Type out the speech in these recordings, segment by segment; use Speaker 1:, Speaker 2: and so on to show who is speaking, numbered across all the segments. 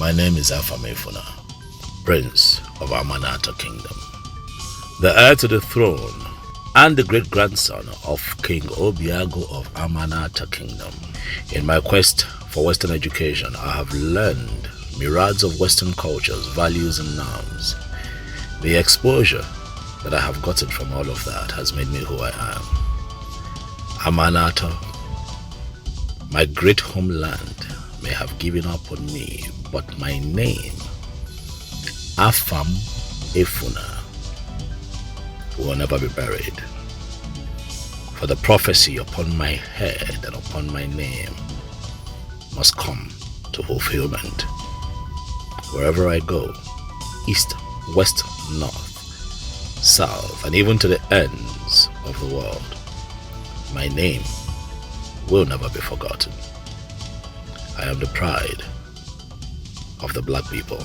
Speaker 1: My name is Afamefuna, Prince of Amanata Kingdom, the heir to the throne and the great-grandson of King Obiago of Amanata Kingdom. In my quest for Western education, I have learned myriads of Western cultures, values and norms. The exposure that I have gotten from all of that has made me who I am. Amanata, my great homeland, may have given up on me, but my name, Afam Efuna, will never be buried. For the prophecy upon my head and upon my name must come to fulfillment. Wherever I go, east, west, north, south, and even to the ends of the world, my name will never be forgotten. I am the pride of the black people,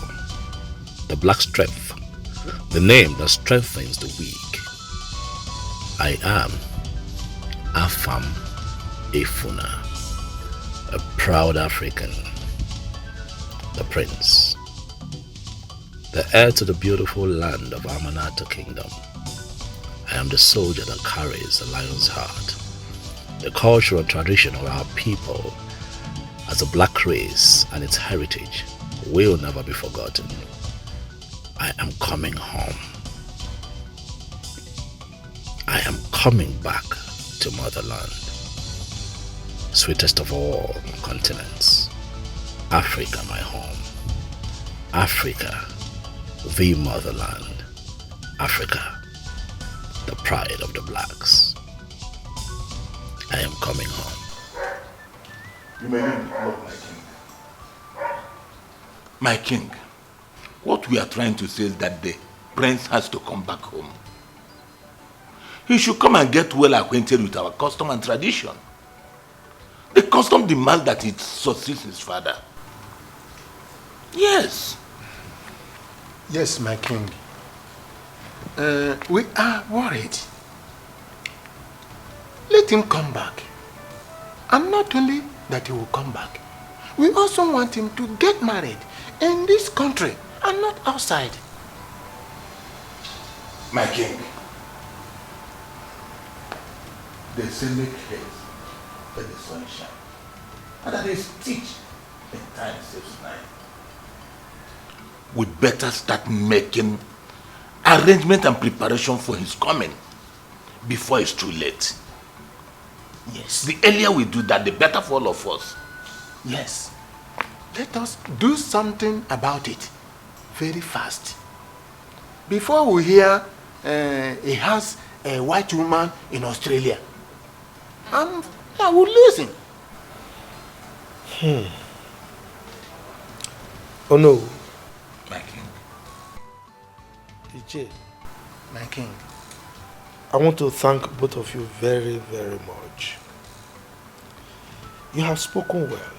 Speaker 1: the black strength, the name that strengthens the weak. I am Afam Efuna, a proud African, the prince, the heir to the beautiful land of Amanata Kingdom. I am the soldier that carries the lion's heart, the culture and tradition of our people as a black race and its heritage will never be forgotten. I am coming home. I am coming back to motherland, sweetest of all continents, Africa my home, Africa the motherland, Africa the pride of the blacks. I am coming home.
Speaker 2: You may leave the club, my king. My king, what we are trying to say is that the prince has to come back home. He should come and get well acquainted with our custom and tradition. The custom demands that he succeeds his father. Yes.
Speaker 3: Yes, my king. We are worried. Let him come back. And not only that he will come back, we also want him to get married in this country and not outside.
Speaker 2: My king, they say make haste when the sun shines, and that is teach in time saves nine. We better start making arrangement and preparation for his coming before it's too late.
Speaker 3: Yes.
Speaker 2: The earlier we do that, the better for all of us.
Speaker 3: Yes. Let us do something about it very fast. Before we hear he has a white woman in Australia, and I will lose him.
Speaker 4: Oh no.
Speaker 2: My king.
Speaker 4: DJ,
Speaker 3: My king.
Speaker 4: I want to thank both of you very, very much. You have spoken well.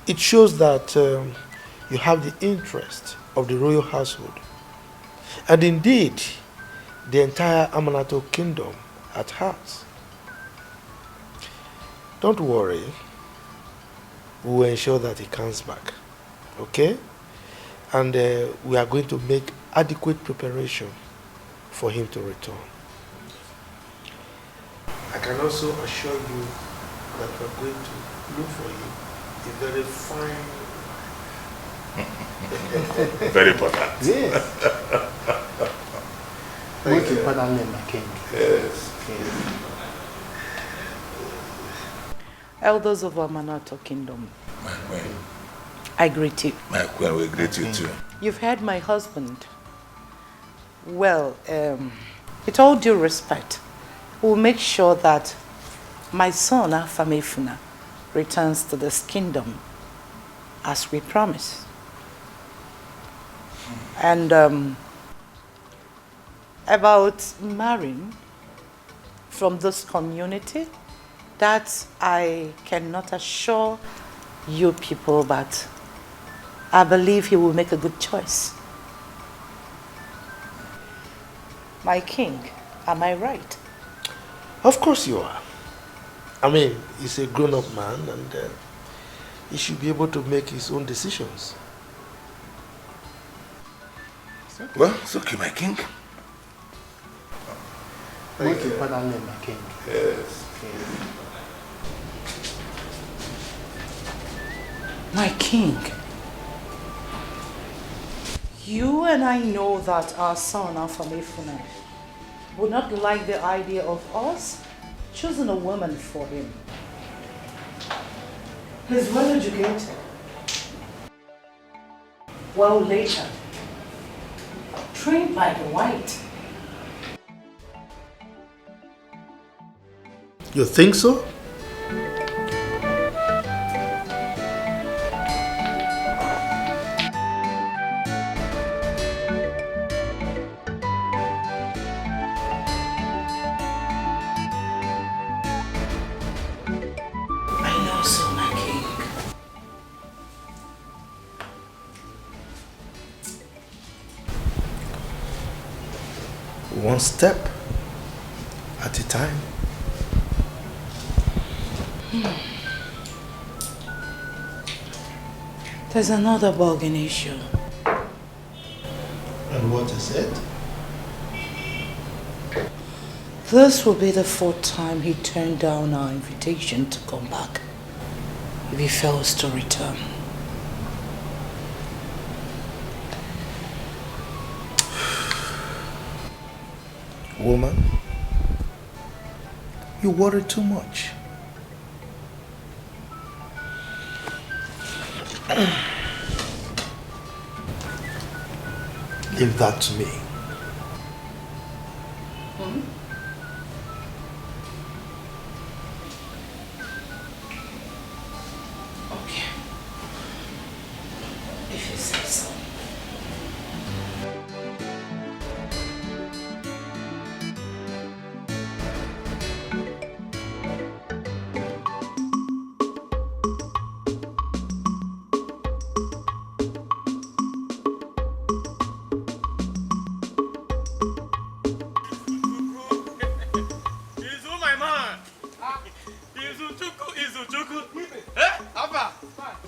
Speaker 4: It shows that you have the interest of the royal household, and indeed the entire Amanato kingdom at heart. Don't worry, we will ensure that he comes back, okay? And we are going to make adequate preparation for him to return. I can also assure you that we are going to look for you a very fine.
Speaker 2: Very important.
Speaker 3: Yes. Most importantly, my king.
Speaker 2: Yes.
Speaker 5: Elders of Amanato Kingdom,
Speaker 2: My queen.
Speaker 5: I greet you.
Speaker 2: My queen, we greet you too.
Speaker 5: You've heard my husband. Well, with all due respect, we'll make sure that my son, Afamefuna, returns to this kingdom as we promised. And about marrying from this community, that I cannot assure you people, but I believe he will make a good choice. My king, am I right?
Speaker 4: Of course you are. I mean, he's a grown-up man, and he should be able to make his own decisions.
Speaker 2: Well, it's okay, my king.
Speaker 3: Thank you, Father, my king.
Speaker 2: Yes.
Speaker 5: My king, you and I know that our son, Afamefuna, would not like the idea of us choosing a woman for him. He's well educated, well later, trained by the white.
Speaker 4: You think so? One step at a time.
Speaker 5: There's another bargain issue.
Speaker 4: And what is it?
Speaker 5: This will be the 4th time he turned down our invitation to come back if he fails to return.
Speaker 4: Woman, you worry too much. Leave that to me.
Speaker 5: Okay. If you say so.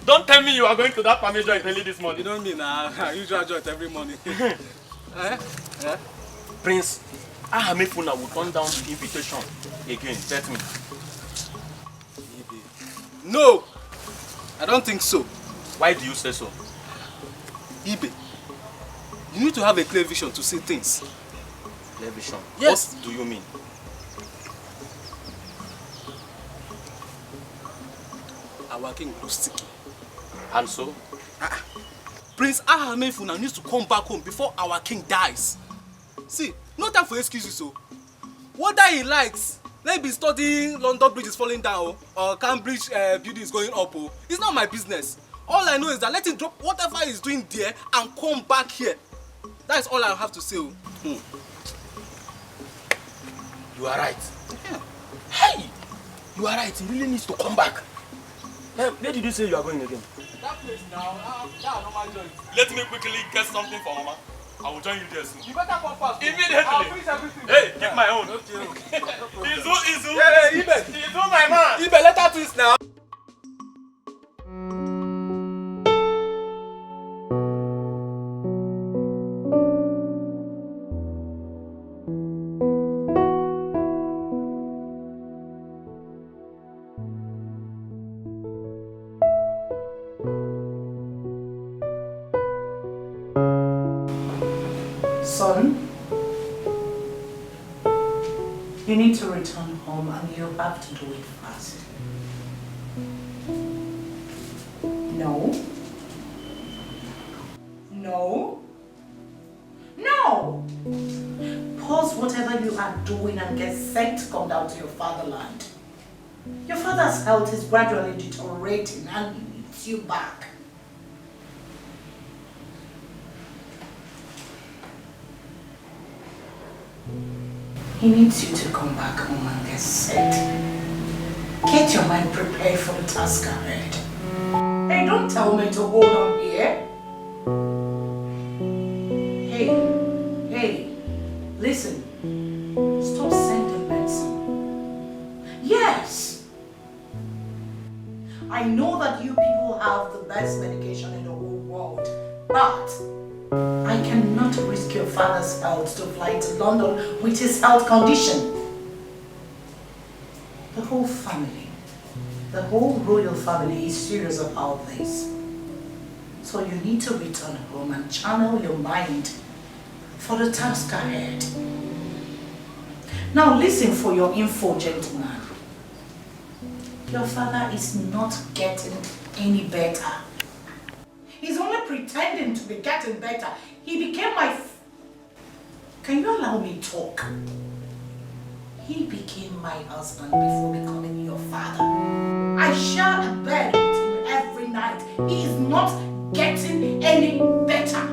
Speaker 6: Don't tell me you are going to that family joint early this morning.
Speaker 7: You don't mean I usually joint every morning.
Speaker 6: Prince, Ahamefuna will turn down the invitation again. Bet me.
Speaker 7: No! I don't think so.
Speaker 6: Why do you say so?
Speaker 7: Ibe, you need to have a clear vision to see things.
Speaker 6: Clear vision?
Speaker 7: Yes.
Speaker 6: What do you mean?
Speaker 7: Our king looks sticky.
Speaker 6: And so?
Speaker 7: Prince Ahamefuna needs to come back home before our king dies. See, no time for excuses. So, whether he likes, maybe studying London Bridge is falling down or Cambridge building is going up, it's not my business. All I know is that let him drop whatever he's doing there and come back here. That is all I have to say.
Speaker 6: You are right. Yeah. Hey! You are right. He really needs to come back. Where did you say you are going again?
Speaker 7: That place now, that normal joint.
Speaker 6: Let me quickly get something for Mama. I will join you there soon.
Speaker 7: You better come fast.
Speaker 6: Immediately.
Speaker 7: I'll finish everything.
Speaker 6: Hey, keep my own.
Speaker 7: Okay.
Speaker 6: Izu.
Speaker 7: Hey, Ibe.
Speaker 6: Izu, my man.
Speaker 7: Ibe, let her twist now.
Speaker 5: Son, you need to return home and you have to do it fast. No. No. No! Pause whatever you are doing and get set to come down to your fatherland. Your father's health is gradually deteriorating and he needs you back. He needs you to come back home and get set. Get your mind prepared for the task ahead. Hey, don't tell me to hold on here. Hey, listen. Stop sending medicine. Yes. I know that you people have the best medication in the whole world, but I cannot risk your father's health to fly to London with his health condition. The whole family, the whole royal family is serious about this. So you need to return home and channel your mind for the task ahead. Now listen for your info, gentlemen. Your father is not getting any better. He's only pretending to be getting better. He became my... Can you allow me to talk? He became my husband before becoming your father. I share a bed with him every night. He is not getting any better.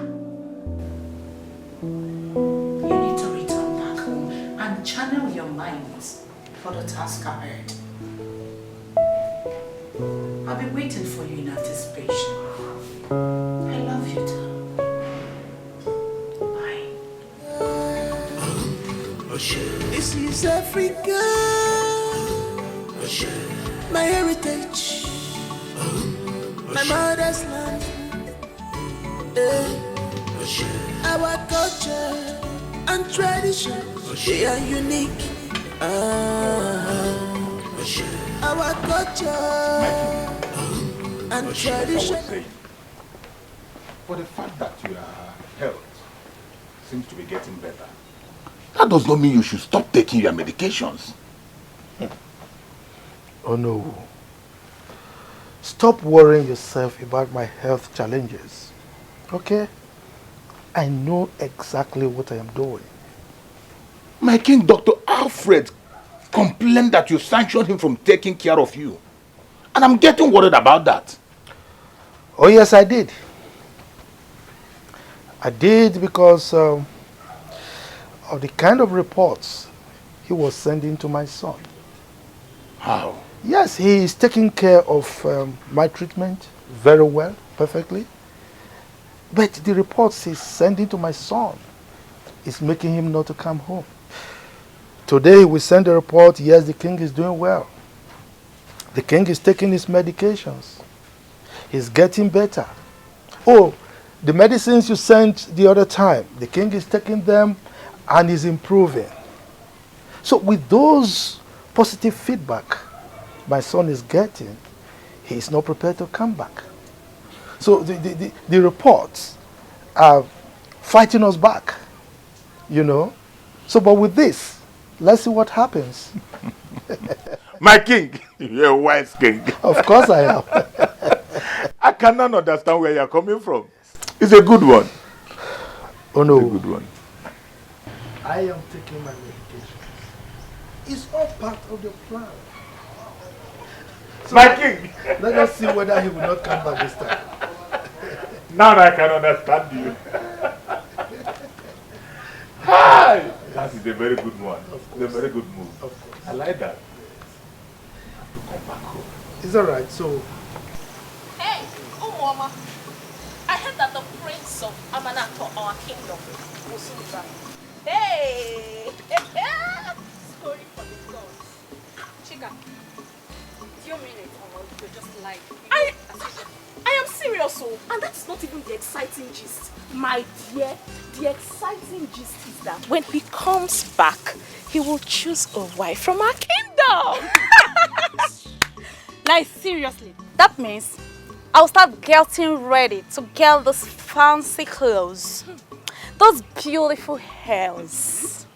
Speaker 5: You need to return back home and channel your minds for the task ahead. I'll be waiting for you in anticipation. I love you too. Bye.
Speaker 8: This is Africa, my heritage, my mother's land. Our culture and tradition, they are unique. Our culture and tradition.
Speaker 2: For the fact that your health seems to be getting better, that does not mean you should stop taking your medications.
Speaker 4: Oh no. Stop worrying yourself about my health challenges. Okay? I know exactly what I am doing.
Speaker 2: My king, Dr. Alfred, complained that you sanctioned him from taking care of you. And I'm getting worried about that.
Speaker 4: Oh yes, I did. I did because of the kind of reports he was sending to my son.
Speaker 2: How?
Speaker 4: Yes, he is taking care of my treatment very well, perfectly. But the reports he's sending to my son is making him not to come home. Today we send a report, yes, the king is doing well. The king is taking his medications. He's getting better. Oh, the medicines you sent the other time, the king is taking them and is improving. So with those positive feedback my son is getting, he is not prepared to come back. So the reports are fighting us back, you know. So but with this, let's see what happens.
Speaker 2: My king, you're a wise king.
Speaker 4: Of course I am.
Speaker 2: I cannot understand where you're coming from. It's a good one.
Speaker 4: Oh no.
Speaker 2: It's a good one.
Speaker 4: I am taking my medication. It's all part of the plan. So
Speaker 2: My king!
Speaker 4: Let us see whether he will not come back this time.
Speaker 2: Now I can understand you. Hi! That is a very good one. It's a very good move.
Speaker 4: Of course.
Speaker 2: I like that. To come back home.
Speaker 4: It's alright, so...
Speaker 9: Hey, Mama. I heard that the prince of Amanato, our kingdom, will soon be back. Hey! Story for the gods. Chica, do you mean it or you're just lying? I am serious, and that's not even the exciting gist. My dear, the exciting gist is that when he comes back, he will choose a wife from our kingdom.
Speaker 10: Like seriously, that means I'll start getting ready to get those fancy clothes, those beautiful hairs,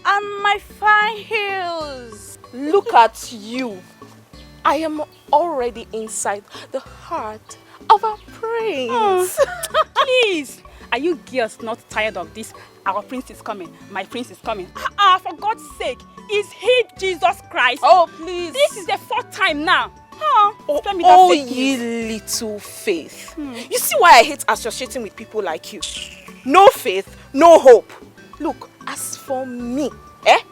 Speaker 10: and my fine heels.
Speaker 9: Look at you. I am already inside the heart of a prince.
Speaker 10: Please, are you girls not tired of this? Our prince is coming. My prince is coming. For God's sake, is he Jesus Christ?
Speaker 9: Oh, please.
Speaker 10: This is the 4th time now.
Speaker 9: Oh, ye little faith. You see why I hate associating with people like you? No faith, no hope. Look, as for me,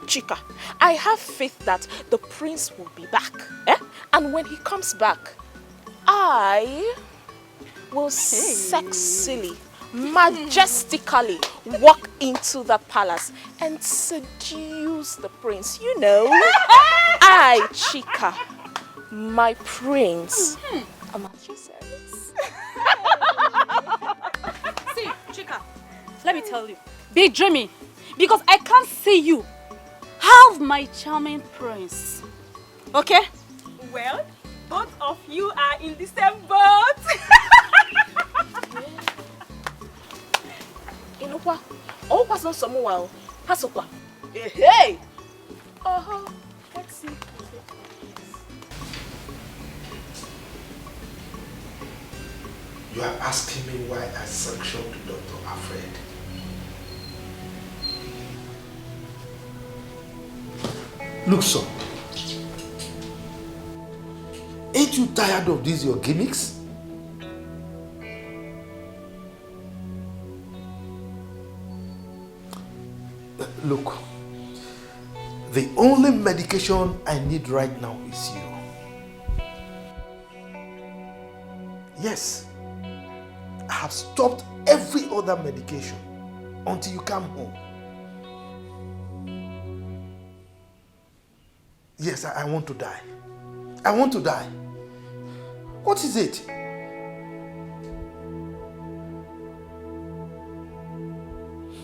Speaker 9: Chica, I have faith that the prince will be back. And when he comes back, I will sexily, majestically walk into the palace and seduce the prince. You know, I, Chica, My prince.
Speaker 10: I'm at your service. See, Chika, let me tell you, be dreamy, because I can't see you have my charming prince. Okay?
Speaker 9: Well, both of you are in the same boat. You know what? Oh, what's not someone? Hasokwa. Hey! Let's see.
Speaker 4: You are asking me why I sanctioned Dr. Alfred. Look, son. Ain't you tired of these your gimmicks? Look, the only medication I need right now is you. Yes, I have stopped every other medication until you come home. Yes, I want to die. I want to die. What is it?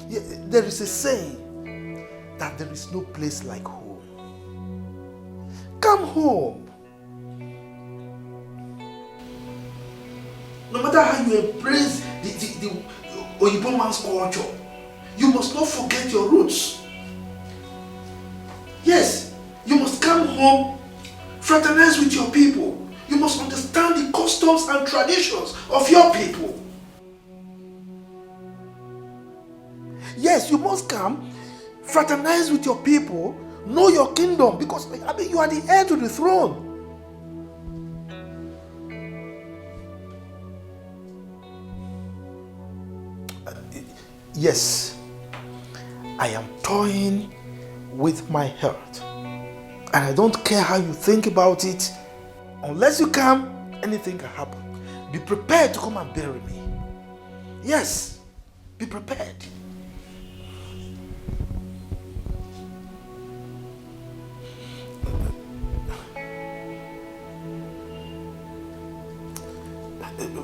Speaker 4: Yeah, there is a saying that there is no place like home. Come home. No matter how you embrace the Oyibo man's culture, you must not forget your roots. Yes, you must come home, fraternize with your people. You must understand the customs and traditions of your people. Yes, you must come, fraternize with your people, know your kingdom, because you are the heir to the throne. Yes, I am toying with my health, and I don't care how you think about it. Unless you come, anything can happen. Be prepared to come and bury me. Yes, be prepared.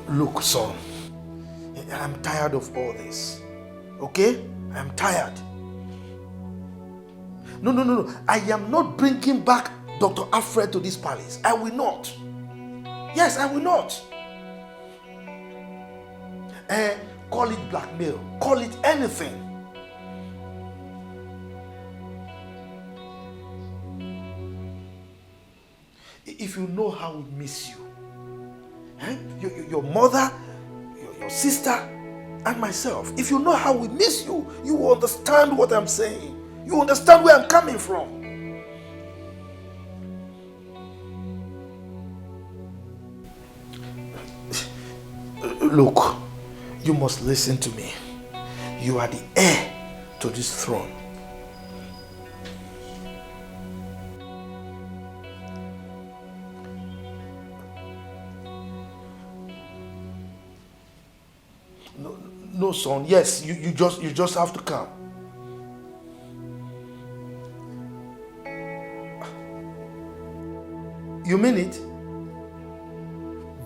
Speaker 4: Look, son, I'm tired of all this. Okay? I'm tired. No. I am not bringing back Dr. Alfred to this palace. I will not. Yes, I will not. Call it blackmail. Call it anything. If you know how we miss you, your mother, your sister, and myself, if you know how we miss you, you will understand what I'm saying. You understand where I'm coming from. Look, you must listen to me. You are the heir to this throne. No, son. Yes, you just have to come. You mean it?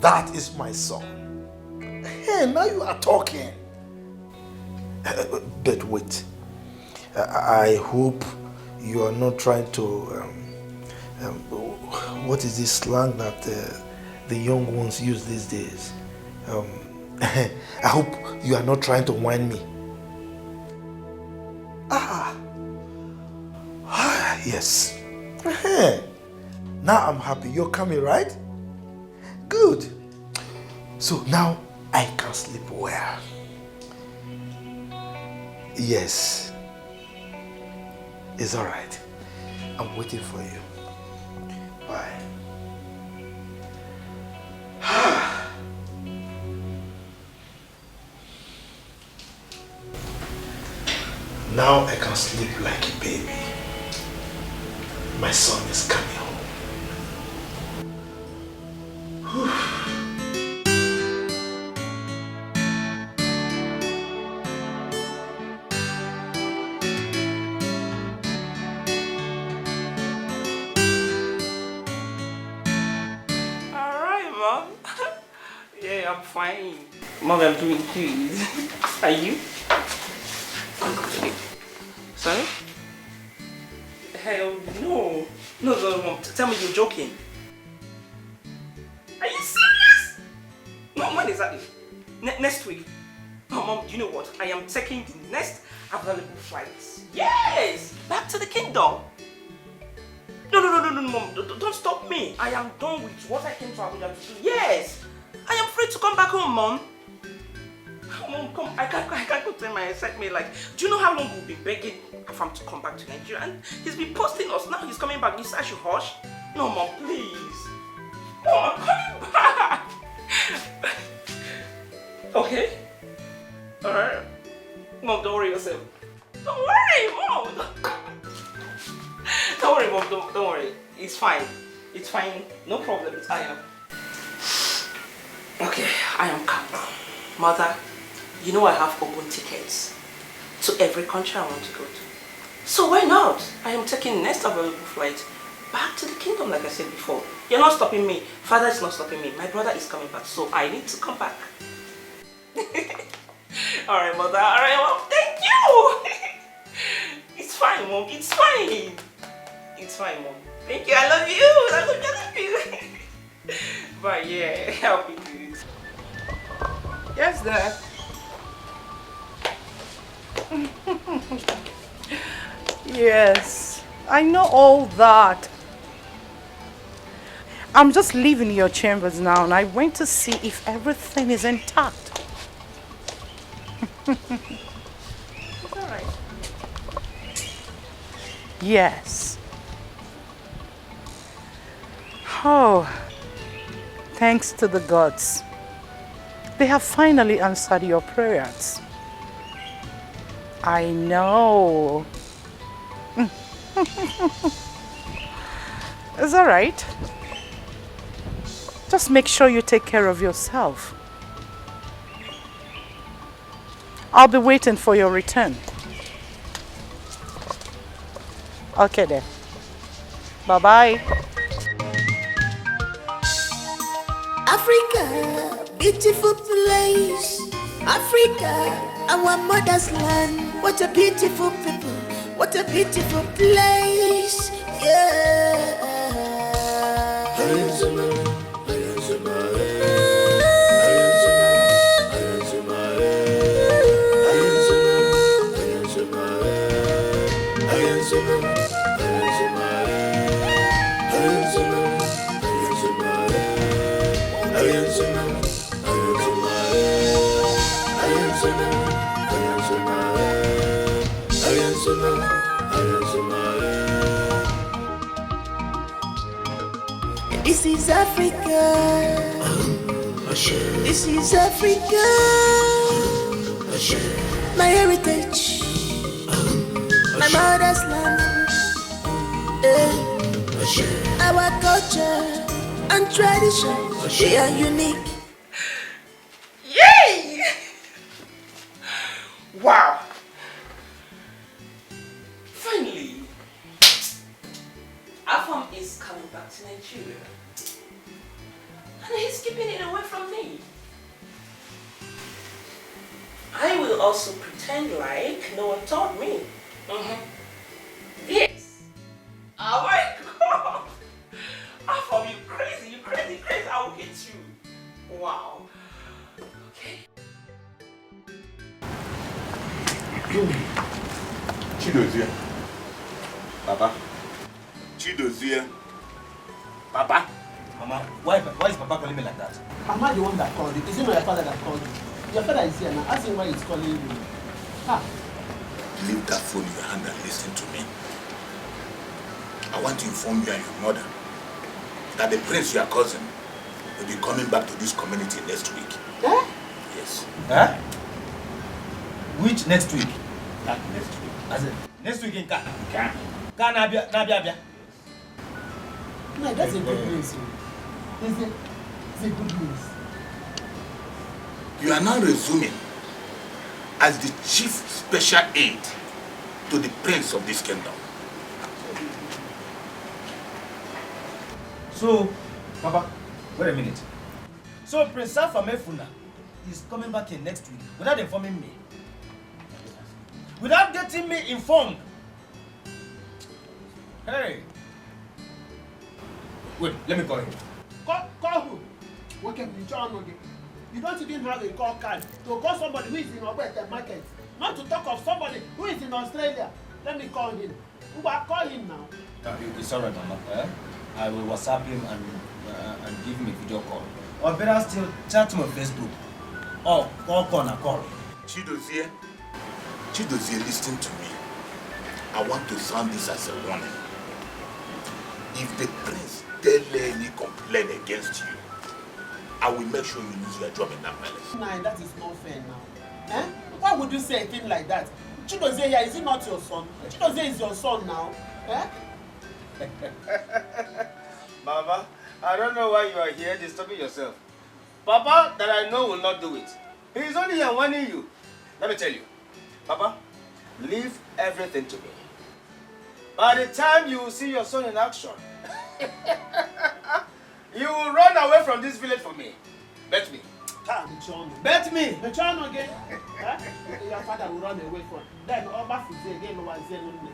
Speaker 4: That is my son. Hey, now you are talking. But wait. I hope you are not trying to what is this slang that the young ones use these days? I hope you are not trying to whine me. Yes. Now I'm happy. You're coming, right? Good. So now I can sleep well. Yes. It's all right. I'm waiting for you. Bye. Now I can sleep like a baby. My son is coming home.
Speaker 6: Mom. Yeah, I'm fine. Mom, I'm doing good. Are you? Sorry? Hell no. No, Mom. Tell me you're joking. Are you serious? Mom, when exactly? Next week? Oh, Mom, do you know what? I am taking the next available flights. Yes! Back to the kingdom. No, Mom. Don't stop me. I am done with what I came to Abuja to do. Yes! I am free to come back home, Mom. Mom, come. I can't contain my excitement. Like, do you know how long we've been begging Afam to come back to Nigeria? And he's been posting us. Now he's coming back. You say I should hush? No, Mom, please. Mom, I'm coming back. Okay? Alright. Mom, don't worry yourself. Don't worry, Mom. Don't worry, Mom. Don't worry. It's fine. It's fine. No problem. I am. Okay, I am calm. Mother, you know I have open tickets to every country I want to go to. So why not? I am taking next available flight back to the kingdom, like I said before. You're not stopping me. Father is not stopping me. My brother is coming back, so I need to come back. Alright, Mother. Alright, Mom. Thank you. It's fine, Mom. It's fine. It's fine, Mom. Thank you. I love you. I love you. But yeah, I'll be good. Yes, Dad.
Speaker 5: Yes, I know all that. I'm just leaving your chambers now and I went to see if everything is intact.
Speaker 6: It's alright.
Speaker 5: Yes. Oh, thanks to the gods. They have finally answered your prayers. I know. It's all right. Just make sure you take care of yourself. I'll be waiting for your return. Okay then. Bye-bye.
Speaker 8: Africa, beautiful place. Africa, our mother's land. What a beautiful people. What a beautiful place. Yeah. This is Africa. This is Africa. My heritage. My mother's land. Our culture and tradition, they are unique.
Speaker 6: Yay! Wow! Finally, Afam is coming back to Nigeria. And he's keeping it away from me. I will also pretend like no one told me. Yes. Oh my God. Afam, you crazy, I will get you. Wow. Okay.
Speaker 2: Chidozie. Papa. Chidozie. Papa.
Speaker 6: Mama, why is Papa calling me like that?
Speaker 11: I'm not the one that called you. Is it my father that called you? Your father is here now. Ask him why he's calling you. Ha.
Speaker 2: Leave that phone in your hand and listen to me. I want to inform you and your mother that the prince, your cousin, will be coming back to this community next week.
Speaker 11: Eh?
Speaker 2: Yes.
Speaker 6: Huh? Which next week?
Speaker 2: That next week.
Speaker 6: As in, next week in Ghana?
Speaker 2: Ghana.
Speaker 6: Nabia.
Speaker 11: No, that's a good news. It's a good news.
Speaker 2: You are now resuming as the chief special aide to the prince of this kingdom.
Speaker 6: So, Papa, wait a minute.
Speaker 12: So Prince Afamefuna is coming back here next week without informing me. Without getting me informed. Hey. Wait, let me call him.
Speaker 11: Call who? Okay, you don't even have a call card to call somebody who is in Obete market. Not to talk of somebody who is in Australia. Let me call him. Call him now.
Speaker 12: It's alright, Mama. I will WhatsApp him and give him a video call. Or better still, chat him on Facebook. Or call.
Speaker 2: Chidozie, listen to me. I want to sound this as a warning. If the prince tell any complaint against you, I will make sure you lose your job in that palace.
Speaker 11: Nah, that is not fair now. Eh? Why would you say a thing like that? Chidozie here, is he not your son? Chidozie is your son now. Eh?
Speaker 12: Mama, I don't know why you are here disturbing yourself. Papa, that I know will not do it. He is only here warning you. Let me tell you. Papa, leave everything to me. By the time you will see your son in action, you will run away from this village for me. Bet me. Bet me.
Speaker 11: The child again. Your father will run away from. Then Oba Fize again was Zenunne.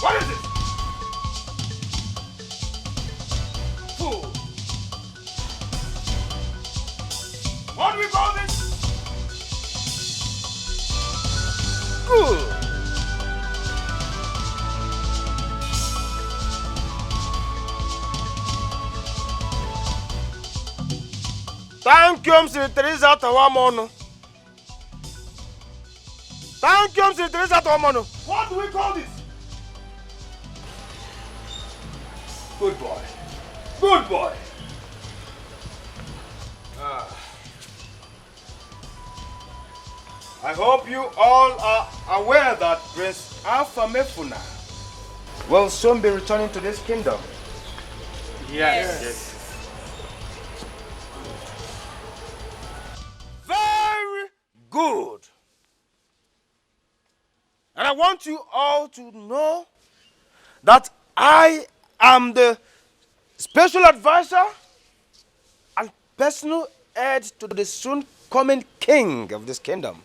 Speaker 2: What is it? Fool. What do we call this? Good.
Speaker 12: Thank you, Mr. Teresa Tawamono. Thank you, Mr. Teresa Tawamono.
Speaker 2: What do we call this? Good boy. Good boy.
Speaker 12: I hope you all are aware that Prince Afamefuna will soon be returning to this kingdom.
Speaker 2: Yes.
Speaker 12: Very good. And I want you all to know that I am the special advisor and personal heir to the soon coming king of this kingdom.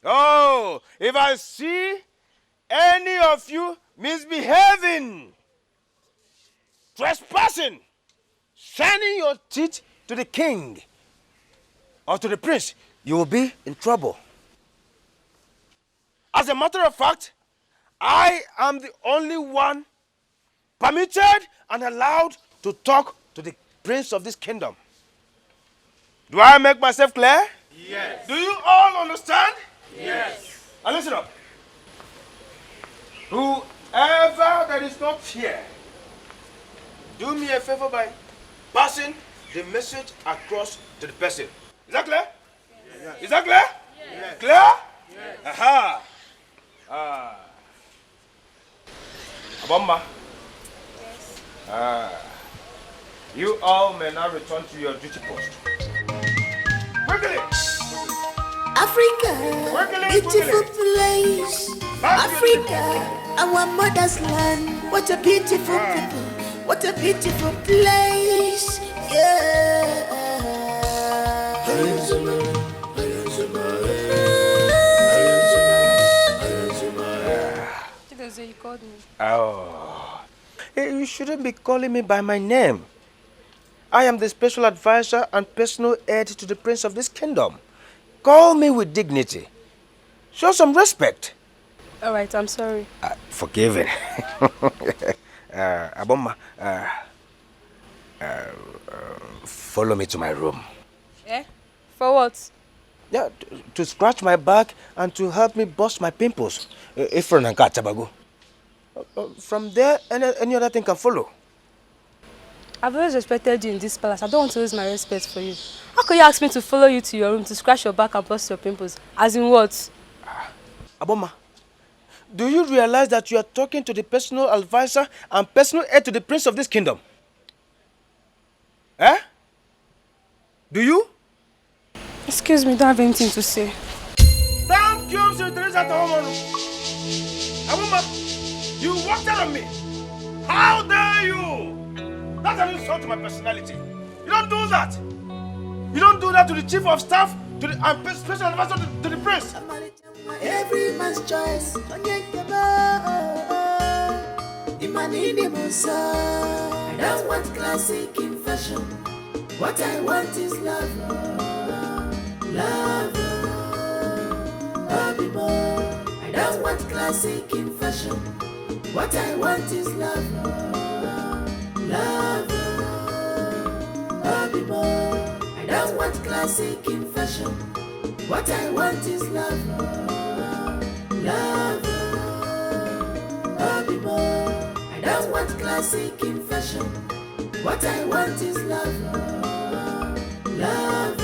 Speaker 12: Oh, if I see any of you misbehaving, trespassing, shining your teeth to the king or to the prince, you will be in trouble. As a matter of fact, I am the only one permitted and allowed to talk to the prince of this kingdom. Do I make myself clear?
Speaker 2: Yes.
Speaker 12: Do you all understand?
Speaker 2: Yes.
Speaker 12: Now listen up. Whoever that is not here, do me a favor by passing the message across to the person. Is that clear? Yes. Is that clear? Yes. Clear? Yes. Aha. Abomma. Yes. You all may now return to your duty post. Quickly!
Speaker 8: Africa, beautiful place. Africa, our mother's land. What a beautiful people. What a beautiful place. Yeah.
Speaker 9: You called me.
Speaker 12: Oh. You shouldn't be calling me by my name. I am the special advisor and personal heir to the prince of this kingdom. Call me with dignity. Show some respect.
Speaker 9: All right, I'm sorry.
Speaker 12: Forgiven. Abomma, follow me to my room.
Speaker 9: Eh? For what?
Speaker 12: Yeah, to scratch my back and to help me bust my pimples. Ifron and Katabago. From there, any other thing can follow.
Speaker 9: I've always respected you in this palace. I don't want to lose my respect for you. How can you ask me to follow you to your room to scratch your back and bust your pimples? As in what?
Speaker 12: Aboma, do you realize that you are talking to the personal advisor and personal heir to the prince of this kingdom? Eh? Do you?
Speaker 9: Excuse me, don't have anything to say.
Speaker 12: Thank prince at home. Awuma, you walked out on me. How dare you? That's an insult to my personality. You don't do that. You don't do that to the chief of staff, to the special advisor to the prince.
Speaker 8: Every man's choice. I don't want classic in fashion. What I want is love. Love. I don't want classic in fashion. What I want is love. Love. I don't want classic in fashion. What I want is love. Love. I don't want classic in fashion. What I want is love. Love.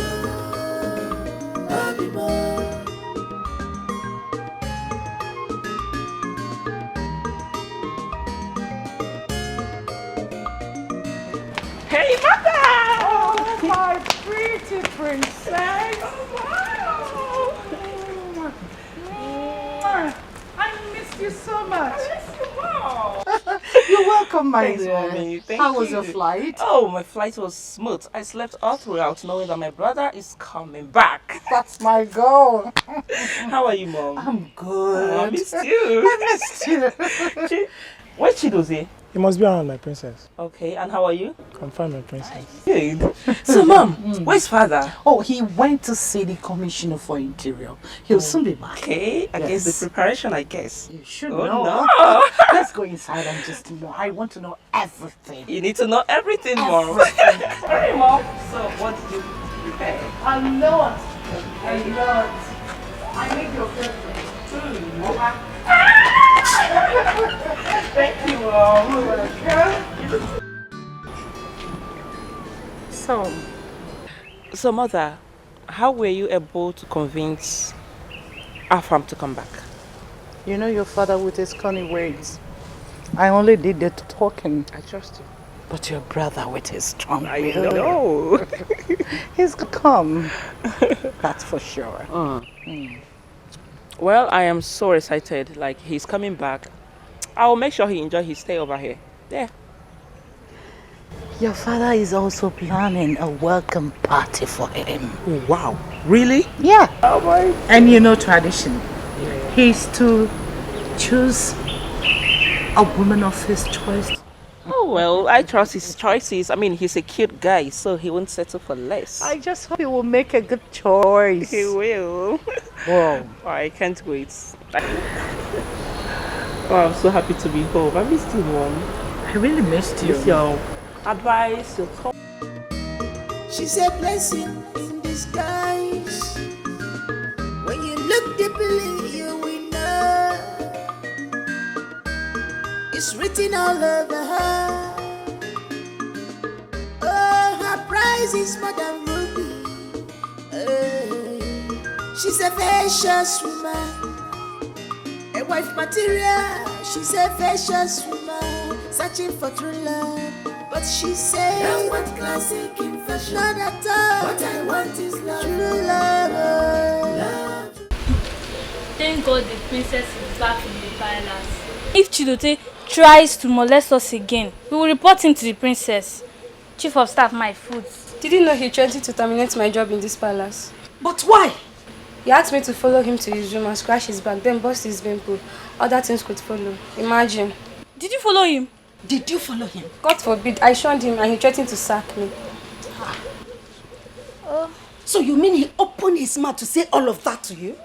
Speaker 6: Hey, mother!
Speaker 5: Oh, my pretty princess!
Speaker 6: Oh, wow!
Speaker 5: I missed you so much.
Speaker 6: I miss you, Mom.
Speaker 5: You're welcome, my
Speaker 6: Thanks,
Speaker 5: dear.
Speaker 6: Mommy. Thank
Speaker 5: How was
Speaker 6: you.
Speaker 5: your flight?
Speaker 6: Oh, my flight was smooth. I slept all throughout knowing that my brother is coming back.
Speaker 5: That's my goal.
Speaker 6: How are you, Mom?
Speaker 5: I'm good.
Speaker 6: Oh, I missed you.
Speaker 5: I missed you.
Speaker 6: Where's Chidozie?
Speaker 13: You must be around, my princess.
Speaker 6: Okay, and how are you?
Speaker 13: I'm fine, my princess.
Speaker 6: Good. So, Mom, where's father?
Speaker 5: Oh, he went to see the commissioner for interior. He'll soon be back.
Speaker 6: Okay, I guess the preparation, I guess.
Speaker 5: You should
Speaker 6: Oh,
Speaker 5: know.
Speaker 6: no.
Speaker 5: Let's go inside and just know. I want to know everything.
Speaker 6: You need to know everything, Mom. Alright, Mom. So, what did you prepare?
Speaker 5: A lot. A lot. I made your favorite.
Speaker 6: Thank you, Mom. So, Mother, how were you able to convince Afam to come back?
Speaker 5: You know your father with his cunning words. I only did the talking.
Speaker 6: I trust you.
Speaker 5: But your brother with his strong
Speaker 6: I
Speaker 5: will.
Speaker 6: know.
Speaker 5: He's gonna come. That's for sure.
Speaker 6: Well, I am so excited. Like, he's coming back. I will make sure he enjoys his stay over here. There.
Speaker 5: Your father is also planning a welcome party for him.
Speaker 6: Wow. Really?
Speaker 5: Yeah.
Speaker 6: Oh my.
Speaker 5: And you know tradition. He's to choose a woman of his choice.
Speaker 6: Oh, well, I trust his choices. I mean, he's a cute guy, so he won't settle for less.
Speaker 5: I just hope he will make a good choice.
Speaker 6: He will.
Speaker 5: Wow.
Speaker 6: Oh, I can't wait. Oh, I'm so happy to be home. I missed you, Mom.
Speaker 5: I really missed you.
Speaker 6: With your advice, your talk.
Speaker 8: She's a blessing in disguise. When you look deeply, you will know. It's written all over her. Oh, her price is more than ruby. She's a vicious woman. A wife material. She's a vicious woman. Searching for true love. But she said, I don't want classic in fashion. Not at all. What I want is love. True love. Love.
Speaker 14: Thank God the princess is back in the palace. If Chidote tries to molest us again, we will report him to the princess. Chief of staff, my food.
Speaker 15: Did you know he threatened to terminate my job in this palace?
Speaker 5: But why?
Speaker 15: He asked me to follow him to his room and scratch his back, then bust his bimple. Other things could follow. Imagine.
Speaker 14: Did you follow him?
Speaker 5: Did you follow him?
Speaker 15: God forbid. I shunned him and he threatened to sack me.
Speaker 16: So you mean he opened his mouth to say all of that to you?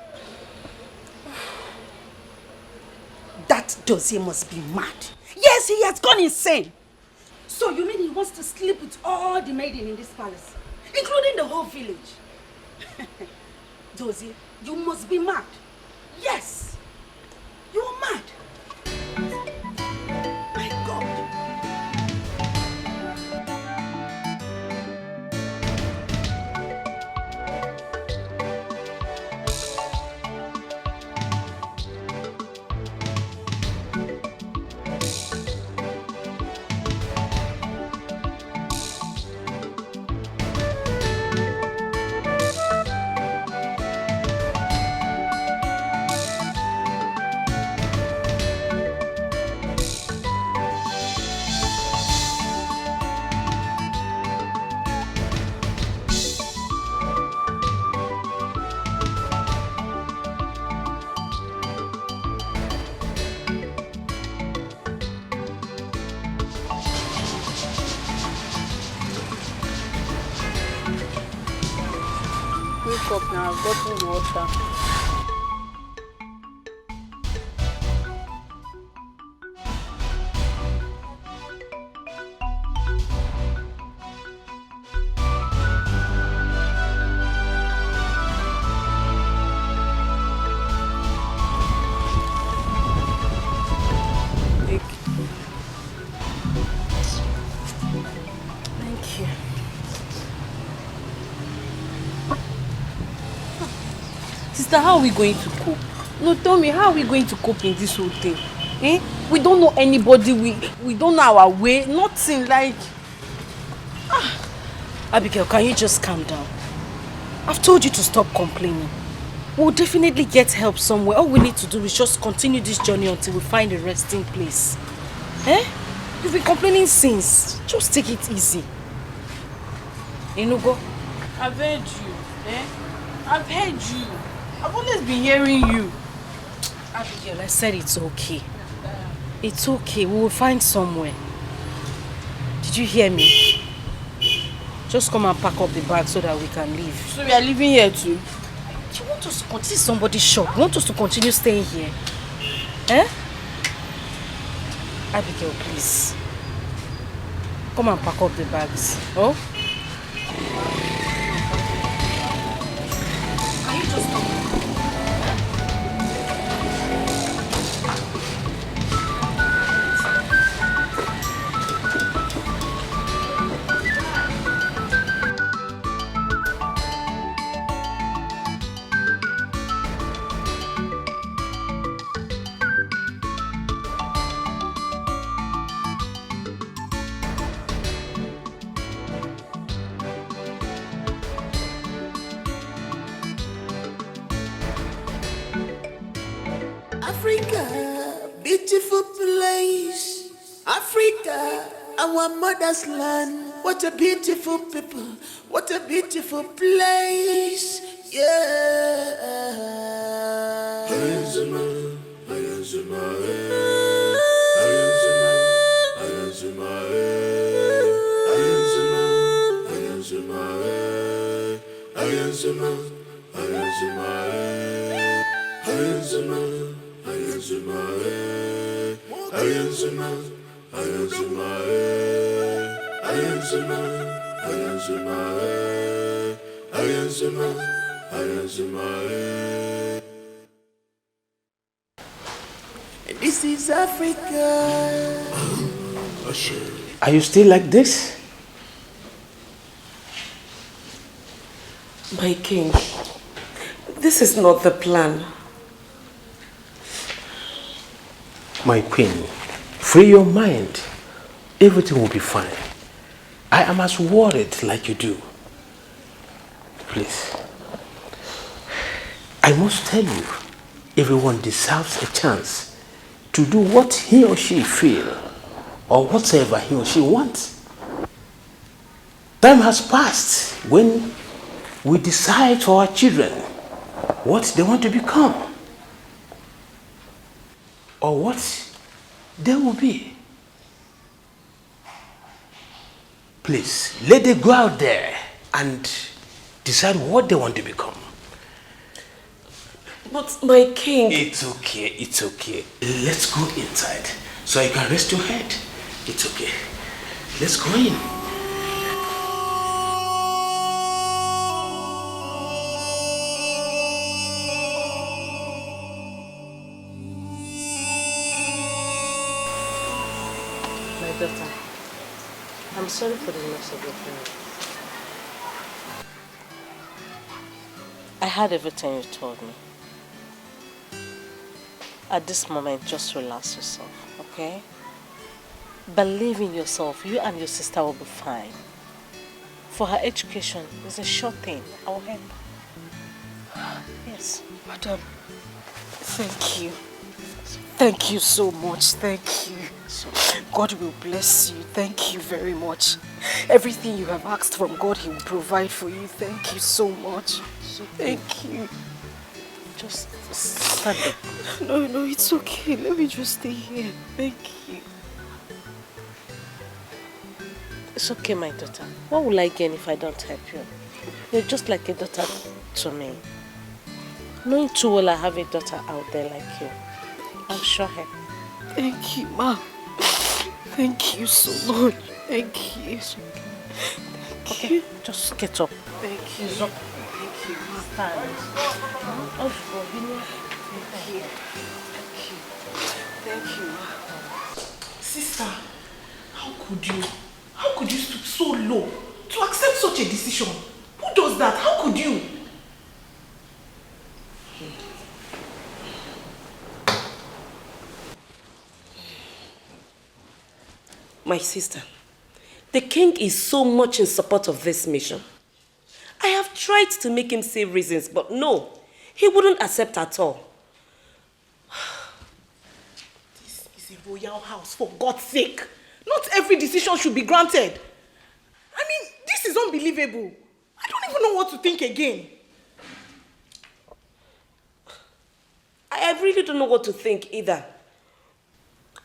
Speaker 16: That dossier must be mad. Yes, he has gone insane. So you mean he wants to sleep with all the maidens in this palace, including the whole village? Dozie, you must be mad. Yes, you're mad. My God.
Speaker 10: cup now, bottled water. Thank you.
Speaker 17: Sister, how are we going to cope? No, tell me, how are we going to cope in this whole thing? Eh? We don't know anybody, we don't know our way, nothing like...
Speaker 16: Abigail, can you just calm down? I've told you to stop complaining. We'll definitely get help somewhere. All we need to do is just continue this journey until we find a resting place. Eh? You've been complaining since. Just take it easy. Inugo?
Speaker 17: I've heard you, eh? I've heard you. I've always been hearing you.
Speaker 16: Abigail, I said it's okay. It's okay. We will find somewhere. Did you hear me? Just come and pack up the bag so that we can leave.
Speaker 17: So we are living here too?
Speaker 16: Do you want us to continue somebody's shop? You want us to continue staying here? Eh? Abigail, please. Come and pack up the bags. Oh? Can you just come?
Speaker 8: Africa, beautiful place. Africa, our mother's land. What a beautiful people. What a beautiful place. Yeah. This is Africa.
Speaker 1: Are you still like this?
Speaker 6: My king, this is not the plan.
Speaker 1: My queen, free your mind. Everything will be fine. I am as worried like you do. Please. I must tell you, everyone deserves a chance to do what he or she feel or whatever he or she wants. Time has passed when we decide for our children what they want to become or what they will be. Please, let them go out there and decide what they want to become.
Speaker 6: But my king...
Speaker 1: It's okay, it's okay. Let's go inside so you can rest your head. It's okay. Let's go in.
Speaker 6: My daughter, I'm sorry for the loss of your parents. I heard everything you told me. At this moment, just relax yourself, okay? Believe in yourself. You and your sister will be fine. For her education, it's a sure thing. I will help. Yes.
Speaker 16: Madam, thank you. Thank you so much. Thank you. God will bless you. Thank you very much. Everything you have asked from God, He will provide for you. Thank you so much. Thank you.
Speaker 6: Just stand up.
Speaker 16: No, it's okay. Let me just stay here. Thank you.
Speaker 6: It's okay, my daughter. What will I gain if I don't help you? You're just like a daughter
Speaker 16: to me. Knowing too well I have a daughter out there like you, I'll show her.
Speaker 6: Thank you, Ma. Thank you so much. Thank you.
Speaker 16: Okay, just get up.
Speaker 6: Thank you.
Speaker 16: Thank you. Stand. Oh,
Speaker 6: Thank you. Thank you, Ma.
Speaker 18: Sister, how could you stoop so low to accept such a decision? Who does that? How could you?
Speaker 6: My sister, the king is so much in support of this mission. I have tried to make him say reasons, but no, he wouldn't accept at all.
Speaker 18: This is a royal house, for God's sake. Not every decision should be granted. I mean, this is unbelievable. I don't even know what to think again.
Speaker 6: I really don't know what to think either.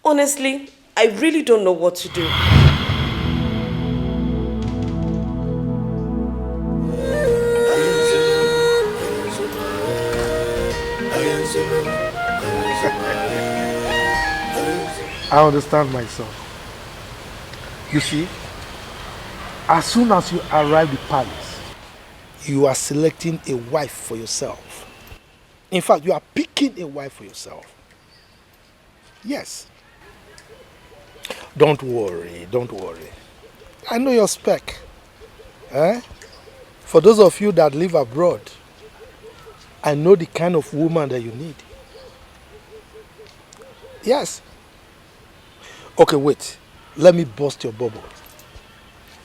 Speaker 6: Honestly, I really don't know what to do.
Speaker 4: I understand myself. You see, as soon as you arrive at the palace, you are selecting a wife for yourself. In fact, you are picking a wife for yourself. Yes. Don't worry, don't worry. I know your spec. For those of you that live abroad, I know the kind of woman that you need. Yes. Okay, wait. Let me bust your bubble.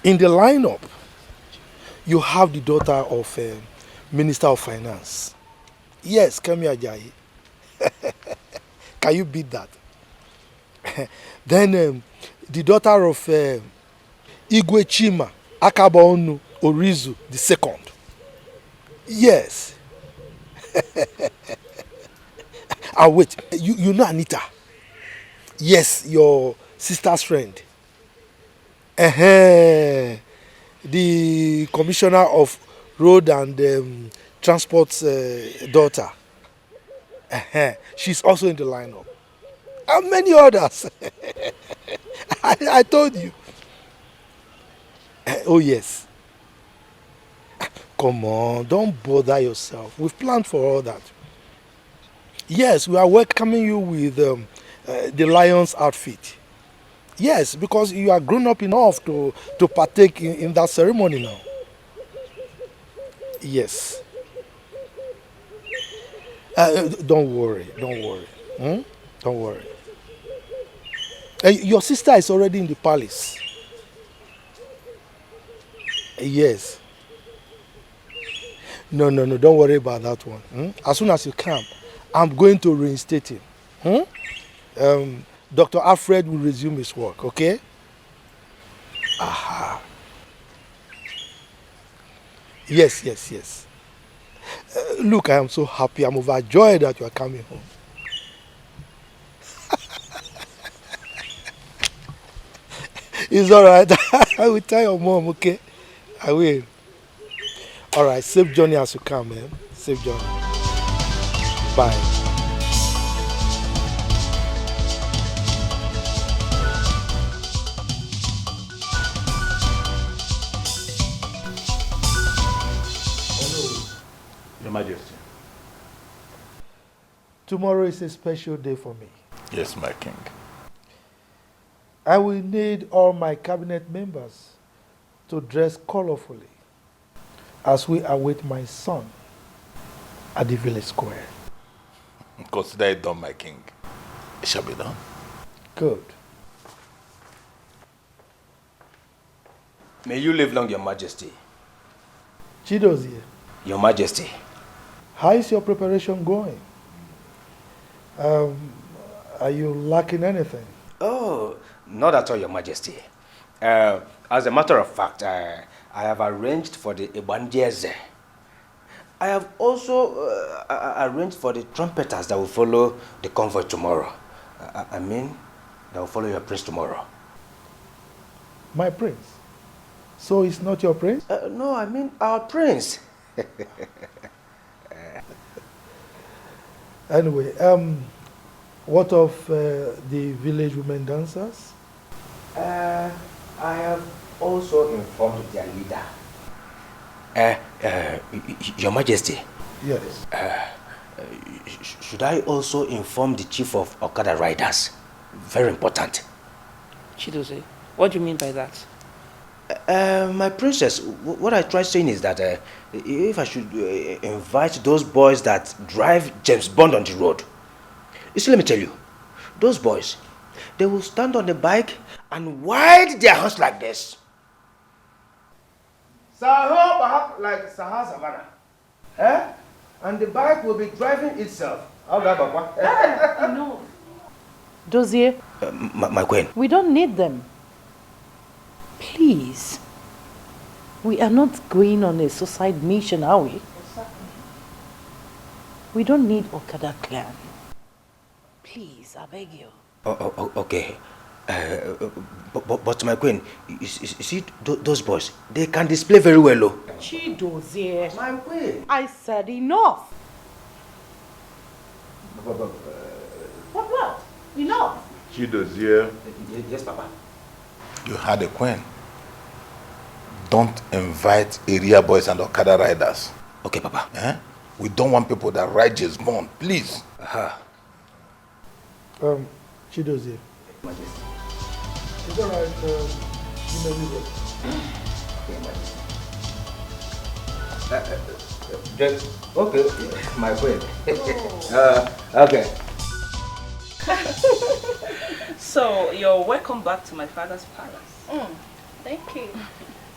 Speaker 4: In the lineup, you have the daughter of Minister of Finance. Yes, Kemi Ajayi. Can you beat that? Then the daughter of Igwe Chima Akabaonu Orizu II. Yes. And wait, you know Anita? Yes, your sister's friend. The commissioner of road and transport's daughter. She's also in the lineup. And many others. I told you. Oh yes. Come on, don't bother yourself. We've planned for all that. Yes, we are welcoming you with the lion's outfit. Yes, because you are grown up enough to partake in that ceremony now. Yes. Don't worry. Don't worry. Your sister is already in the palace. Yes. No, don't worry about that one. As soon as you come, I'm going to reinstate him. Dr. Alfred will resume his work, okay? Aha. Yes. Look, I am so happy. I'm overjoyed that you are coming home. It's all right. I will tell your mom, okay? I will. All right, safe journey as you come, man. Safe journey. Bye.
Speaker 2: Your Majesty.
Speaker 4: Tomorrow is a special day for me.
Speaker 2: Yes, my king.
Speaker 4: I will need all my cabinet members to dress colorfully as we await my son at the village square.
Speaker 2: Consider it done, my king. It shall be done.
Speaker 4: Good.
Speaker 12: May you live long, Your Majesty.
Speaker 4: Chidozie,
Speaker 12: Your Majesty.
Speaker 4: how is your preparation going? Are you lacking anything?
Speaker 12: Oh, not at all, Your Majesty. As a matter of fact, I have arranged for the Ibanjeze. I have also arranged for the trumpeters that will follow the convoy tomorrow. I mean, that will follow your prince tomorrow.
Speaker 4: My prince? So it's not your prince?
Speaker 12: No, I mean our prince.
Speaker 4: Anyway, what of the village women dancers?
Speaker 12: I have also informed their leader. Your Majesty.
Speaker 4: Yes.
Speaker 12: Should I also inform the chief of Okada riders? Very important.
Speaker 6: Chidozie, what do you mean by that?
Speaker 12: My princess, what I tried saying is that if I should invite those boys that drive James Bond on the road. You see, let me tell you, those boys, they will stand on the bike and wide their hands like this. Saho, perhaps like Sahara Savannah. And the bike will be driving itself. How that, Papa?
Speaker 5: No. Dozier,
Speaker 12: my queen.
Speaker 5: we don't need them. Please. We are not going on a suicide mission, are we? We don't need Okada clan. Please, I beg you.
Speaker 12: Okay. But my queen, you see those boys, they can display very well, oh.
Speaker 5: Chidozie.
Speaker 12: My queen.
Speaker 5: I said enough. What? Enough.
Speaker 2: Chidozie.
Speaker 12: Yes, Papa.
Speaker 2: You had a queen. Don't invite area boys and Okada riders.
Speaker 12: Okay, Papa.
Speaker 2: We don't want people that ride James Bond, please.
Speaker 4: Chidozie.
Speaker 12: Majesty.
Speaker 4: It's all right. You may leave it.
Speaker 12: Okay, my queen. Okay.
Speaker 6: So, you're welcome back to my father's palace.
Speaker 9: Thank you.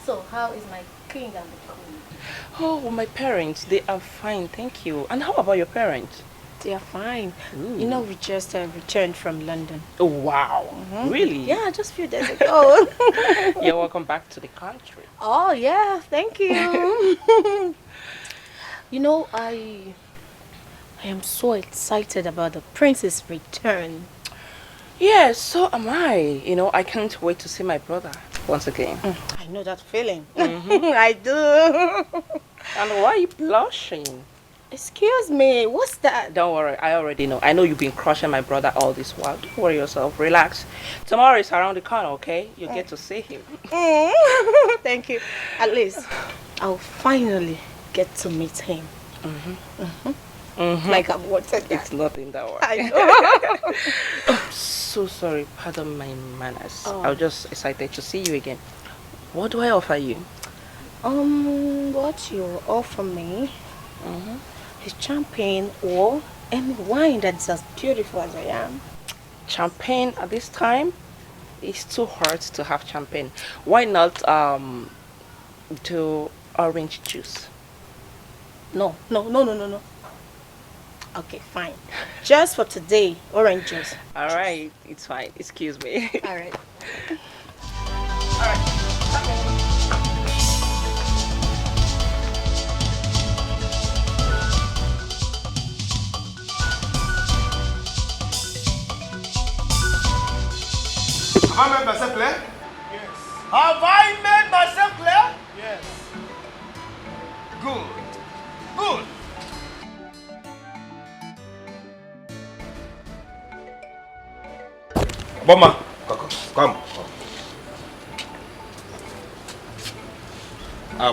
Speaker 9: So, how is my king and the queen?
Speaker 6: Oh, well, my parents, they are fine, thank you. And how about your parents?
Speaker 15: They are fine.
Speaker 6: Ooh.
Speaker 15: You know, we just returned from London.
Speaker 6: Oh, wow. Really?
Speaker 15: Yeah, just a few days ago.
Speaker 6: You're welcome back to the country.
Speaker 15: Oh, yeah, thank you. You know, I am so excited about the prince's return.
Speaker 6: Yes, so am I. You know, I can't wait to see my brother once again.
Speaker 15: I know that feeling. I do.
Speaker 6: And why are you blushing?
Speaker 15: Excuse me, what's that?
Speaker 6: Don't worry, I already know. I know you've been crushing my brother all this while. Don't worry yourself, relax. Tomorrow is around the corner, okay? You get to see him.
Speaker 15: Thank you. At least I'll finally get to meet him. Like I've wanted that.
Speaker 6: It's nothing that way.
Speaker 15: I know.
Speaker 6: I'm so sorry, pardon my manners. I was just excited to see you again. What do I offer you?
Speaker 15: What you offer me is champagne or any wine that's as beautiful as I am.
Speaker 6: Champagne at this time? It's too hard to have champagne. Why not do orange juice?
Speaker 15: No. Okay, fine. Just for today, orange juice.
Speaker 6: All right, it's fine. Excuse me.
Speaker 15: All right.
Speaker 12: Have I made myself clear? Yes. Have I made myself clear?
Speaker 11: Yes.
Speaker 12: Good. Bomma, come.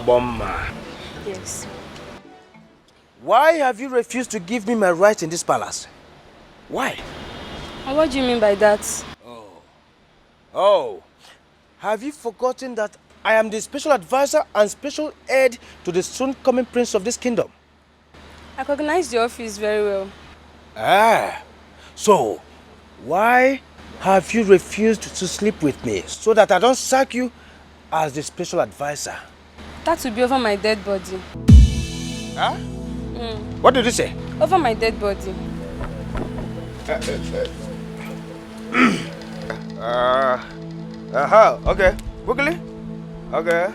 Speaker 12: Bomma.
Speaker 15: Yes.
Speaker 12: Why have you refused to give me my rights in this palace? Why?
Speaker 15: What do you mean by that?
Speaker 12: Oh, have you forgotten that I am the special advisor and special aide to the soon coming prince of this kingdom?
Speaker 15: I recognize the office very well.
Speaker 12: So why have you refused to sleep with me so that I don't sack you as the special advisor?
Speaker 15: That will be over my dead body.
Speaker 12: What did you say?
Speaker 15: Over my dead body.
Speaker 12: Okay, quickly. Okay.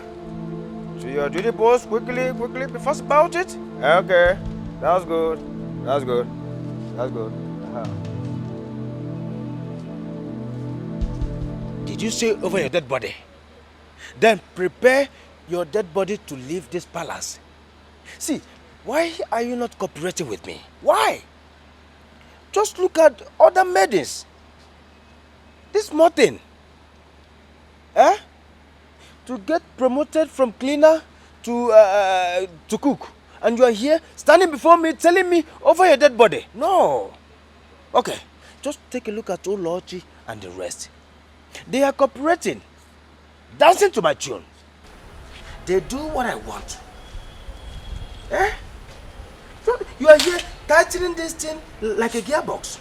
Speaker 12: To your duty post, quickly, be fast about it. Okay, that's good. Did you say over your dead body? Then prepare your dead body to leave this palace. See, why are you not cooperating with me? Why? Just look at other maidens. This small thing. Eh? To get promoted from cleaner to cook. And you are here standing before me telling me over your dead body. No. Okay. Just take a look at Olochi and the rest. They are cooperating. Dancing to my tune. They do what I want. Eh? So you are here tightening this thing like a gearbox.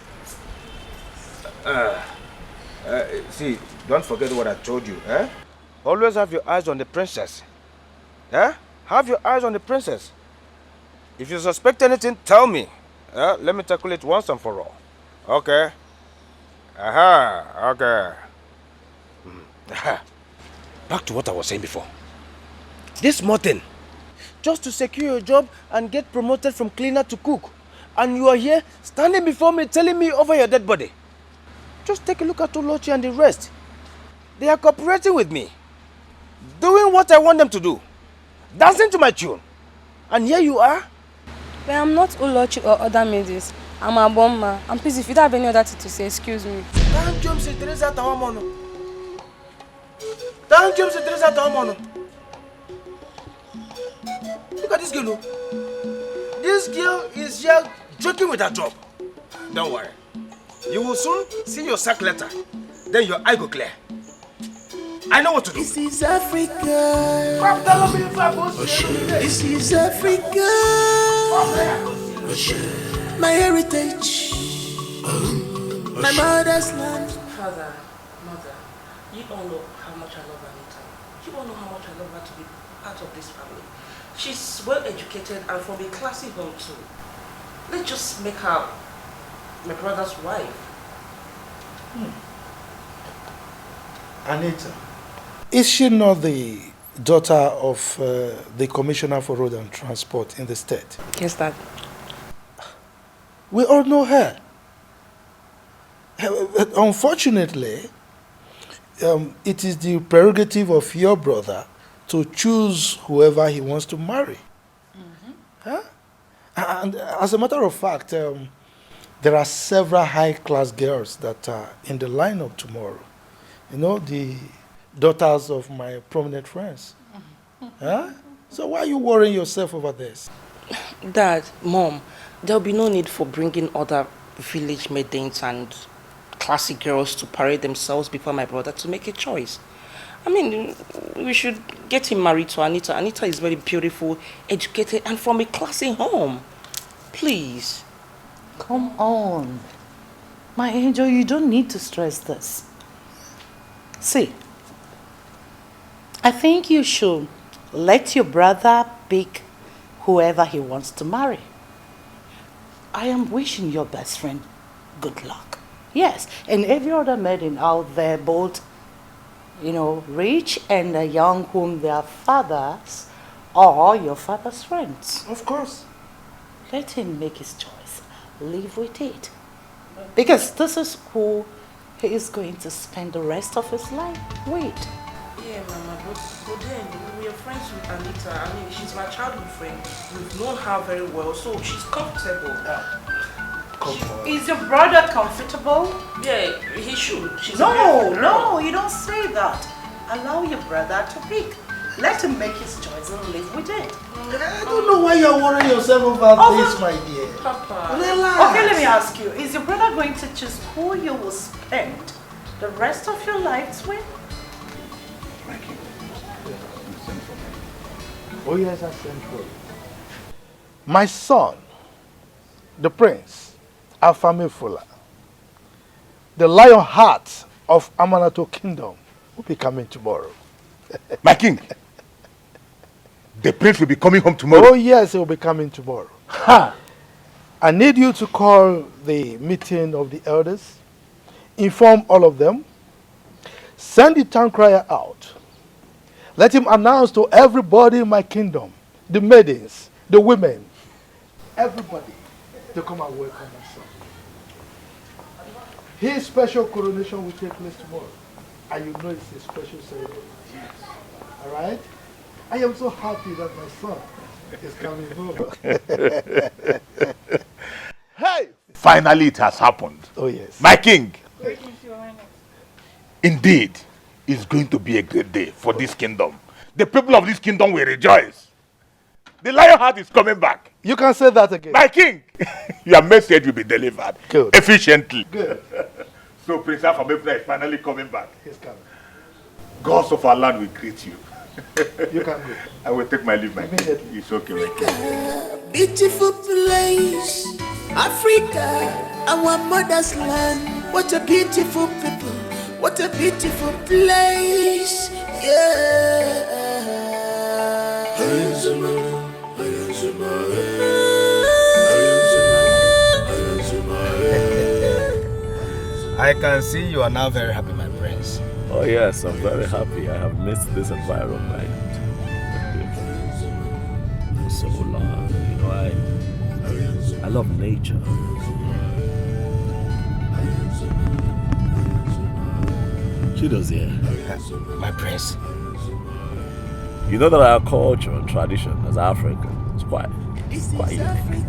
Speaker 12: See, don't forget what I told you, eh? Always have your eyes on the princess. Eh? Have your eyes on the princess. If you suspect anything, tell me. Let me tackle it once and for all. Okay? Aha, okay. Back to what I was saying before. This small thing, just to secure your job and get promoted from cleaner to cook. And you are here standing before me telling me over your dead body. Just take a look at Olochi and the rest. They are cooperating with me. Doing what I want them to do. Dancing to my tune. And here you are.
Speaker 15: But I'm not Olochi or other maidens. I'm a bomber. And please, if you don't have any other thing to say, excuse me.
Speaker 12: Thank you, Mr. Teresa Tawamono. Thank you, Mr. Teresa Tawamono. Look at this girl. Look. This girl is here joking with her job. Don't worry. You will soon see your sack letter. Then your eye go clear. I know what to do.
Speaker 8: This is Africa. This is Africa. My heritage. My mother's land.
Speaker 6: Father, mother, you all know how much I love Anita. You all know how much I love her to be part of this family. She's well educated and from a classy home too. Let's just make her my brother's wife.
Speaker 4: Anita, is she not the daughter of the Commissioner for Road and Transport in the state?
Speaker 6: Yes, Dad.
Speaker 4: We all know her. Unfortunately, it is the prerogative of your brother to choose whoever he wants to marry. Huh? And as a matter of fact, there are several high-class girls that are in the lineup tomorrow. You know, the daughters of my prominent friends. Huh? So why are you worrying yourself over this?
Speaker 6: Dad, Mom, there'll be no need for bringing other village maidens and classy girls to parade themselves before my brother to make a choice. I mean, we should get him married to Anita. Anita is very beautiful, educated, and from a classy home. Please.
Speaker 5: Come on. My angel, you don't need to stress this. See, I think you should let your brother pick whoever he wants to marry. I am wishing your best friend good luck. Yes, and every other maiden out there, both, you know, rich and young, whom their fathers or your father's friends.
Speaker 4: Of course.
Speaker 5: Let him make his choice. Live with it. Because this is who he is going to spend the rest of his life with.
Speaker 6: Yeah, Mama, but then we are friends with Anita. I mean, she's my childhood friend. We've known her very well, so she's comfortable.
Speaker 5: Is your brother comfortable?
Speaker 6: Yeah, he should. She's
Speaker 5: No, you don't say that. Allow your brother to pick. Let him make his choice and live with it.
Speaker 4: I don't know why you're worrying yourself over this, my dear.
Speaker 6: Papa.
Speaker 4: Relax.
Speaker 5: Okay, let me ask you. Is your brother going to choose who you will spend the rest of your lives with?
Speaker 4: Oh yes, I sent for you. My son, the prince, Afame Fula, the lion heart of Amanato Kingdom, will be coming tomorrow.
Speaker 2: My king, the prince will be coming home tomorrow.
Speaker 4: Oh yes, he will be coming tomorrow. Ha! I need you to call the meeting of the elders, inform all of them, send the town crier out. Let him announce to everybody in my kingdom, the maidens, the women, everybody, to come and welcome my son. His special coronation will take place tomorrow. And you know it's a special ceremony. All right? I am so happy that my son is coming home. Hey!
Speaker 2: Finally, it has happened.
Speaker 4: Oh, yes.
Speaker 2: My king. Indeed, it's going to be a great day for this kingdom. The people of this kingdom will rejoice. The lion heart is coming back.
Speaker 4: You can say that again.
Speaker 2: My king, your message will be delivered efficiently.
Speaker 4: Good.
Speaker 2: So Prince Afamefuna is finally coming back.
Speaker 4: He's coming.
Speaker 2: Gods of our land will greet you.
Speaker 4: You can go.
Speaker 2: I will take my leave, my king. It's okay, my king.
Speaker 8: Beautiful place, Africa, our mother's land. What a beautiful people, what a beautiful place, yeah.
Speaker 12: I can see you are now very happy, my prince.
Speaker 1: Oh yes, I'm very happy. I have missed this environment for so long. You know, I love nature. Chido's here.
Speaker 12: My prince.
Speaker 1: You know that our culture and tradition as Africans is quite unique.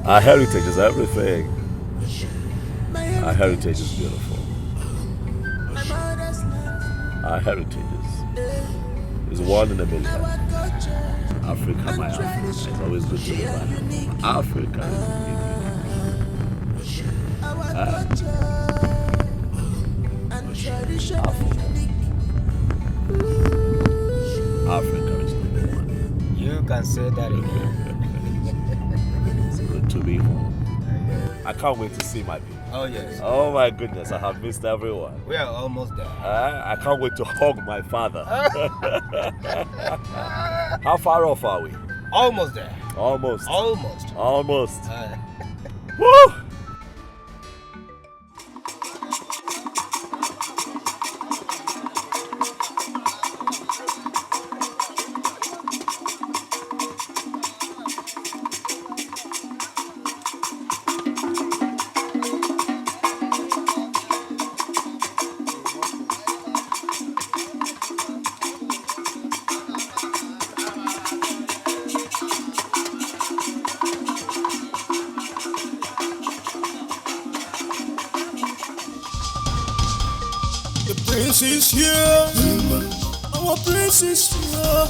Speaker 1: Our heritage is everything. Our heritage is beautiful. Our heritage is one in a million. Africa, my Africa. It's always good to be back. Africa is unique. Africa is number one.
Speaker 12: You can say that again.
Speaker 1: It's good to be home. I can't wait to see my people.
Speaker 12: Oh yes.
Speaker 1: Oh my goodness, I have missed everyone.
Speaker 12: We are almost there.
Speaker 1: I can't wait to hug my father. How far off are we?
Speaker 12: Almost there.
Speaker 1: Almost.
Speaker 12: Almost.
Speaker 1: Almost. Woo!
Speaker 8: Prince is here. Our prince is here.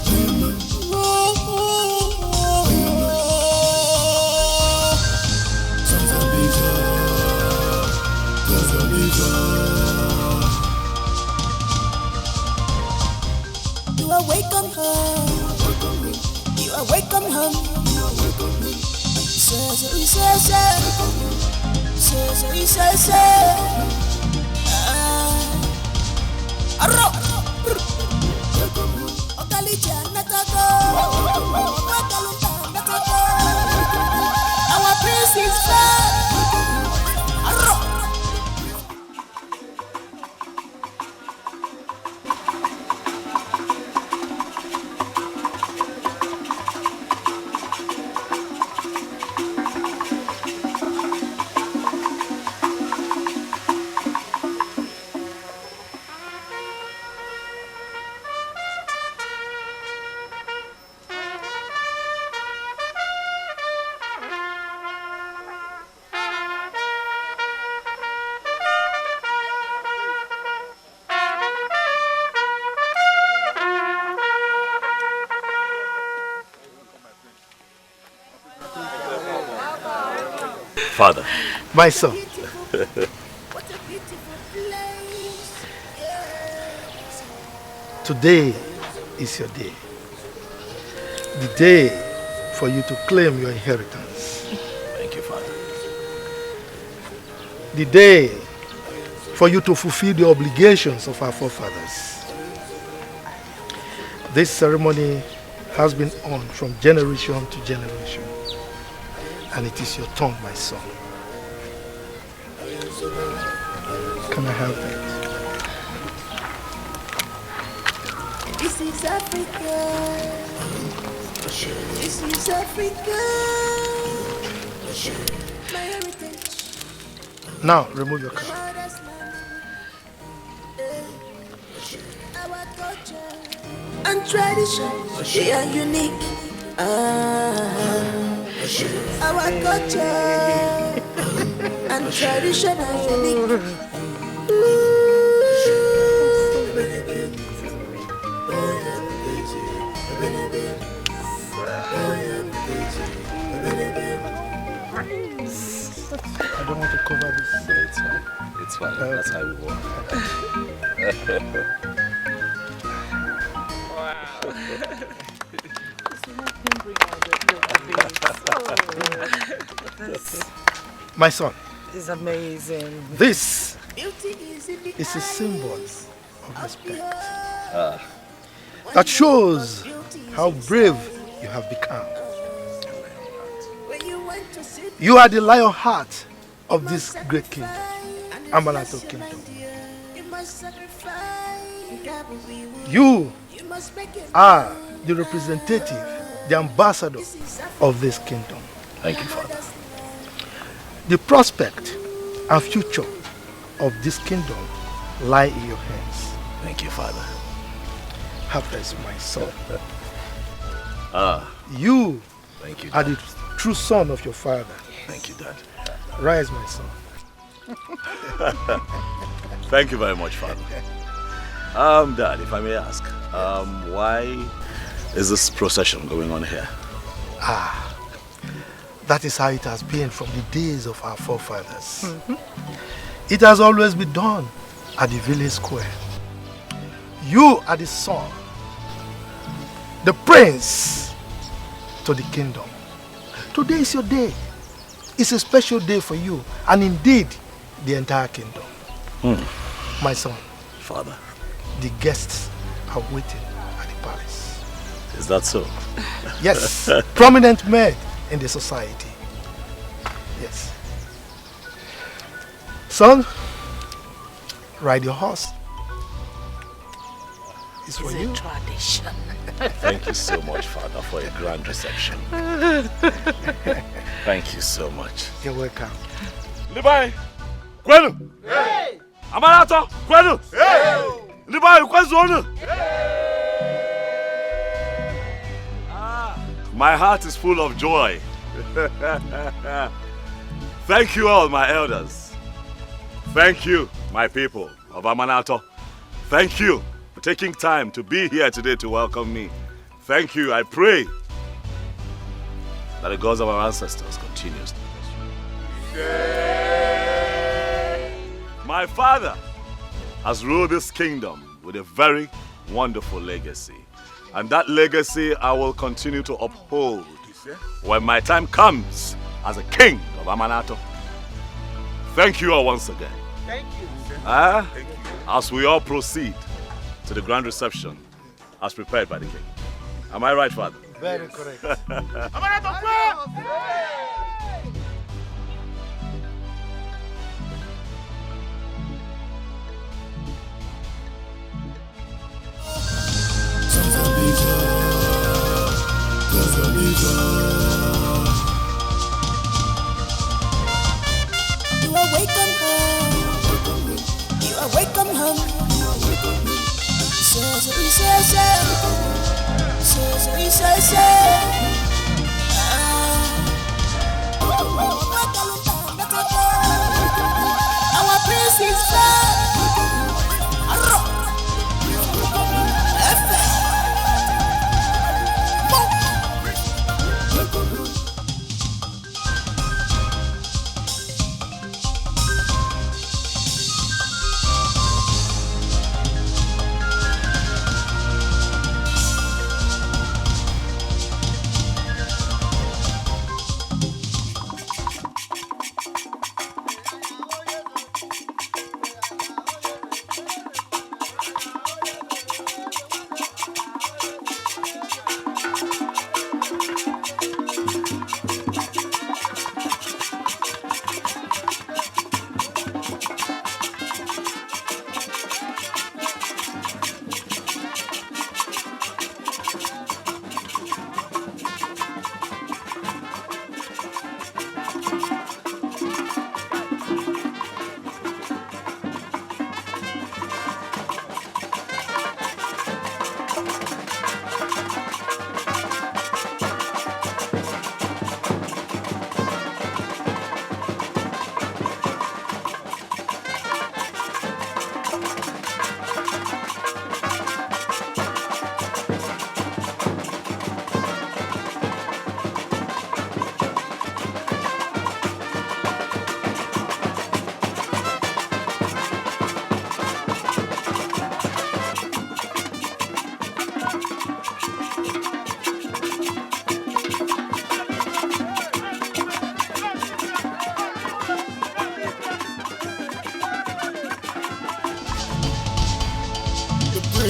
Speaker 8: You are welcome home. You are welcome home. Our prince is back.
Speaker 1: Father.
Speaker 4: My son. Today is your day. The day for you to claim your inheritance.
Speaker 1: Thank you, Father.
Speaker 4: The day for you to fulfill the obligations of our forefathers. This ceremony has been on from generation to generation. And it is your turn, my son. Can I have that?
Speaker 8: This is Africa. This is Africa. My heritage.
Speaker 4: Now, remove your cap.
Speaker 8: Our culture and tradition, they are unique. Our culture and tradition are unique.
Speaker 4: I don't want to cover this.
Speaker 1: It's fine. It's fine. That's how we work.
Speaker 4: My son.
Speaker 5: It's amazing.
Speaker 4: This is a symbol of respect that shows how brave you have become. You are the lion heart of this great kingdom, Amanato Kingdom. You are the representative, the ambassador of this kingdom.
Speaker 1: Thank you, Father.
Speaker 4: The prospect and future of this kingdom lie in your hands.
Speaker 1: Thank you, Father.
Speaker 4: Have rest, my son.
Speaker 1: You
Speaker 4: Thank you, are the true son of your father.
Speaker 1: Thank you, Dad.
Speaker 4: Rise, my son.
Speaker 1: Thank you very much, Father. Dad, if I may ask, why is this procession going on here?
Speaker 4: That is how it has been from the days of our forefathers. It has always been done at the village square. You are the son, the prince to the kingdom. Today is your day. It's a special day for you, and indeed, the entire kingdom. My son.
Speaker 1: Father.
Speaker 4: The guests are waiting at the palace.
Speaker 1: Is that so?
Speaker 4: Yes. Prominent men in the society. Yes. Son, ride your horse. It's for you.
Speaker 5: Tradition.
Speaker 1: Thank you so much, Father, for a grand reception. Thank you so much.
Speaker 4: You're welcome.
Speaker 19: Libai, kwenu. Hey. Amanato, kwenu. Hey. Libai, kwenu. My heart is full of joy. Thank you all, my elders. Thank you, my people of Amanato. Thank you for taking time to be here today to welcome me. Thank you. I pray that the gods of our ancestors continues to bless you. My father has ruled this kingdom with a very wonderful legacy. And that legacy I will continue to uphold when my time comes as a king of Amanato. Thank you all once again.
Speaker 11: Thank you.
Speaker 19: Thank you. As we all proceed to the grand reception as prepared by the king. Am I right, Father?
Speaker 4: Very correct.
Speaker 8: You are welcome home. You are welcome home. Our prince is back.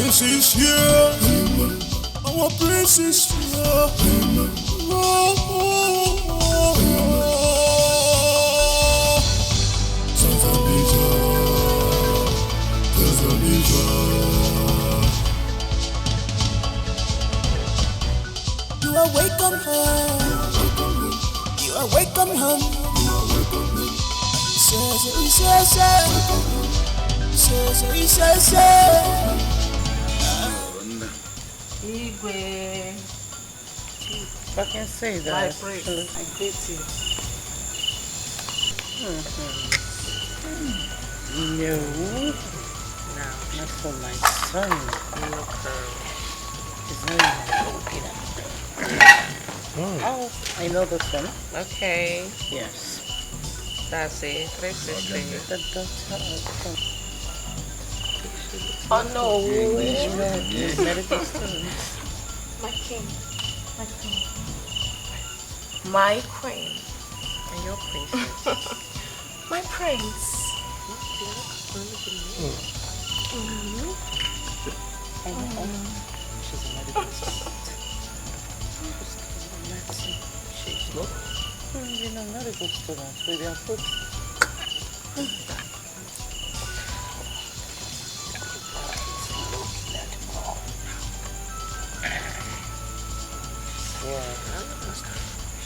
Speaker 20: prince is here. Our prince is here.
Speaker 8: You are welcome home. You are welcome home.
Speaker 5: Igwe. If I can say that.
Speaker 18: My praise.
Speaker 5: I greet you. No. No, not for my son. He's not even looking at me. Oh, I know this one.
Speaker 16: Okay.
Speaker 5: Yes.
Speaker 16: That's it. 360.
Speaker 5: The daughter of
Speaker 16: Oh no.
Speaker 5: medical students.
Speaker 16: My king. My queen. My queen. And your princess. My prince.
Speaker 5: She's a medical student. She's not. You know, medical students with their foot.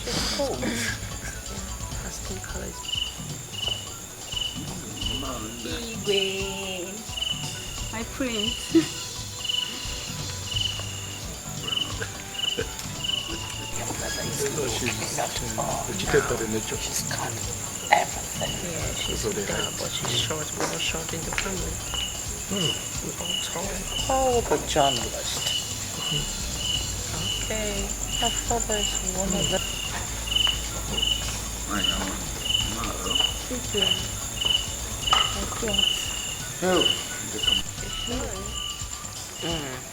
Speaker 5: She's cold.
Speaker 16: Her skin color is Igwe. My prince.
Speaker 3: She's vegetated in nature.
Speaker 5: She's cut everything.
Speaker 16: Yeah, she's dark, but she's short. We're not short in the family. We're all tall.
Speaker 5: Oh, the journalist.
Speaker 16: Okay.
Speaker 5: Her father is one of them.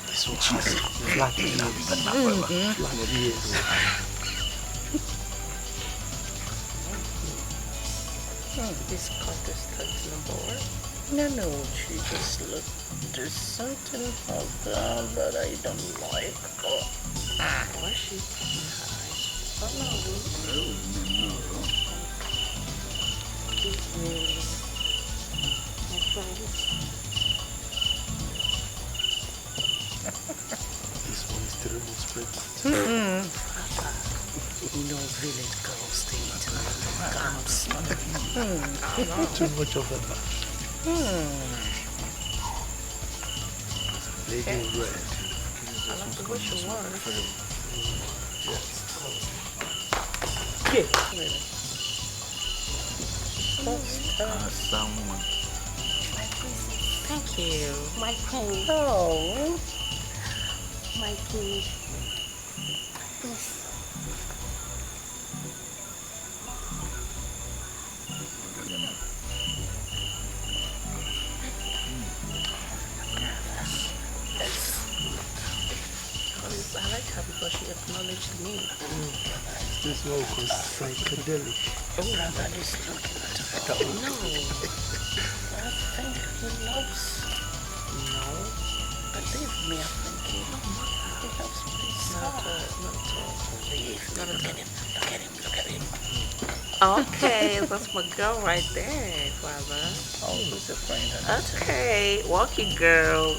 Speaker 3: This one she's flat
Speaker 5: This cut is touch number one. No, she just looked. There's something about that that I don't like. Why is she putting her eyes? Oh no. Give me my friends.
Speaker 3: This one is terrible spread.
Speaker 5: You know, village girls, they eat a lot of gums.
Speaker 3: Too much of that. Lady red.
Speaker 16: I like the way she works.
Speaker 5: Yeah.
Speaker 2: Someone.
Speaker 16: My princess. Thank you. My queen.
Speaker 5: Oh.
Speaker 16: My queen. Yes. I like her because she acknowledged me.
Speaker 3: This one was psychedelic.
Speaker 5: Oh, rather is looking at her. No. I think he loves. No. Believe me, I think he loves me. Look at him.
Speaker 16: Okay, that's my girl right there, Father.
Speaker 5: Always a friend.
Speaker 16: Okay, walk it, girl.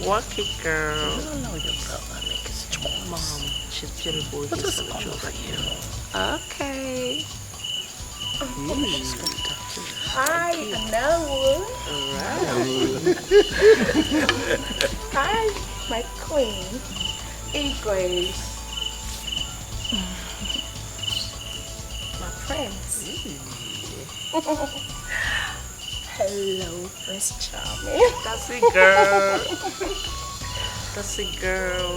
Speaker 16: Walk it, girl.
Speaker 5: You don't know your brother make his choice.
Speaker 16: Mom, she's beautiful.
Speaker 5: What is all over you?
Speaker 16: Okay.
Speaker 5: She's going to talk to you.
Speaker 16: Hi, Nollywood. Alright. Hi, my queen. Igwe. My prince. Hello, Prince Charming. That's it, girl. That's it, girl.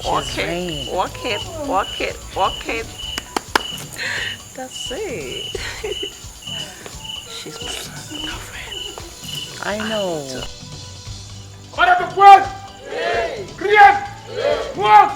Speaker 16: Walk it, walk it, walk it, walk it. That's it. She's my girlfriend.
Speaker 5: I know.
Speaker 20: Para de quoi? Crier! Moi!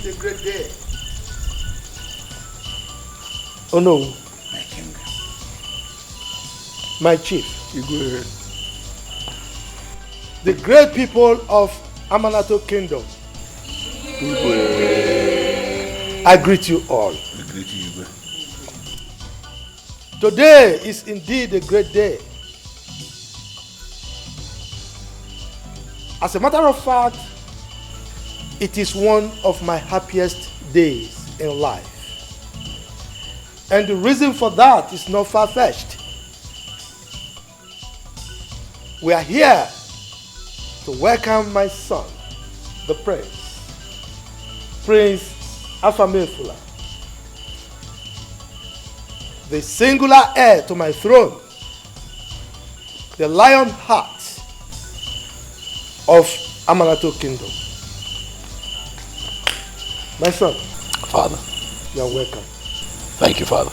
Speaker 3: a great day.
Speaker 4: Oh no.
Speaker 2: My king.
Speaker 4: My chief.
Speaker 3: You go ahead.
Speaker 4: The great people of Amanato Kingdom. I greet you all.
Speaker 2: We greet you, Igwe.
Speaker 4: Today is indeed a great day. As a matter of fact, it is one of my happiest days in life. And the reason for that is not far-fetched. We are here to welcome my son, the Prince Afamefula, the singular heir to my throne, the lion heart of Amanato Kingdom. My son.
Speaker 1: Father.
Speaker 4: You are welcome.
Speaker 1: Thank you, Father.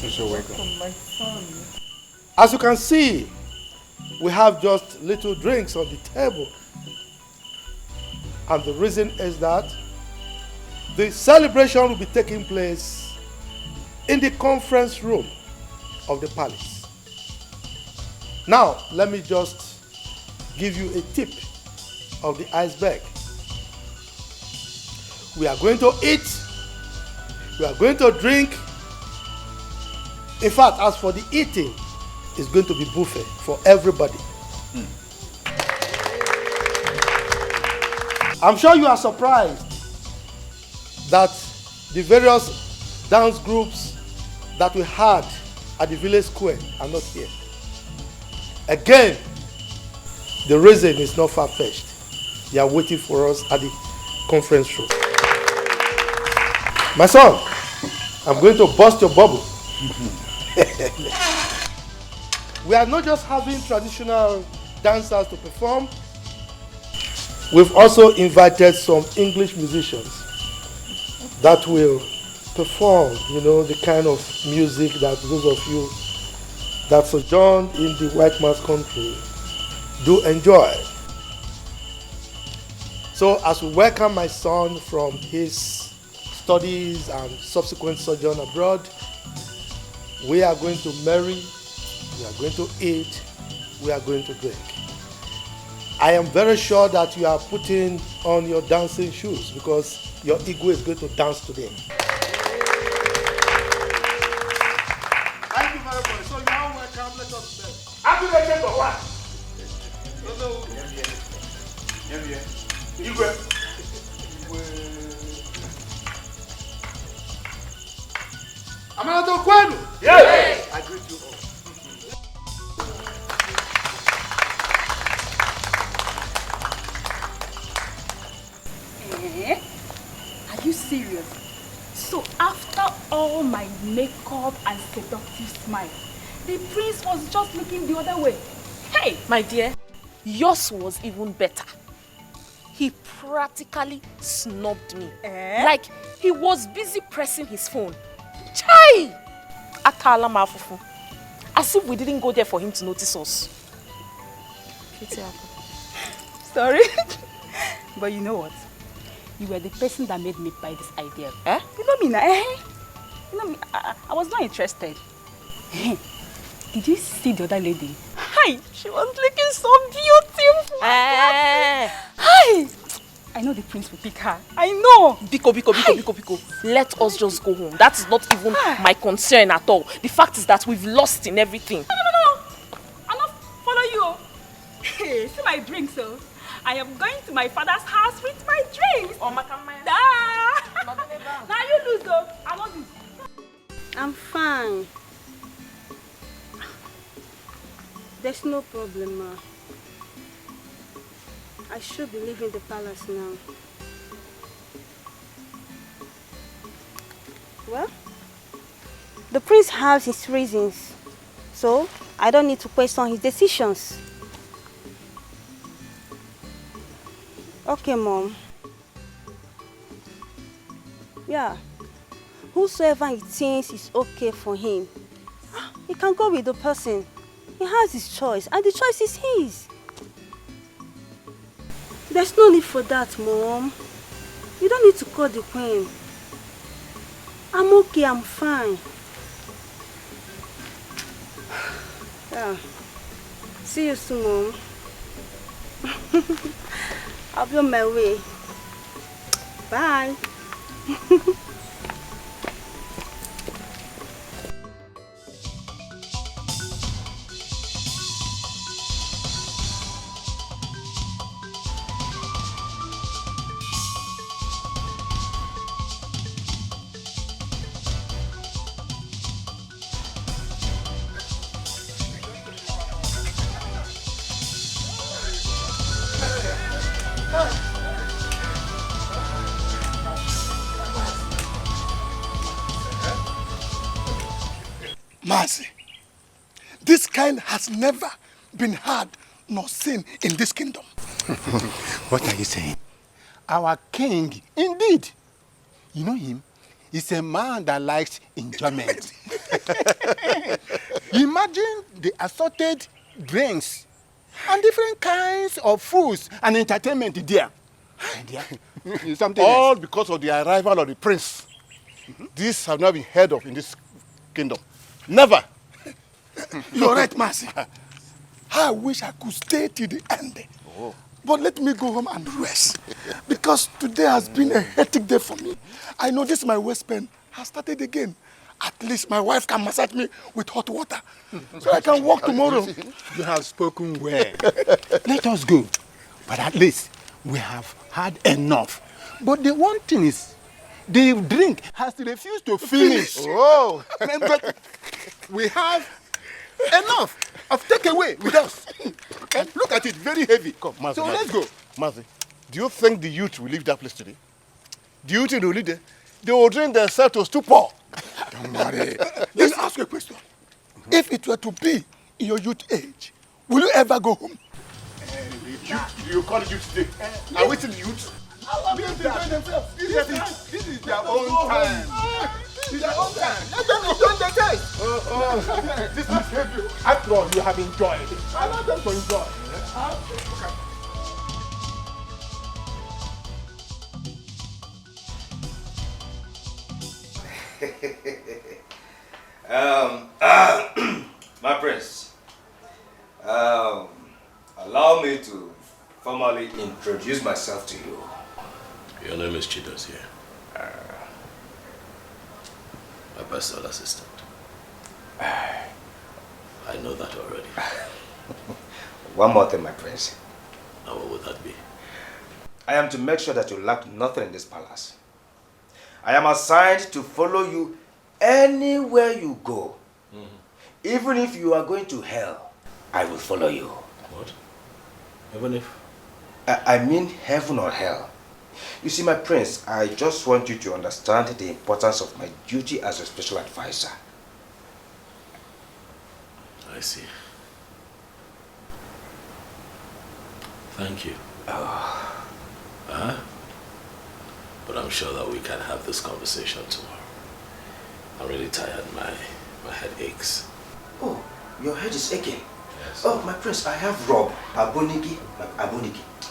Speaker 3: You're so welcome.
Speaker 4: My son. As you can see, we have just little drinks on the table. And the reason is that the celebration will be taking place in the conference room of the palace. Now, let me just give you a tip of the iceberg. We are going to eat, we are going to drink. In fact, as for the eating, it's going to be buffet for everybody. I'm sure you are surprised that the various dance groups that we had at the village square are not here. Again, the reason is not far-fetched. They are waiting for us at the conference room. My son, I'm going to burst your bubble. We are not just having traditional dancers to perform. We've also invited some English musicians that will perform, the kind of music that those of you that sojourn in the white man's country do enjoy. So as we welcome my son from his studies and subsequent sojourn abroad, we are going to marry, we are going to eat, we are going to drink. I am very sure that you are putting on your dancing shoes because your ego is going to dance today. Thank you very much. So you are welcome. Let us bed. Happy birthday for what? Amanato Kwenu? Yes. I greet you all.
Speaker 14: Are you serious? So after all my makeup and seductive smile, the prince was just looking the other way.
Speaker 16: Hey, my dear, yours was even better. He practically snubbed me. Like he was busy pressing his phone. Chai! Akala mafufu. As if we didn't go there for him to notice us.
Speaker 14: Sorry. But you know what? You were the person that made me buy this idea. You know me now, You know me, I was not interested. Did you see the other lady? Hi, she was looking so beautiful. Hi! I know the prince will pick her. I know.
Speaker 16: Biko. Let us just go home. That is not even my concern at all. The fact is that we've lost in everything.
Speaker 14: No. I'll not follow you. Hey, see my drink, so. I am going to my father's house with my drinks.
Speaker 16: Oh, Makamaya.
Speaker 14: Now you lose, though. I want this.
Speaker 15: I'm fine. There's no problem, ma. I should be leaving the palace now. Well, the prince has his reasons, so I don't need to question his decisions. Okay, Mom. Yeah. Whosoever he thinks is okay for him, he can go with the person. He has his choice, and the choice is his. There's no need for that, Mom. You don't need to call the queen. I'm okay, I'm fine. Yeah. See you soon, Mom. I'll be on my way. Bye.
Speaker 11: Mercy, this kind has never been heard nor seen in this kingdom.
Speaker 3: What are you saying? Our king, indeed. You know him? He's a man that likes enjoyment. Imagine the assorted drinks and different kinds of foods and entertainment there. Something
Speaker 21: All
Speaker 3: else.
Speaker 21: because of the arrival of the prince. This have not been heard of in this kingdom. Never.
Speaker 11: You're right, Mercy. I wish I could stay till the end.
Speaker 21: Oh.
Speaker 11: But let me go home and rest. Because today has been a hectic day for me. I know this my waist pain has started again. At least my wife can massage me with hot water. So I can walk tomorrow.
Speaker 3: You have spoken well. Let us go. But at least we have had enough. But the one thing is, the drink has refused to finish.
Speaker 21: Oh.
Speaker 3: But we have enough of takeaway with us. And look at it, very heavy.
Speaker 21: Come, Mazi,
Speaker 3: So
Speaker 21: Mazi.
Speaker 3: let's go.
Speaker 21: Mazi, do you think the youth will leave that place today? Do you think they will leave there? They will drink themselves to stupor.
Speaker 11: Don't worry. Let me ask you a question. If it were to be in your youth age, will you ever go home?
Speaker 21: You call it youth today? Are we still youth?
Speaker 3: This is their own time. This is their own time. Let them enjoy their time. This is heavy. After all, you have enjoyed. I want them to enjoy.
Speaker 12: My prince, allow me to formally introduce myself to you.
Speaker 1: Your name is Chidozie. My personal assistant. I know that already.
Speaker 12: One more thing, my prince.
Speaker 1: Now what would that be?
Speaker 12: I am to make sure that you lack nothing in this palace. I am assigned to follow you anywhere you go. Even if you are going to hell, I will follow you.
Speaker 1: What? Even if?
Speaker 12: I mean heaven or hell. You see, my prince, I just want you to understand the importance of my duty as a special advisor.
Speaker 1: I see. Thank you. But I'm sure that we can have this conversation tomorrow. I'm really tired. My head aches.
Speaker 12: Oh, your head is aching?
Speaker 1: Yes.
Speaker 12: Oh, my prince, I have rub. Abonigi.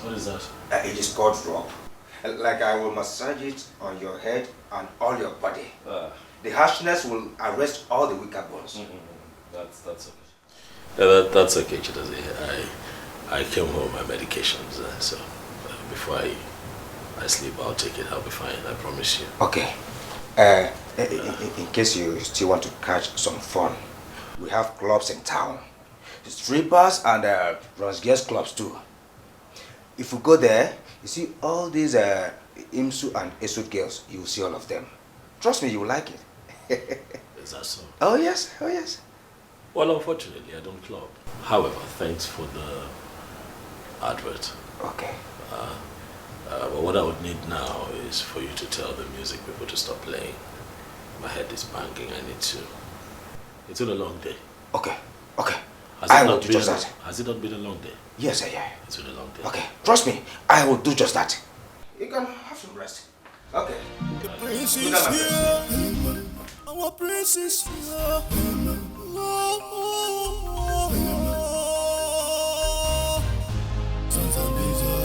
Speaker 1: What is that?
Speaker 12: It is called rub. Like I will massage it on your head and all your body. The harshness will arrest all the weaker bones.
Speaker 1: That's okay. Yeah, that's okay, Chidozie. I came home my medications, so before I sleep, I'll take it. I'll be fine. I promise you.
Speaker 12: Okay. In case you still want to catch some fun, we have clubs in town. Strippers and Ronsgears clubs too. If you go there, you see all these Imsu and Esud girls, you will see all of them. Trust me, you will like it.
Speaker 1: Is that so?
Speaker 12: Oh yes, oh yes.
Speaker 1: Well, unfortunately, I don't club. However, thanks for the advert.
Speaker 12: Okay.
Speaker 1: But what I would need now is for you to tell the music people to stop playing. My head is banging. I need to. It's been a long day.
Speaker 12: Okay. Okay.
Speaker 1: Has it not been a long day?
Speaker 12: Yes, yeah.
Speaker 1: It's been a long day.
Speaker 12: Okay. Trust me, I will do just that. You can have some rest. Okay.
Speaker 20: The prince is here. Our prince is here. Tanzania.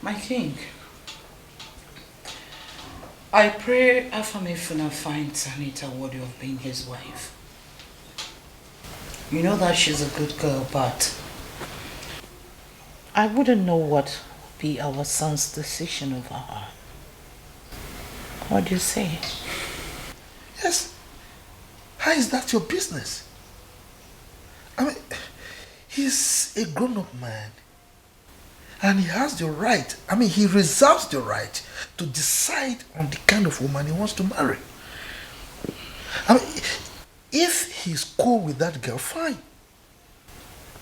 Speaker 5: My king, I pray Afamefuna finds Anita worthy of being his wife. You know that she's a good girl, but I wouldn't know what would be our son's decision over her. What do you say?
Speaker 4: Yes. How is that your business? I mean, he's a grown-up man. And he has the right, he reserves the right to decide on the kind of woman he wants to marry. If he's cool with that girl, fine.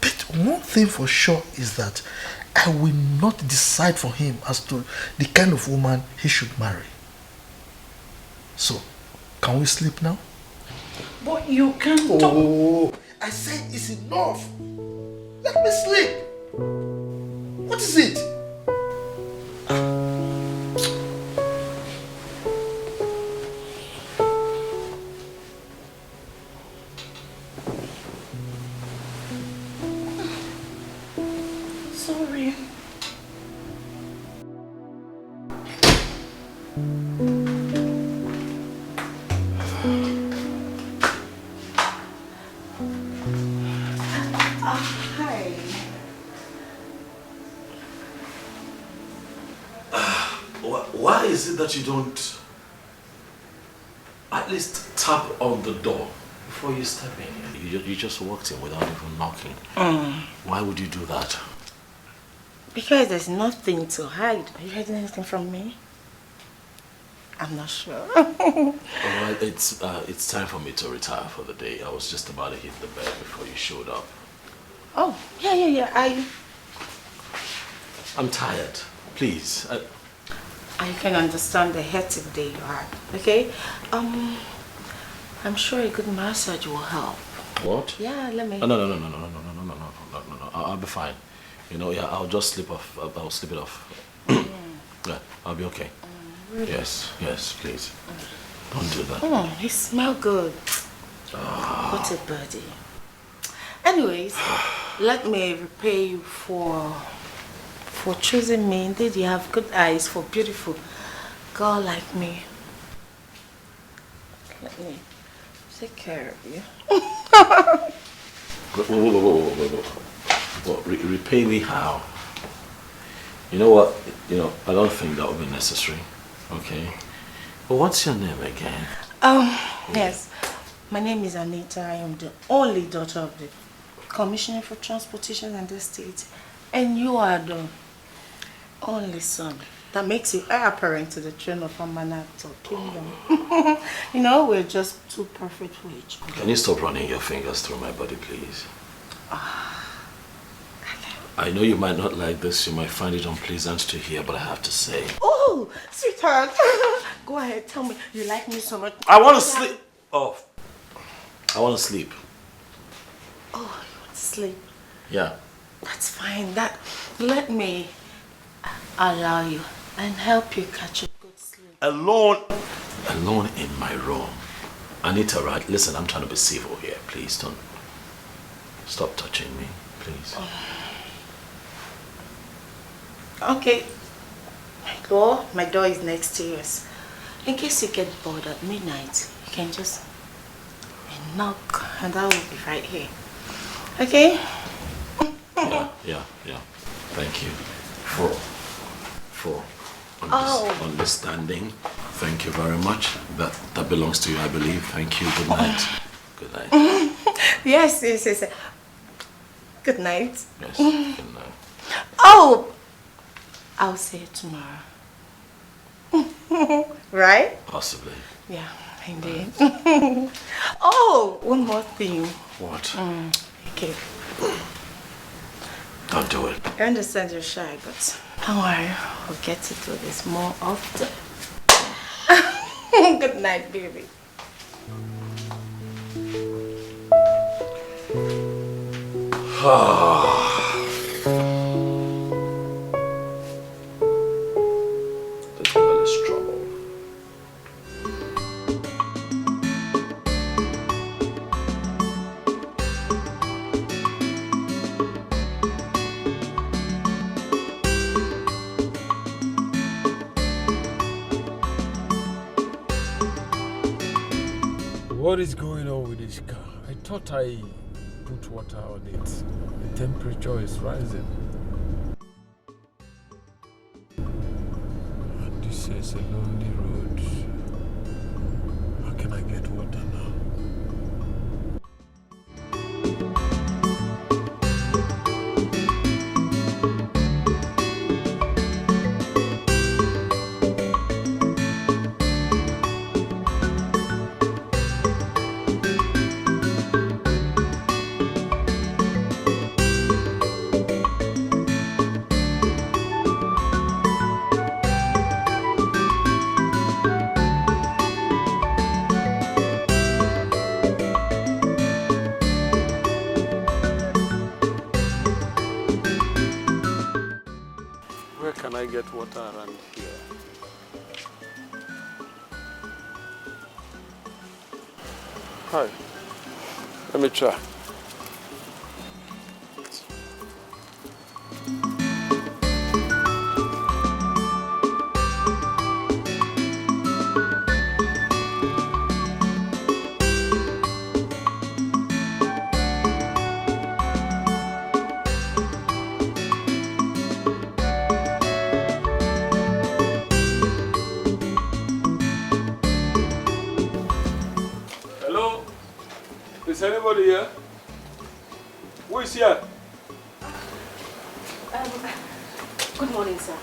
Speaker 4: But one thing for sure is that I will not decide for him as to the kind of woman he should marry. So, can we sleep now?
Speaker 5: But you can't.
Speaker 4: Oh, I said it's enough. Let me sleep. What is it?
Speaker 5: Sorry.
Speaker 6: Hi.
Speaker 1: Why is it that you don't at least tap on the door before you step in? You just walked in without even knocking. Why would you do that?
Speaker 6: Because there's nothing to hide. Are you hiding anything from me? I'm not sure.
Speaker 1: Alright, it's time for me to retire for the day. I was just about to hit the bed before you showed up.
Speaker 6: Oh, yeah.
Speaker 1: I'm tired. Please.
Speaker 6: I can understand the hectic day you had, okay? I'm sure a good massage will help.
Speaker 1: What?
Speaker 6: Yeah, let me...
Speaker 1: No. I'll be fine. I'll just sleep off. I'll sleep it off. Yeah, I'll be okay.
Speaker 6: Really?
Speaker 1: Yes, please. Don't do that.
Speaker 6: You smell good. What a birdie. Anyways, let me repay you for choosing me. Indeed, you have good eyes for a beautiful girl like me. Let me take care of you.
Speaker 1: Whoa. Repay me how? You know what? I don't think that would be necessary. Okay? But what's your name again?
Speaker 6: Yes. My name is Anita. I am the only daughter of the Commissioner for Transportation in this state. And you are the only son. That makes you heir apparent to the throne of Amanato Kingdom. We're just too perfect for each other.
Speaker 1: Can you stop running your fingers through my body, please? I know you might not like this, you might find it unpleasant to hear, but I have to say.
Speaker 6: Oh, sweetheart. Go ahead, tell me. You like me so much.
Speaker 1: I want to sleep. Oh. I want to sleep.
Speaker 6: Oh, you want to sleep?
Speaker 1: Yeah.
Speaker 6: That's fine. Let me allow you and help you catch a good sleep.
Speaker 1: Alone in my room. Anita, right? Listen, I'm trying to be civil here. Please don't. Stop touching me, please.
Speaker 6: Okay. My door is next to yours. In case you get bored at midnight, you can just knock and I will be right here. Okay?
Speaker 1: Yeah. Thank you for understanding. Thank you very much. That belongs to you, I believe. Thank you. Good night. Good night.
Speaker 6: Yes. Good night.
Speaker 1: Yes, good night.
Speaker 6: Oh! I'll see you tomorrow. Right?
Speaker 1: Possibly.
Speaker 6: Yeah, indeed. Oh, one more thing.
Speaker 1: What?
Speaker 6: Okay.
Speaker 1: Don't do it.
Speaker 6: I understand you're shy, but don't worry. We'll get to do this more often. Good night, baby.
Speaker 1: This girl is trouble.
Speaker 7: What is going on with this car? I thought I put water on it. The temperature is rising. And this is a lonely road. How can I get water now? Can I get water around here? Hi. Let me try. Is anybody here? Who is here?
Speaker 16: Good morning, sir.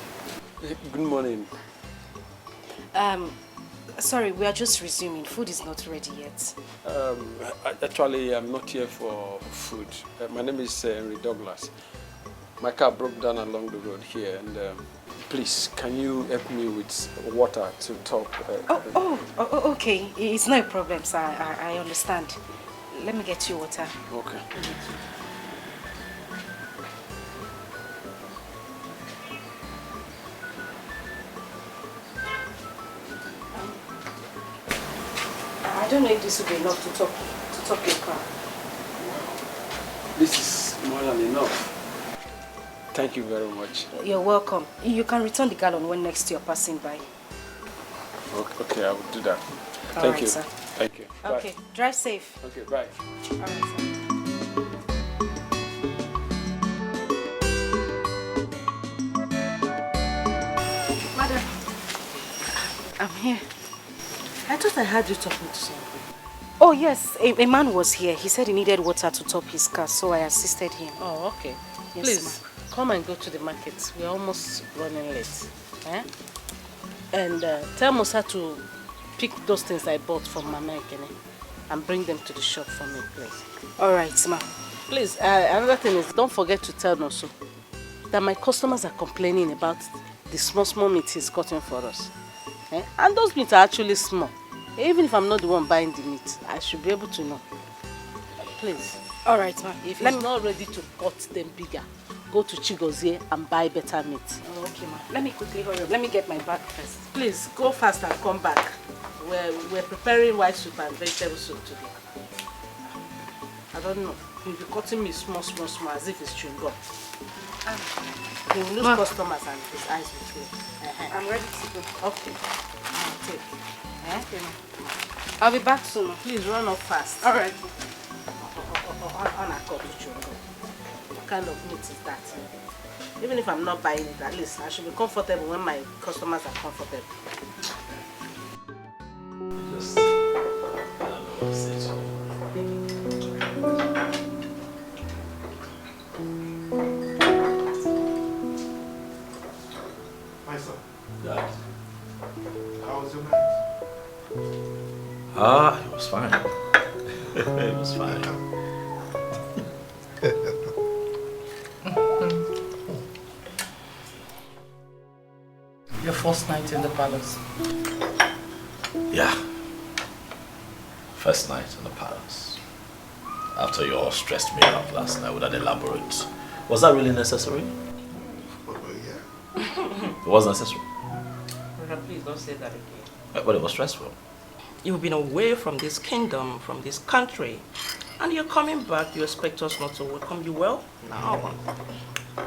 Speaker 7: Good morning.
Speaker 16: Sorry, we are just resuming. Food is not ready yet.
Speaker 7: Actually, I'm not here for food. My name is Henry Douglas. My car broke down along the road here, and please, can you help me with water to top?
Speaker 16: Okay. It's no problem, sir. I understand. Let me get you water.
Speaker 7: Okay.
Speaker 16: I don't know if this will be enough to top your car.
Speaker 7: This is more than enough. Thank you very much.
Speaker 16: You're welcome. You can return the gallon when next you're passing by.
Speaker 7: Okay, I will do that.
Speaker 16: All
Speaker 7: Thank
Speaker 16: right,
Speaker 7: you.
Speaker 16: Sir.
Speaker 7: Thank you.
Speaker 16: Okay,
Speaker 7: Bye.
Speaker 16: drive safe.
Speaker 7: Okay, bye.
Speaker 16: All right, sir. Madam, I'm here.
Speaker 6: I thought I heard you talking to someone.
Speaker 16: Oh yes, a man was here. He said he needed water to top his car, so I assisted him.
Speaker 6: Oh, okay.
Speaker 16: Yes,
Speaker 6: Please, come and go to the market. We're almost running late. Eh? And tell Musa to pick those things I bought from Mama Ekene and bring them to the shop for me, please.
Speaker 16: All right, ma.
Speaker 6: Please, another thing is, don't forget to tell Nosu that my customers are complaining about the small meat he's cutting for us. Eh? And those meats are actually small. Even if I'm not the one buying the meat, I should be able to know. Please.
Speaker 16: All right, ma.
Speaker 6: If he's not ready to cut them bigger, go to Chigozie and buy better meat.
Speaker 16: Oh, okay, ma. Let me quickly hurry up. Let me get my bag first.
Speaker 6: Please, go fast and come back. We're preparing white soup and vegetable soup today. I don't know. He'll be cutting me small, as if it's chewing gum. He will lose customers and his eyes will fail.
Speaker 16: I'm ready to go.
Speaker 6: Okay. I'll take.
Speaker 16: Okay, ma. I'll be back soon.
Speaker 6: Please run up fast.
Speaker 16: All right.
Speaker 6: On a cut to chewing gum. What kind of meat is that? Even if I'm not buying it, at least I should be comfortable when my customers are comfortable.
Speaker 1: Just,
Speaker 4: My son.
Speaker 1: Dad.
Speaker 4: How was your night?
Speaker 1: It was fine. It was fine.
Speaker 5: Your first night in the palace.
Speaker 1: Yeah. First night in the palace. After you all stressed me out last night with an elaborate. Was that really necessary? It was necessary.
Speaker 6: Please don't say that again.
Speaker 1: But it was stressful.
Speaker 6: You've been away from this kingdom, from this country, and you're coming back. You expect us not to welcome you well? No.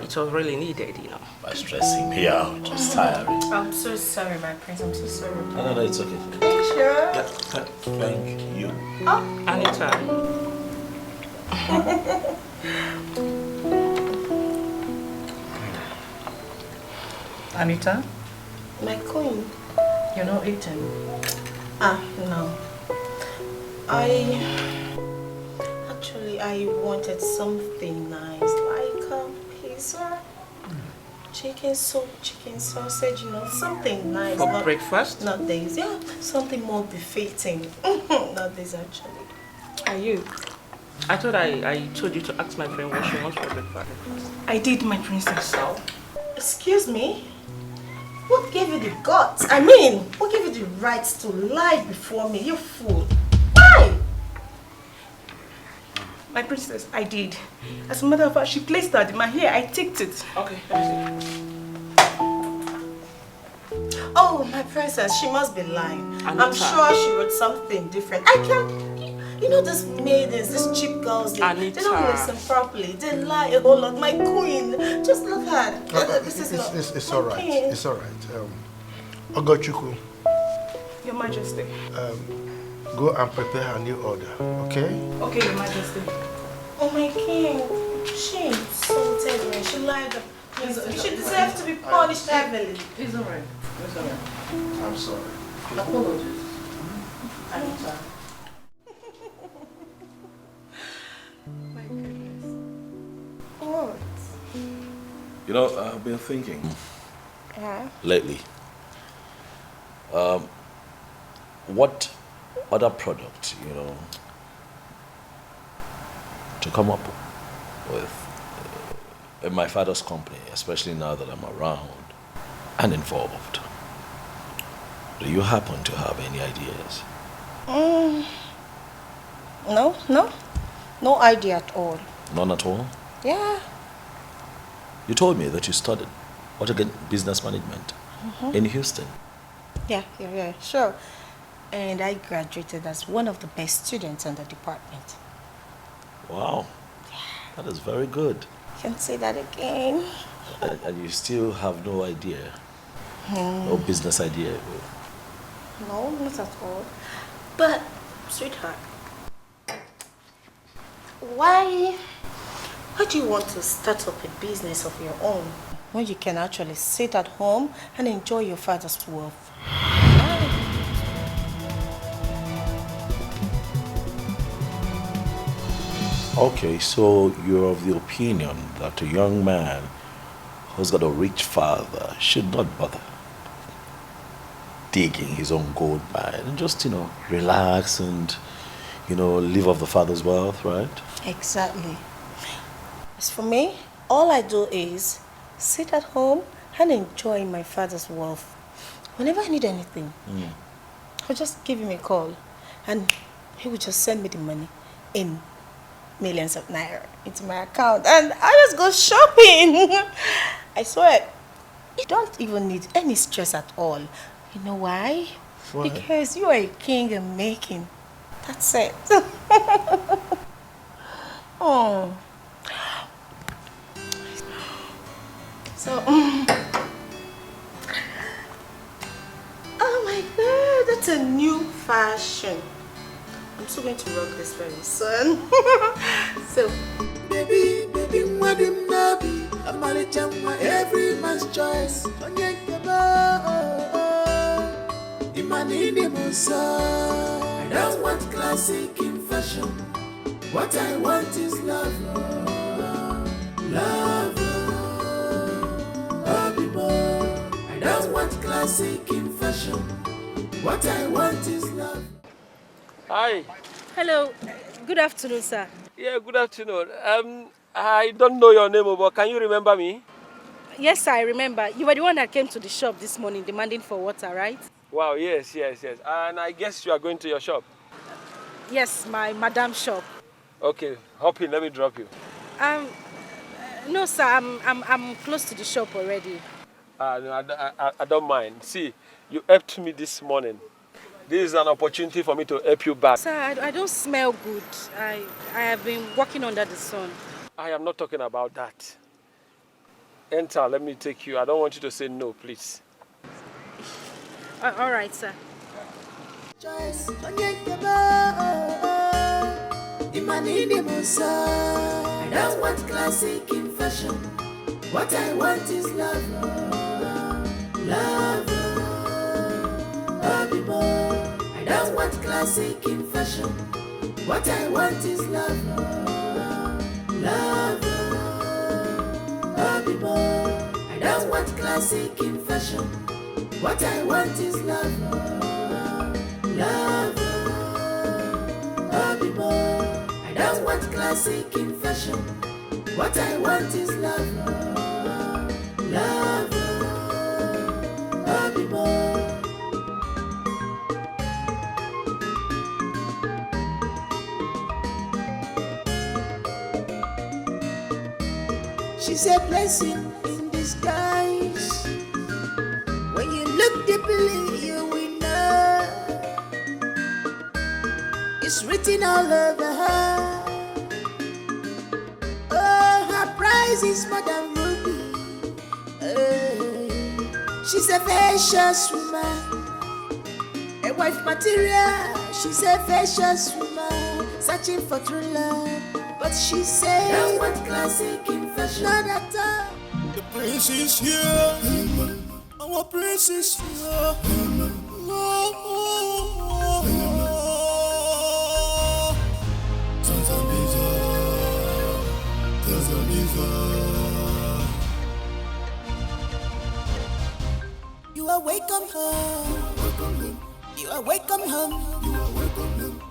Speaker 6: It was really needed, you know.
Speaker 1: By stressing me out, just tiring.
Speaker 9: I'm so sorry, my prince. I'm so sorry.
Speaker 1: No, it's okay.
Speaker 6: you sure?
Speaker 1: Yeah, thank you.
Speaker 6: Oh, anytime. Anita?
Speaker 9: My queen.
Speaker 6: You're not eating?
Speaker 9: No. I wanted something nice, like pizza, chicken soup, chicken sausage, something nice.
Speaker 6: For breakfast?
Speaker 9: Not this, yeah, something more befitting. Not this, actually.
Speaker 6: Are you? I thought I told you to ask my friend what she wants for breakfast.
Speaker 9: I did, my princess. Excuse me? What gave you the guts? I mean, what gave you the right to lie before me? You fool. Why?
Speaker 6: My princess, I did. As a matter of fact, she placed that in my hair. I ticked it. Okay, let me see.
Speaker 9: Oh, my princess, she must be lying. I'm sure she wrote something different. I can't... You know these maidens, these cheap girls, they don't listen properly. They lie a whole lot. My queen, just look at
Speaker 4: It's all right. It's all right. Ogochukwu.
Speaker 6: Your Majesty.
Speaker 4: Go and prepare her new order, okay?
Speaker 6: Okay, Your Majesty.
Speaker 9: Oh, my king. She insulted me. She lied. She deserves to be punished heavily.
Speaker 6: It's all right. It's all right.
Speaker 4: I'm sorry.
Speaker 6: Apologies. I'm sorry.
Speaker 9: My goodness. What?
Speaker 1: You know, I've been thinking
Speaker 9: Yeah?
Speaker 1: lately, what other product, to come up with in my father's company, especially now that I'm around and involved. Do you happen to have any ideas?
Speaker 9: No idea at all.
Speaker 1: None at all?
Speaker 9: Yeah.
Speaker 1: You told me that you studied, what again, business management in Houston.
Speaker 9: Yeah, sure. And I graduated as one of the best students in the department.
Speaker 1: Wow, that is very good.
Speaker 9: Can't say that again.
Speaker 1: And you still have no idea, no business idea?
Speaker 9: No, not at all. But, sweetheart, why do you want to start up a business of your own when you can actually sit at home and enjoy your father's wealth?
Speaker 1: Okay, so you're of the opinion that a young man who's got a rich father should not bother digging his own gold mine and just, relax and, live off the father's wealth, right?
Speaker 9: Exactly. As for me, all I do is sit at home and enjoy my father's wealth. Whenever I need anything, I'll just give him a call and he will just send me the money in millions of naira into my account and I just go shopping. I swear, you don't even need any stress at all. You know why?
Speaker 4: Why?
Speaker 9: Because you are a king in making. That's it. Oh. So, oh my God, that's a new fashion. I'm still going to rock this very soon. So,
Speaker 8: baby, mwadim nabi, amale chamwa, every man's choice. Imanini musa. I don't want classic in fashion. What I want is love, love, I don't want classic in fashion. What I want is love.
Speaker 7: Hi.
Speaker 14: Hello. Good afternoon, sir.
Speaker 7: Yeah, good afternoon. I don't know your name, but can you remember me?
Speaker 14: Yes, sir, I remember. You were the one that came to the shop this morning demanding for water, right?
Speaker 7: Wow, yes. And I guess you are going to your shop.
Speaker 14: Yes, my madam's shop.
Speaker 7: Okay, hop in, let me drop you.
Speaker 14: No, sir, I'm close to the shop already.
Speaker 7: No, I don't mind. See, you helped me this morning. This is an opportunity for me to help you back.
Speaker 14: Sir, I don't smell good. I have been walking under the sun.
Speaker 7: I am not talking about that. Enter, let me take you. I don't want you to say no, please.
Speaker 14: All right, sir.
Speaker 8: Choice, I don't want classic in fashion. What I want is love, love, I don't want classic in fashion. What I want is love, love, I don't want classic in fashion. What I want is love, love, I don't want classic in fashion. What I want is love, love, she's a blessing in disguise. When you look deeply, you will know it's written all over her. Oh, her price is more than ruby. She's a vicious woman, a wife material. She's a vicious woman, searching for true love. But she said, I want classic in fashion. Not at all.
Speaker 20: The prince is here. Our prince is here.
Speaker 8: You are welcome home. You are welcome home. You are welcome home.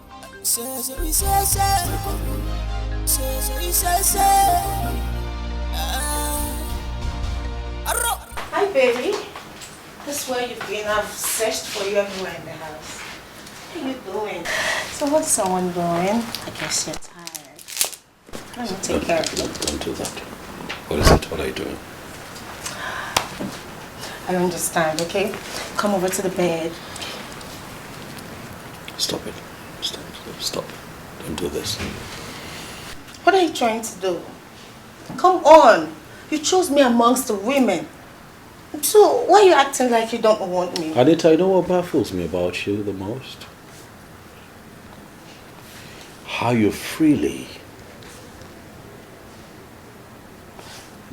Speaker 6: Hi, baby. This is where you've been. I've searched for you everywhere in the house. What are you doing? So what's someone doing? I guess you're tired. Let me take care of you.
Speaker 1: Don't do that. What is it? What are you doing?
Speaker 6: I understand, okay? Come over to the bed.
Speaker 1: Stop it. Stop. Don't do this.
Speaker 6: What are you trying to do? Come on. You chose me amongst the women. So why are you acting like you don't want me?
Speaker 1: Anita, you know what baffles me about you the most? How you freely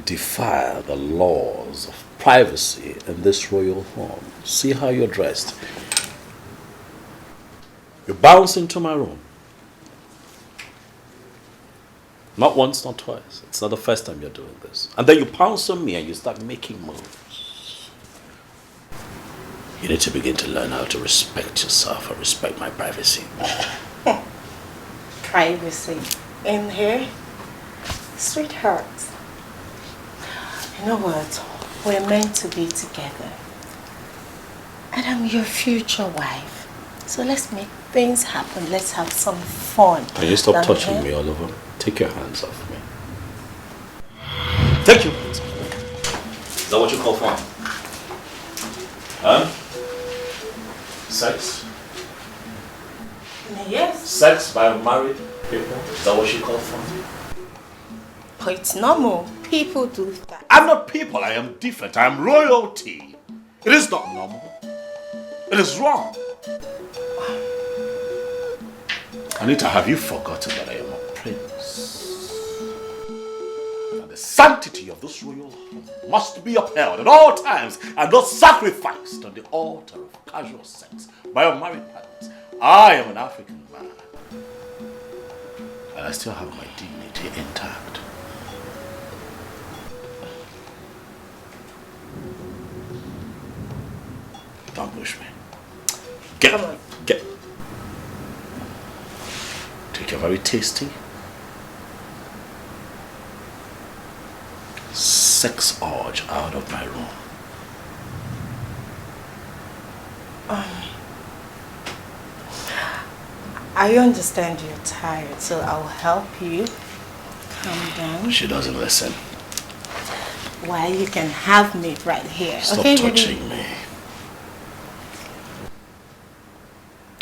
Speaker 1: defy the laws of privacy in this royal home. See how you're dressed. You bounce into my room. Not once, not twice. It's not the first time you're doing this. And then you pounce on me and you start making moves. You need to begin to learn how to respect yourself and respect my privacy.
Speaker 6: Privacy. In here? Sweetheart. You know what? We're meant to be together. And I'm your future wife. So let's make things happen. Let's have some fun.
Speaker 1: Can you stop touching me, Oliver? Take your hands off me. Take your hands off me. Is that what you call fun? Huh? Sex?
Speaker 6: Yes.
Speaker 1: Sex by married people? Is that what you call fun?
Speaker 6: But it's normal. People do that.
Speaker 1: I'm not people. I am different. I am royalty. It is not normal. It is wrong. Anita, have you forgotten that I am a prince? And the sanctity of this royal home must be upheld at all times and not sacrificed on the altar of casual sex by unmarried partners. I am an African man. And I still have my dignity intact. Don't push me. Get. Take your very tasty sex urge out of my room.
Speaker 6: I understand you're tired, so I'll help you. Calm down.
Speaker 1: She doesn't listen.
Speaker 6: Why, you can have me right here.
Speaker 1: Stop
Speaker 6: okay,
Speaker 1: touching
Speaker 6: baby?
Speaker 1: me.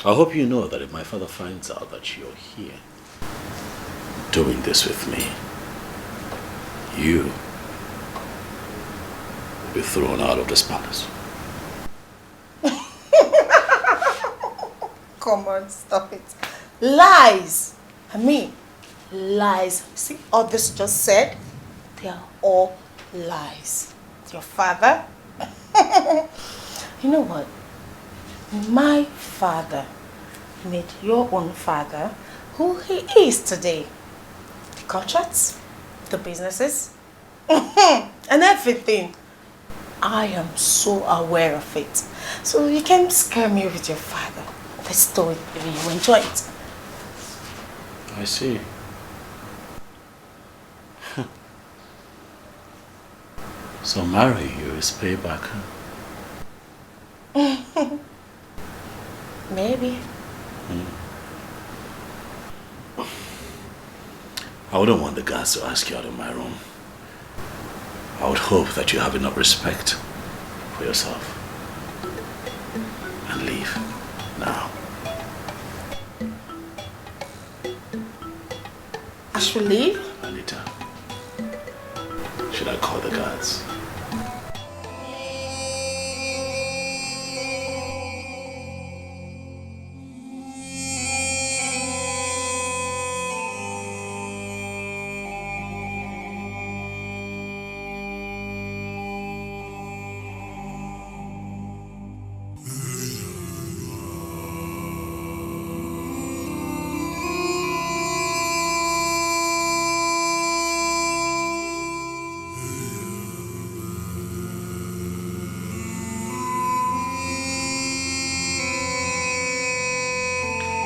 Speaker 1: I hope you know that if my father finds out that you're here doing this with me, you will be thrown out of this palace.
Speaker 5: Come on, stop it. Lies. I mean, lies. See all this just said? They are all lies. Your father? You know what? My father made your own father who he is today. The contracts, the businesses, and everything. I am so aware of it. So you can't scare me with your father. Let's do it, baby. You enjoy it.
Speaker 1: I see. So marry you is payback, huh?
Speaker 5: Maybe.
Speaker 1: I wouldn't want the guards to ask you out of my room. I would hope that you have enough respect for yourself. And leave now.
Speaker 5: I should leave?
Speaker 1: Anita, should I call the guards?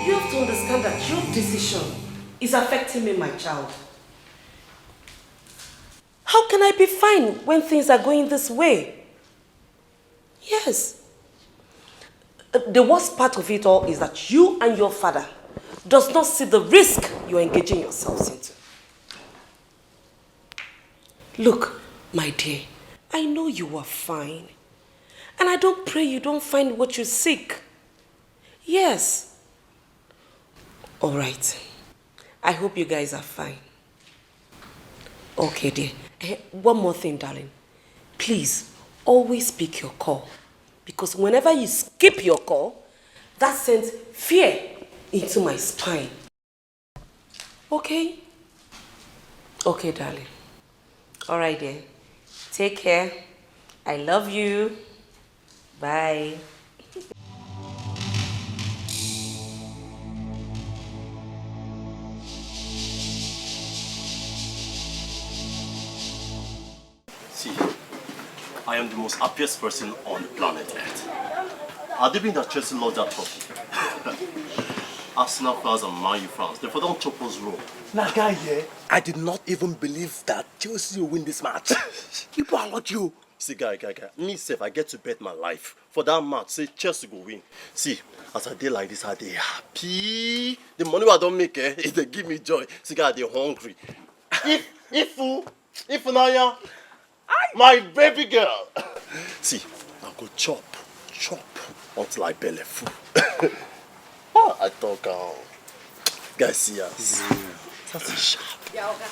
Speaker 13: You have to understand that your decision is affecting me, my child. How can I be fine when things are going this way? Yes. The worst part of it all is that you and your father does not see the risk you're engaging yourselves into. Look, my dear, I know you are fine. And I don't pray you don't find what you seek. Yes. All right. I hope you guys are fine. Okay, dear. One more thing, darling. Please, always pick your call. Because whenever you skip your call, that sends fear into my spine. Okay? Okay, darling. All right, dear. Take care. I love you. Bye.
Speaker 22: See, I am the most happiest person on planet Earth. Had it been that Chelsea lost that trophy, Arsenal fans and Man U fans, they don't chop us raw.
Speaker 12: Now, guy, yeah, I did not even believe that Chelsea will win this match. People are like you.
Speaker 22: See, guy, me self, I get to bet my life for that match. Say Chelsea go win. See, as I dey like this, I dey happy. The money I don't make, they give me joy. See, guy, they hungry. If Naya, my baby girl. See, I go chop until I belly full. I talk, guys, see us. That's sharp.
Speaker 14: Yeah, okay.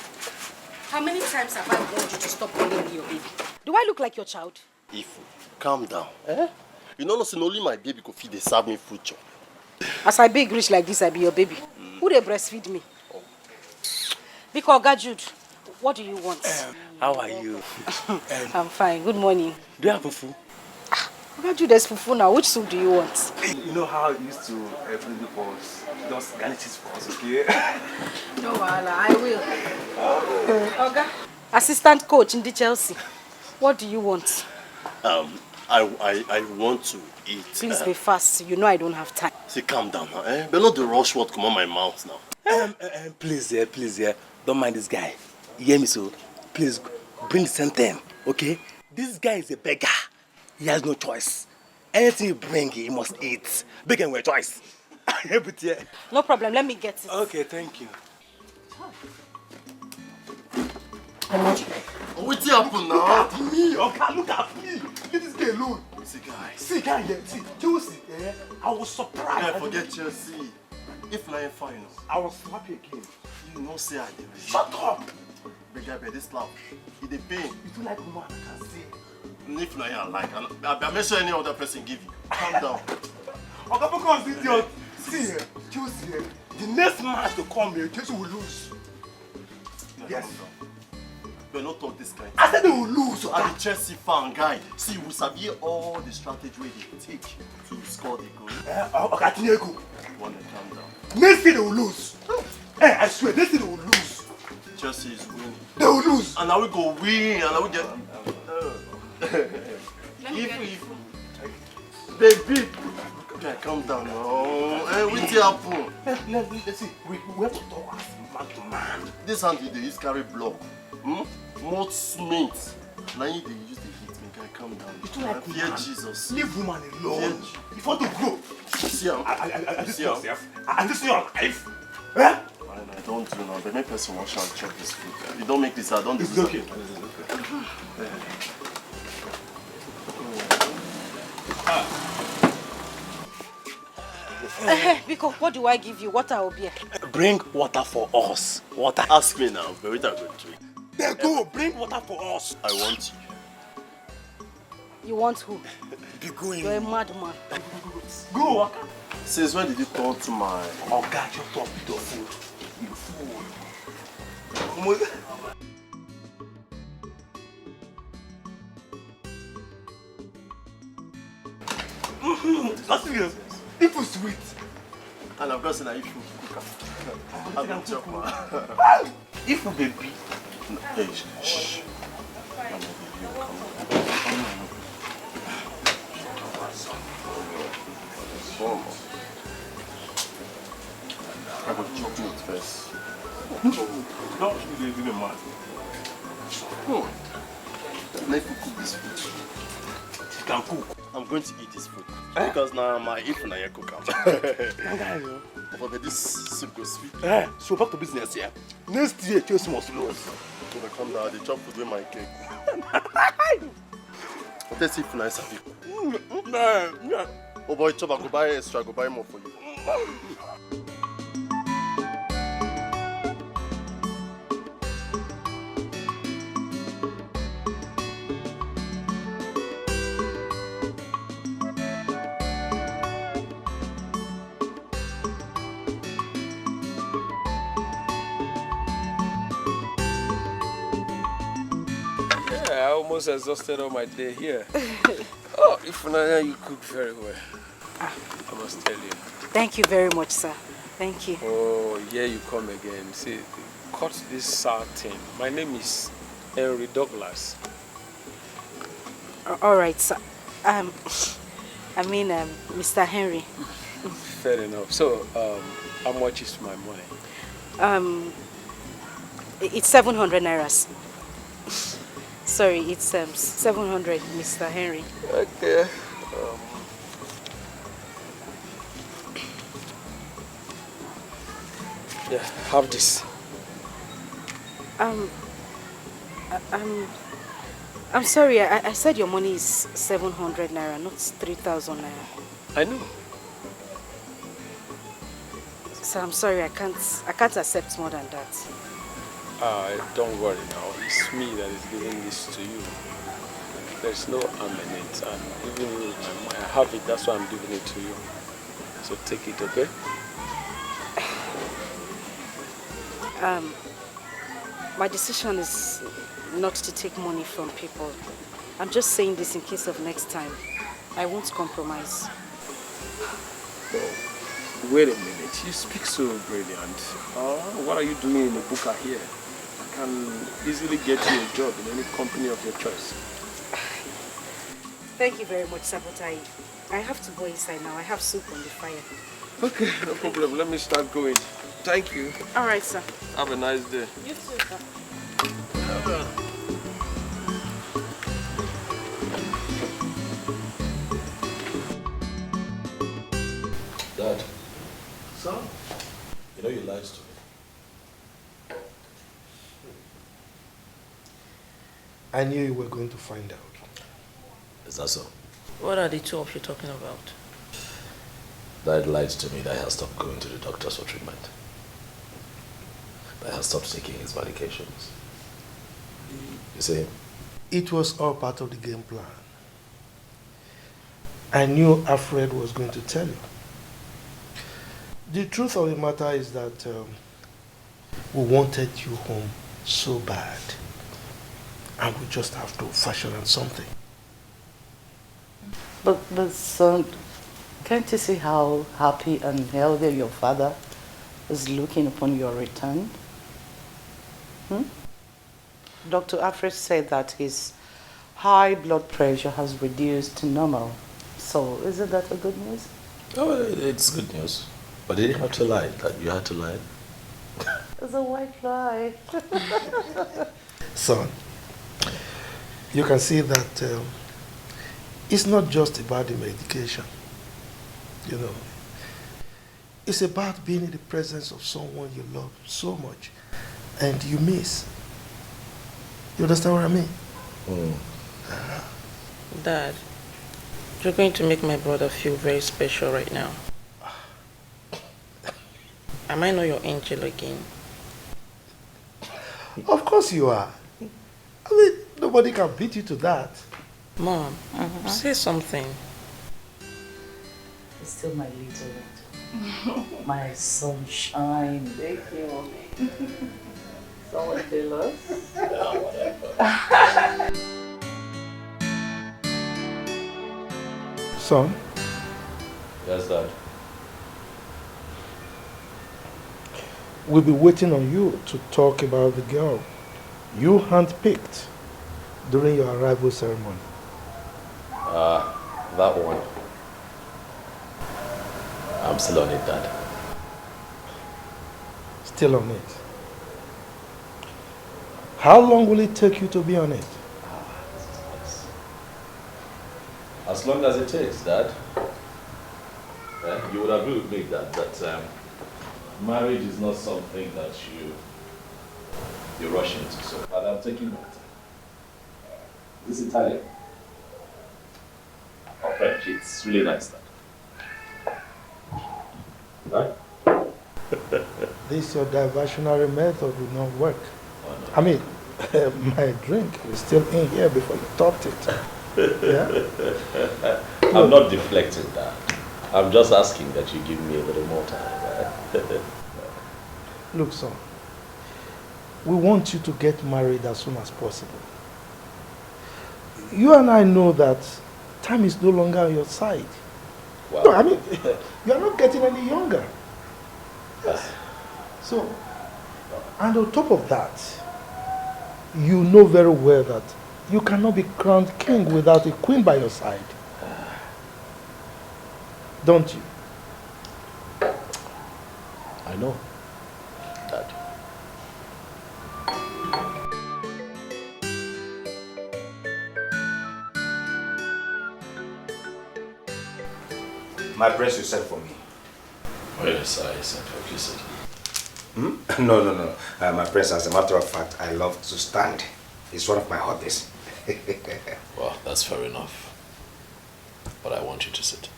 Speaker 14: How many times have I warned you to stop calling me your baby? Do I look like your child?
Speaker 22: Ifu, calm down. You know, not only my baby could feed, they serve me food job.
Speaker 14: As I big rich like this, I be your baby. Who they breastfeed me? Because Jude, what do you want?
Speaker 12: How are you?
Speaker 14: I'm fine. Good morning.
Speaker 12: Do you have fufu?
Speaker 14: Jude, there's fufu now. Which soup do you want?
Speaker 12: You know how I used to bring the balls. Just garnish it for us, okay?
Speaker 14: No, I will. Oga, assistant coach in the Chelsea. What do you want?
Speaker 22: I want to eat.
Speaker 14: Please be fast. You know I don't have time.
Speaker 22: See, calm down now, But not the rush word come on my mouth now.
Speaker 12: Please, don't mind this guy. You hear me, so? Please, bring the sentence, okay? This guy is a beggar. He has no choice. Anything you bring, he must eat. Beg and wear choice.
Speaker 14: No problem, let me get it.
Speaker 12: Okay, thank you.
Speaker 22: What's happened now?
Speaker 12: Me, okay, look at me. Leave this guy alone. See, guy, see, Chelsea, I was surprised.
Speaker 22: Yeah, forget Chelsea. If I ain't fine,
Speaker 12: I was happy again.
Speaker 22: You know, say I did.
Speaker 12: Shut up.
Speaker 22: Beggar, this laugh. It a pain.
Speaker 12: You do like woman, I can see.
Speaker 22: If not, I like. I'm not sure any other person give you. Calm down.
Speaker 12: Okay, because idiot. See,
Speaker 3: Chelsea, the next match to come here, Chelsea will lose. Yes.
Speaker 22: We're not talk this kind.
Speaker 3: I said they will lose.
Speaker 22: I'm a Chelsea fan, guy. See, we sabi all the strategy they take to score the goal.
Speaker 3: Okay, I think go.
Speaker 22: You want to calm down.
Speaker 3: Next thing they will lose. Hey, I swear, next thing they will lose.
Speaker 22: Chelsea is winning.
Speaker 3: They will lose.
Speaker 22: And now we go win, and now we get. Baby, okay, calm down now. Hey, what's happen?
Speaker 3: Let's see. We have to talk as man to man.
Speaker 22: This hand they use carry block. More smith. Now you they use the hit me. Guy, calm down.
Speaker 3: It's not like
Speaker 22: fear Jesus.
Speaker 3: Leave woman alone. If you want to grow,
Speaker 22: see her.
Speaker 3: I just yourself. I just your life. Eh?
Speaker 22: I don't do now. But make person wash and chop this food. You don't make this. I don't do this.
Speaker 3: It's okay.
Speaker 15: Because what do I give you? Water or beer?
Speaker 22: Bring water for us. Water. Ask me now. But we don't go drink.
Speaker 3: Then go. Bring water for us.
Speaker 22: I want you.
Speaker 15: You want who?
Speaker 3: Be going.
Speaker 15: You're a madman.
Speaker 3: Go.
Speaker 22: Since when did you turn to my...
Speaker 3: Oh God, you talk with your food. You fool. That's it. It was sweet.
Speaker 22: And I've got to say if you cook I don't chop, man.
Speaker 3: If you baby.
Speaker 22: Hey, shh. I'm a baby. Come on. I got chop meat first.
Speaker 3: No, you didn't man.
Speaker 22: Now if you cook this food,
Speaker 3: you can cook.
Speaker 22: I'm going to eat this food. Because now my if na cook am. But this soup goes sweet.
Speaker 3: So back to business here. Next year, Chelsea must lose.
Speaker 22: So they come down, they chop food with my cake. Let's see if nice of you. Oh boy, chop, I go buy extra, I go buy more for you.
Speaker 7: I almost exhausted all my day here. Oh, if Naya, you cook very well. I must tell you.
Speaker 15: Thank you very much, sir. Thank you.
Speaker 7: Oh, here you come again. See, cut this sour thing. My name is Henry Douglas.
Speaker 15: All right, sir. Mr. Henry.
Speaker 7: Fair enough. So, how much is my money?
Speaker 15: It's 700 nairas. Sorry, it's 700, Mr. Henry.
Speaker 7: Okay. Yeah, have this.
Speaker 15: I'm sorry. I said your money is 700 naira, not 3,000 naira.
Speaker 7: I know.
Speaker 15: So I'm sorry. I can't accept more than that.
Speaker 7: Don't worry now. It's me that is giving this to you. There's no harm in it, and even I have it. That's why I'm giving it to you. So take it, okay?
Speaker 15: My decision is not to take money from people. I'm just saying this in case of next time. I won't compromise.
Speaker 7: Oh, wait a minute. You speak so brilliant. What are you doing in the Buka here? I can easily get you a job in any company of your choice.
Speaker 15: Thank you very much, Sabotai. I have to go inside now. I have soup on the fire.
Speaker 7: Okay, no problem. Let me start going. Thank you.
Speaker 15: All right, sir.
Speaker 7: Have a nice day.
Speaker 15: You too, sir.
Speaker 1: Dad.
Speaker 3: Son?
Speaker 1: You know you lied to me.
Speaker 4: I knew you were going to find out.
Speaker 1: Is that so?
Speaker 5: What are the two of you talking about?
Speaker 1: Dad lied to me that he has stopped going to the doctors for treatment. That he has stopped taking his medications. You see?
Speaker 4: It was all part of the game plan. I knew Alfred was going to tell you. The truth of the matter is that we wanted you home so bad. And we just have to fashion on something.
Speaker 5: But son, can't you see how happy and healthy your father is looking upon your return? Dr. Alfred said that his high blood pressure has reduced to normal. So, isn't that a good news?
Speaker 1: Oh, it's good news. But did you have to lie? That you had to lie?
Speaker 5: It's a white lie.
Speaker 4: Son, you can see that it's not just about the medication. You know, it's about being in the presence of someone you love so much and you miss. You understand what I mean?
Speaker 10: Dad, you're going to make my brother feel very special right now. Am I not your angel again?
Speaker 4: Of course you are. I mean, nobody can beat you to that.
Speaker 10: Mom, say something.
Speaker 5: It's still my little one. My sunshine. Thank you, Mommy. Someone tell us.
Speaker 4: Son?
Speaker 1: Yes, Dad.
Speaker 4: We'll be waiting on you to talk about the girl you handpicked during your arrival ceremony.
Speaker 1: That one. I'm still on it, Dad.
Speaker 4: Still on it. How long will it take you to be on it?
Speaker 1: As long as it takes, Dad. You would agree with me that marriage is not something that you rush into. So, but I'm taking my time. This Italian. Or French, it's really nice, Dad. Right?
Speaker 4: This your diversionary method will not work. I mean, my drink is still in here before you topped it. Yeah?
Speaker 1: I'm not deflecting that. I'm just asking that you give me a little more time.
Speaker 4: Look, son, we want you to get married as soon as possible. You and I know that time is no longer on your side.
Speaker 1: Wow.
Speaker 4: No, I mean, you are not getting any younger. Yes. So, and on top of that, you know very well that you cannot be crowned king without a queen by your side. Don't you?
Speaker 1: I know, Dad.
Speaker 12: My prince, you sent for me.
Speaker 1: Oh, yes, I sent what you said.
Speaker 12: No. My prince, as a matter of fact, I love to stand. It's one of my hobbies.
Speaker 1: Well, that's fair enough. But I want you to sit.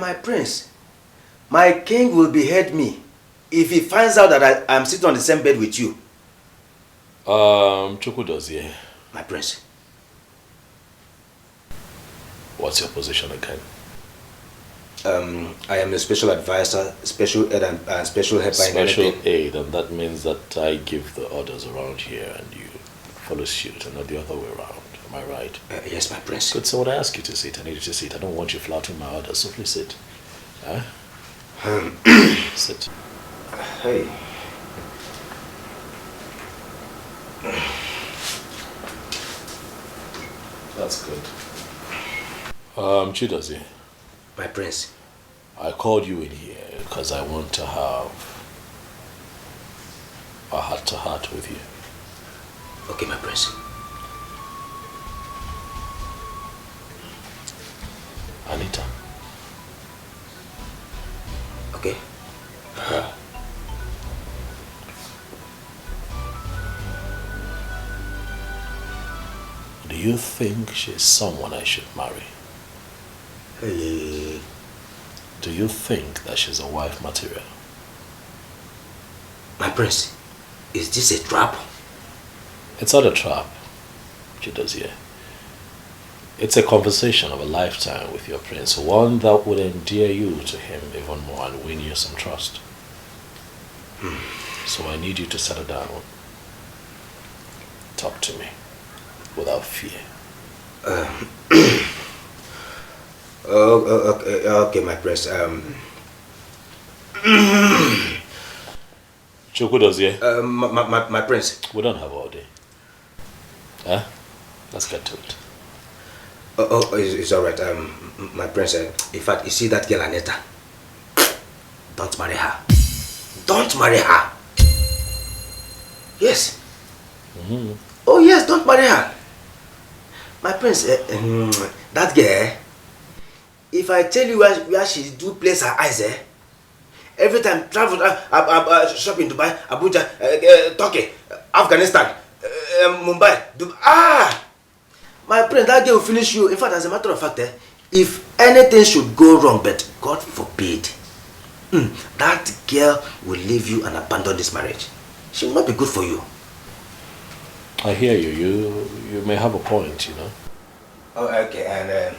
Speaker 12: My prince, my king will behead me if he finds out that I'm sitting on the same bed with you.
Speaker 1: Chuku does, yeah.
Speaker 12: My prince.
Speaker 1: What's your position again?
Speaker 12: I am a special advisor, special aid and special helper in
Speaker 1: Special
Speaker 12: anything.
Speaker 1: aid, and that means that I give the orders around here and you follow suit and not the other way around. Am I right?
Speaker 12: Yes, my prince.
Speaker 1: Good, so when I ask you to sit, I need you to sit. I don't want you flouting my orders, so please sit. Huh? Sit.
Speaker 12: Hey.
Speaker 1: That's good. Chidozie.
Speaker 12: My prince.
Speaker 1: I called you in here because I want to have a heart-to-heart with you.
Speaker 12: Okay, my prince.
Speaker 1: Anita.
Speaker 12: Okay.
Speaker 1: Do you think she's someone I should marry? Do you think that she's a wife material?
Speaker 12: My prince, is this a trap?
Speaker 1: It's not a trap, Chidozie. It's a conversation of a lifetime with your prince, one that would endear you to him even more and win you some trust. So I need you to settle down. Talk to me without fear.
Speaker 12: Okay, my prince.
Speaker 1: Chukwudozie.
Speaker 12: My prince.
Speaker 1: We don't have all day. Huh? Let's get to it.
Speaker 12: It's all right. My prince. In fact, you see that girl Aneta. Don't marry her. Don't marry her. Yes. Oh yes, don't marry her. My prince. That girl. If I tell you where she do place her eyes, every time travel, shop in Dubai, Abuja, Turkey, Afghanistan, Mumbai, Dubai. My prince, that girl will finish you. In fact, as a matter of fact, if anything should go wrong, but God forbid, that girl will leave you and abandon this marriage. She will not be good for you.
Speaker 1: I hear you. You may have a point, you know.
Speaker 12: Oh, okay, and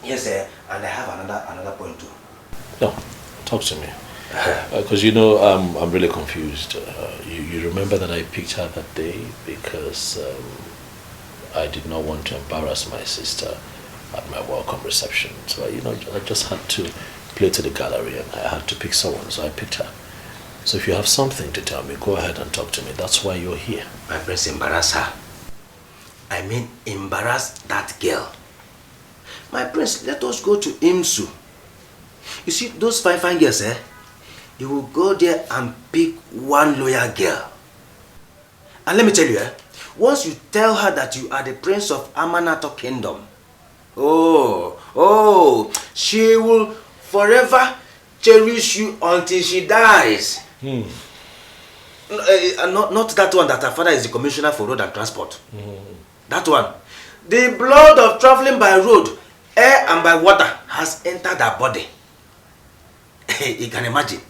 Speaker 12: yes, and I have another point too.
Speaker 1: No, talk to me. Because you know, I'm really confused. You remember that I picked her that day because I did not want to embarrass my sister at my welcome reception. So I just had to play to the gallery and I had to pick someone. So I picked her. So if you have something to tell me, go ahead and talk to me. That's why you're here.
Speaker 12: My prince, embarrass her. I mean, embarrass that girl. My prince, let us go to IMSU. You see, those fine girls, you will go there and pick one loyal girl. And let me tell you, once you tell her that you are the prince of Amanato Kingdom, she will forever cherish you until she dies. Not that one that her father is the commissioner for road and transport. That one. The blood of traveling by road, air and by water has entered her body. You can imagine.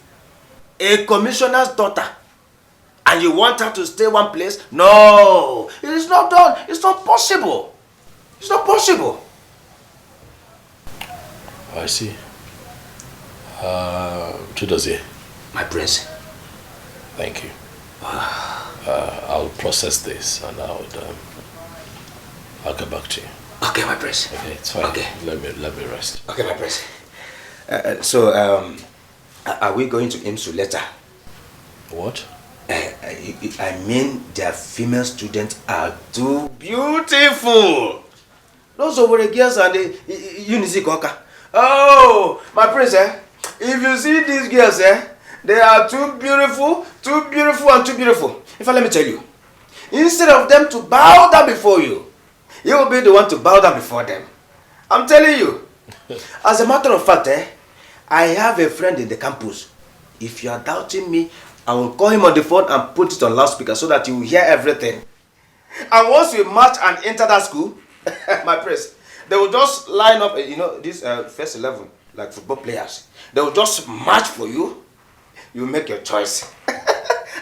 Speaker 12: A commissioner's daughter. And you want her to stay one place? No. It is not done. It's not possible. It's not possible.
Speaker 1: I see. Chudozie.
Speaker 12: My prince.
Speaker 1: Thank you. I'll process this and I'll get back to you.
Speaker 12: Okay, my prince.
Speaker 1: Okay, it's fine.
Speaker 12: Okay.
Speaker 1: Let me rest.
Speaker 12: Okay, my prince. Are we going to IMSU later?
Speaker 1: What?
Speaker 12: I mean, their female students are too beautiful. Those over the girls and the Unizikoka. Oh, my prince, if you see these girls, they are too beautiful and too beautiful. In fact, let me tell you, instead of them to bow down before you, you will be the one to bow down before them. I'm telling you. As a matter of fact, I have a friend in the campus. If you are doubting me, I will call him on the phone and put it on loudspeaker so that you will hear everything. And once we march and enter that school, my prince, they will just line up, this first 11, like football players. They will just march for you. You make your choice.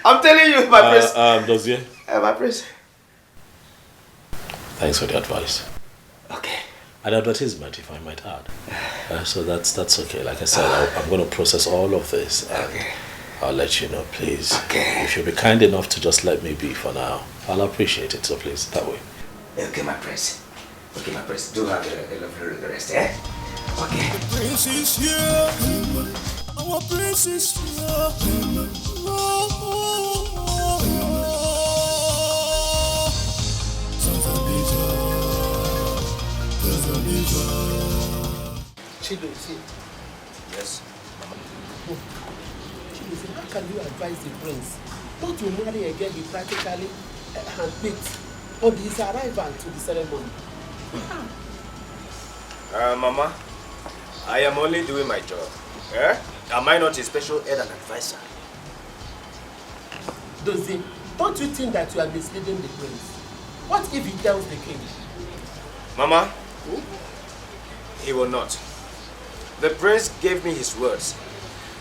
Speaker 12: I'm telling you, my prince.
Speaker 1: Dozier.
Speaker 12: My prince.
Speaker 1: Thanks for the advice.
Speaker 12: Okay.
Speaker 1: An advertisement, if I might add. So that's okay. Like I said, I'm going to process all of this. And I'll let you know, please.
Speaker 12: Okay.
Speaker 1: If you'll be kind enough to just let me be for now, I'll appreciate it. So please, that way.
Speaker 12: Okay, my prince. Okay, my prince. Do have a lovely rest, Okay.
Speaker 20: The prince is here. Our prince is here.
Speaker 11: Chidozie.
Speaker 12: Yes, Mama.
Speaker 11: Chidozie, how can you advise the prince not to marry again? He practically handpicked on his arrival to the ceremony.
Speaker 12: Mama, I am only doing my job. Am I not a special aid and advisor?
Speaker 11: Dozie, don't you think that you are misleading the prince? What if he tells the king?
Speaker 12: Mama, he will not. The prince gave me his words.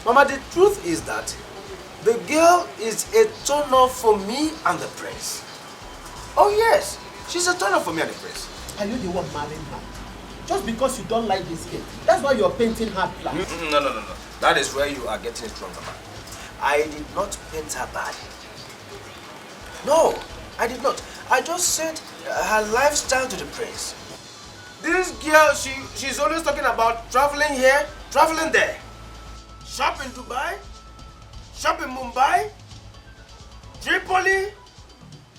Speaker 12: Mama, the truth is that the girl is a turn-off for me and the prince. Oh yes, she's a turn-off for me and the prince.
Speaker 11: Are you the one marrying her? Just because you don't like this skirt. That's why you're painting her black.
Speaker 12: No. That is where you are getting it wrong, Mama. I did not paint her bad. No, I did not. I just said her lifestyle to the prince. This girl, she's always talking about traveling here, traveling there. Shop in Dubai, shop in Mumbai, Tripoli,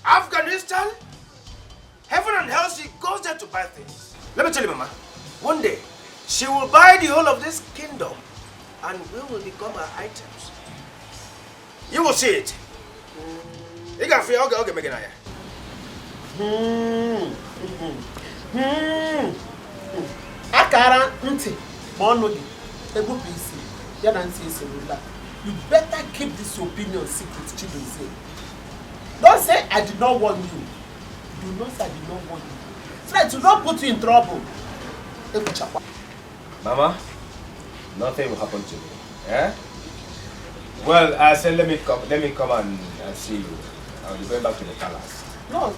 Speaker 12: Afghanistan. Heaven and hell, she goes there to buy things. Let me tell you, Mama, one day, she will buy the whole of this kingdom and we will become her items. You will see it. You can feel, okay, make it now.
Speaker 11: Akara nti, monodi, ego PC, ya nanti iselula. You better keep this opinion secret, Chidunse. Don't say I did not warn you. Do not say I did not warn you. Try to not put you in trouble.
Speaker 12: Mama, nothing will happen to me. Eh? Well, I said let me come and see you. I'll be going back to the palace.
Speaker 11: No,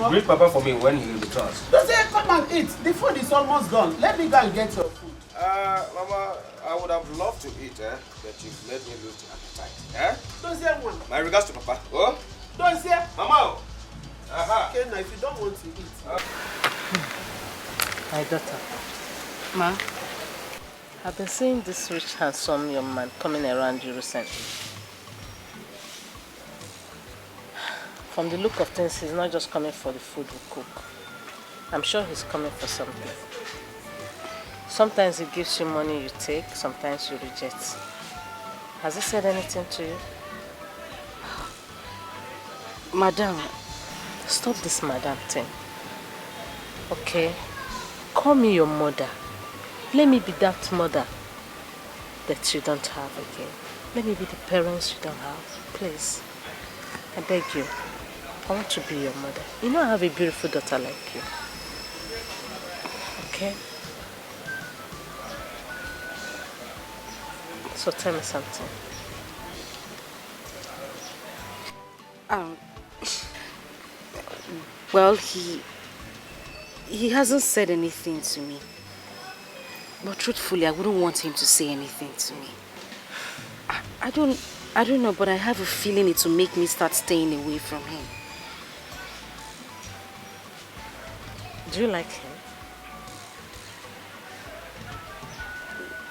Speaker 12: greet Papa for me when he returns.
Speaker 11: Don't say come and eat. The food is almost gone. Let me go and get your food.
Speaker 12: Mama, I would have loved to eat, but you've made me lose the appetite. Eh?
Speaker 11: Don't say one.
Speaker 12: My regards to Papa. Oh?
Speaker 11: Don't say.
Speaker 12: Mama. Aha.
Speaker 11: Okay, now if you don't want to eat.
Speaker 10: My daughter. Ma, I've been seeing this rich, handsome young man coming around you recently. From the look of things, he's not just coming for the food we cook. I'm sure he's coming for something. Sometimes he gives you money you take, sometimes you reject. Has he said anything to you?
Speaker 16: Madam.
Speaker 10: Stop this madam thing. Okay? Call me your mother. Let me be that mother that you don't have again. Let me be the parents you don't have. Please. I beg you. I want to be your mother. You know I have a beautiful daughter like you. Okay? So tell me something.
Speaker 16: Well, he hasn't said anything to me. But truthfully, I wouldn't want him to say anything to me. I don't know, but I have a feeling it will make me start staying away from him.
Speaker 10: Do you like him?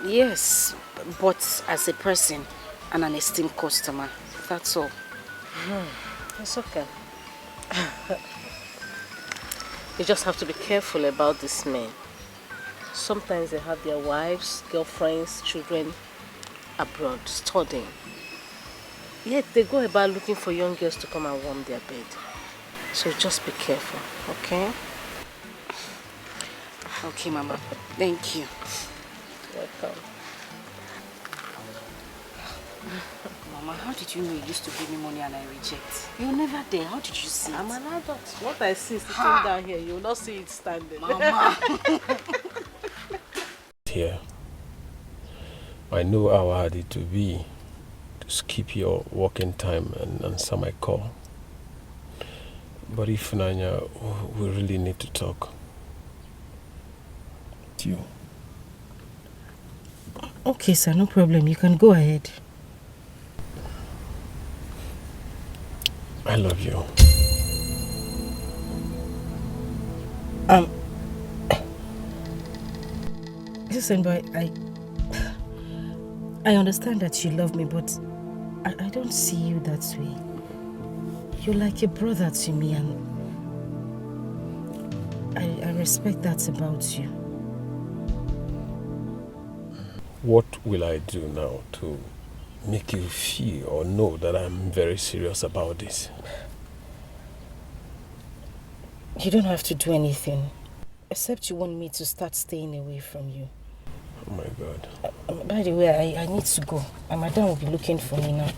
Speaker 16: Yes, but as a person and an esteemed customer, that's all.
Speaker 10: It's okay. You just have to be careful about these men. Sometimes they have their wives, girlfriends, children abroad studying. Yet they go about looking for young girls to come and warm their bed. So just be careful, okay?
Speaker 16: Okay, Mama. Thank you.
Speaker 10: Welcome.
Speaker 16: Mama, how did you know you used to give me money and I reject? You're never there. How did you see
Speaker 10: I'm
Speaker 16: it?
Speaker 10: an adult. What I see sitting down here, you will not see it standing.
Speaker 16: Mama.
Speaker 7: Here, I know how hard it will be to skip your working time and answer my call. But if Nanya, we really need to talk. You.
Speaker 16: Okay, sir, no problem. You can go ahead.
Speaker 7: I love you.
Speaker 16: Listen, boy, I understand that you love me, but I don't see you that way. You're like a brother to me, and I respect that about you.
Speaker 7: What will I do now to make you feel or know that I'm very serious about this?
Speaker 16: You don't have to do anything, except you want me to start staying away from you.
Speaker 7: Oh my God.
Speaker 16: By the way, I need to go. My madam will be looking for me now.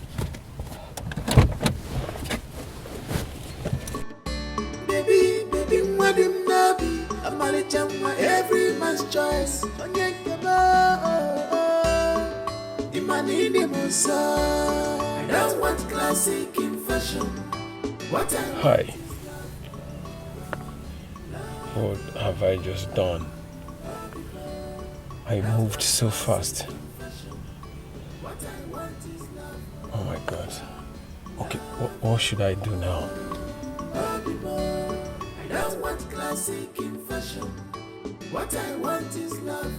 Speaker 8: Baby, madam nabi, every man's choice. I don't want classic in fashion.
Speaker 7: Hi. What have I just done? I moved so fast. Oh my God. Okay, what should I do now?
Speaker 20: I don't want classic in fashion. What I want is love.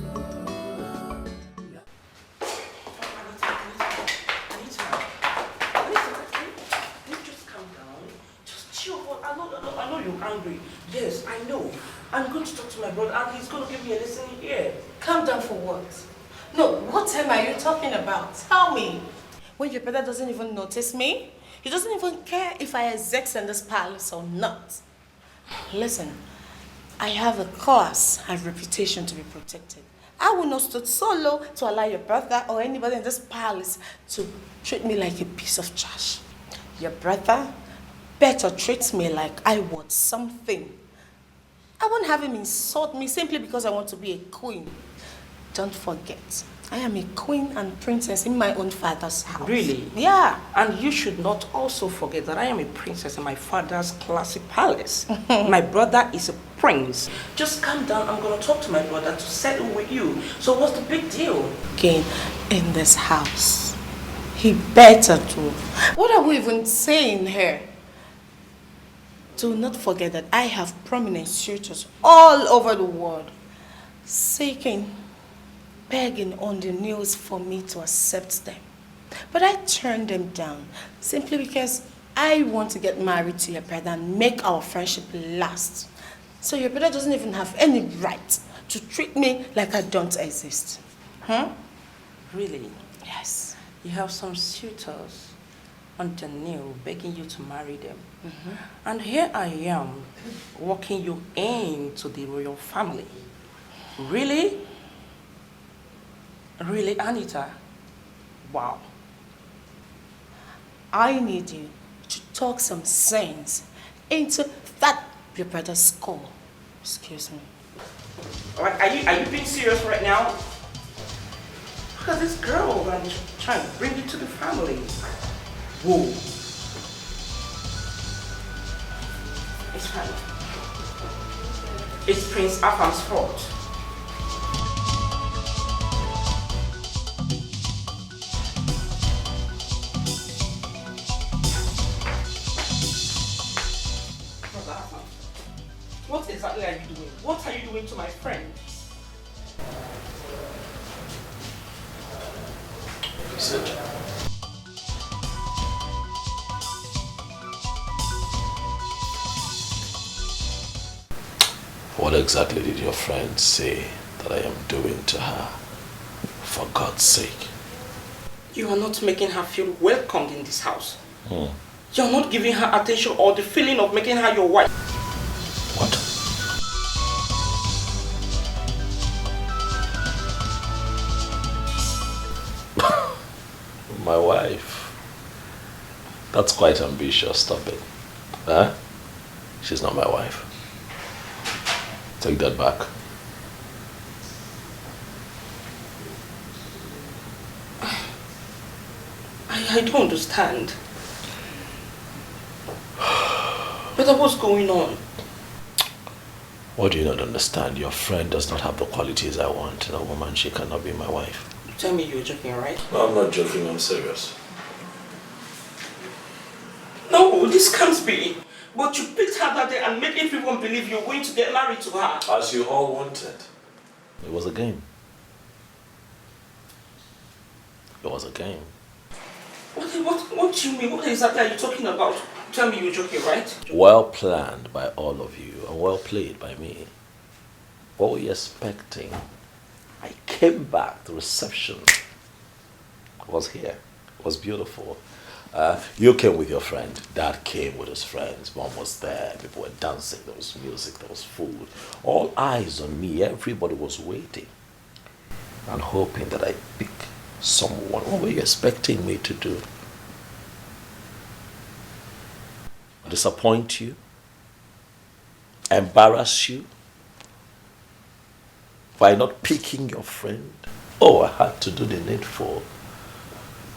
Speaker 6: I know you're angry. Yes, I know. I'm going to talk to my brother and he's going to give me a lesson here.
Speaker 10: Calm down for what? No, what time are you talking about? Tell me. When your brother doesn't even notice me, he doesn't even care if I exist in this palace or not. Listen, I have a class and reputation to be protected. I will not stood so low to allow your brother or anybody in this palace to treat me like a piece of trash. Your brother better treat me like I want something. I won't have him insult me simply because I want to be a queen. Don't forget, I am a queen and princess in my own father's house.
Speaker 6: Really?
Speaker 10: Yeah.
Speaker 6: And you should not also forget that I am a princess in my father's classy palace. My brother is a prince. Just calm down. I'm going to talk to my brother to settle with you. So what's the big deal?
Speaker 10: Again, in this house, he better do. What are we even saying here? Do not forget that I have prominent suitors all over the world seeking, begging on the news for me to accept them. But I turned them down simply because I want to get married to your brother and make our friendship last. So your brother doesn't even have any right to treat me like I don't exist. Huh?
Speaker 6: Really?
Speaker 10: Yes.
Speaker 6: You have some suitors on the new begging you to marry them. And here I am, walking you into the royal family. Really? Really, Anita? Wow.
Speaker 10: I need you to talk some sense into that your brother's skull. Excuse me.
Speaker 6: Like, are you being serious right now? Look at this girl and trying to bring you to the family. Whoa. It's fine. It's Prince Afam's fault. What exactly are you doing? What are you doing to my friend?
Speaker 1: Sit. What exactly did your friend say that I am doing to her? For God's sake.
Speaker 6: You are not making her feel welcomed in this house. You are not giving her attention or the feeling of making her your wife.
Speaker 1: What? My wife? That's quite ambitious, stop it. Huh? She's not my wife. Take that back.
Speaker 6: I don't understand. But what's going on?
Speaker 1: What do you not understand? Your friend does not have the qualities I want in a woman. She cannot be my wife.
Speaker 6: Tell me you're joking, right?
Speaker 1: No, I'm not joking. I'm serious.
Speaker 6: No, this can't be. But you picked her that day and made everyone believe you're going to get married to her.
Speaker 1: As you all wanted. It was a game. It was a game.
Speaker 6: What do you mean? What exactly are you talking about? Tell me you're joking, right?
Speaker 1: Well planned by all of you and well played by me. What were you expecting? I came back, the reception was here. It was beautiful. You came with your friend. Dad came with his friends. Mom was there. People were dancing. There was music. There was food. All eyes on me. Everybody was waiting and hoping that I'd pick someone. What were you expecting me to do? Disappoint you? Embarrass you? By not picking your friend? Oh, I had to do the needful.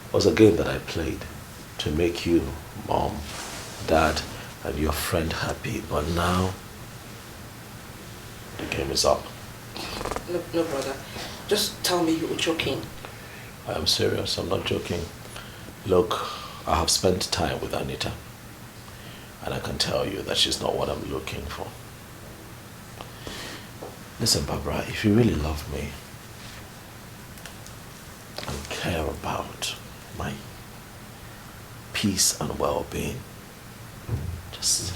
Speaker 1: It was a game that I played to make you, Mom, Dad, and your friend happy. But now, the game is up.
Speaker 6: No, brother. Just tell me you were joking.
Speaker 1: I am serious, I'm not joking. Look, I have spent time with Anita, and I can tell you that she's not what I'm looking for. Listen, Barbara, if you really love me and care about my peace and well-being, just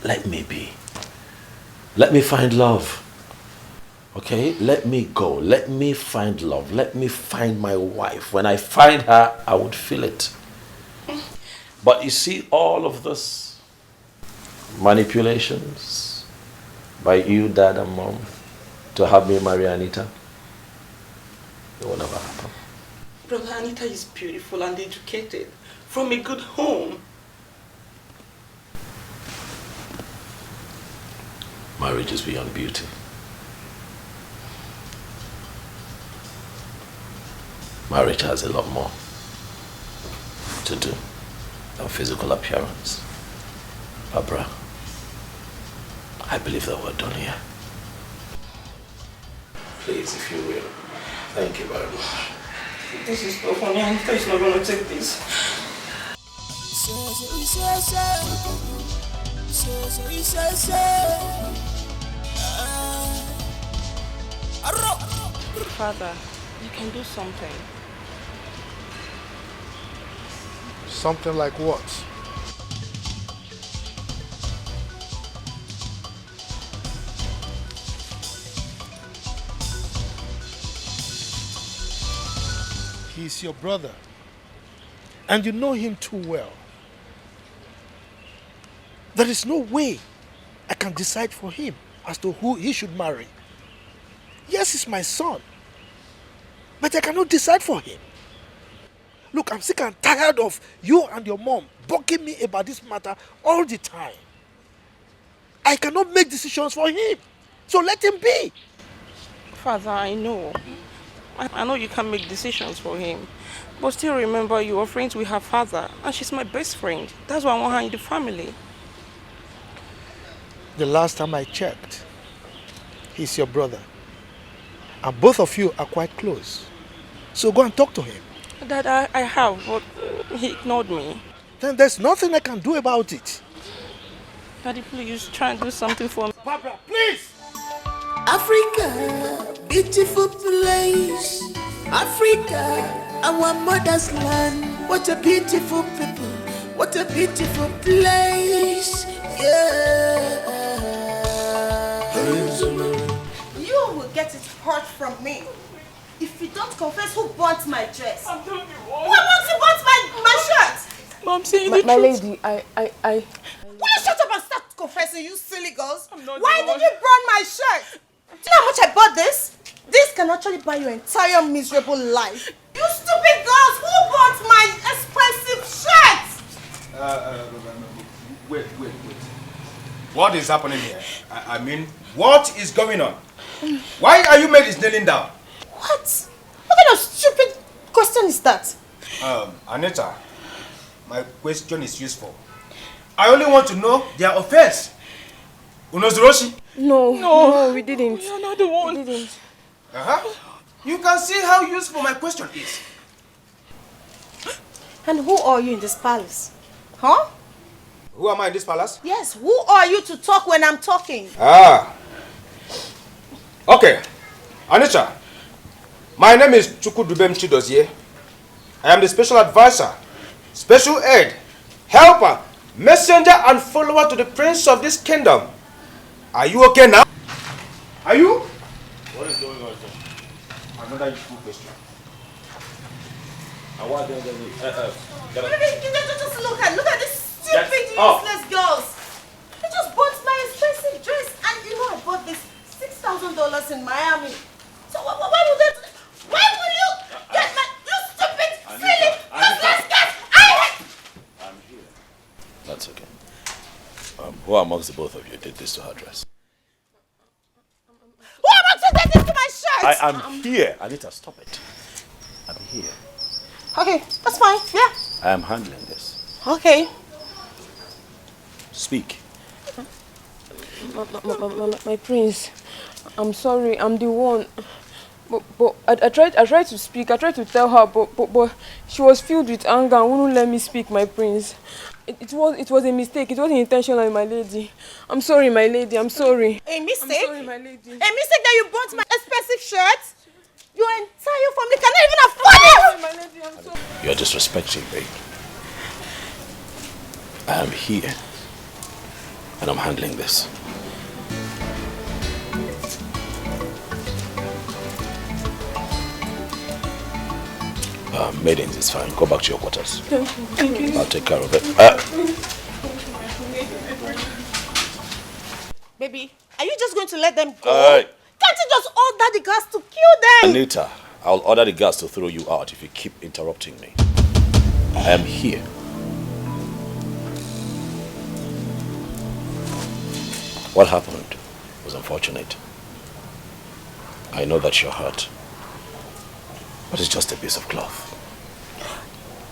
Speaker 1: let me be. Let me find love. Okay? Let me go. Let me find love. Let me find my wife. When I find her, I would feel it. But you see, all of this manipulations by you, Dad and Mom, to have me marry Anita, it will never happen.
Speaker 6: Brother, Anita is beautiful and educated, from a good home.
Speaker 1: Marriage is beyond beauty. Marriage has a lot more to do than physical appearance. Barbara, I believe that we're done here. Please, if you will. Thank you very much.
Speaker 6: This is so funny. Anita is not going to take this.
Speaker 18: Father, you can do something.
Speaker 4: Something like what? He's your brother, and you know him too well. There is no way I can decide for him as to who he should marry. Yes, he's my son, but I cannot decide for him. Look, I'm sick and tired of you and your mom bugging me about this matter all the time. I cannot make decisions for him, so let him be.
Speaker 18: Father, I know. I know you can't make decisions for him. But still remember, you are friends with her father, and she's my best friend. That's why I want her in the family.
Speaker 4: The last time I checked, he's your brother. And both of you are quite close. So go and talk to him.
Speaker 18: Dad, I have, but he ignored me.
Speaker 4: Then there's nothing I can do about it.
Speaker 18: Daddy, please try and do something for me.
Speaker 4: Papa, please!
Speaker 8: Africa, beautiful place. Africa, our mother's land. What a beautiful people. What a beautiful place. Yeah.
Speaker 17: You will get it hurt from me. If you don't confess who burnt my dress. I'm telling you what. Who wants to burn my shirt?
Speaker 18: Mom, saying the truth.
Speaker 10: My lady, I...
Speaker 17: Will you shut up and start confessing, you silly girls? Why did you burn my shirt? Do you know how much I bought this? This can actually buy your entire miserable life. You stupid girls, who bought my expensive shirt?
Speaker 12: Wait. What is happening here? I mean, what is going on? Why are you ladies kneeling down?
Speaker 17: What? What kind of stupid question is that?
Speaker 12: Anita, my question is useful. I only want to know their offense. Unozoroshi?
Speaker 10: No, we didn't.
Speaker 18: You're not the one.
Speaker 10: We didn't.
Speaker 12: You can see how useful my question is.
Speaker 17: And who are you in this palace? Huh?
Speaker 12: Who am I in this palace?
Speaker 17: Yes, who are you to talk when I'm talking?
Speaker 12: Okay. Anita, my name is Chukudubem Chidozie. I am the special advisor, special aid, helper, messenger and follower to the prince of this kingdom. Are you okay now? Are you? What is going on, sir? Another useful question.
Speaker 17: And what just look at this stupid, useless girls. They just bought my expensive dress, and you know I bought this $6,000 in Miami. So why would they? Why will you get my you stupid, silly, useless girls?
Speaker 1: I'm here. That's okay. Who amongst the both of you did this to her dress?
Speaker 17: Who amongst you did this to my shirt?
Speaker 1: I am here. Anita, stop it. I'm here.
Speaker 17: Okay, that's fine. Yeah.
Speaker 1: I am handling this.
Speaker 17: Okay.
Speaker 1: Speak.
Speaker 2: My prince, I'm sorry, I'm the one. But I tried to speak, I tried to tell her, but she was filled with anger and wouldn't let me speak, my prince. It was a mistake, it wasn't intentional, my lady. I'm sorry, my lady, I'm sorry.
Speaker 17: A mistake?
Speaker 2: I'm sorry, my lady.
Speaker 17: A mistake that you bought my expensive shirt? Your entire family cannot even afford it!
Speaker 2: My lady, I'm sorry.
Speaker 1: You're disrespecting me. I am here, and I'm handling this. Maidens, it's fine. Go back to your quarters.
Speaker 2: Thank you.
Speaker 1: I'll take care of it.
Speaker 17: Baby, are you just going to let them go?
Speaker 1: Can't
Speaker 17: you just order the guards to kill them?
Speaker 1: Anita, I'll order the guards to throw you out if you keep interrupting me. I am here. What happened was unfortunate. I know that you're hurt, but it's just a piece of cloth.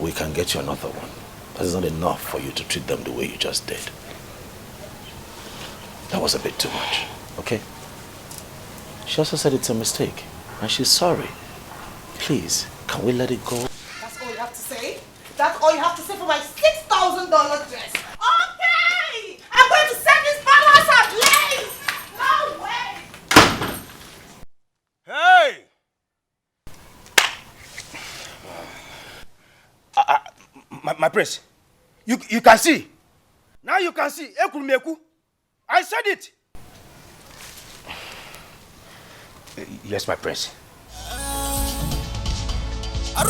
Speaker 1: We can get you another one. That is not enough for you to treat them the way you just did. That was a bit too much, okay? She also said it's a mistake, and she's sorry. Please, can we let it go?
Speaker 17: That's all you have to say? That's all you have to say for my $6,000 dress? Okay! I'm going to set this palace ablaze! No way!
Speaker 12: Hey! My prince, you can see. Now you can see. I said it. Yes, my prince.
Speaker 8: Our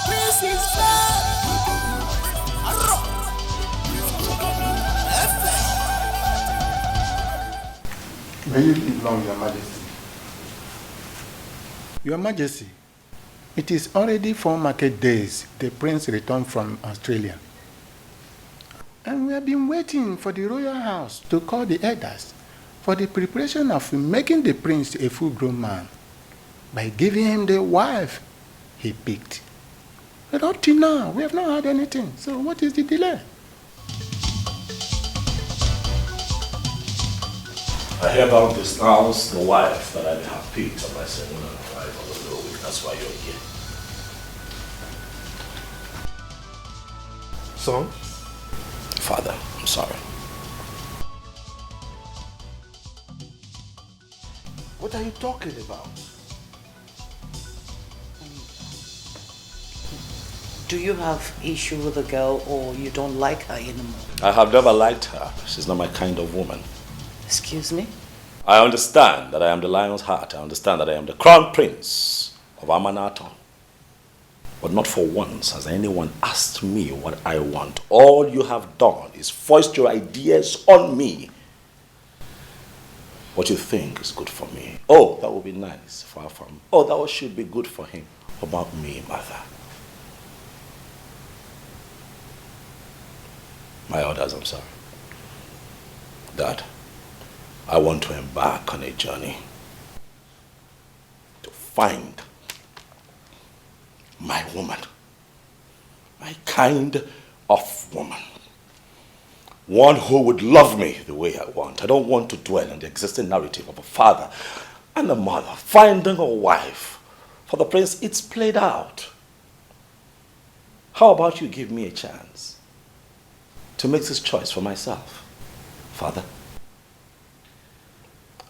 Speaker 8: prince is back.
Speaker 3: May you live long, Your Majesty. Your Majesty, it is already 4 market days the prince returned from Australia. And we have been waiting for the royal house to call the elders for the preparation of making the prince a full-grown man by giving him the wife he picked. But up till now, we have not heard anything. So what is the delay?
Speaker 1: I hereby disnounce the wife that I have picked on my second arrival of the week. That's why you're here.
Speaker 4: Son?
Speaker 1: Father, I'm sorry.
Speaker 4: What are you talking about?
Speaker 5: Do you have issue with the girl or you don't like her anymore?
Speaker 1: I have never liked her. She's not my kind of woman.
Speaker 5: Excuse me?
Speaker 1: I understand that I am the lion's heart. I understand that I am the crown prince of Amanato. But not for once has anyone asked me what I want. All you have done is foist your ideas on me. What you think is good for me. Oh, that would be nice for our family. Oh, that should be good for him. What about me, mother? My orders, I'm sorry. Dad, I want to embark on a journey to find my woman, my kind of woman. One who would love me the way I want. I don't want to dwell on the existing narrative of a father and a mother finding a wife. For the prince, it's played out. How about you give me a chance to make this choice for myself, Father?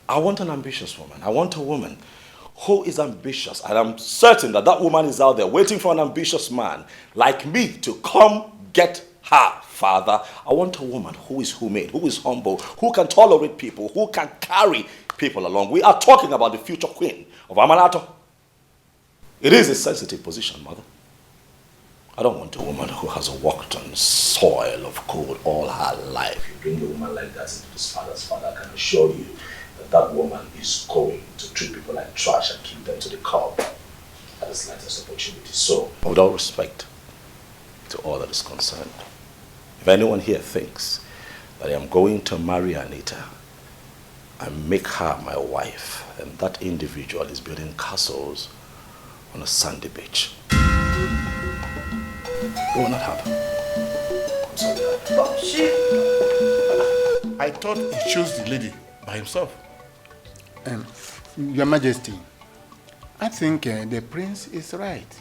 Speaker 1: I want an ambitious woman. I want a woman who is ambitious. And I'm certain that that woman is out there waiting for an ambitious man like me to come get her, Father. I want a woman who is humane, who is humble, who can tolerate people, who can carry people along. We are talking about the future queen of Amanato. It is a sensitive position, Mother. I don't want a woman who has walked on soil of cold all her life. You bring a woman like that into this father's father, I can assure you that that woman is going to treat people like trash and keep them to the curb at the slightest opportunity. So, with all respect to all that is concerned, if anyone here thinks that I am going to marry Anita and make her my wife, then that individual is building castles on a sandy beach. It will not happen. I'm sorry.
Speaker 17: But she...
Speaker 3: I thought he chose the lady by himself. Your Majesty, I think the prince is right.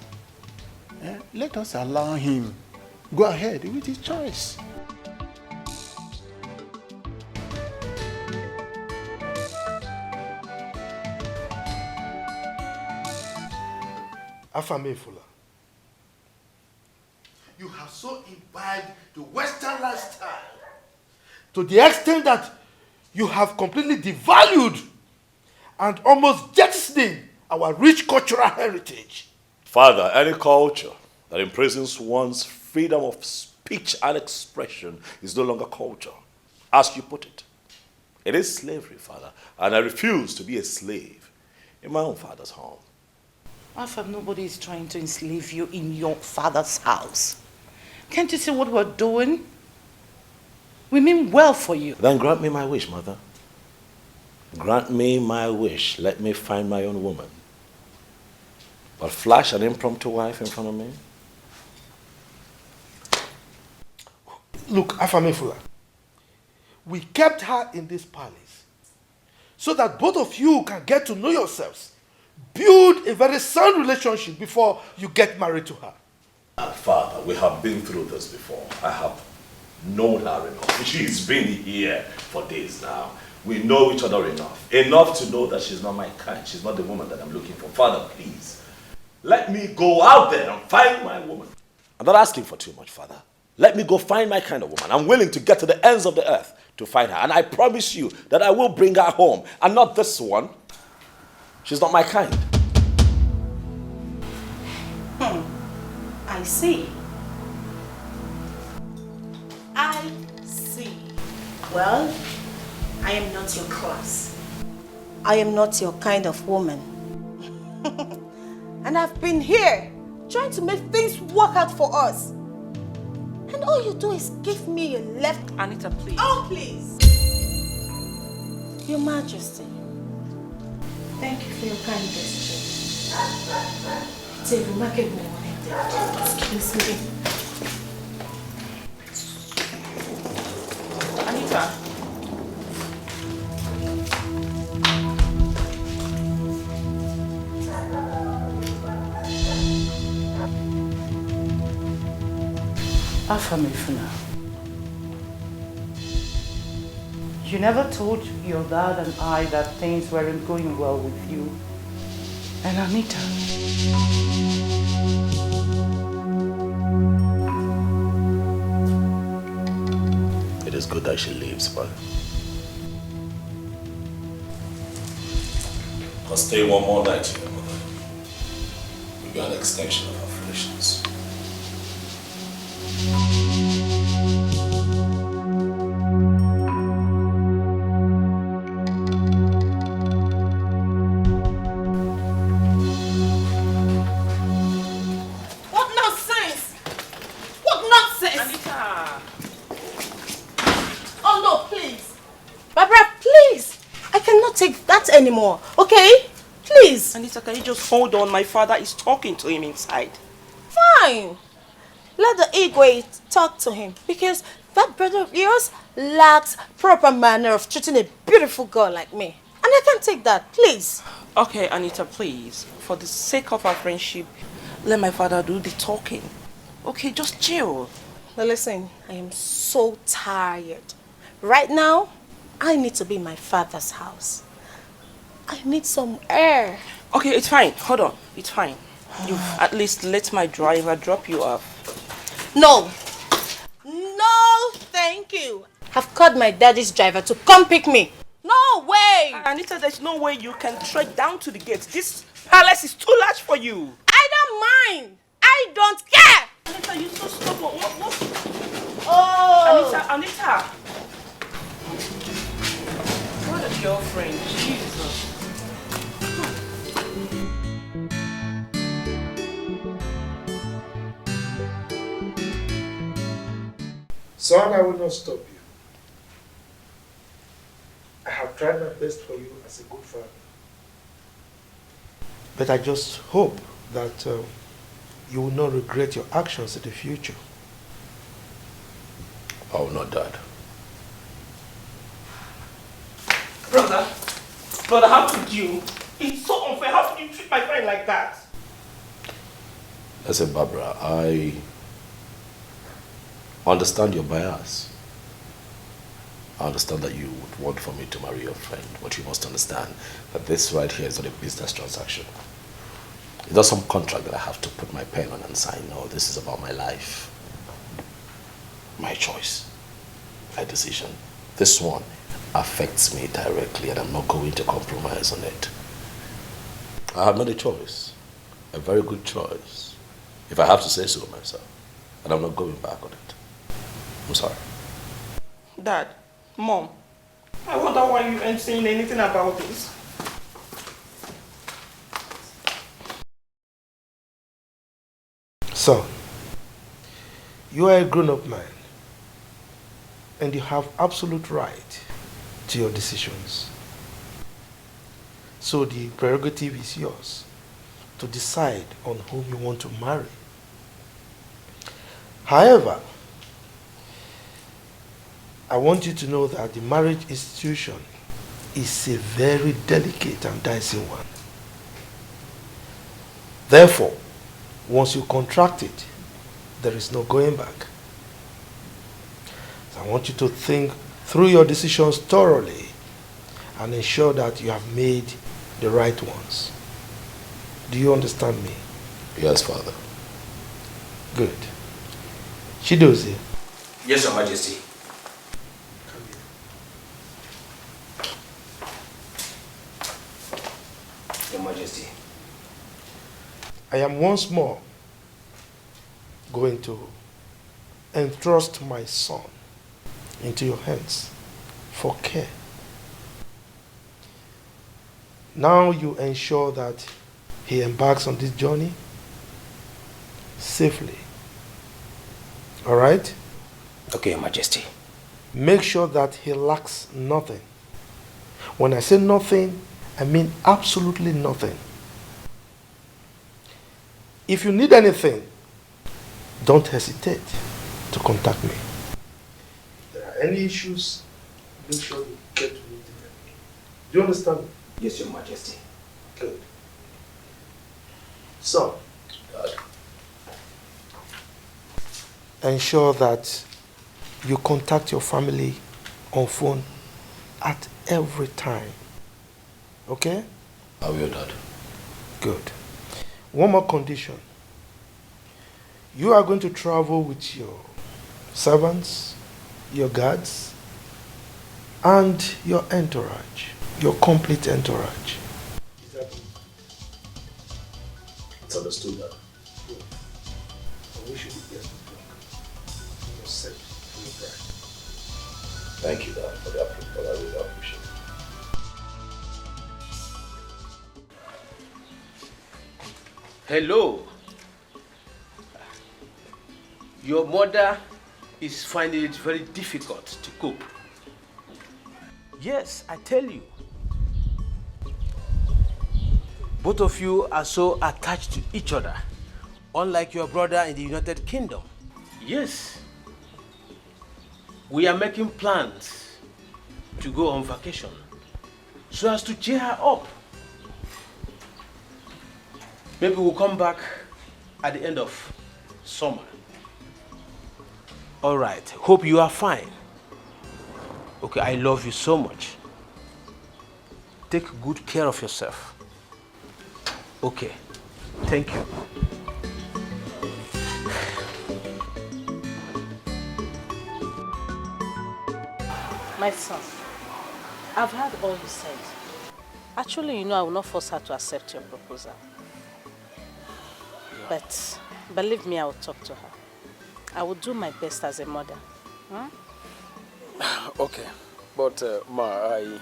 Speaker 3: Let us allow him go ahead with his choice.
Speaker 4: Afamefula, you have so imbibed the Western lifestyle to the extent that you have completely devalued and almost jettisoning our rich cultural heritage.
Speaker 22: Father, any culture that imprisons one's freedom of speech and expression is no longer culture, as you put it. It is slavery, Father, and I refuse to be a slave in my own father's home.
Speaker 5: Afam, nobody is trying to enslave you in your father's house. Can't you see what we're doing? We mean well for you.
Speaker 22: Then grant me my wish, Mother. Grant me my wish. Let me find my own woman. But flash an impromptu wife in front of me?
Speaker 4: Look, Afamefula, we kept her in this palace so that both of you can get to know yourselves. Build a very sound relationship before you get married to her.
Speaker 22: Father, we have been through this before. I have known her enough. She's been here for days now. We know each other enough. Enough to know that she's not my kind. She's not the woman that I'm looking for. Father, please, let me go out there and find my woman. I'm not asking for too much, Father. Let me go find my kind of woman. I'm willing to get to the ends of the earth to find her. And I promise you that I will bring her home. And not this one. She's not my kind.
Speaker 17: I see. I see. Well, I am not your class. I am not your kind of woman. And I've been here trying to make things work out for us. And all you do is give me a left.
Speaker 6: Anita, please.
Speaker 17: Oh, please. Your Majesty. Thank you for your kind gesture. It's a remarkable one. Excuse me.
Speaker 6: Anita.
Speaker 5: Afamefuna, you never told your dad and I that things weren't going well with you and Anita.
Speaker 22: It is good that she leaves, but I'll stay one more night here, Mother. We'll be an extension of our relations.
Speaker 17: What nonsense! What nonsense!
Speaker 6: Anita!
Speaker 17: Oh no, please! Barbara, please! I cannot take that anymore, okay? Please!
Speaker 6: Anita, can you just hold on? My father is talking to him inside.
Speaker 17: Fine! Let the Igwe talk to him, because that brother of yours lacks proper manner of treating a beautiful girl like me. And I can't take that, please.
Speaker 6: Okay, Anita, please. For the sake of our friendship, let my father do the talking. Okay, just chill.
Speaker 17: Now listen, I am so tired. Right now, I need to be in my father's house. I need some air.
Speaker 6: Okay, it's fine. Hold on. It's fine. You at least let my driver drop you off.
Speaker 17: No. No, thank you. I've called my daddy's driver to come pick me. No way.
Speaker 6: Anita, there's no way you can trek down to the gate. This palace is too large for you.
Speaker 17: I don't mind. I don't care.
Speaker 6: Anita, you're so stubborn. What?
Speaker 17: Oh.
Speaker 6: Anita. What a girlfriend. Jesus.
Speaker 4: Son, I will not stop you. I have tried my best for you as a good father. But I just hope that you will not regret your actions in the future.
Speaker 1: I will not, Dad.
Speaker 6: Brother, how could you? It's so unfair. How could you treat my friend like that?
Speaker 1: Listen, Barbara, I understand your bias. I understand that you would want for me to marry your friend, but you must understand that this right here is not a business transaction. It's not some contract that I have to put my pen on and sign. No, this is about my life. My choice. My decision. This one affects me directly and I'm not going to compromise on it. I have made a choice. A very good choice. If I have to say so myself. And I'm not going back on it. I'm sorry.
Speaker 6: Dad, Mom, I wonder why you ain't saying anything about this.
Speaker 4: Son, you are a grown-up man and you have absolute right to your decisions. So the prerogative is yours to decide on whom you want to marry. However, I want you to know that the marriage institution is a very delicate and dicey one. Therefore, once you contract it, there is no going back. So I want you to think through your decisions thoroughly and ensure that you have made the right ones. Do you understand me?
Speaker 1: Yes, Father.
Speaker 4: Good. Chidozie.
Speaker 12: Yes, Your Majesty. Your Majesty.
Speaker 4: I am once more going to entrust my son into your hands for care. Now you ensure that he embarks on this journey safely. All right?
Speaker 12: Okay, Your Majesty.
Speaker 4: Make sure that he lacks nothing. When I say nothing, I mean absolutely nothing. If you need anything, don't hesitate to contact me. If there are any issues, make sure you get to me directly. Do you understand me?
Speaker 12: Yes, Your Majesty.
Speaker 4: Good. So, ensure that you contact your family on phone at every time. Okay?
Speaker 1: I will, Dad.
Speaker 4: Good. One more condition. You are going to travel with your servants, your guards, and your entourage, your complete entourage.
Speaker 1: It's understood, Dad.
Speaker 4: Good. I wish you the best of luck. For yourself and your bride.
Speaker 1: Thank you, Dad, for the approval. I really appreciate it.
Speaker 19: Hello. Your mother is finding it very difficult to cope. Yes, I tell you. Both of you are so attached to each other, unlike your brother in the United Kingdom. Yes. We are making plans to go on vacation so as to cheer her up. Maybe we'll come back at the end of summer. All right. Hope you are fine. Okay, I love you so much. Take good care of yourself. Okay. Thank you.
Speaker 10: My son, I've heard all you said. Actually, you know I will not force her to accept your proposal. But believe me, I will talk to her. I will do my best as a mother. Huh?
Speaker 7: Okay, but Ma, I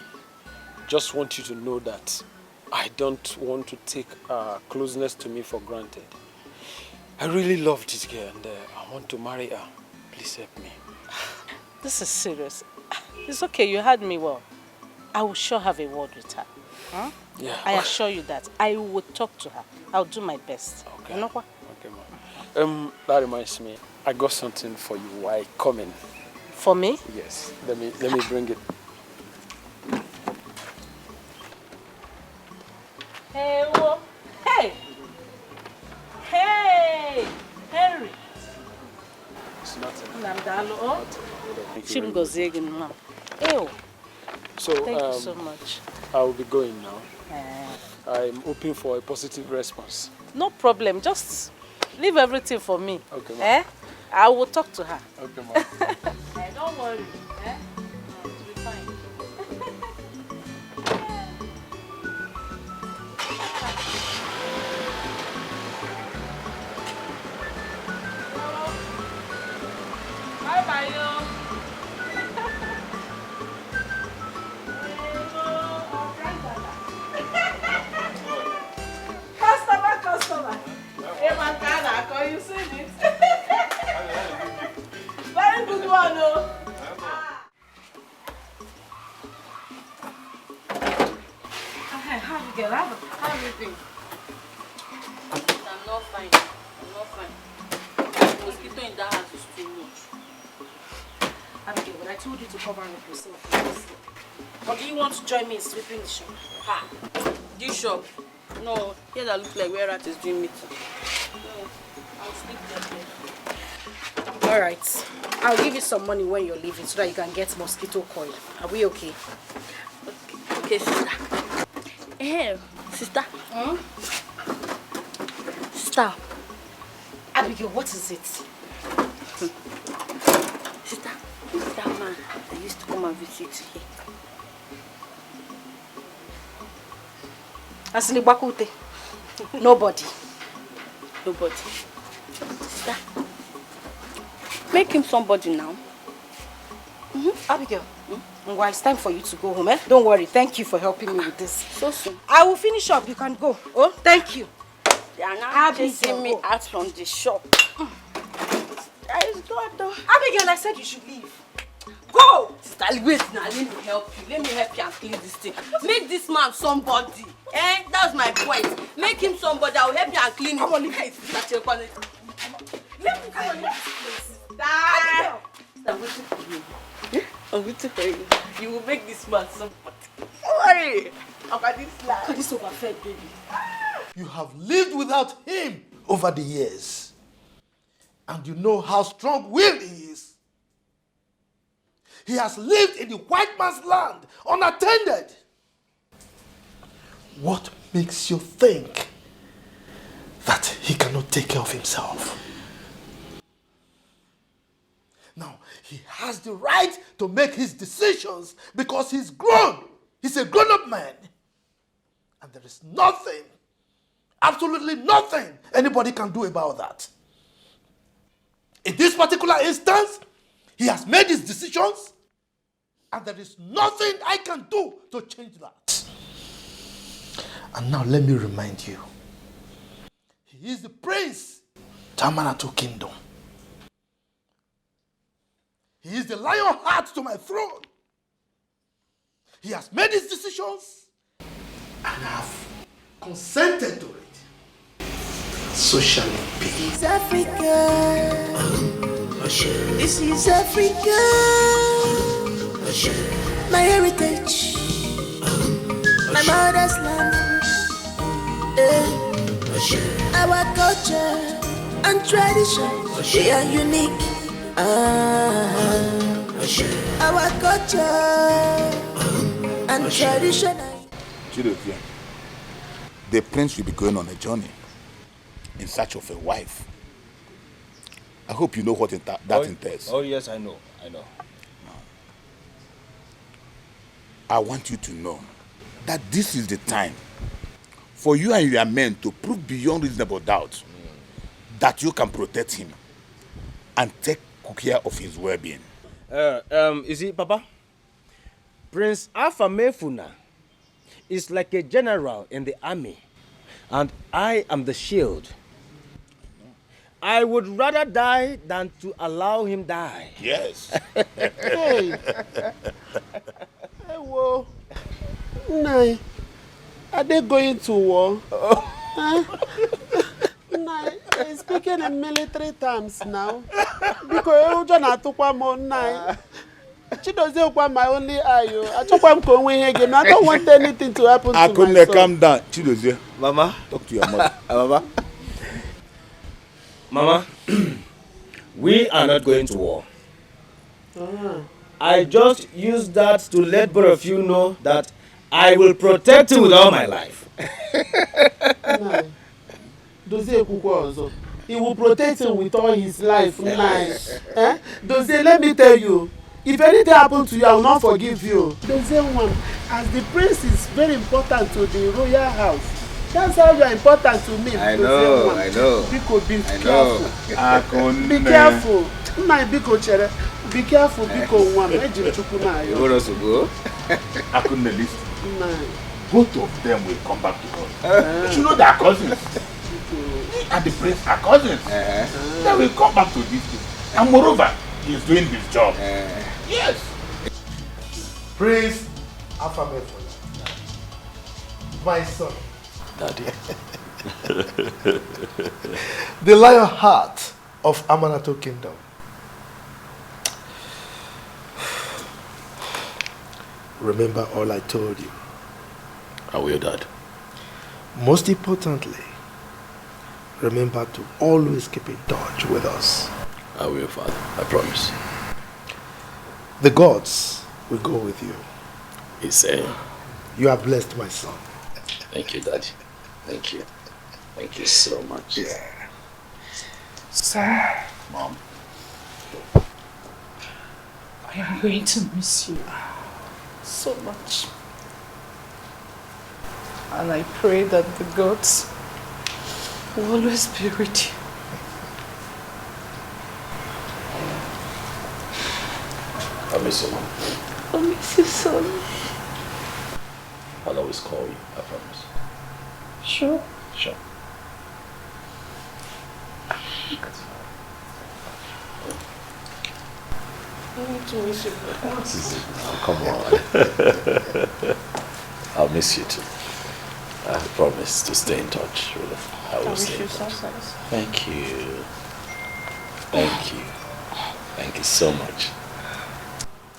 Speaker 7: just want you to know that I don't want to take closeness to me for granted. I really love this girl and I want to marry her. Please help me.
Speaker 10: This is serious. It's okay, you heard me well. I will sure have a word with her. Huh?
Speaker 7: Yeah.
Speaker 10: I assure you that I will talk to her. I'll do my best.
Speaker 7: Okay.
Speaker 10: You know what?
Speaker 7: Okay, Ma. That reminds me. I got something for you while coming.
Speaker 10: For me?
Speaker 7: Yes. Let me bring it.
Speaker 10: Hey, whoa. Hey! Hey! Henry!
Speaker 7: It's nothing.
Speaker 10: Ew.
Speaker 7: So,
Speaker 10: Thank you so much.
Speaker 7: I will be going now. I'm hoping for a positive response.
Speaker 10: No problem. Just leave everything for me.
Speaker 7: Okay, ma'am.
Speaker 10: I will talk to her.
Speaker 7: Okay, ma'am.
Speaker 10: Don't worry. It will be fine. Bye-bye, yo. Customer. Hey, man, can you see it? Very good one, oh. Hey, how you get? How you think? I'm not fine. The mosquito in that house is too much. Abigail, but I told you to cover up yourself. Or do you want to join me in sweeping the shop? Ha!
Speaker 2: This shop? No, here that looks like where Rat is doing meeting.
Speaker 10: No, I'll sleep there. Alright. I'll give you some money when you're leaving so that you can get mosquito coil. Are we okay?
Speaker 2: Okay, sister. Hey, sister. Sister.
Speaker 10: Abigail, what is it?
Speaker 2: Sister, who's that man that used to come and visit here?
Speaker 10: Asili Nobody.
Speaker 2: Sister, make him somebody now.
Speaker 10: Abigail, well, it's time for you to go home, eh? Don't worry. Thank you for helping me with this.
Speaker 2: So soon.
Speaker 10: I will finish up. You can go. Oh, thank you.
Speaker 2: They are now chasing me out from the shop. That is God, though.
Speaker 10: Abigail, I said you should leave. Go!
Speaker 2: Sister, wait now. Let me help you. Let me help you and clean this thing. Make this man somebody. That's my point. Make him somebody. I will help you and clean him. Come on, leave it. Let me come on, leave this place.
Speaker 10: Abigail!
Speaker 2: I'm waiting for you. I'm waiting for you. You will make this man somebody. Don't worry. About this life.
Speaker 10: This overfed baby.
Speaker 4: You have lived without him over the years. And you know how strong-willed he is. He has lived in the white man's land, unattended. What makes you think that he cannot take care of himself? Now, he has the right to make his decisions because he's grown. He's a grown-up man. And there is nothing, absolutely nothing anybody can do about that. In this particular instance, he has made his decisions, and there is nothing I can do to change that. And now let me remind you, he is the prince, Tamanatu Kingdom. He is the lion heart to my throne. He has made his decisions, and I have consented to it. So shall it be.
Speaker 8: This is Africa. This is Africa. My heritage. My mother's land. Our culture and tradition, they are unique. Our culture and tradition.
Speaker 9: Chidokwe, the prince will be going on a journey in search of a wife. I hope you know what that entails.
Speaker 12: Oh yes, I know.
Speaker 9: I want you to know that this is the time for you and your men to prove beyond reasonable doubt that you can protect him and take care of his well-being.
Speaker 12: You see, Papa, Prince Afamefuna is like a general in the army, and I am the shield. I would rather die than to allow him die.
Speaker 9: Yes.
Speaker 11: Hey. Hey, whoa. Nai, are they going to war? Huh? Nai, speaking gonna military terms now. Because you're not to come on night. She doesn't want my only eye. I took one going again. I don't want anything to happen to my son.
Speaker 9: I couldn't calm down. Chidozie.
Speaker 12: Mama.
Speaker 9: Talk to your mother.
Speaker 12: Mama. Mama. We are not going to war. I just use that to let both of you know that I will protect you with all my life.
Speaker 11: He will protect him with all his life. Eh? Dozie, let me tell you, if anything happens to you, I will not forgive you. Dozie, as the prince is very important to the royal house, that's how you are important to me.
Speaker 12: I know, I know.
Speaker 11: Biko, be
Speaker 12: careful.
Speaker 11: Be careful. My Biko chere. Be careful, Biko one.
Speaker 12: You want us to go?
Speaker 9: I couldn't listen. Both of them will come back to us. You know they are cousins. He and the prince are cousins. They will come back to this thing. And moreover, he is doing his job. Yes.
Speaker 4: Prince Affirmation. My son.
Speaker 1: Daddy.
Speaker 4: The lion heart of Amanato Kingdom. Remember all I told you.
Speaker 1: I will, Dad.
Speaker 4: Most importantly, remember to always keep in touch with us.
Speaker 1: I will, Father. I promise.
Speaker 4: The gods will go with you.
Speaker 1: He's
Speaker 4: You are blessed, my son.
Speaker 1: Thank you, Daddy. Thank you. Thank you so much.
Speaker 4: Yeah.
Speaker 5: Sir.
Speaker 1: Mom.
Speaker 5: I am going to miss you so much. And I pray that the gods will always be with you.
Speaker 1: I miss you, Mom.
Speaker 5: I miss you, son.
Speaker 1: I'll always call you, I promise.
Speaker 5: Sure.
Speaker 1: Sure.
Speaker 2: I need to miss you.
Speaker 1: What is it now? Come on. I'll miss you too. I promise to stay in touch with you. I will stay in touch. Thank you. Thank you. Thank you so much.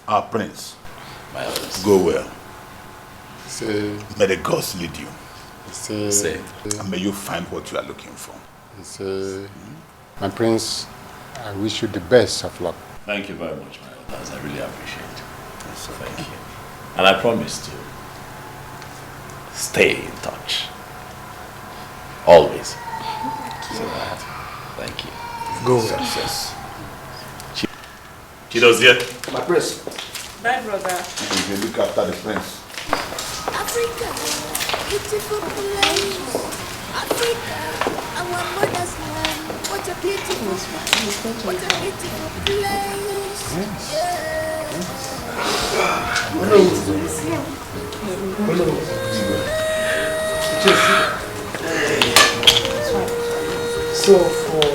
Speaker 9: Our prince.
Speaker 1: My honors.
Speaker 9: Go well.
Speaker 13: Say.
Speaker 9: May the gods lead you.
Speaker 13: Say.
Speaker 9: And may you find what you are looking for.
Speaker 13: Say. My prince, I wish you the best of luck.
Speaker 1: Thank you very much, my elders. I really appreciate it. So thank you. And I promise to stay in touch. Always. So thank you.
Speaker 4: Go
Speaker 1: well.
Speaker 4: Success.
Speaker 1: Chido's here.
Speaker 4: My prince.
Speaker 2: Bye, brother.
Speaker 9: You look after the prince.
Speaker 8: Africa, beautiful place. Africa, our mother's land. What a beautiful place. What a beautiful place.
Speaker 4: So for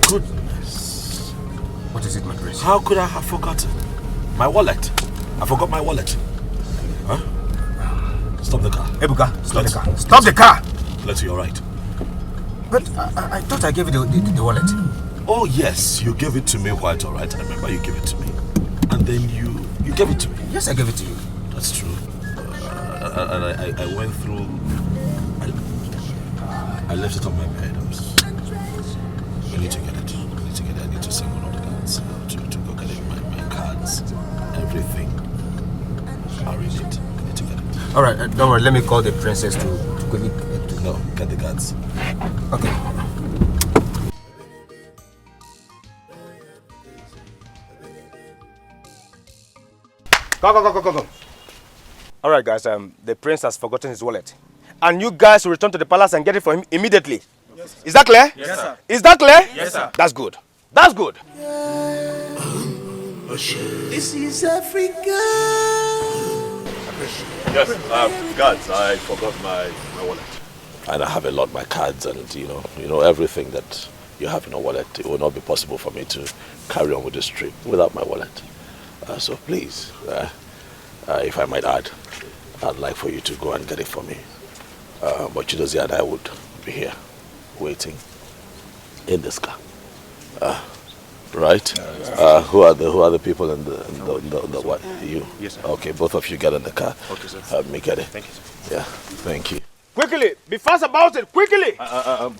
Speaker 21: goodness. What is it, my prince? How could I have forgotten? My wallet. I forgot my wallet. Huh? Stop the car. Ebuka, stop the car. Stop the car! Let's you're right. But I thought I gave you the wallet. Oh, yes. You gave it to me quite all right. I remember you gave it to me. And then you gave it to me. Yes, I gave it to you. That's true. And I went through... I left it on my bed. I need to get it. I need to send one of the guards to go get it. My cards, everything are in it. I need to get it. All right, don't worry. Let me call the princess to quickly. No, get the guards. Okay.
Speaker 12: Go. All right, guys. The prince has forgotten his wallet, and you guys will return to the palace and get it for him immediately. Yes, sir. Is that clear? Yes, sir. Is that clear? Yes, sir. That's good. That's good.
Speaker 8: This is Africa.
Speaker 1: Yes, guards, I forgot my wallet. And I have a lot, my cards and you know everything that you have in a wallet. It will not be possible for me to carry on with this trip without my wallet. So please, if I might add, I'd like for you to go and get it for me. But Chidozie and I would be here, waiting in this car. Right? Who are the people in the what? You?
Speaker 12: Yes, sir.
Speaker 1: Okay, both of you get in the car.
Speaker 12: Okay, sir.
Speaker 1: Me get it.
Speaker 12: Thank you, sir.
Speaker 1: Yeah, thank you.
Speaker 12: Quickly, be fast about it, quickly!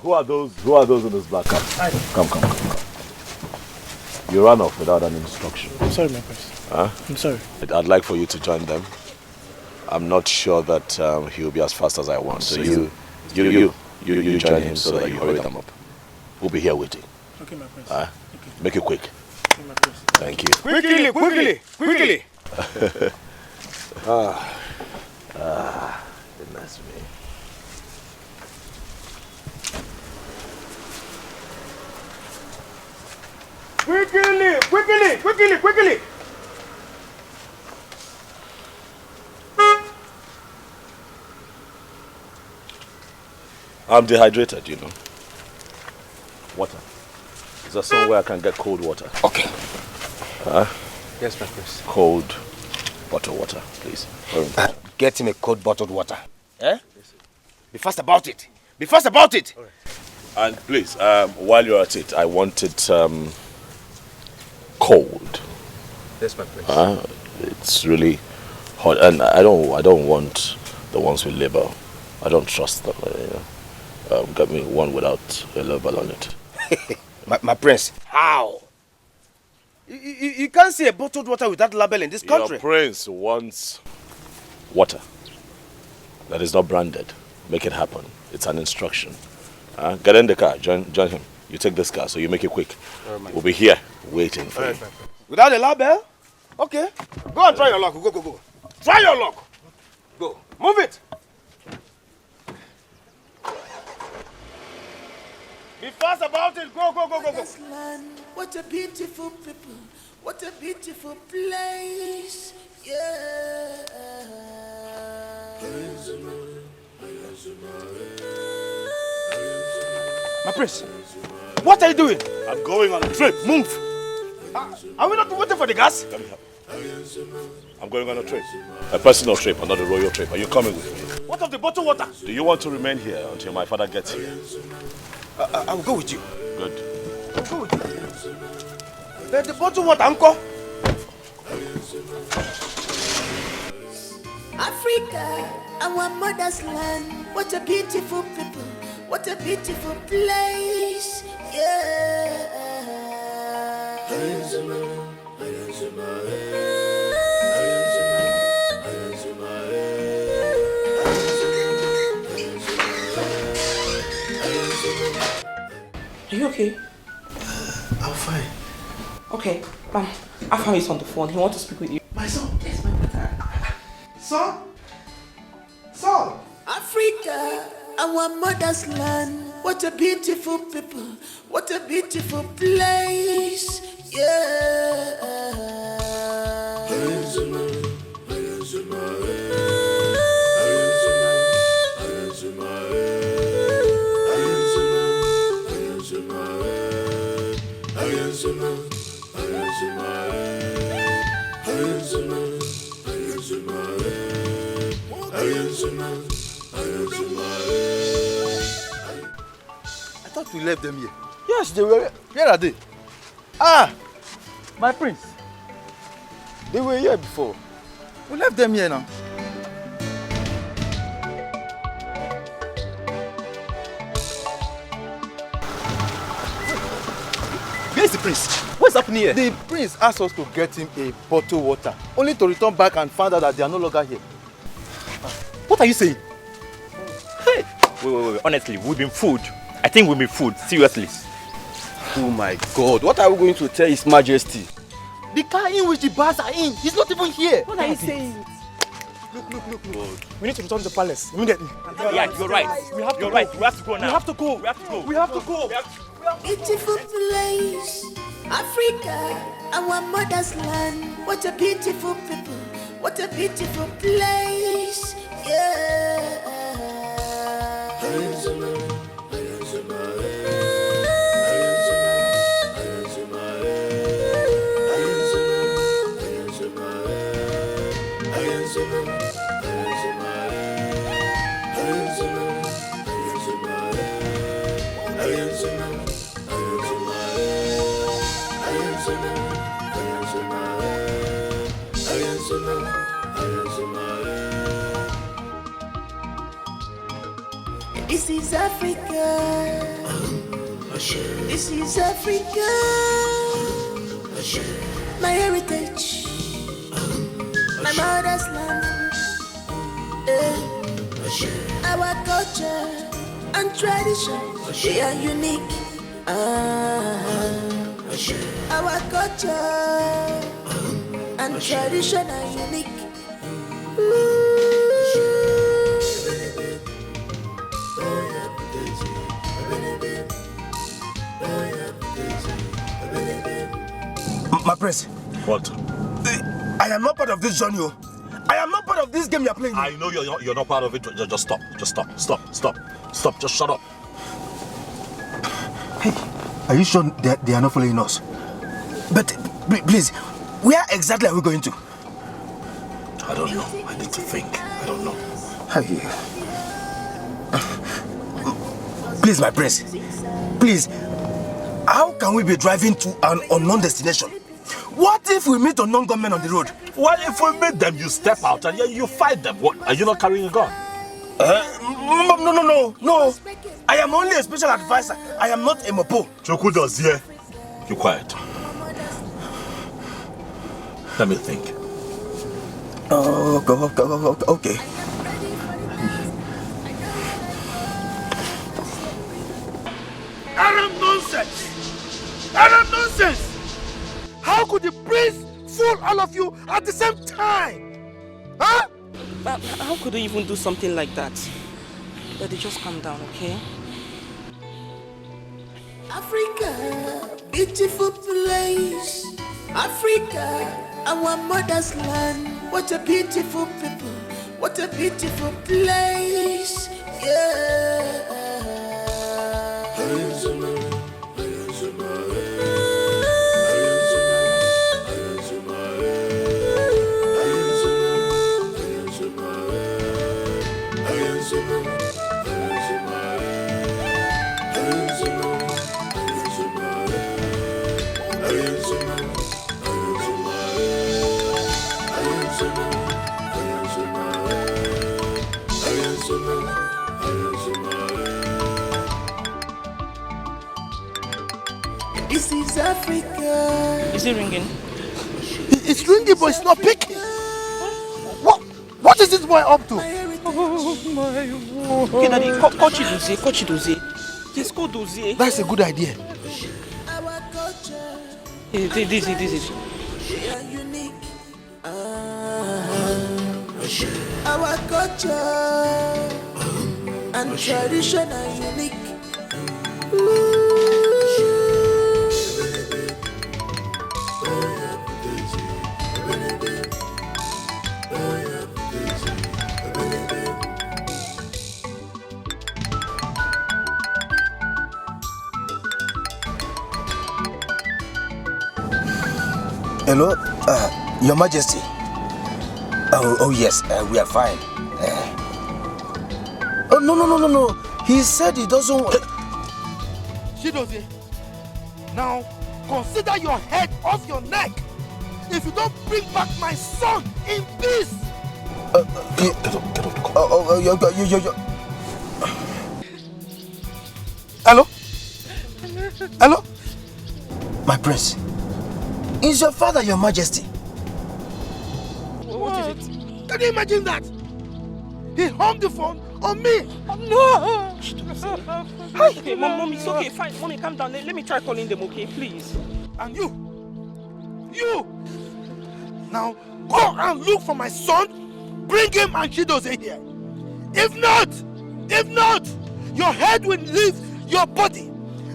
Speaker 1: Who are those in this black car? Come. You ran off without an instruction.
Speaker 4: I'm sorry, my prince.
Speaker 1: I'm sorry. I'd like for you to join them. I'm not sure that he'll be as fast as I want. So you join him so that you hurry them up. We'll be here waiting.
Speaker 4: Okay, my prince.
Speaker 1: Make it quick.
Speaker 4: Okay, my prince.
Speaker 1: Thank you.
Speaker 12: Quickly!
Speaker 1: Goodness me.
Speaker 12: Quickly!
Speaker 1: I'm dehydrated, you know. Water. Is there somewhere I can get cold water?
Speaker 12: Okay.
Speaker 1: Yes, my prince. Cold bottled water, please.
Speaker 12: Get him a cold bottled water. Eh? Be fast about it. Be fast about it.
Speaker 1: Right. And please, while you're at it, I want it cold.
Speaker 12: Yes, my prince.
Speaker 1: It's really hot, and I don't want the ones with label. I don't trust them. Get me one without a label on it.
Speaker 12: my prince, how? You can't see a bottled water without label in this country.
Speaker 1: Your prince wants water that is not branded. Make it happen. It's an instruction. Get in the car. Join him. You take this car, so you make it quick. We'll be here waiting for you.
Speaker 12: Without a label? Okay. Go and try your luck. Go. Try your luck. Go. Move it. Be fast about it. Go.
Speaker 8: What a beautiful people. What a beautiful place. Yeah.
Speaker 12: My prince, what are you doing?
Speaker 1: I'm going on a trip. Move.
Speaker 12: Are we not waiting for the gas?
Speaker 1: Let me help. I'm going on a trip. A personal trip, not a royal trip. Are you coming with me?
Speaker 12: What of the bottled water?
Speaker 1: Do you want to remain here until my father gets here?
Speaker 12: I will go with you.
Speaker 1: Good.
Speaker 12: I'll go with you. The bottled water, uncle.
Speaker 8: Africa, our mother's land. What a beautiful people. What a beautiful place. Yeah.
Speaker 6: Are you okay?
Speaker 4: I'm fine.
Speaker 6: Okay, Afam is on the phone. He wants to speak with you.
Speaker 4: My son? Yes, my brother. Son?
Speaker 8: Africa, our mother's land. What a beautiful people. What a beautiful place. Yeah.
Speaker 14: I thought we left them here. Yes, they were. Where are they? My prince. They were here before. We left them here now.
Speaker 12: Where's the prince? What's happening here?
Speaker 14: The prince asked us to get him a bottle of water, only to return back and find out that they are no longer here.
Speaker 12: What are you saying?
Speaker 15: Hey! Wait. Honestly, we've been fooled. I think we've been fooled. Seriously.
Speaker 12: Oh my God. What are we going to tell His Majesty? The car in which the bars are in, he's not even here.
Speaker 17: What are you saying?
Speaker 12: Look.
Speaker 11: We need to return to the palace immediately.
Speaker 15: Yeah, you're right. We have to go. We have to go now.
Speaker 11: We have to go.
Speaker 15: We have to go.
Speaker 8: Beautiful place, Africa, our mother's land. What a beautiful people. What a beautiful place. Yeah. is Africa. This is Africa. My heritage. My mother's land. Our culture and tradition, they are unique. Our culture and tradition are unique.
Speaker 22: My prince.
Speaker 21: What?
Speaker 22: I am not part of this journey. I am not part of this game you are playing.
Speaker 21: I know you're not part of it. Just stop. Just stop. Just shut up.
Speaker 22: Hey, are you sure they are not following us? But please, where exactly are we going to?
Speaker 21: I don't know. I need to think. I don't know.
Speaker 22: Please, my prince. Please, how can we be driving to an unknown destination? What if we meet unknown gunmen on the road?
Speaker 21: Well, if we meet them, you step out and you fight them. What? Are you not carrying a gun?
Speaker 22: No. I am only a special advisor. I am not a mopo.
Speaker 21: Choku does here. You quiet. Let me think.
Speaker 22: Okay.
Speaker 4: Arab nonsense! How could the prince fool all of you at the same time? Huh?
Speaker 18: How could they even do something like that? Daddy, just calm down, okay?
Speaker 8: Africa, beautiful place. Africa, our mother's land. What a beautiful people. What a beautiful place. Yeah. This is Africa.
Speaker 18: Is it ringing?
Speaker 4: It's ringing, but it's not picking. What is this boy up to?
Speaker 18: Okay, Daddy, call Chidozie. Just call Dozie.
Speaker 4: That's a good idea.
Speaker 18: This.
Speaker 8: Our culture and tradition are unique.
Speaker 22: Hello, Your Majesty. Oh yes, we are fine. No. He said he doesn't.
Speaker 4: Chidozie, now consider your head off your neck. If you don't bring back my son in peace.
Speaker 22: Get up. Hello? My prince. Is your father Your Majesty?
Speaker 4: What is it? Can you imagine that? He hung the phone on me.
Speaker 18: No! Okay, Mom, it's okay, fine. Mommy, calm down. Let me try calling them, okay, please.
Speaker 4: And you! Now, go and look for my son. Bring him and Chidozie here. If not, your head will leave your body.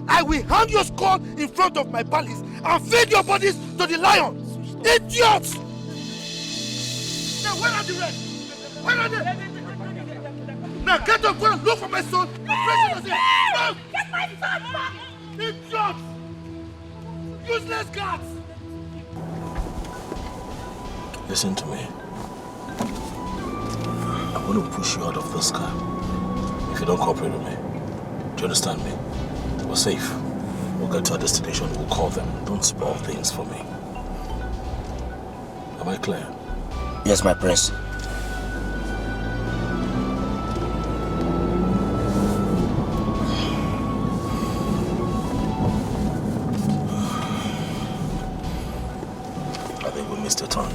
Speaker 4: I will hang your skull in front of my palace and feed your bodies to the lions. Idiots! Now, where are the rest? Where are they? Now, get up, go and look for my son. No! Get my son back! Idiots! Useless guards!
Speaker 21: Listen to me. I'm going to push you out of this car if you don't cooperate with me. Do you understand me? We're safe. We'll get to our destination. We'll call them. Don't spoil things for me. Am I clear?
Speaker 22: Yes, my prince.
Speaker 21: missed a turn.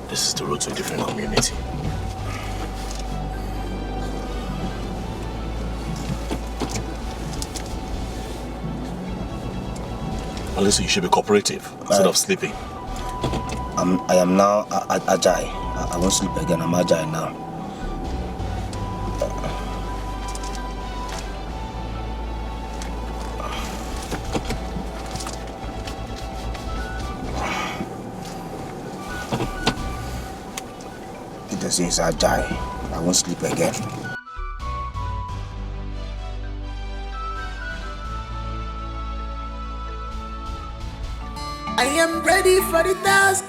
Speaker 21: This is the road to a different community. Listen, you should be cooperative instead of sleeping.
Speaker 12: I am now agile. I won't sleep again. I'm agile now. Peter says agile. I won't sleep again.
Speaker 8: I am ready for the task.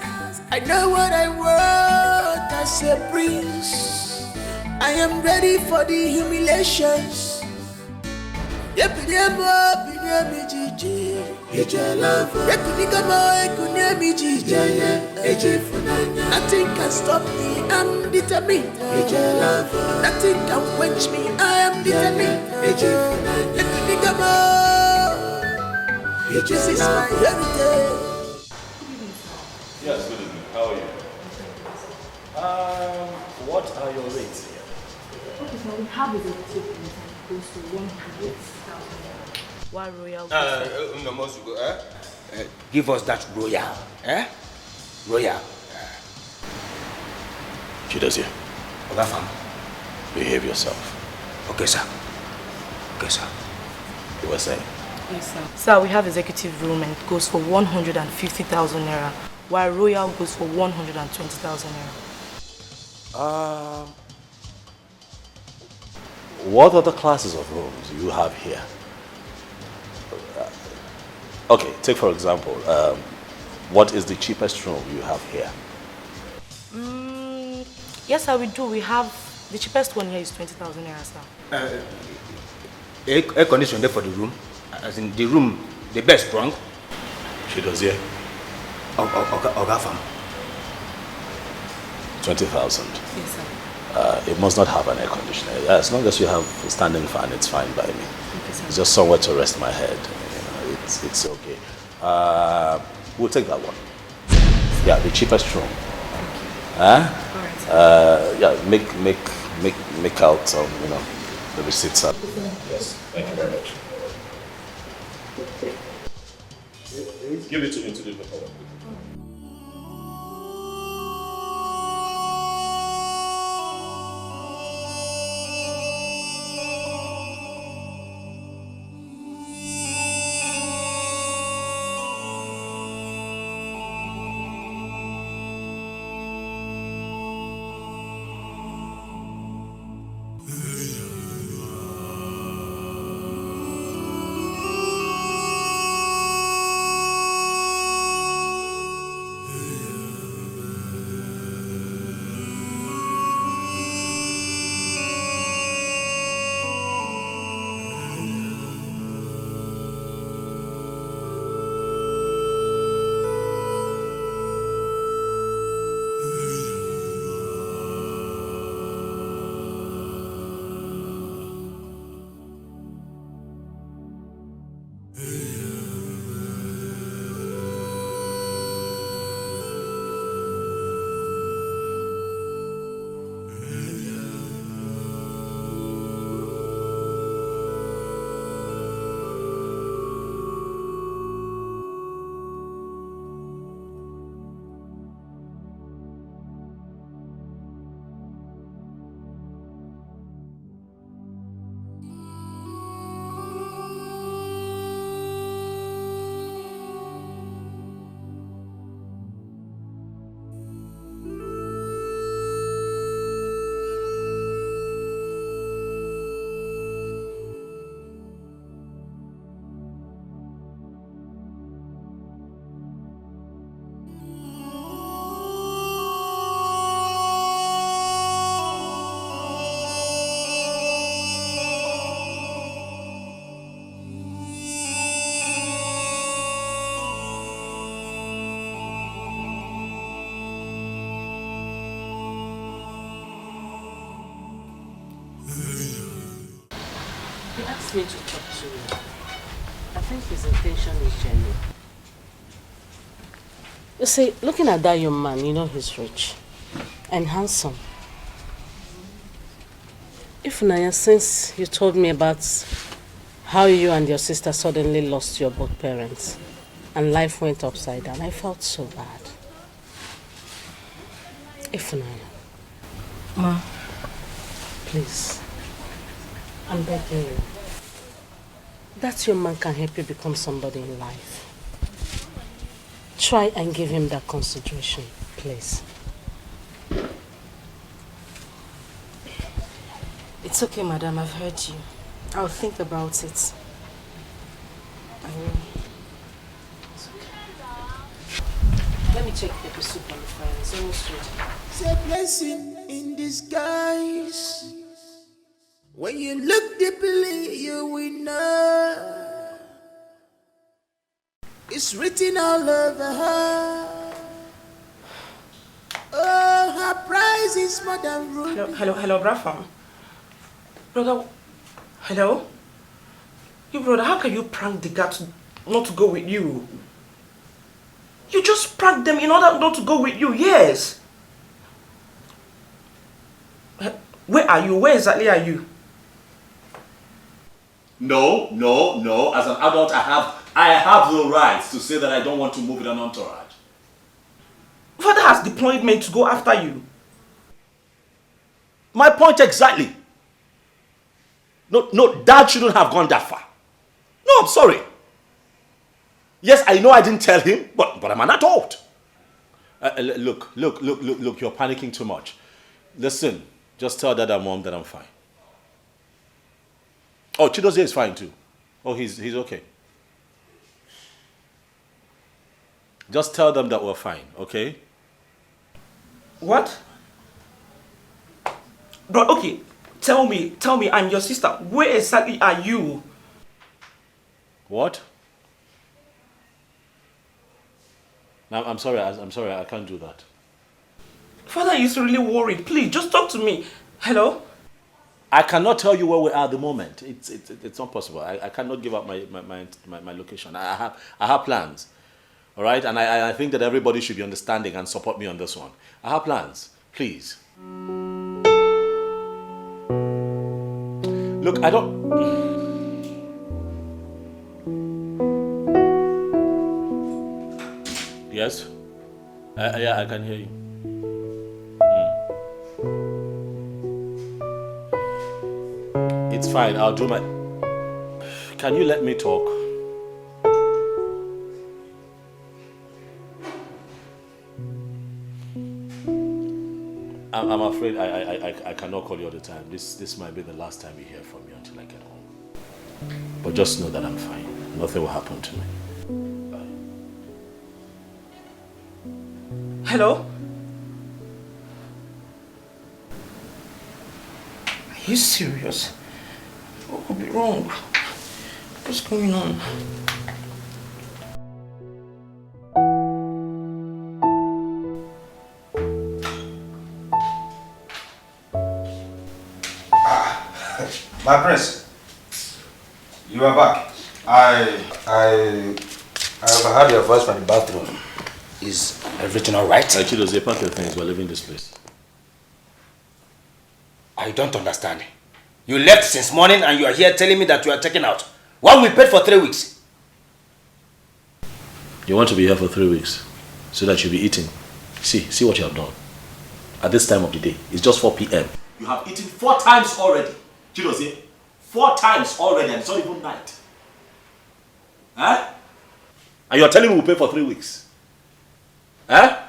Speaker 8: I know what I want as a prince. I am ready for the humiliations. Nothing can stop me, I'm determined. Nothing can quench me, I am determined. This is my heritage.
Speaker 21: Yes, good evening. How are you? What are your rates here?
Speaker 16: Okay, so we have a ticket goes to 100,000.
Speaker 12: One royal. No more to go. Give us that royal. Royal.
Speaker 21: Chidozie.
Speaker 12: Okay, fam.
Speaker 21: Behave yourself.
Speaker 12: Okay, sir. Okay, sir.
Speaker 21: You were saying?
Speaker 16: Yes, sir. Sir, we have executive room and it goes for 150,000 naira, while royal goes for 120,000 naira.
Speaker 21: What other classes of rooms do you have here? Okay, take for example, what is the cheapest room you have here?
Speaker 16: Yes, sir, we do. We have the cheapest one here is 20,000 naira, sir.
Speaker 12: Air condition there for the room. As in the room, the best sprung.
Speaker 21: She does, yeah.
Speaker 12: Okay, fam.
Speaker 21: 20,000.
Speaker 16: Yes, sir.
Speaker 21: It must not have an air conditioner. Yeah, as long as you have a standing fan, it's fine by me.
Speaker 16: Okay, sir.
Speaker 21: It's just somewhere to rest my head. You know, it's okay. We'll take that one. Yeah, the cheapest room. Yeah, make out some, the receipts up. Yes, thank you very much. Give it to me to do the paperwork.
Speaker 10: He asked me to talk to you. I think his intention is genuine. You see, looking at that young man, you know he's rich and handsome. If Naya, since you told me about how you and your sister suddenly lost your both parents and life went upside down, I felt so bad. If Naya,
Speaker 16: Ma,
Speaker 10: please, I'm begging you. That young man can help you become somebody in life. Try and give him that consideration, please.
Speaker 16: it's okay, madam. I've heard you. I'll think about it. I will. It's okay. Let me check the soup on the fire. It's almost ready.
Speaker 8: It's a blessing in disguise. When you look deeply, you will know. It's written all over her. Oh, her prize is more than ruby.
Speaker 6: Hello, Rafa. Brother, hello? You brother, how can you prank the guy not to go with you? You just pranked them in order not to go with you, yes. Where are you? Where exactly are you?
Speaker 21: No. As an adult, I have the right to say that I don't want to move with an entourage.
Speaker 6: Father has deployed men to go after you.
Speaker 21: My point exactly. No, Dad shouldn't have gone that far. No, I'm sorry. Yes, I know I didn't tell him, but I'm an adult. Look, you're panicking too much. Listen, just tell Dad and Mom that I'm fine. Oh, Chidozie is fine too. Oh, he's okay. Just tell them that we're fine, okay?
Speaker 6: What? Bro, okay. Tell me, I'm your sister. Where exactly are you?
Speaker 21: What? No, I'm sorry, I can't do that.
Speaker 6: Father is really worried. Please, just talk to me. Hello?
Speaker 21: I cannot tell you where we are at the moment. It's not possible. I cannot give up my location. I have plans. All right? And I think that everybody should be understanding and support me on this one. I have plans. Please. Look, I don't... Yes? Yeah, I can hear you. It's fine, I'll do my... Can you let me talk? I'm afraid I cannot call you all the time. This might be the last time you hear from me until I get home. But just know that I'm fine. Nothing will happen to me. Bye.
Speaker 6: Hello? Are you serious? What could be wrong? What's going on?
Speaker 12: My prince, you are back.
Speaker 3: I overheard your voice from the bathroom. Is everything all right?
Speaker 21: Actually, there's a pack of things. We're leaving this place.
Speaker 3: I don't understand. You left since morning and you are here telling me that you are checking out. While we paid for 3 weeks.
Speaker 21: You want to be here for 3 weeks so that you'll be eating. See what you have done. At this time of the day, it's just 4 p.m. You have eaten 4 times already. Chidozie, 4 times already, and it's not even night. Huh? And you're telling me we'll pay for 3 weeks. Huh?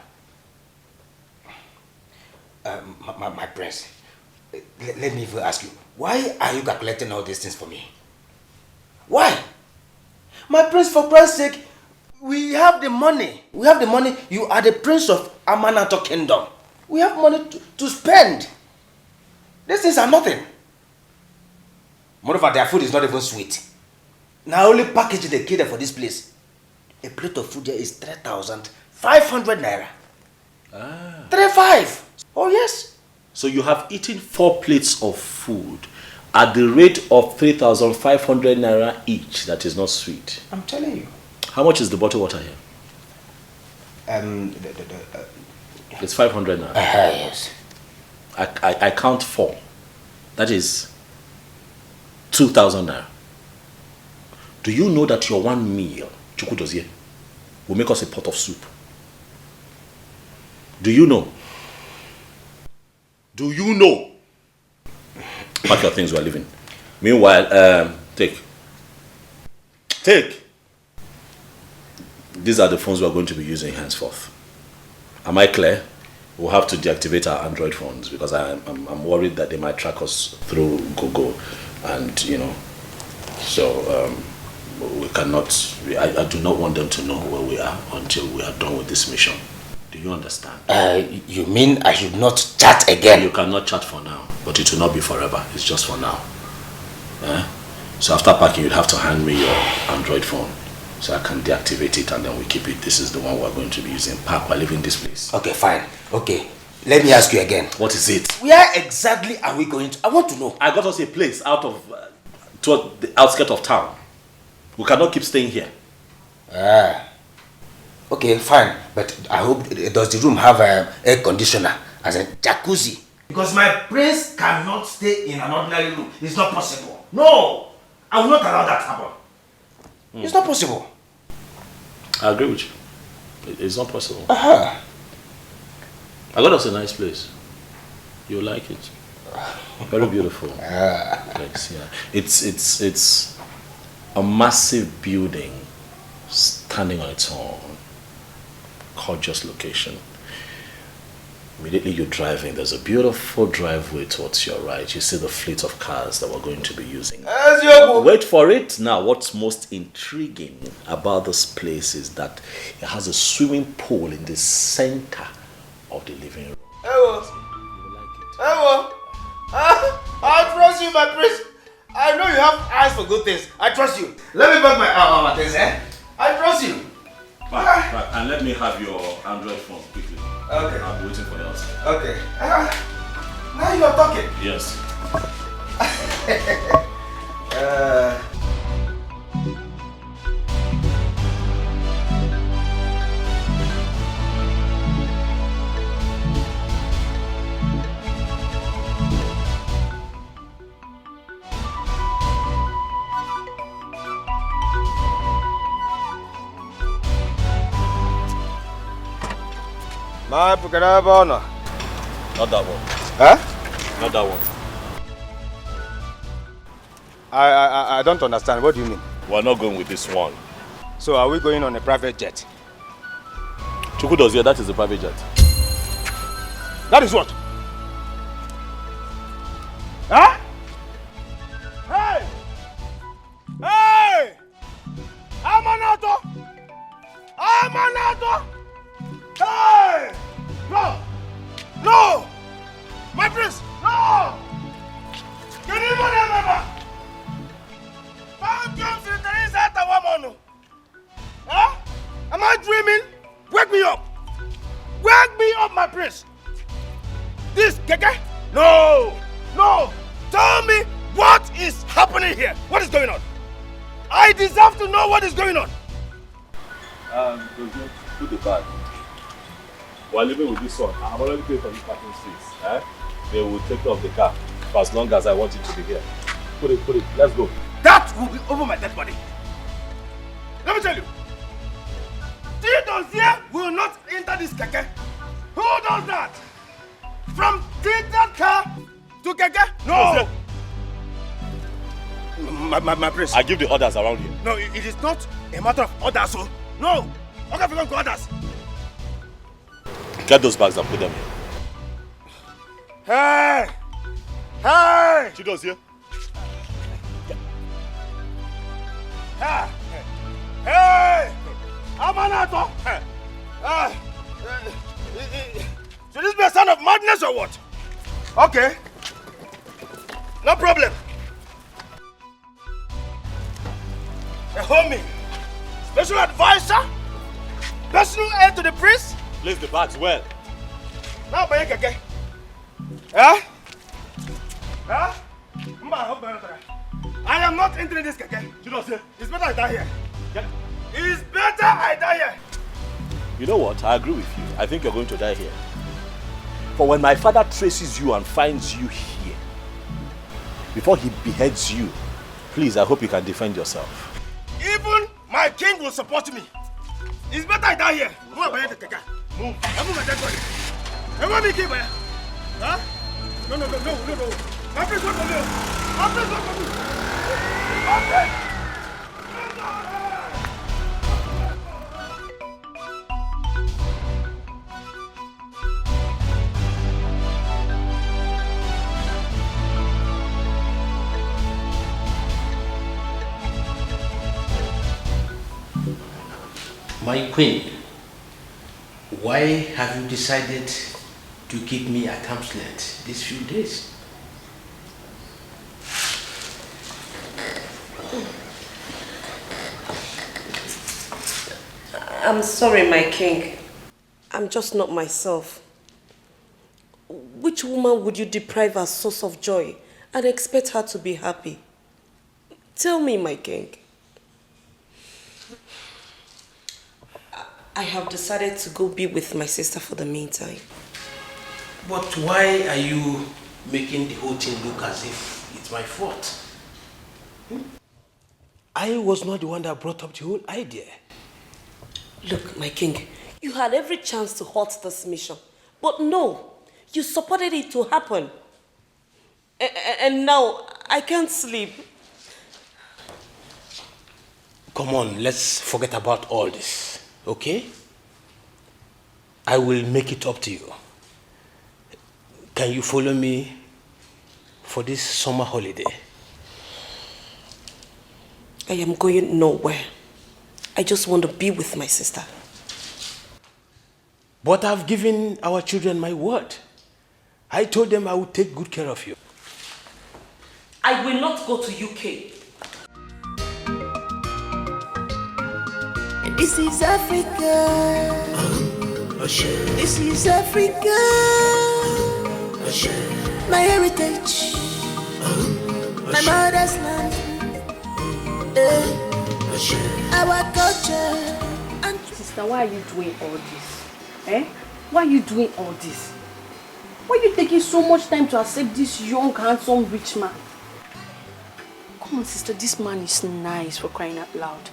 Speaker 3: My prince, let me even ask you, why are you calculating all these things for me? Why? My prince, for Christ's sake, we have the money. We have the money. You are the prince of Amanato Kingdom. We have money to spend. These things are nothing. Moreover, their food is not even sweet. Now, only packaging they cater for this place. A plate of food there is 3,500 naira. 3,500. Oh, yes.
Speaker 21: So you have eaten 4 plates of food at the rate of 3,500 naira each that is not sweet.
Speaker 3: I'm telling you.
Speaker 21: How much is the bottled water here?
Speaker 1: It's 500 now.
Speaker 3: Yes.
Speaker 1: I count 4. That is 2,000 naira. Do you know that your one meal, chukudozie, will make us a pot of soup? Do you know? Do you know? Pack your things, we are leaving. Meanwhile, take. These are the phones we are going to be using henceforth. Am I clear? We'll have to deactivate our Android phones because I'm worried that they might track us through Google, and you know, so we cannot. I do not want them to know where we are until we are done with this mission. Do you understand?
Speaker 3: You mean I should not chat again?
Speaker 1: You cannot chat for now, but it will not be forever. It's just for now. So after packing, you'd have to hand me your Android phone so I can deactivate it and then we keep it. This is the one we're going to be using. Pack while leaving this place.
Speaker 3: Okay, fine. Okay. Let me ask you again.
Speaker 1: What is it?
Speaker 3: Where exactly are we going to? I want to know.
Speaker 1: I got us a place out of toward the outskirts of town. We cannot keep staying here.
Speaker 3: Okay, fine. But I hope, does the room have an air conditioner as a jacuzzi? Because my prince cannot stay in an ordinary room. It's not possible. No! I will not allow that to happen. It's not possible.
Speaker 1: I agree with you. It's not possible. I got us a nice place. You'll like it. Very beautiful. Thanks, yeah. It's a massive building standing on its own. Gorgeous location. Immediately you're driving, there's a beautiful driveway towards your right. You see the fleet of cars that we're going to be using. Wait for it. Now, what's most intriguing about this place is that it has a swimming pool in the center of the living room.
Speaker 3: I trust you, my prince. I know you have eyes for good things. I trust you. Let me back my things, I trust you.
Speaker 1: Right. And let me have your Android phone quickly.
Speaker 3: Okay.
Speaker 1: I'll be waiting for yours.
Speaker 3: Okay. Now you are talking.
Speaker 1: Yes.
Speaker 12: My Pukadabana.
Speaker 21: Not that one.
Speaker 12: Huh?
Speaker 21: Not that one.
Speaker 12: I don't understand. What do you mean?
Speaker 21: We're not going with this one.
Speaker 12: So are we going on a private jet?
Speaker 21: Chukudo's here, that is a private jet.
Speaker 12: That is what? Huh? Hey! Hey! Amanato! Amanato! Hey! No! No! My prince! No! Can you remember? Huh? Am I dreaming? Wake me up! Wake me up, my prince! This, Keke? No! No! Tell me what is happening here? What is going on? I deserve to know what is going on.
Speaker 21: Put the bag. We're living with this one. I've already paid for the parking space. They will take care of the car for as long as I want it to be here. Put it. Let's go.
Speaker 12: That will be over my dead body. Let me tell you. Tito's here will not enter this Keke. Who does that? From Tito's car to Keke? No! My prince.
Speaker 21: I give the orders around here.
Speaker 12: No, it is not a matter of orders, so. No! Okay, we don't go orders.
Speaker 21: Get those bags and put them here.
Speaker 12: Hey! Hey!
Speaker 21: Chido's here.
Speaker 12: Hey! Hey! Amanato! Should this be a sign of madness or what? Okay. No problem. A homie, special advisor, personal aid to the priest.
Speaker 21: Place the bags well.
Speaker 12: Now, Keke. Huh? I am not entering this Keke.
Speaker 21: Chido's here.
Speaker 12: It's better I die here. It's better I die here.
Speaker 21: You know what? I agree with you. I think you're going to die here. For when my father traces you and finds you here, before he beheads you, please, I hope you can defend yourself.
Speaker 12: Even my king will support me. It's better I die here. Move. I'm moving that body. I want me to keep. Huh? No. My friends work for me.
Speaker 3: My queen, why have you decided to keep me at arm's length these few days?
Speaker 6: I'm sorry, my king. I'm just not myself. Which woman would you deprive her source of joy and expect her to be happy? Tell me, my king. I have decided to go be with my sister for the meantime.
Speaker 3: But why are you making the whole thing look as if it's my fault? I was not the one that brought up the whole idea.
Speaker 6: Look, my king, you had every chance to halt this mission. But no, you supported it to happen. And now, I can't sleep.
Speaker 3: Come on, let's forget about all this. Okay? I will make it up to you. Can you follow me for this summer holiday?
Speaker 6: I am going nowhere. I just want to be with my sister.
Speaker 3: But I've given our children my word. I told them I would take good care of you.
Speaker 6: I will not go to UK.
Speaker 8: This is Africa. This is Africa. My heritage. My mother's land. Our culture. And
Speaker 19: sister, why are you doing all this? Why are you doing all this? Why are you taking so much time to accept this young, handsome, rich man? Come on, sister, this man is nice, for crying out loud.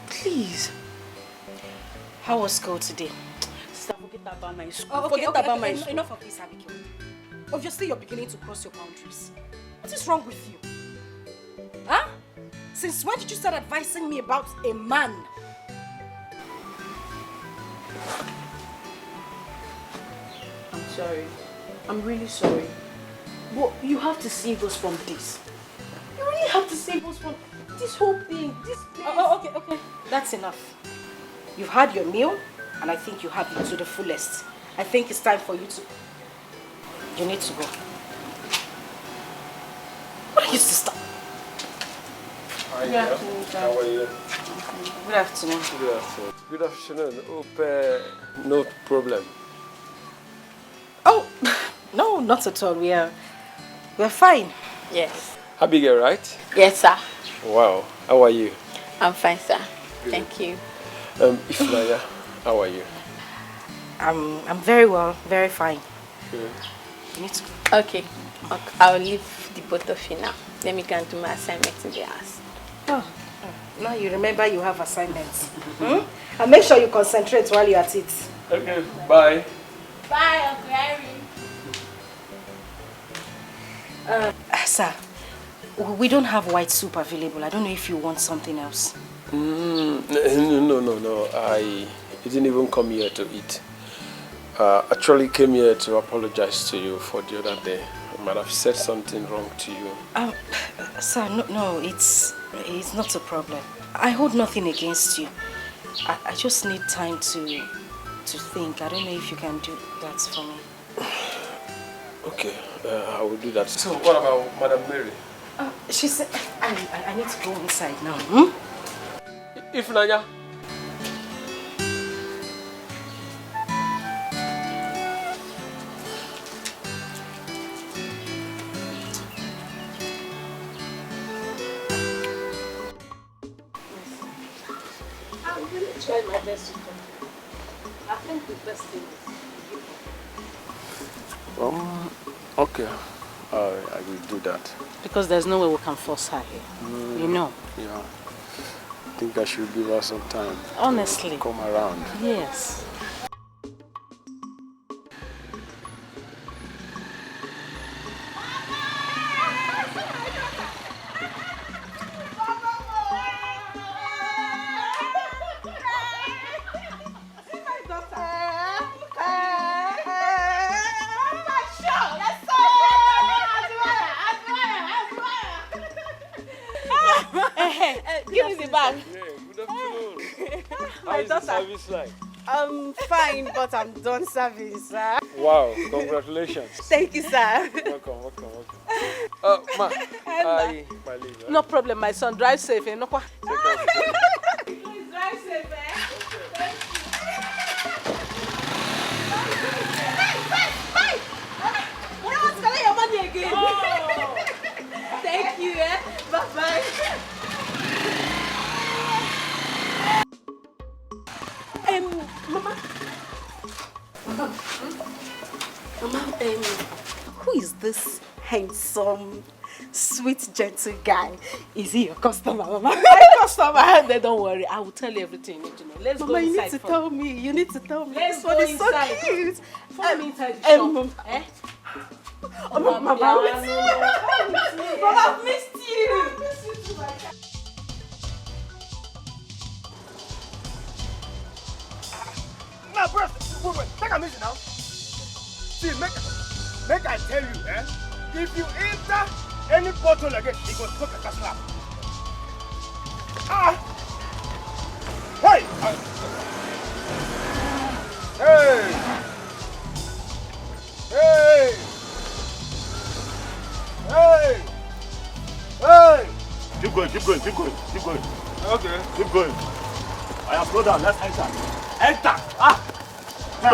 Speaker 19: Please.
Speaker 10: How was school today?
Speaker 19: Sister, forget about my school. Forget about my school. Enough of this, Abigail. Obviously, you're beginning to cross your boundaries. What is wrong with you? Huh? Since when did you start advising me about a man? I'm sorry. I'm really sorry. But you have to save us from this. You really have to save us from this whole thing. This place. Okay. That's enough. You've had your meal, and I think you have it to the fullest. I think it's time for you to... You need to go. What are you, sister?
Speaker 7: Hi,
Speaker 19: Good afternoon, sir.
Speaker 7: How are you?
Speaker 19: Good afternoon.
Speaker 7: Good afternoon. Good afternoon. Hope no problem.
Speaker 19: Oh, no, not at all. We're fine.
Speaker 20: Yes.
Speaker 7: Abigail, right?
Speaker 20: Yes, sir.
Speaker 7: Wow. How are you?
Speaker 20: I'm fine, sir. Thank you.
Speaker 7: Ifnaya, how are you?
Speaker 19: I'm very well, very fine.
Speaker 7: Good.
Speaker 19: You need to go.
Speaker 20: Okay. I'll leave the both of you now. Let me go and do my assignment in the house.
Speaker 19: Oh, now you remember you have assignments. And make sure you concentrate while you're at it.
Speaker 7: Okay, bye.
Speaker 20: Bye, Uncle Irene.
Speaker 19: Sir, we don't have white soup available. I don't know if you want something else.
Speaker 7: No. I didn't even come here to eat. Actually came here to apologize to you for the other day. I might have said something wrong to you.
Speaker 19: Sir, no, it's not a problem. I hold nothing against you. I just need time to think. I don't know if you can do that for me.
Speaker 7: Okay, I will do that. So what about Madam Mary?
Speaker 19: She said I need to go inside now.
Speaker 7: Ifnanya.
Speaker 19: I'm really trying my best to come.
Speaker 10: I think the best thing is
Speaker 7: Okay. I will do that.
Speaker 10: because there's no way we can force her here. You know.
Speaker 7: Yeah. I think I should give her some time.
Speaker 10: Honestly.
Speaker 7: To come around.
Speaker 10: Yes.
Speaker 17: Give me the bag.
Speaker 7: Good afternoon.
Speaker 17: My daughter.
Speaker 7: Service like?
Speaker 17: I'm fine, but I'm done serving, sir.
Speaker 7: Wow, congratulations.
Speaker 17: Thank you, sir.
Speaker 7: Welcome. Ma, my leave.
Speaker 10: No problem, my son. Drive safe. No.
Speaker 17: Please drive safe, your money again. Thank you, Bye-bye.
Speaker 5: Mama, who is this handsome, sweet, gentle guy? Is he your customer, Mama?
Speaker 10: My customer. Then don't worry. I will tell you everything you need to know. Let's
Speaker 5: Mama,
Speaker 10: go
Speaker 5: you
Speaker 10: inside.
Speaker 5: need to tell me. You need to tell me.
Speaker 10: Let's
Speaker 5: This one
Speaker 10: go
Speaker 5: is so
Speaker 10: inside.
Speaker 5: cute.
Speaker 10: Follow me inside the shop. Eh?
Speaker 5: Oh, Mama,
Speaker 10: Mama,
Speaker 5: I've missed you.
Speaker 17: I miss you too, my child.
Speaker 12: Now, bro, wait, take a minute now. See, make I tell you, if you enter any bottle again, it goes to a slap. Hey! Hey!
Speaker 21: Keep going.
Speaker 12: Okay.
Speaker 21: Keep going. I have slowed down. Let's enter. Enter!
Speaker 12: Hey!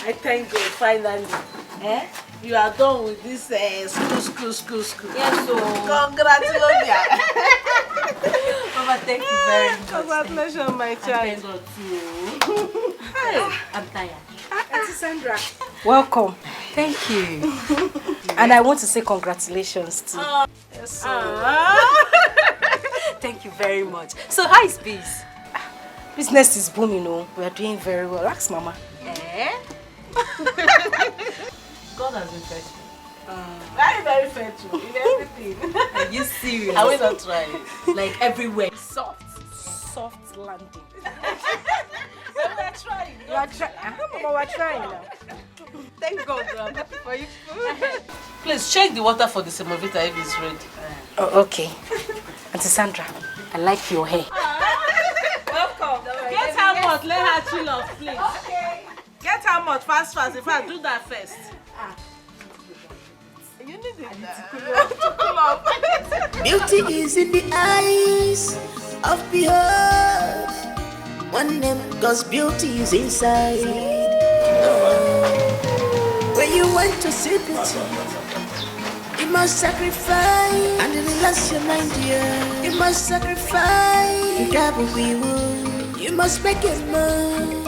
Speaker 10: I thank God finally. You are done with this school. Yes, so
Speaker 17: Congratulations.
Speaker 10: Mama, thank you very much.
Speaker 17: Congratulations, my child.
Speaker 10: Thank God too. I'm tired.
Speaker 17: Auntie Sandra.
Speaker 5: Welcome.
Speaker 10: Thank you.
Speaker 5: And I want to say congratulations too.
Speaker 10: Yes, so. Thank you very much. So how is biz?
Speaker 5: Business is booming, we are doing very well. Ask Mama.
Speaker 10: God has been faithful. Very, very faithful in everything. Are you serious?
Speaker 5: I will not try
Speaker 10: it. Like everywhere.
Speaker 5: Soft landing.
Speaker 10: We are trying.
Speaker 5: You are trying. Mama, we're trying now.
Speaker 17: Thank God, I'm happy for you.
Speaker 10: Please check the water for the semovita if it's ready.
Speaker 5: Oh, okay. Auntie Sandra, I like your hair.
Speaker 17: Welcome.
Speaker 10: Get her much, let her chill off, please.
Speaker 17: Okay.
Speaker 10: Get her much, fast. In fact, do that first.
Speaker 17: You need it to cool off.
Speaker 8: Beauty is in the eyes of behold. One name, cause beauty is inside. When you want to see beauty, you must sacrifice and relax your mind, dear. You must sacrifice. You got what we want. You must make it move.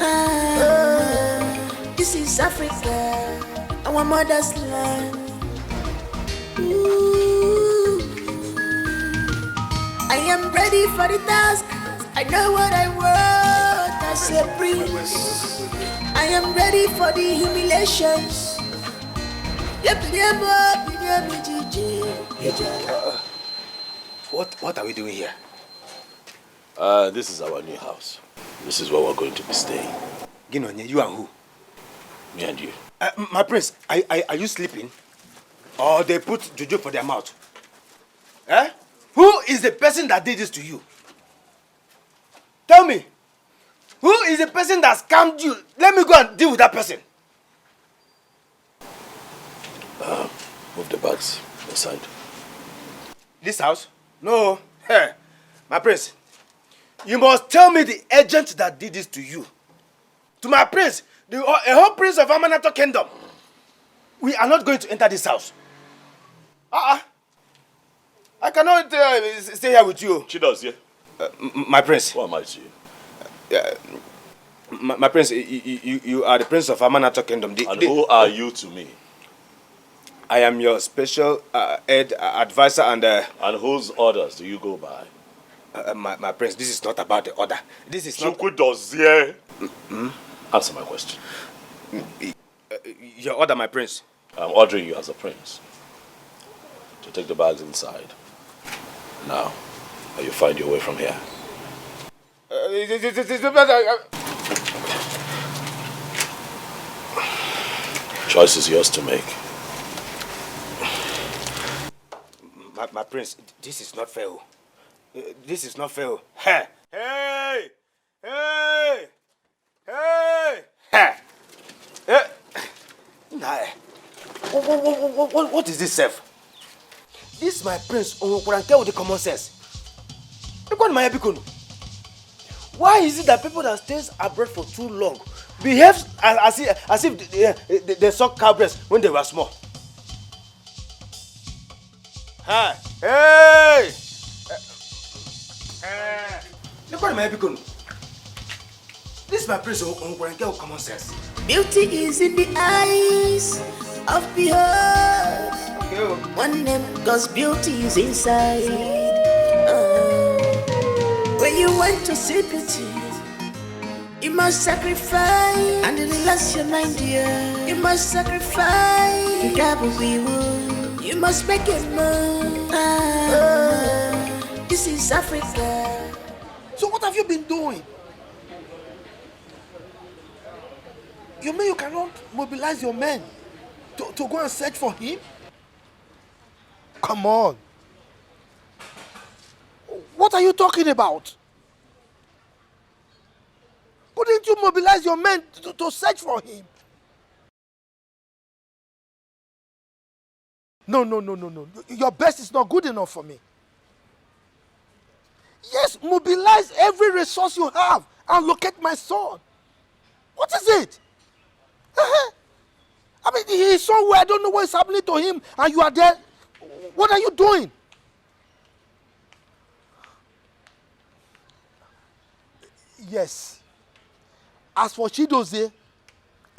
Speaker 8: This is Africa, our mother's land. Ooh. I am ready for the task. I know what I want as a prince. I am ready for the humiliations.
Speaker 3: What are we doing here?
Speaker 21: This is our new house. This is where we're going to be staying.
Speaker 3: Ginonye, you and who?
Speaker 21: Me and you.
Speaker 3: My prince, are you sleeping? Or they put juju for their mouth? Who is the person that did this to you? Tell me. Who is the person that scammed you? Let me go and deal with that person.
Speaker 21: Move the bags aside.
Speaker 3: This house? No. Hey, my prince. You must tell me the agent that did this to you. To my prince, a whole prince of Amanato Kingdom. We are not going to enter this house. I cannot stay here with you.
Speaker 21: Chidozie.
Speaker 3: My prince.
Speaker 21: Who am I to you?
Speaker 3: My prince, you are the prince of Amanato Kingdom.
Speaker 21: Who are you to me?
Speaker 3: I am your special advisor and...
Speaker 21: And whose orders do you go by?
Speaker 3: My prince, this is not about the order. This is not...
Speaker 21: Chukwudozie. Answer my question.
Speaker 3: Your order, my prince.
Speaker 21: I'm ordering you as a prince to take the bags inside. Now, you find your way from here. Choice is yours to make.
Speaker 3: My prince, this is not fair. This is not fair. Hey! Hey! Hey! Hey! Hey! What is this, self? This is my prince, Onwokuranke with the common sense. Why is it that people that stays abroad for too long behave as if they suck cow breast when they were small? Hi. Hey! Look at my beacon. This is my prince Onwokuranke with common sense.
Speaker 8: Beauty is in the eyes of behold. One name, cause beauty is inside. When you want to see beauty, you must sacrifice and relax your mind, dear. You must sacrifice. You must make it move. This is Africa.
Speaker 4: So what have you been doing? You mean you cannot mobilize your men to go and search for him? Come on. What are you talking about? Couldn't you mobilize your men to search for him? No. Your best is not good enough for me. Yes, mobilize every resource you have and locate my son. What is it? I mean, he is somewhere, I don't know what is happening to him, and you are there. What are you doing? Yes. As for Chidozie,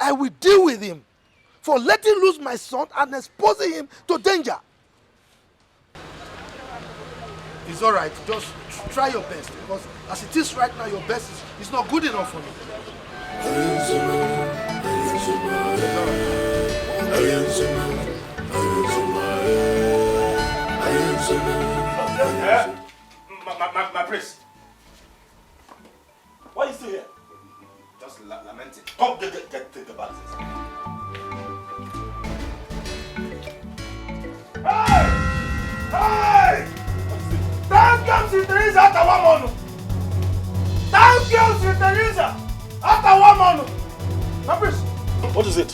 Speaker 4: I will deal with him for letting loose my son and exposing him to danger. It's all right. Just try your best, because as it is right now, your best is not good enough for me.
Speaker 3: My prince.
Speaker 21: Why are you still here?
Speaker 3: Just lamenting.
Speaker 21: Come, get the bags inside.
Speaker 3: Hey! Thank you, Sister Teresa, after one month. Thank you, Sister Teresa, after one month. My prince.
Speaker 21: What is it?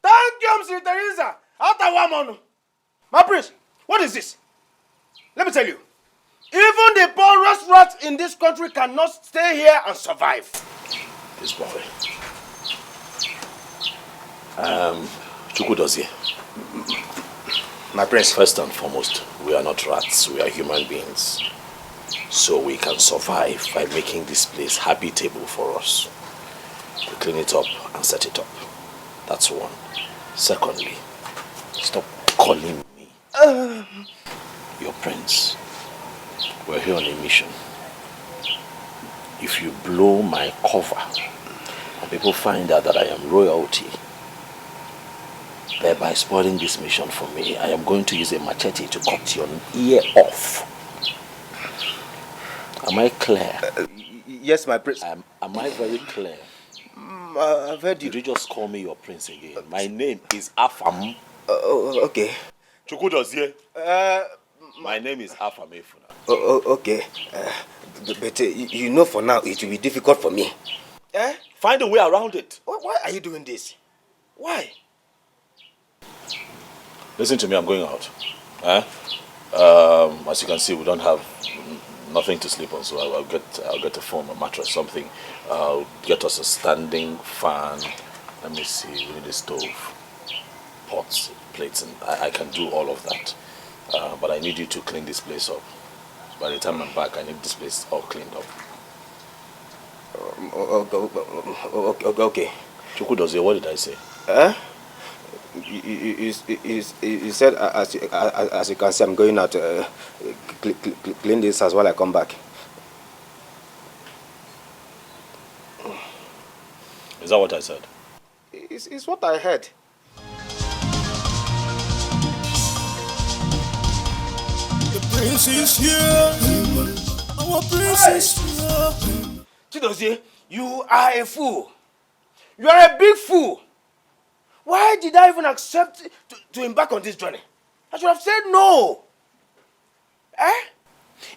Speaker 3: Thank you, Sister Teresa, after one month. My prince, what is this? Let me tell you. Even the poorest rats in this country cannot stay here and survive.
Speaker 21: This boy. Chukwudozie.
Speaker 3: My prince.
Speaker 21: First and foremost, we are not rats, we are human beings. So we can survive by making this place habitable for us. We clean it up and set it up. That's one. Secondly, stop calling me your prince. We're here on a mission. If you blow my cover and people find out that I am royalty, thereby spoiling this mission for me, I am going to use a machete to cut your ear off. Am I clear?
Speaker 3: Yes, my prince.
Speaker 21: Am I very clear?
Speaker 3: I've heard you.
Speaker 21: Did you just call me your prince again? My name is Afam.
Speaker 3: Okay.
Speaker 21: Chukwudozie. My name is Afam Efuna.
Speaker 3: Okay. But you know for now it will be difficult for me.
Speaker 21: Find a way around it.
Speaker 3: Why are you doing this? Why?
Speaker 21: Listen to me, I'm going out. As you can see, we don't have nothing to sleep on, so I'll get a foam, a mattress, something. I'll get us a standing fan. Let me see, we need a stove, pots, plates, and I can do all of that. But I need you to clean this place up. By the time I'm back, I need this place all cleaned up.
Speaker 12: Okay.
Speaker 21: Chukwudozie, what did I say?
Speaker 12: You said, as you can see, I'm going out to clean this house while I come back.
Speaker 21: Is that what I said?
Speaker 12: It's what I heard.
Speaker 8: The prince is here. Our prince is here.
Speaker 3: Chidozie, you are a fool. You are a big fool. Why did I even accept to embark on this journey? I should have said no.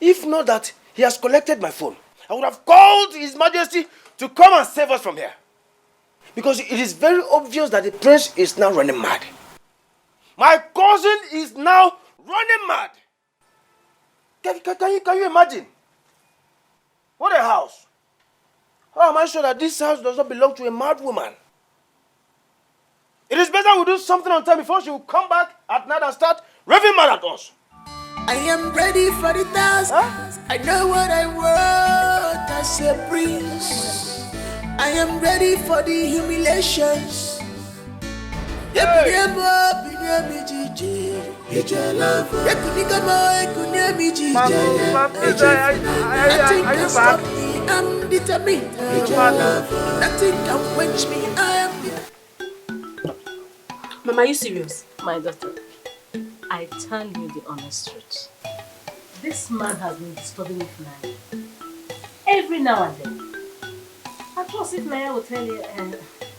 Speaker 3: If not that he has collected my phone, I would have called His Majesty to come and save us from here. Because it is very obvious that the prince is now running mad. My cousin is now running mad. Can you imagine? What a house. How am I sure that this house does not belong to a mad woman? It is better we do something on time before she will come back at night and start raving mad at us.
Speaker 8: I am ready for the task. I know what I want as a prince. I am ready for the humiliations. I'm determined. Nothing can quench me. I am.
Speaker 19: Mama, are you serious? My daughter, I tell you the honest truth. This man has been disturbing me tonight. Every now and then. Of course, if Naya will tell you,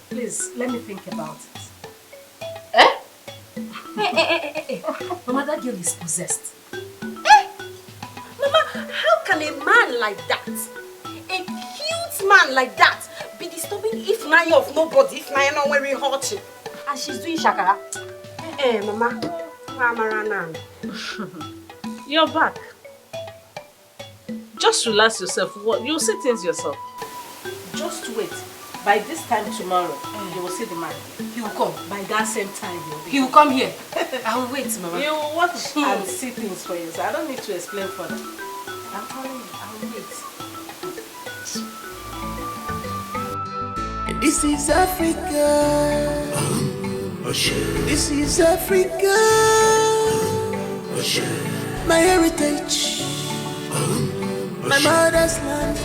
Speaker 19: please, let me think about it. Hey. Mama, that girl is possessed.
Speaker 5: Mama, how can a man like that, a cute man like that, be disturbing if Naya of nobody, if Naya not wearing hot? And she's doing shakara. Mama,
Speaker 19: You're back. Just relax yourself. You'll see things yourself. Just wait. By this time tomorrow, you will see the man.
Speaker 5: He will come.
Speaker 19: By that same time,
Speaker 5: he will come here. I will wait, Mama.
Speaker 19: You will watch and see things for yourself. I don't need to explain further. I'm telling you, I will wait.
Speaker 8: This is Africa. This is Africa. My heritage. My mother's land.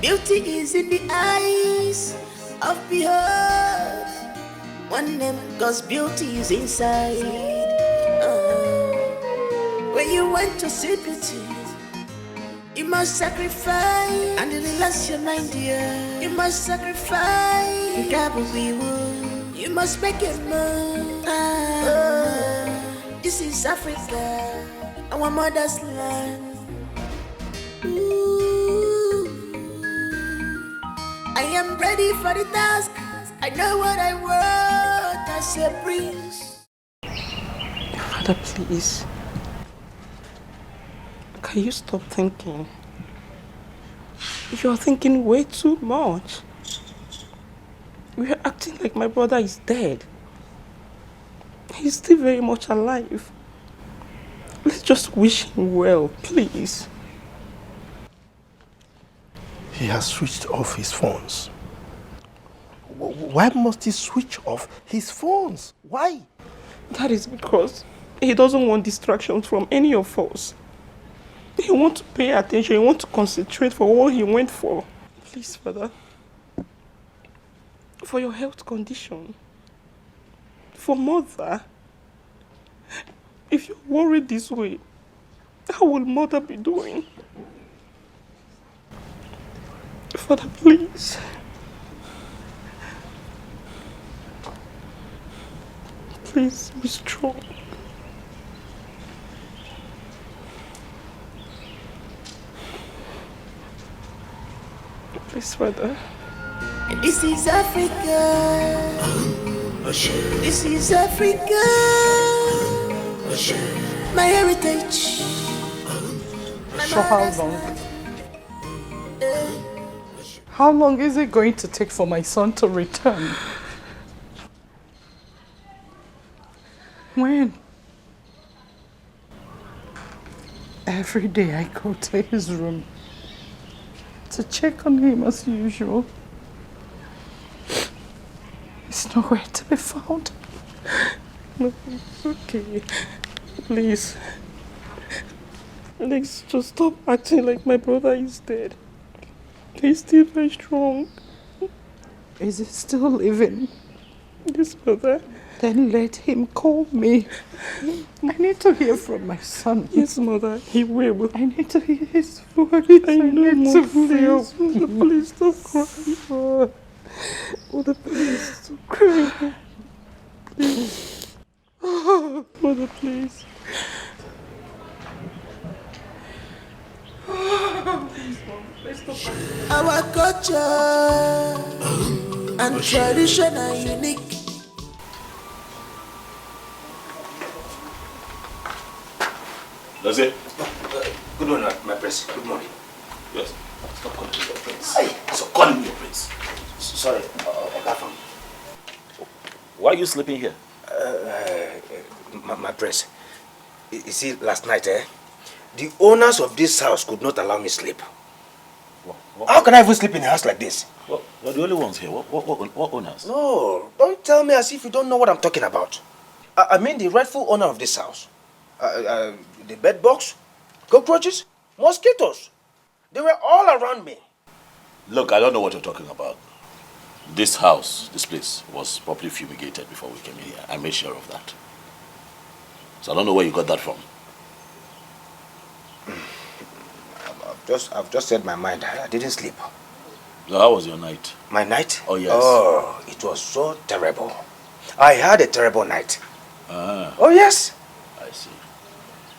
Speaker 8: Beauty is in the eyes of behold. One name, cause beauty is inside. When you want to see beauty, you must sacrifice. And relax your mind, dear. You must sacrifice. You must make it move. This is Africa, our mother's land. I am ready for the task. I know what I want as a prince.
Speaker 18: Father, please. Can you stop thinking? You're thinking way too much. You're acting like my brother is dead. He's still very much alive. Let's just wish him well, please.
Speaker 4: He has switched off his phones. Why must he switch off his phones? Why?
Speaker 18: That is because he doesn't want distractions from any of us. He wants to pay attention, he wants to concentrate for what he went for. Please, Father. For your health condition. For Mother. If you're worried this way, how will Mother be doing? Father, please. Please be strong. Please, Father.
Speaker 8: This is Africa. This is Africa. my heritage.
Speaker 18: So how long? How long is it going to take for my son to return? When? Every day I go to his room to check on him as usual. He's nowhere to be found. No, it's okay. Please. Please, just stop acting like my brother is dead. He's still very strong. Is he still living? Yes, mother. Then let him call me. I need to hear from my son. Yes, mother, he will. I need to hear his voice. I know, Mother, please. Mother, please don't cry. Mother, please don't cry. Please. Mother, please. Please, Mom. Please don't cry.
Speaker 8: Our culture and tradition are unique.
Speaker 21: That's it.
Speaker 3: Good morning, my prince. Good morning.
Speaker 21: Yes. Stop calling me your prince. Stop calling me your prince.
Speaker 3: Sorry, Ogafam.
Speaker 21: Why are you sleeping here?
Speaker 3: My prince. You see, last night, the owners of this house could not allow me sleep. How can I even sleep in a house like this?
Speaker 21: Well, we're the only ones here. What owners?
Speaker 3: No, don't tell me as if you don't know what I'm talking about. I mean the rightful owner of this house. The bed box, cockroaches, mosquitoes. They were all around me.
Speaker 21: Look, I don't know what you're talking about. This house, this place, was properly fumigated before we came in here. I made sure of that. So I don't know where you got that from.
Speaker 3: I've just said my mind. I didn't sleep.
Speaker 21: So how was your night?
Speaker 3: My night?
Speaker 21: Oh, yes.
Speaker 3: Oh, it was so terrible. I had a terrible night.
Speaker 21: Ah.
Speaker 3: Oh, yes.
Speaker 21: I see.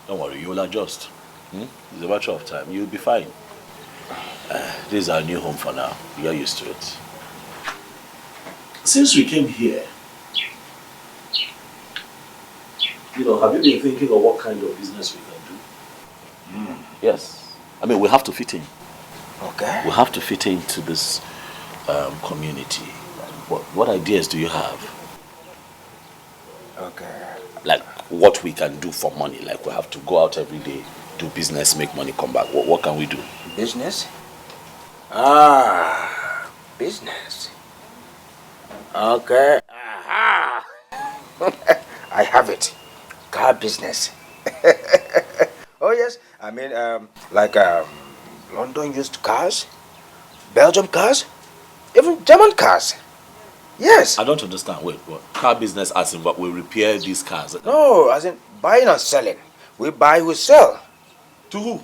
Speaker 21: Don't worry, you will adjust. It's a matter of time. You'll be fine. This is our new home for now. You're used to it. Since we came here, have you been thinking of what kind of business we can do? Yes. I mean, we have to fit in.
Speaker 3: Okay.
Speaker 21: We have to fit into this community. What ideas do you have?
Speaker 3: Okay.
Speaker 21: Like what we can do for money. Like we have to go out every day, do business, make money, come back. What can we do?
Speaker 3: Business? Business. Okay. Aha. I have it. Car business. Oh yes. I mean, London used cars, Belgium cars, even German cars. Yes.
Speaker 21: I don't understand. Wait, what? Car business as in what? We repair these cars?
Speaker 3: No, as in buying and selling. We buy, we sell.
Speaker 21: To who?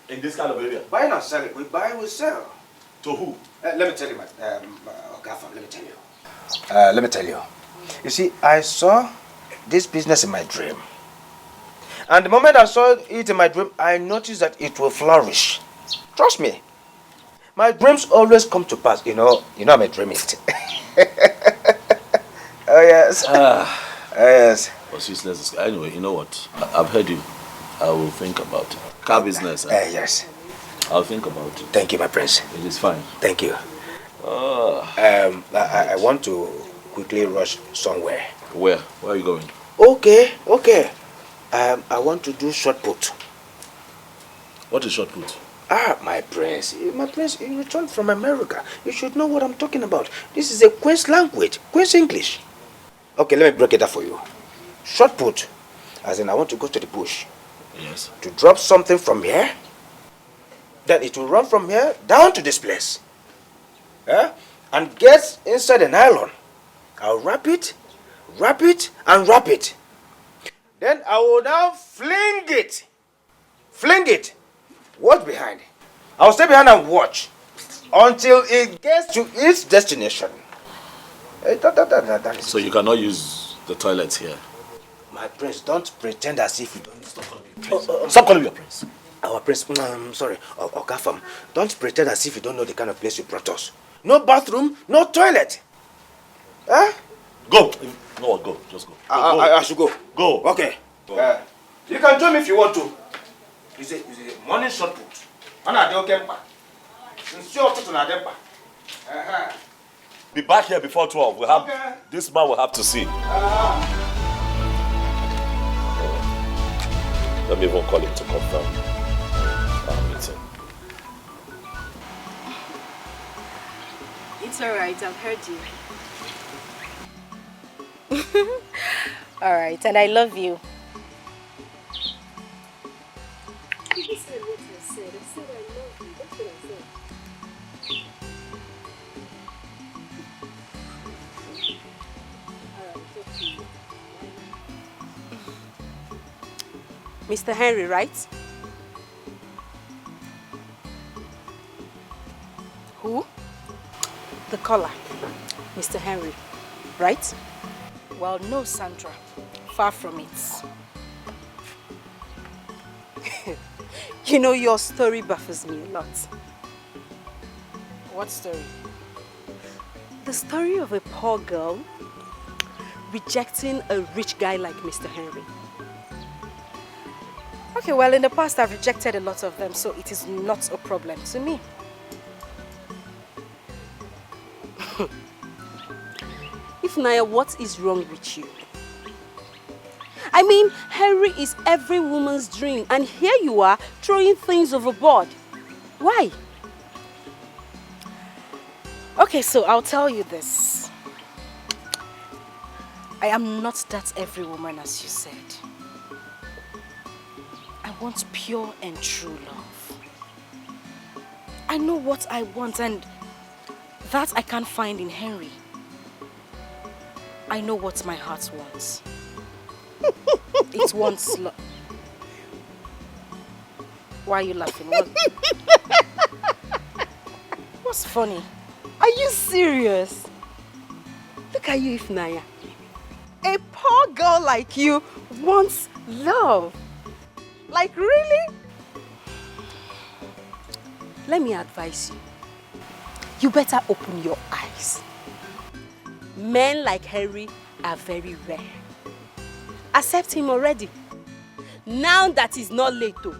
Speaker 21: In this kind of area?
Speaker 3: Buying and selling. We buy, we sell.
Speaker 21: To who?
Speaker 3: Let me tell you, Ogafam, let me tell you. You see, I saw this business in my dream. And the moment I saw it in my dream, I noticed that it will flourish. Trust me. My dreams always come to pass. You know I'm a dreamist. Oh, yes. Oh, yes.
Speaker 21: What's useless? Anyway, you know what? I've heard you. I will think about it. Car business.
Speaker 3: Yes.
Speaker 21: I'll think about it.
Speaker 3: Thank you, my prince.
Speaker 21: It is fine.
Speaker 3: Thank you. I want to quickly rush somewhere.
Speaker 21: Where? Where are you going?
Speaker 3: Okay. I want to do shot put.
Speaker 21: What is shot put?
Speaker 3: My prince, you returned from America. You should know what I'm talking about. This is a Queen's language, Queen's English. Okay, let me break it up for you. Shot put, as in I want to go to the bush.
Speaker 21: Yes.
Speaker 3: To drop something from here, then it will run from here down to this place. And get inside the nylon. I'll wrap it, and wrap it. Then I will now fling it. Watch behind. I'll stay behind and watch until it gets to its destination. That is
Speaker 21: so you cannot use the toilets here?
Speaker 3: My prince, don't pretend as if you don't.
Speaker 21: Stop calling me your prince.
Speaker 3: Our prince, I'm sorry, Ogafam. Don't pretend as if you don't know the kind of place you brought us. No bathroom, no toilet.
Speaker 21: Go. No, go. Just go.
Speaker 3: I should go.
Speaker 21: Go.
Speaker 3: Okay.
Speaker 12: You can join me if you want to. It's a morning shot put.
Speaker 21: Be back here before 12. We'll have this man will have to see. Let me even call him to confirm our meeting.
Speaker 19: It's alright, I've heard you. Alright, and I love you. You said what I said. I said I love you. That's what I said. Mr. Henry, right? Who? The caller, Mr. Henry, right? Well, no, Sandra. Far from it. You know, your story baffles me a lot. What story? The story of a poor girl rejecting a rich guy like Mr. Henry. Okay, well, in the past I've rejected a lot of them, so it is not a problem to me. If Naya, what is wrong with you? I mean, Henry is every woman's dream, and here you are throwing things overboard. Why? Okay, so I'll tell you this. I am not that every woman, as you said. I want pure and true love. I know what I want, and that I can't find in Henry. I know what my heart wants. It wants love. Why are you laughing? What's funny? Are you serious? Look at you, Ifnaya. A poor girl like you wants love. Like, really? Let me advise you. You better open your eyes. Men like Henry are very rare. Accept him already. Now that it's not late though.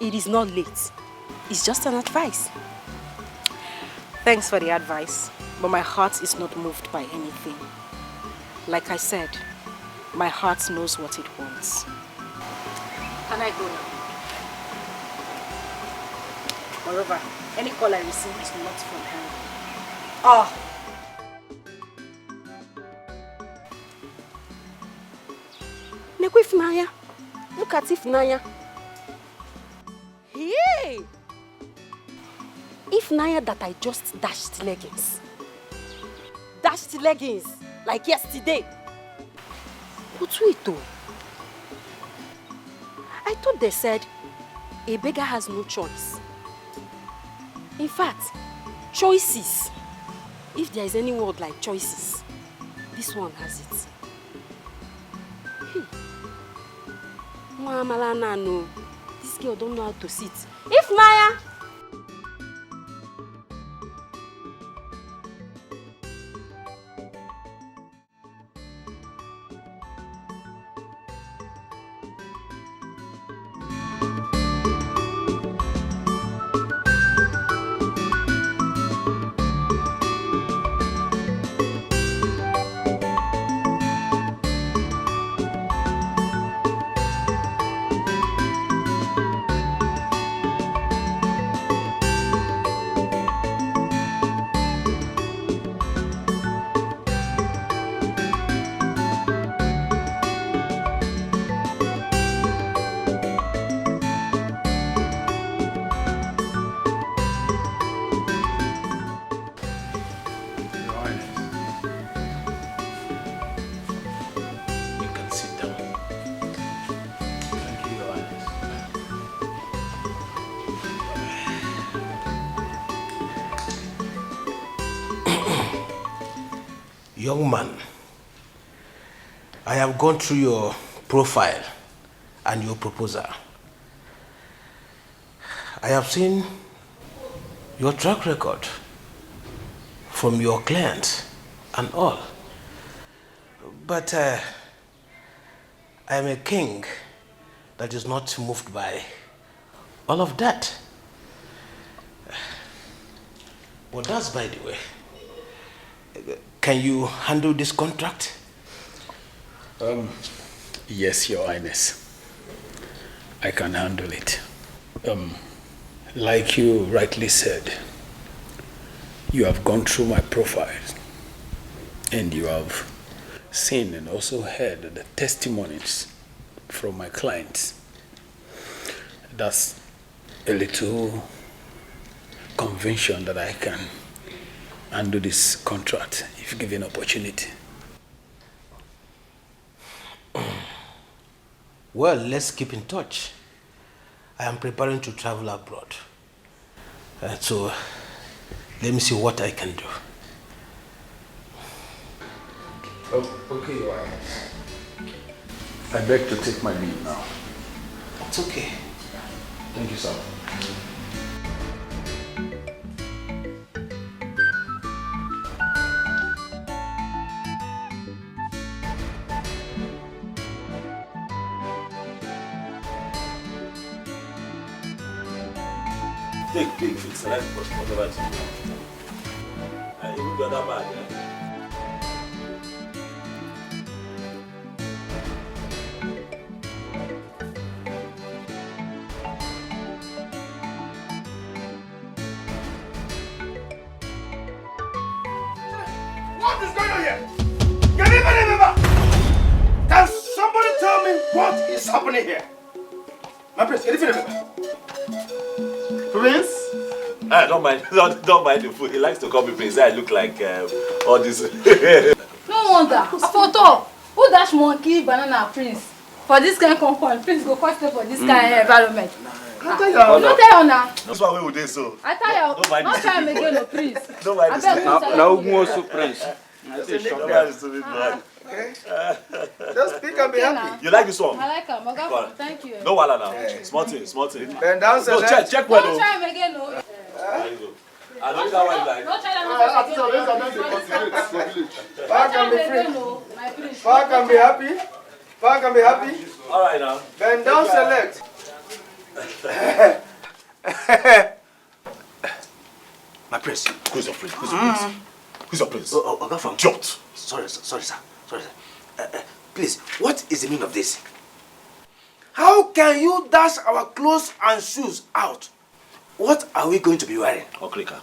Speaker 19: It is not late. It's just an advice. Thanks for the advice, but my heart is not moved by anything. Like I said, my heart knows what it wants. Can I go now? Moreover, any call I receive is not from Henry. Oh! Ifnaya. Look at Ifnaya. Hey! Ifnaya that I just dashed leggings. Dashed leggings like yesterday. But wait though. I thought they said a beggar has no choice. In fact, choices. If there is any word like choices, this one has it. No. This girl don't know how to sit. Ifnaya!
Speaker 3: Young man, I have gone through your profile and your proposal. I have seen your track record from your clients and all. But I am a king that is not moved by all of that. Well, that's by the way. Can you handle this contract?
Speaker 1: Yes, Your Highness. I can handle it. Like you rightly said, you have gone through my profile and you have seen and also heard the testimonies from my clients. That's a little conviction that I can handle this contract if given opportunity.
Speaker 3: Well, let's keep in touch. I am preparing to travel abroad. So, let me see what I can do.
Speaker 1: Oh, okay, Your Highness. I beg to take my leave now.
Speaker 3: It's okay.
Speaker 1: Thank you, sir.
Speaker 21: Take, select whatever it is. And even the other bag, yeah?
Speaker 11: What is going on here? Can anybody remember? Can somebody tell me what is happening here? My prince, can you remember? Prince?
Speaker 21: Don't mind the food. He likes to call me Prince. I look like all this.
Speaker 2: No wonder. Photo. Who dash monkey banana prince? For this kind of compound, prince go first for this kind of environment.
Speaker 11: I tell you.
Speaker 2: No tell you now.
Speaker 21: That's why we would do so.
Speaker 2: I tell you.
Speaker 21: Don't mind
Speaker 2: Not try me again, no prince.
Speaker 21: Don't mind
Speaker 11: Now who wants to prince?
Speaker 21: Don't mind the stupid man.
Speaker 11: Okay. Just speak and be happy.
Speaker 21: You like this one?
Speaker 2: I like him. Okay, thank you.
Speaker 21: No wala now. Small thing.
Speaker 11: Bend down,
Speaker 21: no, check well.
Speaker 2: Don't try me again, no.
Speaker 21: There you go. I don't know why you like.
Speaker 2: Don't try that.
Speaker 11: Far can be free. Far can be happy. Far can be happy.
Speaker 21: All right now.
Speaker 11: Bend down, select.
Speaker 3: My prince.
Speaker 21: Who's your prince? Who's your prince?
Speaker 3: Oga from
Speaker 21: Jot.
Speaker 3: Sorry, sir. Please, what is the meaning of this? How can you dash our clothes and shoes out? What are we going to be wearing?
Speaker 21: Okrika.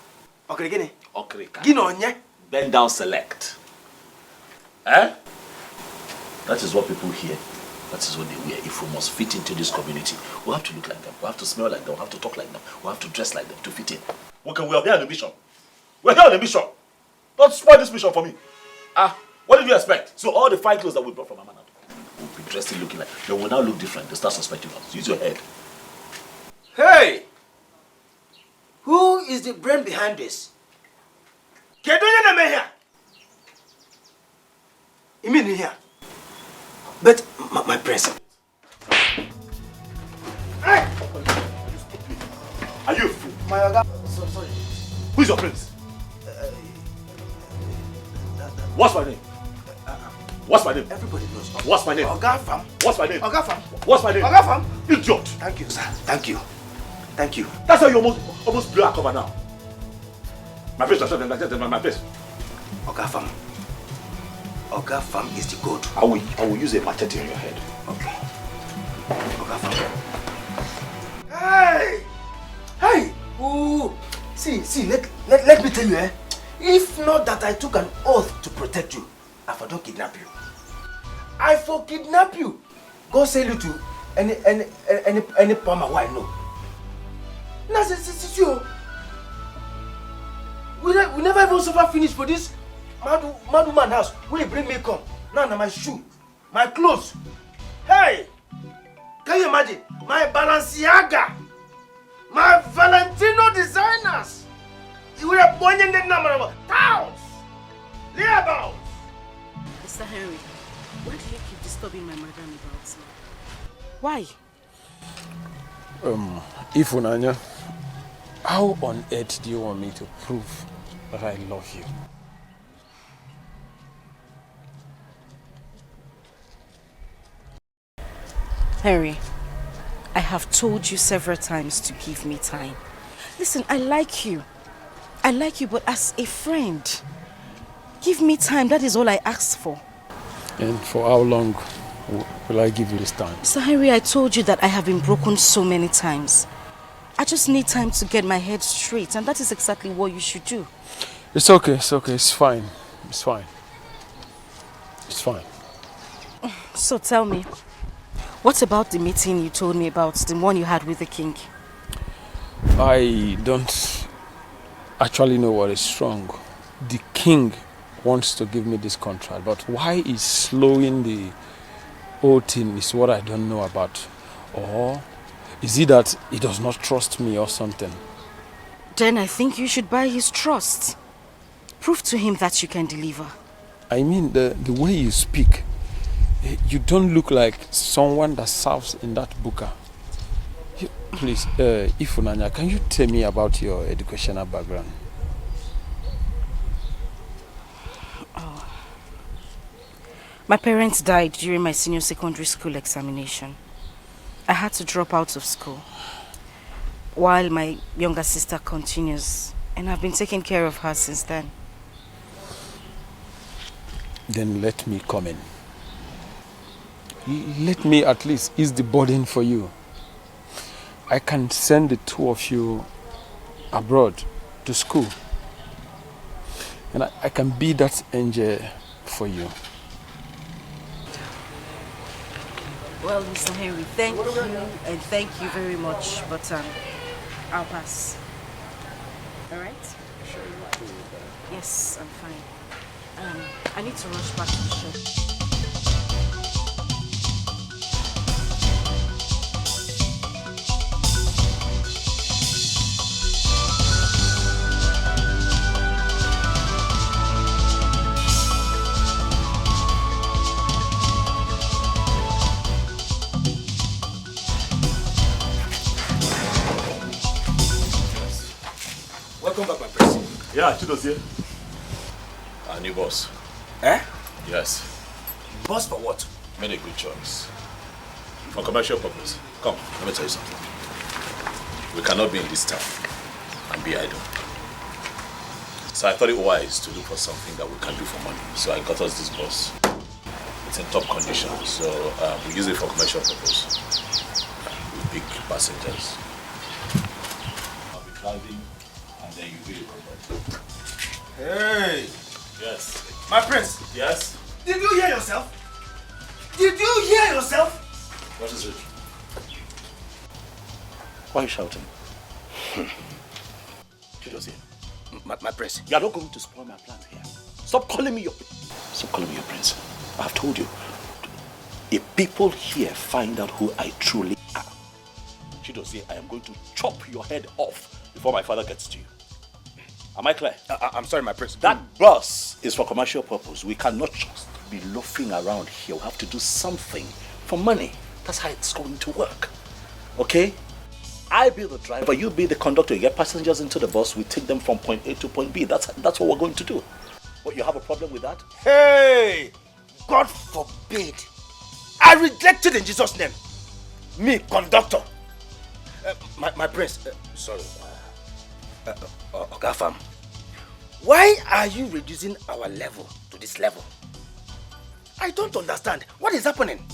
Speaker 3: Okrika.
Speaker 21: Okrika. Bend down, select. Eh? That is what people hear. That is what they wear. If we must fit into this community, we have to look like them. We have to smell like them. We have to talk like them. We have to dress like them to fit in. Okay, we are here on a mission. We're here on a mission. Don't spoil this mission for me. What did you expect? So all the fine clothes that we brought from Amana will be dressed in looking like. They will now look different. They start suspecting us. Use your head.
Speaker 3: Hey! Who is the brain behind this? Can you hear here? You mean here? But my prince.
Speaker 21: Hey! Are you a fool?
Speaker 3: My Oga. Sorry.
Speaker 21: Who's your prince? What's my name? What's my name?
Speaker 3: Everybody knows.
Speaker 21: What's my name?
Speaker 3: Oga Fam.
Speaker 21: What's my name?
Speaker 3: Oga Fam.
Speaker 21: What's my name?
Speaker 3: Oga Fam.
Speaker 21: Idiot.
Speaker 3: Thank you, sir. Thank you.
Speaker 21: That's how you almost blew our cover now. My face, my face.
Speaker 3: Oga Fam. Oga Fam is the goat.
Speaker 21: I will use a machete on your head.
Speaker 3: Okay. Oga Fam. Hey! Ooh. See, let me tell you, if not that I took an oath to protect you, I for don't kidnap you. I for kidnap you. Go sell you to any palmer who I know. Now, see you. We never even suffer finish for this mad woman house. Will you bring me come? Now my shoe, my clothes. Hey! Can you imagine? My Balenciaga, my Valentino designers. You will have born in the number of towns. Leabouts.
Speaker 16: Mr. Henry, why do you keep disturbing my madam about me? Why?
Speaker 7: Ifunanya, how on earth do you want me to prove that I love you?
Speaker 16: Henry, I have told you several times to give me time. Listen, I like you. I like you, but as a friend, give me time. That is all I ask for.
Speaker 7: And for how long will I give you this time?
Speaker 16: Mr. Henry, I told you that I have been broken so many times. I just need time to get my head straight, and that is exactly what you should do.
Speaker 7: It's okay, it's fine. It's fine. It's fine.
Speaker 16: So tell me, what about the meeting you told me about, the one you had with the king?
Speaker 7: I don't actually know what is wrong. The king wants to give me this contract, but why he's slowing the whole thing is what I don't know about. Or is it that he does not trust me or something?
Speaker 16: Then I think you should buy his trust. Prove to him that you can deliver.
Speaker 7: I mean, the way you speak, you don't look like someone that serves in that buka. Please, Ifunanya, can you tell me about your educational background?
Speaker 16: Oh. My parents died during my senior secondary school examination. I had to drop out of school while my younger sister continues, and I've been taking care of her since then.
Speaker 7: Then let me come in. Let me at least ease the burden for you. I can send the two of you abroad to school. And I can be that angel for you.
Speaker 16: Well, Mr. Henry, thank you, and thank you very much, but I'll pass. All right?
Speaker 7: Sure.
Speaker 16: Yes, I'm fine. I need to rush back to the shop.
Speaker 3: Welcome back, my prince.
Speaker 21: Yeah, Chido's here. Our new boss.
Speaker 3: Eh?
Speaker 21: Yes.
Speaker 3: Boss for what?
Speaker 21: Made a good choice. For commercial purpose. Come, let me tell you something. We cannot be in this town and be idle. So I thought it wise to look for something that we can do for money. So I got us this bus. It's in top condition, so we use it for commercial purpose. With big passengers. I'll be driving, and then you will conduct.
Speaker 3: Hey!
Speaker 21: Yes.
Speaker 3: My prince!
Speaker 21: Yes?
Speaker 3: Did you hear yourself? Did you hear yourself?
Speaker 21: What is it?
Speaker 22: Why are you shouting?
Speaker 21: Chido's here.
Speaker 22: My prince, you are not going to spoil my plans here. Stop calling me your prince. I have told you. If people here find out who I truly am, Chidozie, I am going to chop your head off before my father gets to you. Am I clear?
Speaker 3: I'm sorry, my prince.
Speaker 22: That bus is for commercial purpose. We cannot just be loafing around here. We have to do something for money. That's how it's going to work. Okay? I be the driver, you be the conductor. You get passengers into the bus, we take them from point A to point B. That's what we're going to do. What, you have a problem with that?
Speaker 3: Hey! God forbid. I reject it in Jesus' name. Me, conductor. My prince. Sorry. Ogafam. Why are you reducing our level to this level? I don't understand. What is happening?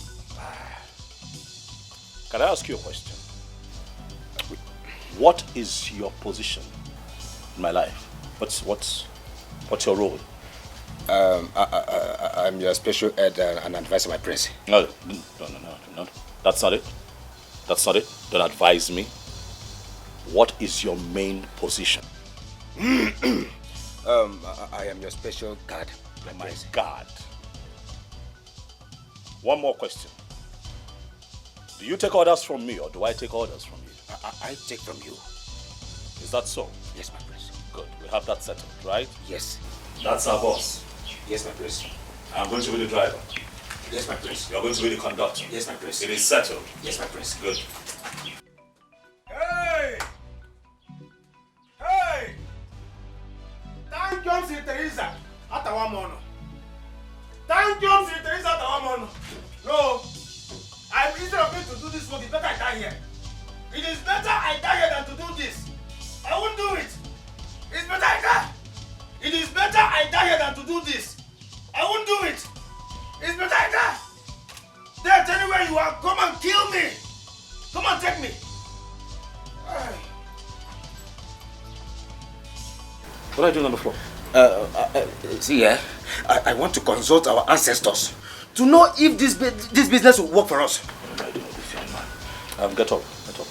Speaker 22: Can I ask you a question? What is your position in my life? What's your role?
Speaker 3: I'm your special ed and advisor, my prince.
Speaker 22: No. That's not it. Don't advise me. What is your main position?
Speaker 3: I am your special guard.
Speaker 22: My guard. One more question. Do you take orders from me or do I take orders from you?
Speaker 3: I take from you.
Speaker 22: Is that so?
Speaker 3: Yes, my prince.
Speaker 22: Good. We have that settled, right?
Speaker 3: Yes.
Speaker 22: That's our boss.
Speaker 3: Yes, my prince.
Speaker 22: I'm going to be the driver.
Speaker 3: Yes, my prince.
Speaker 22: You're going to be the conductor.
Speaker 3: Yes, my prince.
Speaker 22: It is settled.
Speaker 3: Yes, my prince.
Speaker 22: Good.
Speaker 3: Hey! Hey! Thank you, Sir Teresa. Atawamono. Thank you, Sir Teresa. Atawamono. No. Instead of me to do
Speaker 12: here. It is better I die here than to do this. I won't do it. It's better I die. It is better I die here than to do this. I won't do it. It's better I die. There, tell me where you are. Come and kill me. Come and take me.
Speaker 21: What are you doing on the floor?
Speaker 12: See here, I want to consult our ancestors to know if this business will work for us.
Speaker 21: What am I doing with this young man? Get up, get up.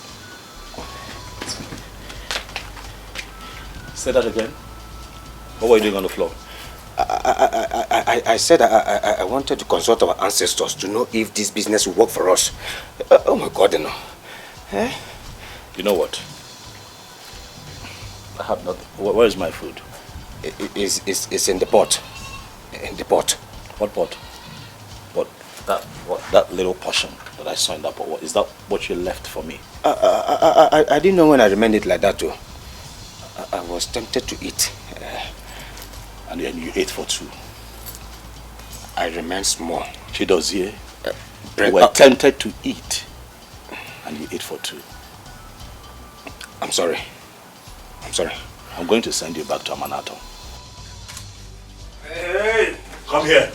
Speaker 21: Say that again. What were you doing on the floor?
Speaker 12: I said I wanted to consult our ancestors to know if this business will work for us. Oh my God, no. Eh?
Speaker 21: You know what? I have nothing. Where is my food?
Speaker 12: It's in the pot. In the pot.
Speaker 21: What pot? That little portion that I saw in that pot. Is that what you left for me?
Speaker 12: I didn't know when I remained it like that too. I was tempted to eat.
Speaker 21: And then you ate for two.
Speaker 12: I remained small.
Speaker 21: Chidozie, you were tempted to eat and you ate for two.
Speaker 12: I'm sorry. I'm sorry.
Speaker 21: I'm going to send you back to Amanato.
Speaker 12: Hey!
Speaker 21: Come here.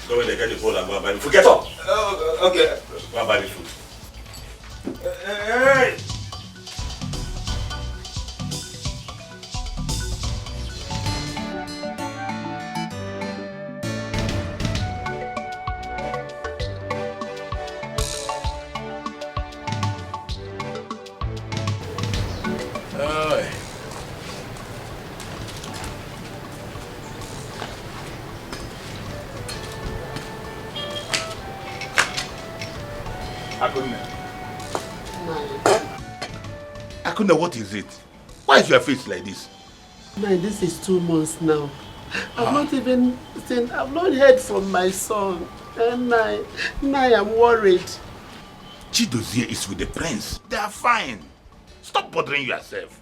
Speaker 21: Go in there, get the food and go and buy the food. Get up!
Speaker 12: Okay.
Speaker 21: Go and buy the food.
Speaker 12: Hey!
Speaker 9: Akuna, what is it? Why is your face like this?
Speaker 11: Man, this is 2 months now. I've not even seen, I've not heard from my son. And now I'm worried.
Speaker 9: Chidozie is with the prince. They are fine. Stop bothering yourself.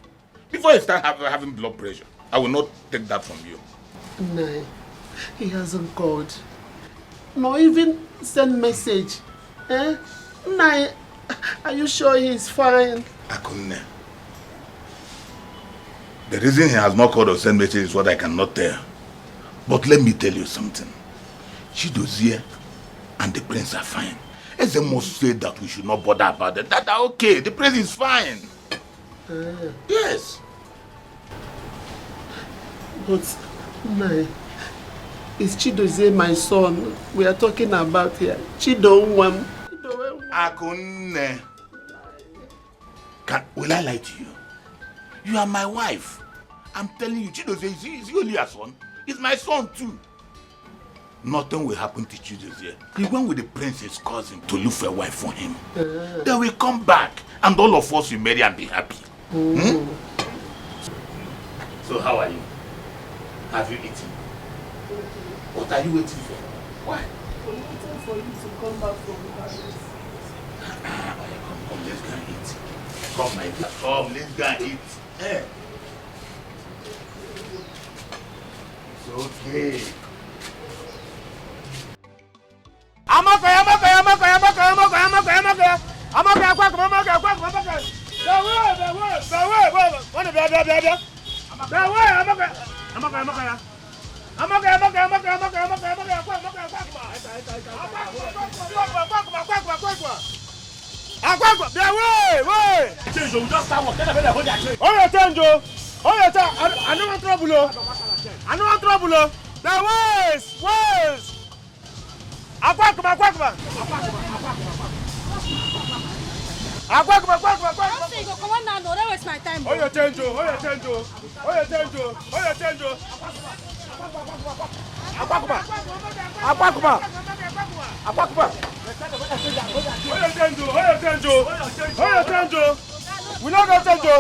Speaker 9: Before you start having blood pressure, I will not take that from you.
Speaker 11: Nai, he hasn't called. Nor even send message. Eh? Nai, are you sure he's fine?
Speaker 9: Akunne. The reason he has not called or sent message is what I cannot tell. But let me tell you something. Chidozie and the prince are fine. Eze must say that we should not bother about it. That are okay. The prince is fine. Yes.
Speaker 11: But, Nai, is Chidozie my son we are talking about here? Chidonwam.
Speaker 9: Akunne. Will I lie to you? You are my wife. I'm telling you, Chidozie, is he only a son? He's my son too. Nothing will happen to Chidozie. He went with the prince's cousin to look for a wife for him. They will come back and all of us will marry and be happy. So how are you? Have you eaten? What are you waiting for? Why?
Speaker 11: I'm waiting for you to come back from Paris.
Speaker 9: Come, let's go and eat. Come, my dear. Come, let's go and eat. Eh? It's okay.
Speaker 12: We know that Tenjo.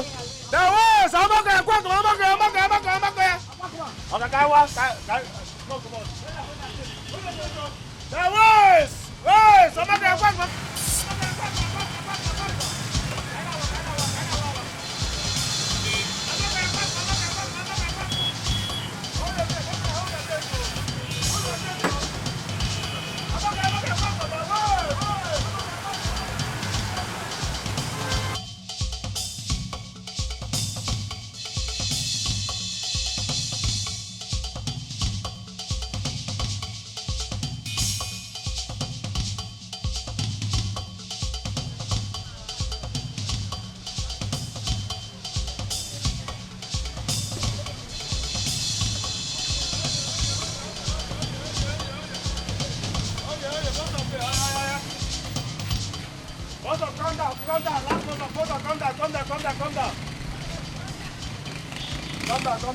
Speaker 11: Calm down. Last number. Hold on. Calm down. Calm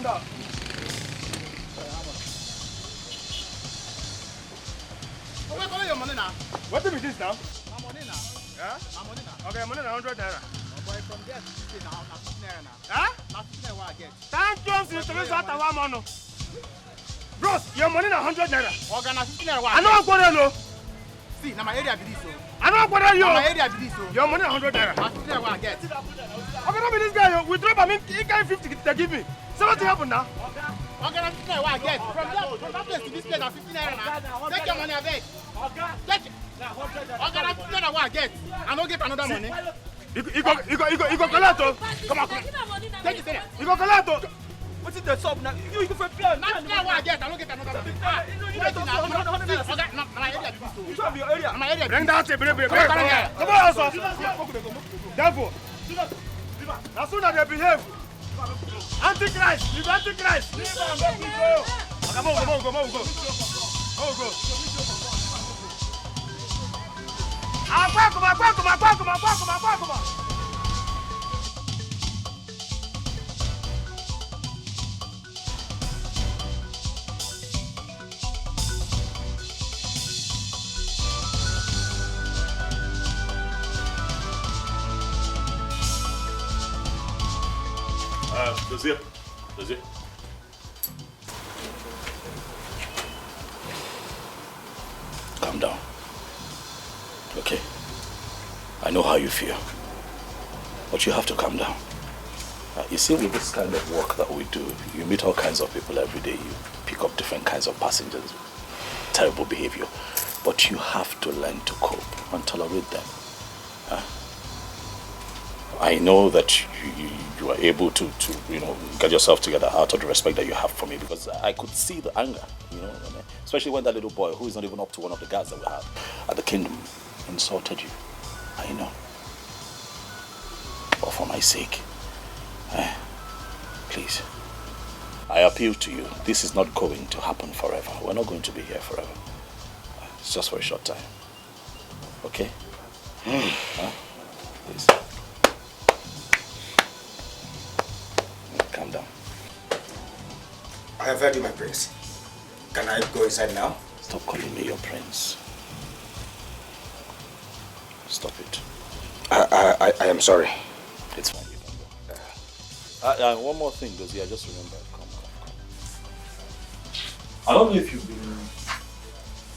Speaker 11: down. Oh, where are your money now? What is this now? My money now. Yeah? My money now. Okay, money now 100 naira. Oh boy, from there to 50 now, na 50 naira now. Huh? Na 50 naira what I get. Thank you, Mr. Teresa Tawamono. Bros, your money now 100 naira. Okay, na 50 naira what I get. I know what I know. See, now my area be this so. I know what I know. My area be this so. Your money 100 naira. Na 50 naira what I get. Okay, not be this guy. We drop I mean, he carry 50 they give me. So what happen now? Okay, na 50 naira what I get. From that place to this place na 50 naira now. Take your money abeg. Take it. Okay, na 50 naira what I get. I no get another money. You go collect oh. Come on. Take it there. You go collect oh. What is the sub now? You go for plan. Now what I get. I no get another money. My area. My area. Bring that bring. Come on, sir. Therefore. As soon as they behave. Antichrist. You Antichrist. Come on. Go. Come.
Speaker 21: Dozie. Calm down. Okay. I know how you feel. But you have to calm down. You see, with this kind of work that we do, you meet all kinds of people every day. You pick up different kinds of passengers. Terrible behavior. But you have to learn to cope and tolerate them. I know that you are able to get yourself together out of the respect that you have for me, because I could see the anger, especially when that little boy who is not even up to one of the guards that we have at the kingdom insulted you. I know. But for my sake, please, I appeal to you. This is not going to happen forever. We're not going to be here forever. It's just for a short time. Okay? Please. Calm down.
Speaker 3: I have heard you, my prince. Can I go inside now?
Speaker 21: Stop calling me your prince. Stop it.
Speaker 3: I am sorry.
Speaker 21: It's fine, you can go. One more thing, Dozie, I just remembered. Come. I don't know if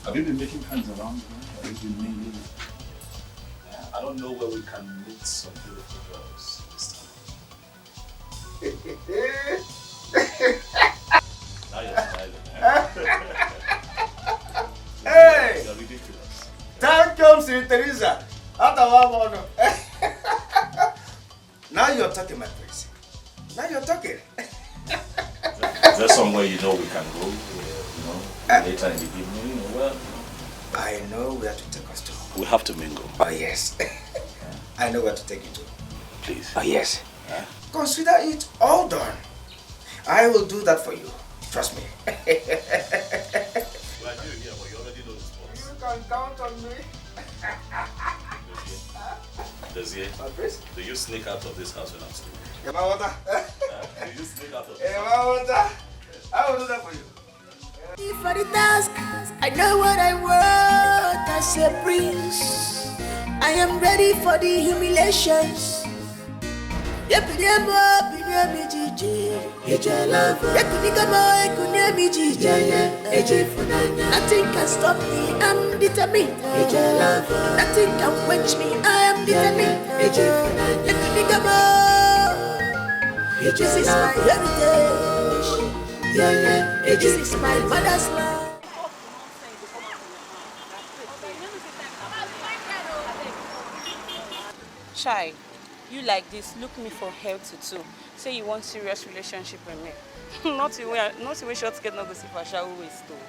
Speaker 21: have you been making plans around here? Have you been mingling? I don't know where we can meet some beautiful girls this time. Now you're smiling,
Speaker 3: Hey!
Speaker 21: You're ridiculous.
Speaker 3: Time comes in Teresa. Now you're talking, my prince. Now you're talking.
Speaker 21: Is there somewhere we can go? Later in the evening?
Speaker 3: I know where to take us to.
Speaker 21: We have to mingle.
Speaker 3: Oh, yes. I know where to take you to.
Speaker 21: Please.
Speaker 3: Oh, yes. Consider it all done. I will do that for you. Trust me.
Speaker 21: Well, I knew you here, but you already know the spots.
Speaker 3: You can count on me.
Speaker 21: Dozie, do you sneak out of this house when I'm sleeping? Do you sneak out of this
Speaker 3: house? I will do that for you.
Speaker 8: For the task, I know what I want as a prince. I am ready for the humiliations. Nothing can stop me, I'm determined. Nothing can quench me, I am determined. This is my heritage. This is my mother's land.
Speaker 5: Chai, you like this, look me for help too. Say you want serious relationship with me. not the way short skirt not go see for shall waste though.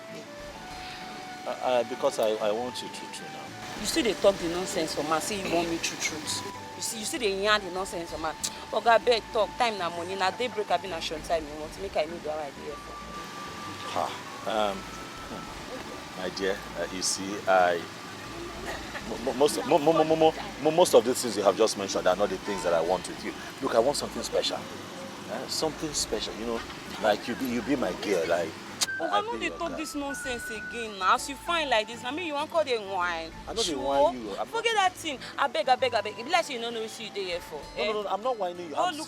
Speaker 21: Because I want you to now.
Speaker 5: You still they talk the nonsense for man, say you want me truth. You see they yarn the nonsense for man. Oga beg talk, time na money, na daybreak I been a short time you want to make I know the right idea for.
Speaker 21: My dear, you see, I Most of these things you have just mentioned are not the things that I want with you. Look, I want something special. Something special, you know, like you be my girl, like.
Speaker 6: I know they talk this nonsense again now. As you find like this, I mean you want call them wine.
Speaker 21: I know they whine you.
Speaker 6: Forget that thing. I beg. It be like you don't know what you there for.
Speaker 21: No, I'm not whining you.
Speaker 6: Go look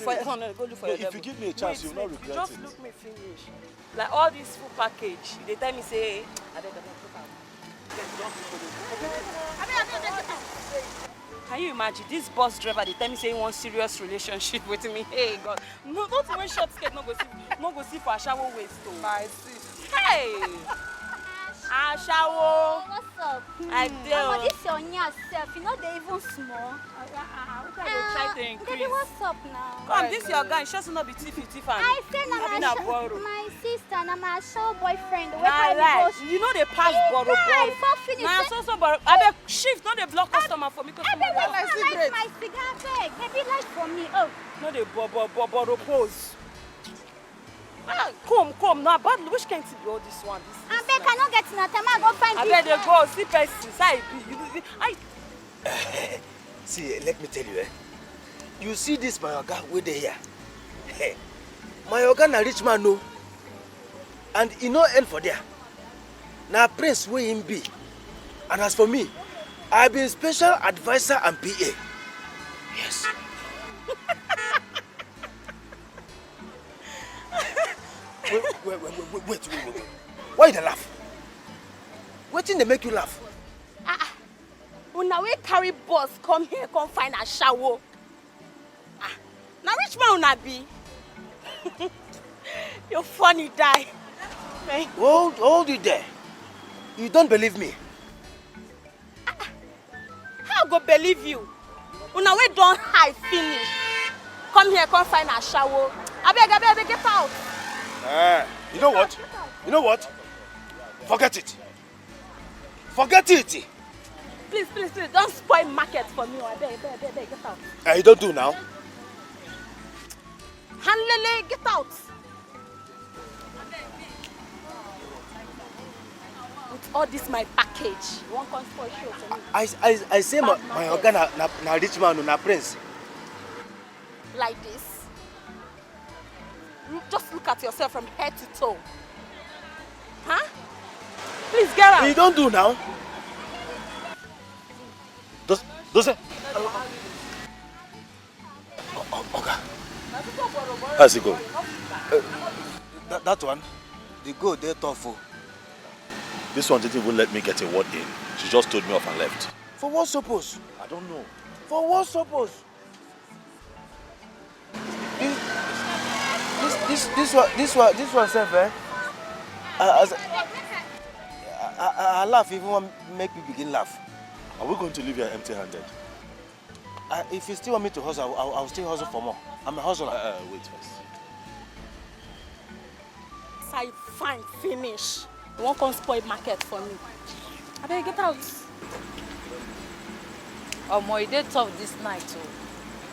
Speaker 6: for your
Speaker 21: if you give me a chance, you'll not regret it.
Speaker 6: Just look me finish. Like all this full package, they tell me say, I beg. Can you imagine this bus driver? They tell me say he wants serious relationship with me. Hey God, no, don't wear short skirt. No go see for a shower waist. I see. Hey, a shower.
Speaker 13: What's up?
Speaker 6: I do.
Speaker 13: This your yourself. You know they even small.
Speaker 6: Try to increase.
Speaker 13: Baby, what's up now?
Speaker 6: Come, this your guy. Sure, not be thief.
Speaker 13: I say my sister, my show boyfriend.
Speaker 6: You know they pass borrow. Nah, so borrow. I beg shift. Not they block customer for me.
Speaker 13: I beg light my cigar. Beg, maybe light for me. Oh.
Speaker 6: No, they borrow pose. Come now, but which can't be all this one?
Speaker 13: I beg, I not get in a time. I go find.
Speaker 6: I beg they go see person. I.
Speaker 3: See, let me tell you, you see this my oga wey dey here. My oga na rich man no, and he no end for there. Na prince wey him be, and as for me, I been special advisor and PA. Yes. Wait. Why you dey laugh? Wetin dey make you laugh?
Speaker 5: Una we carry bus come here, come find a shower. Now rich man una be? You're funny, die.
Speaker 3: Hold it there. You don't believe me?
Speaker 5: How go believe you? Una we don't hide finish. Come here, come find a shower. I beg, get out.
Speaker 3: You know what? Forget it. Forget it.
Speaker 5: Please, don't spoil market for me. I beg, get out.
Speaker 3: You don't do now.
Speaker 5: Hanlele, get out. With all this my package, you won't come spoil show for me.
Speaker 3: I say my oga na rich man, na prince.
Speaker 5: Like this. Just look at yourself from head to toe. Huh? Please get out.
Speaker 3: You don't do now. Does it? Okay. How's it go? That one, the go there tough.
Speaker 21: This one didn't even let me get a word in. She just told me off and left.
Speaker 3: For what suppose?
Speaker 21: I don't know.
Speaker 3: For what suppose? This one self, I laugh even when make me begin laugh.
Speaker 21: Are we going to leave here empty-handed?
Speaker 3: If you still want me to hustle, I'll still hustle for more. I'm a hustler.
Speaker 21: Wait first.
Speaker 5: I find finish. You won't come spoil market for me. I better get out.
Speaker 2: Omo, it dey tough this night too.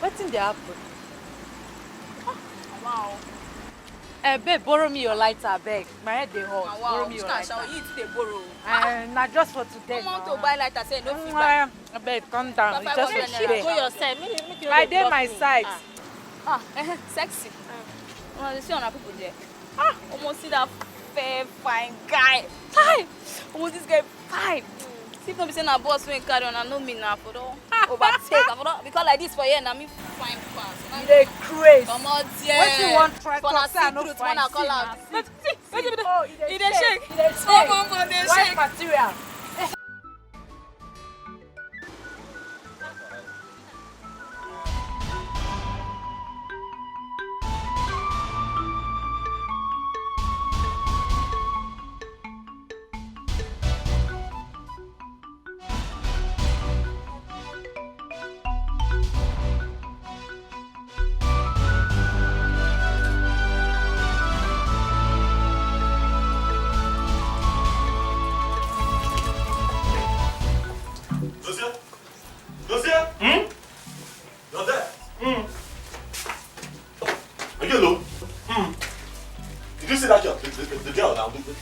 Speaker 2: Wetin dey happen?
Speaker 5: Wow.
Speaker 2: Babe, borrow me your lighter, beg. My head dey hot.
Speaker 5: Wow.
Speaker 2: Borrow me your lighter.
Speaker 5: You dey borrow.
Speaker 2: Na just for today.
Speaker 5: I want to buy lighter, say no fit buy.
Speaker 2: Babe, calm down. It's just for today.
Speaker 5: Go yourself. Make you
Speaker 2: I dey my side.
Speaker 5: Sexy. You see on people there. Almost see that fair, fine guy. Hi. Almost this guy fine. See if no be say na boss wey carry on, I know me now for don overtake. Because like this for here, na me fine pass.
Speaker 2: You dey craze.
Speaker 5: Come out there.
Speaker 2: Wetin you want try
Speaker 5: for
Speaker 2: talk say I no
Speaker 5: truth,
Speaker 2: fine.
Speaker 5: wanna call out.
Speaker 2: He dey shake.
Speaker 5: He dey shake.
Speaker 2: White material.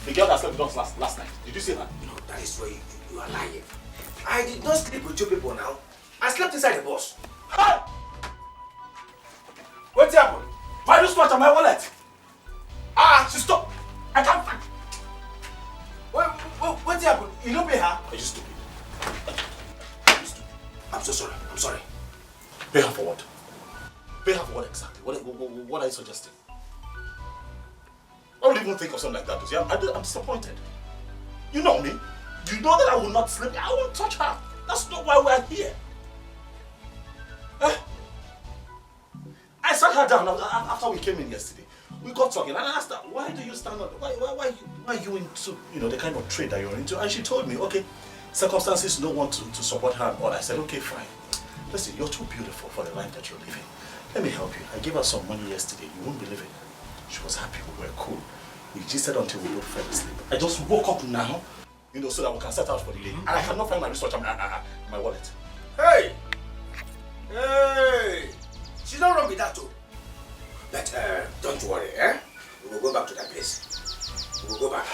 Speaker 21: The girl that slept with us last night. Did you see her?
Speaker 3: No, that is why you are lying. I did not sleep with you people now. I slept inside the bus.
Speaker 21: Hey!
Speaker 3: What happened?
Speaker 21: My wristwatch and my wallet. She stopped. I can't find.
Speaker 3: What happened? You don't pay her?
Speaker 21: Are you stupid?
Speaker 3: I'm so sorry. I'm sorry.
Speaker 21: Pay her for what? Pay her for what exactly? What are you suggesting? I don't even think of something like that. See, I'm disappointed. You know me. You know that I will not sleep. I won't touch her. That's not why we're here. I sat her down after we came in yesterday. We got talking and I asked her, why do you stand up? Why are you into, the kind of trade that you're into? And she told me, okay, circumstances don't want to support her and all. I said, okay, fine. Listen, you're too beautiful for the life that you're living. Let me help you. I gave her some money yesterday. You won't believe it. She was happy. We were cool. We gisted until we both fell asleep. I just woke up now, so that we can set out for the day. And I cannot find my wristwatch and my wallet.
Speaker 3: Hey! Hey! She's not wrong with that too. But don't worry, eh? We will go back to that place. We will go back.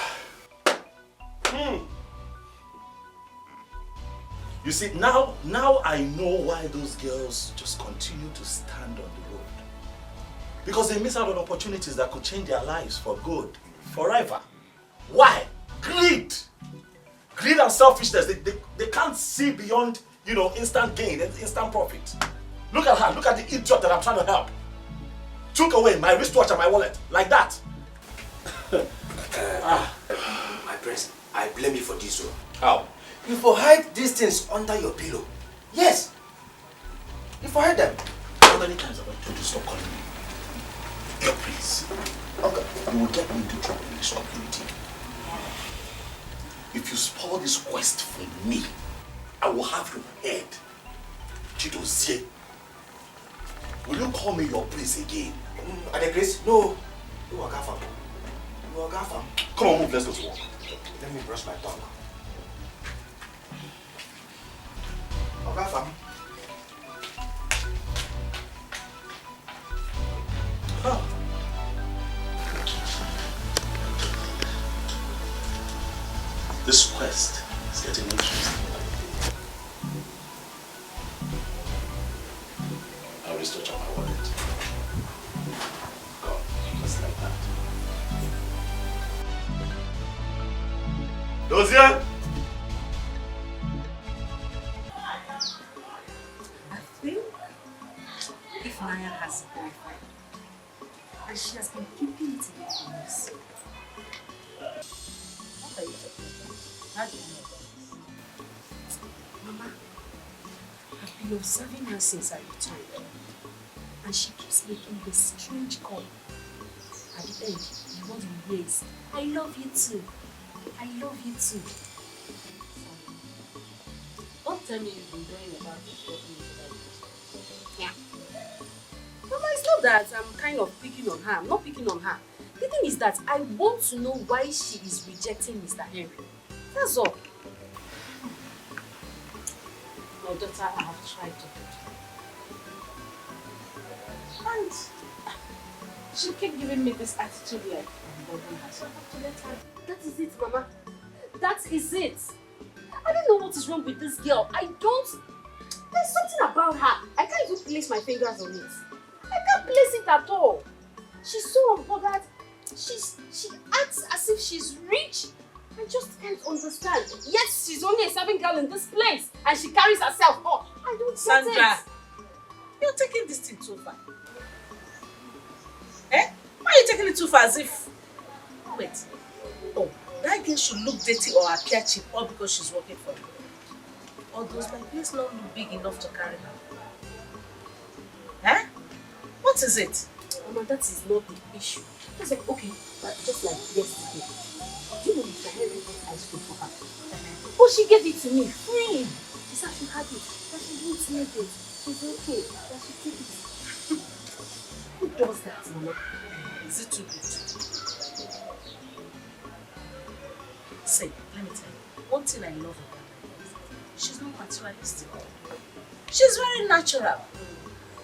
Speaker 21: You see, now I know why those girls just continue to stand on the road. Because they miss out on opportunities that could change their lives for good, forever. Why? Greed! Greed and selfishness, they can't see beyond, instant gain and instant profit. Look at her, look at the idiot that I'm trying to help. Took away my wristwatch and my wallet, like that.
Speaker 3: My prince, I blame you for this one.
Speaker 21: How?
Speaker 3: You for hide these things under your pillow. Yes. You for hide them.
Speaker 21: How many times have I told you stop calling me? Your prince. Okay, you will get me into trouble in this community. If you spoil this quest for me, I will have your head. Chidozie. Will you call me your prince again?
Speaker 3: Ade Chris? No. You are Gafam. You are Gafam.
Speaker 21: Come on, move, let's go to work.
Speaker 3: Let me brush my tongue. Gafam.
Speaker 21: This quest is getting interesting. I'll restore my wallet. God, just like that. Dozier!
Speaker 14: I think if Maya has a boyfriend, and she has been keeping it in the house. What are you talking about? How do you know about this? Mama, I've been observing her since I returned, and she keeps making this strange call. At the end, you want to raise, I love you too. I love you too.
Speaker 10: Don't tell me you've been doing about this talking about this.
Speaker 14: Yeah. Mama, it's not that I'm kind of picking on her. I'm not picking on her. The thing is that I want to know why she is rejecting Mr. Henry. That's all.
Speaker 10: My daughter, I have tried to do it. And she kept giving me this attitude like I'm bothering her. So I have to let her.
Speaker 14: That is it, Mama. That is it. I don't know what is wrong with this girl. There's something about her. I can't even place my fingers on it. I can't place it at all. She's so unbothered. She acts as if she's rich. I just can't understand. Yes, she's only a serving girl in this place and she carries herself up. I don't get it.
Speaker 10: Sandra, you're taking this thing too far. Eh? Why are you taking it too far as if... Wait. Oh, that girl should look dirty or appear cheap all because she's working for you. Or does my place not look big enough to carry her? Eh? What is it?
Speaker 14: Mama, that is not the issue. Just like, okay, but just like yesterday. Do you know Mr. Henry bought ice cream for her? But she gave it to me free. She said she had it, that she didn't need it. She's okay, that she take it. Who does that, Mama?
Speaker 10: Is it too good? Say, let me tell you, one thing I love about her is she's not materialistic. She's very natural.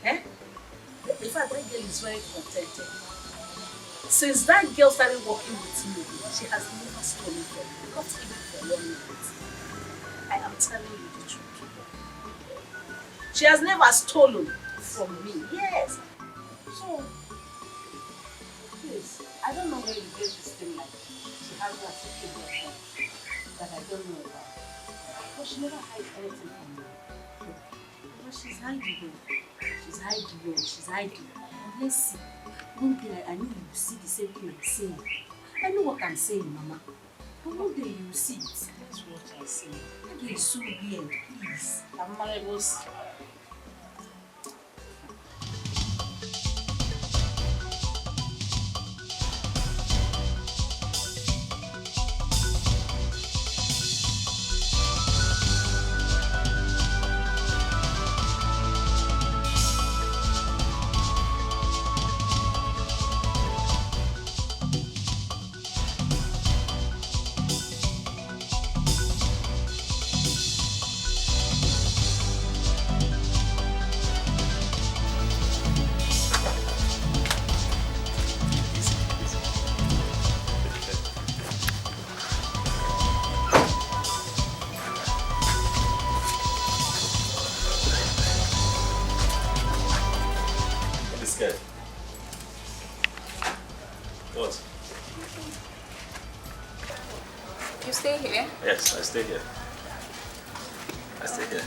Speaker 10: Eh? In fact, that girl is very contented. Since that girl started working with me, she has never stolen from me, not even for 1 minute.
Speaker 14: I am telling you the truth. She has never stolen from me. Yes. So, please, I don't know where you get this thing like she has a secret boyfriend that I don't know about. But she never hides anything from me. But she's hiding. She's hiding. She's hiding. And let's see. One day I know you will see the same thing I'm saying. I know what I'm saying, Mama. But one day you will see it. That's what I say. That is so weird. Please. Mama was.
Speaker 21: What?
Speaker 5: You stay here?
Speaker 21: Yes, I stay here. I stay here.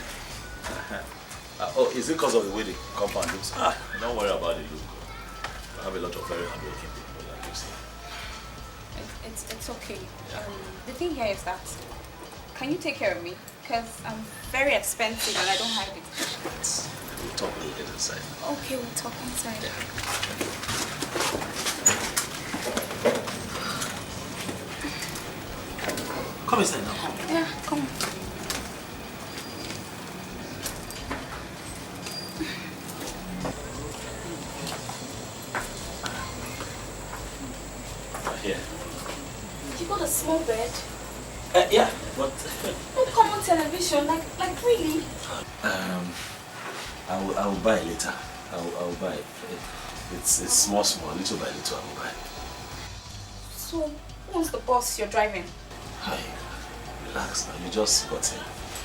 Speaker 21: Oh, is it because of the way the compound looks? Don't worry about the look. I have a lot of very hardworking people that live here.
Speaker 5: It's okay. The thing here is that, can you take care of me? Because I'm very expensive and I don't have it.
Speaker 21: We'll talk when we get inside.
Speaker 5: Okay, we'll talk inside.
Speaker 21: Come inside now.
Speaker 5: Yeah, come.
Speaker 21: Here.
Speaker 5: You got a small bed?
Speaker 21: Yeah, but
Speaker 5: No common television, like really?
Speaker 21: I will buy later. I will buy it. It's small, little by little. I will buy.
Speaker 5: So, who's the boss you're driving?
Speaker 21: Hi, relax now. You just got in.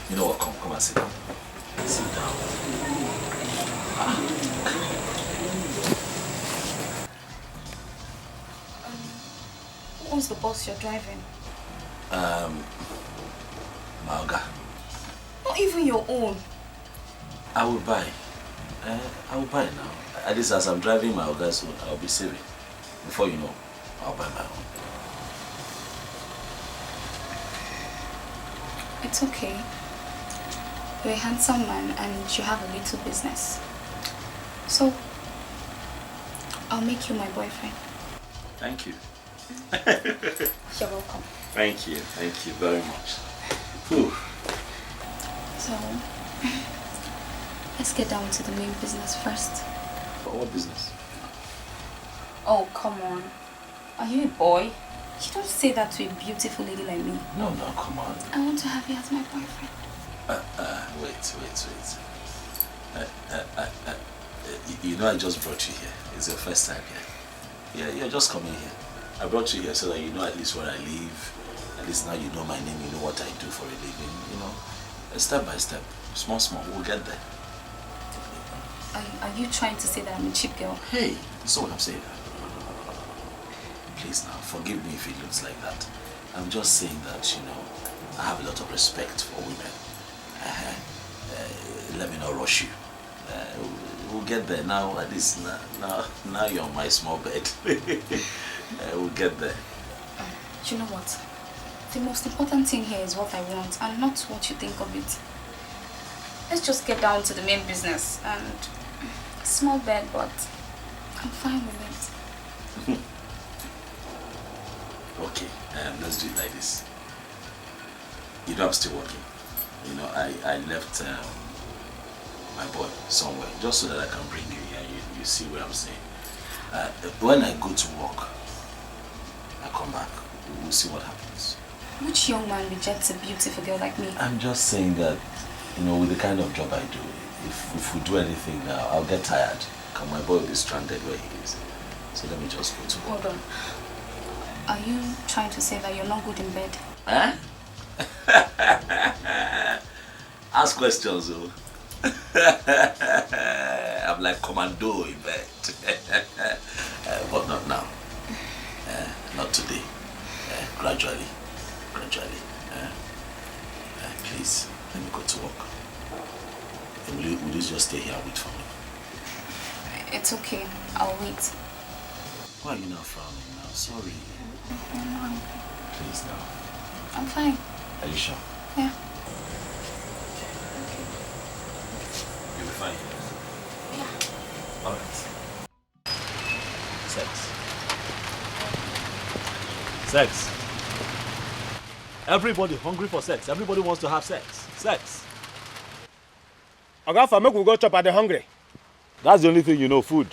Speaker 21: You know what? Come and sit down. Sit down.
Speaker 5: Who's the boss you're driving?
Speaker 21: Malga.
Speaker 5: Not even your own.
Speaker 21: I will buy. I will buy now. At least as I'm driving my Oga soon, I'll be saving. Before you know, I'll buy my own.
Speaker 5: It's okay. You're a handsome man and you have a little business. So, I'll make you my boyfriend.
Speaker 21: Thank you.
Speaker 5: You're welcome.
Speaker 21: Thank you very much. Whew.
Speaker 5: So, let's get down to the main business first.
Speaker 21: What business?
Speaker 5: Oh, come on. Are you a boy? You don't say that to a beautiful lady like me.
Speaker 21: No, come on.
Speaker 5: I want to have you as my boyfriend.
Speaker 21: Wait. You know I just brought you here. It's your first time here. Yeah, you're just coming here. I brought you here so that you know at least where I live. At least now you know my name, you know what I do for a living, you know. Step by step, small, we'll get there.
Speaker 5: Are you trying to say that I'm a cheap girl?
Speaker 21: Hey, that's what I'm saying. Please now, forgive me if it looks like that. I'm just saying that, you know, I have a lot of respect for women. Let me not rush you. We'll get there now. At least now you're on my small bed. We'll get there.
Speaker 5: You know what? The most important thing here is what I want and not what you think of it. Let's just get down to the main business. And small bed, but I'm fine with it.
Speaker 21: Okay, let's do it like this. You know I'm still working. You know, I left my boy somewhere just so that I can bring you here. You see what I'm saying. When I go to work, I come back. We'll see what happens.
Speaker 5: Which young man rejects a beautiful girl like me?
Speaker 21: I'm just saying that, you know, with the kind of job I do, if we do anything now, I'll get tired. And my boy will be stranded where he is. So let me just go to work.
Speaker 5: Hold on. Are you trying to say that you're not good in bed?
Speaker 21: Huh? Ask questions, oh. I'm like commando in bed. But not now. Not today. Gradually. Please, let me go to work. Will you just stay here and wait for me?
Speaker 5: It's okay. I'll wait.
Speaker 21: Why are you not frowning now? Sorry. Please now.
Speaker 5: I'm fine.
Speaker 21: Are you sure?
Speaker 5: Yeah.
Speaker 21: You'll be fine.
Speaker 5: Yeah.
Speaker 21: Alright. Sex. Everybody hungry for sex. Everybody wants to have sex. Sex.
Speaker 12: Oga, make we go chop at the hungry.
Speaker 21: That's the only thing you know, food.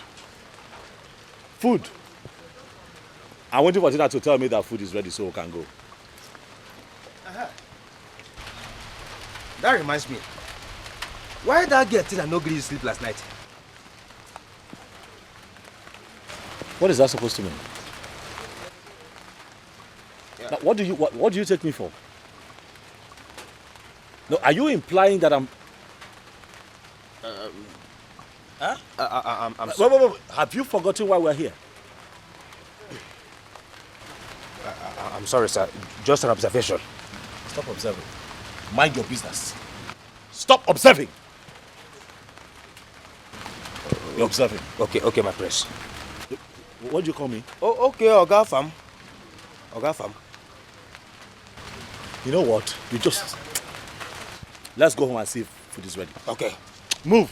Speaker 21: Food. I'm waiting for Tina to tell me that food is ready so we can go.
Speaker 12: That reminds me. Why that girl Tina no gree you sleep last night?
Speaker 21: What is that supposed to mean?
Speaker 12: Yeah.
Speaker 21: Now, what do you take me for? No, are you implying that I'm... Huh?
Speaker 12: I'm
Speaker 21: wait. Have you forgotten why we're here?
Speaker 12: I'm sorry, sir. Just an observation.
Speaker 21: Stop observing. Mind your business. Stop observing. You're observing.
Speaker 12: Okay, my prince.
Speaker 21: What do you call me?
Speaker 12: Oh, okay, Oga Fam.
Speaker 21: You know what? Let's go home and see if food is ready.
Speaker 12: Okay.
Speaker 21: Move.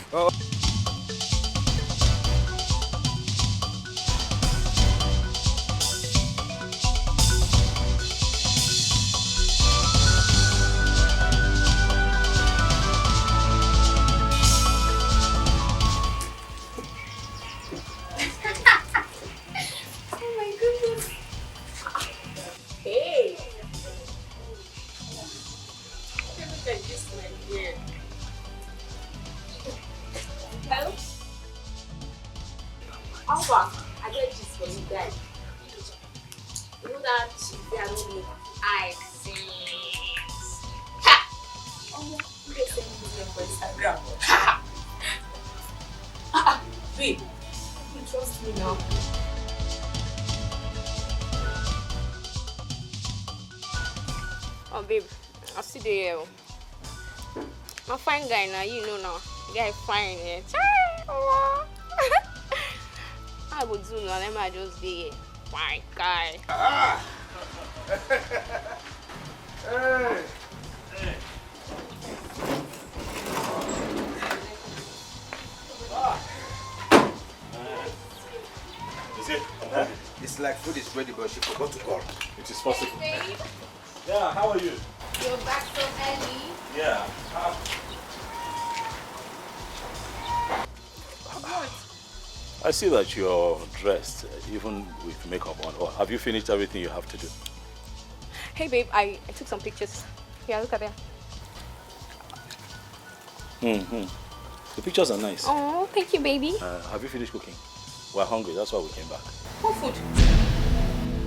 Speaker 5: Oh, babe, I see the my fine guy now, you know now. Guy fine, eh? I would do now, let me just be fine guy.
Speaker 12: Hey.
Speaker 21: Is it?
Speaker 12: It's like food is ready, but she forgot to call.
Speaker 21: It is possible.
Speaker 13: Babe,
Speaker 21: Yeah, how are you?
Speaker 13: you're back so early.
Speaker 21: Yeah. I see that you're dressed, even with makeup on. Or have you finished everything you have to do?
Speaker 5: Hey babe, I took some pictures. Yeah, look at that.
Speaker 21: The pictures are nice.
Speaker 5: Oh, thank you, baby.
Speaker 21: Have you finished cooking? We're hungry, that's why we came back.
Speaker 5: What food?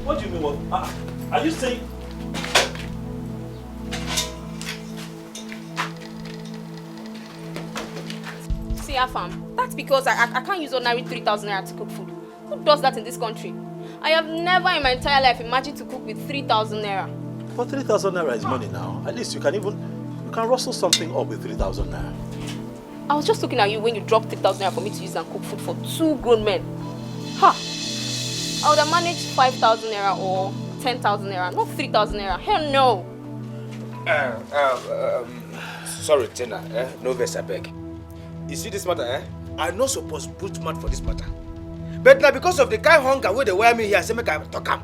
Speaker 21: What do you mean? What? Are you saying...
Speaker 5: See, Afam, that's because I can't use ordinary 3,000 naira to cook food. Who does that in this country? I have never in my entire life imagined to cook with 3,000 naira.
Speaker 21: But 3,000 naira is money now. At least you can rustle something up with 3,000 naira.
Speaker 5: I was just looking at you when you dropped 3,000 naira for me to use and cook food for 2 grown men. Ha! I would have managed 5,000 naira or 10,000 naira, not 3,000 naira. Hell no!
Speaker 12: Sorry, Tina. No verse, I beg. You see this matter, I not supposed to put mouth for this matter. But now because of the kind of hunger where they wear me here, I say make I talk am.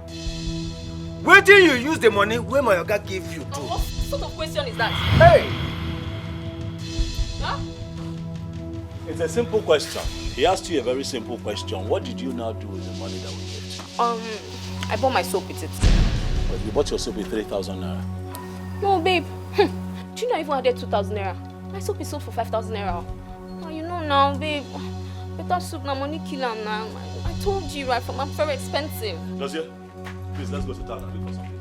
Speaker 12: Where do you use the money where my oga gave you to?
Speaker 5: What sort of question is that?
Speaker 12: Hey!
Speaker 5: Huh?
Speaker 21: It's a simple question. He asked you a very simple question. What did you now do with the money that we gave you?
Speaker 5: I bought my soap with it.
Speaker 21: But you bought your soap with 3,000 naira.
Speaker 5: No, babe. Do you know I even added 2,000 naira? My soap is sold for 5,000 naira. Oh, you know now, babe. Better soup now, money kill am now. I told you, right? I'm very expensive.
Speaker 21: Dosia, please let's go to town and look for something.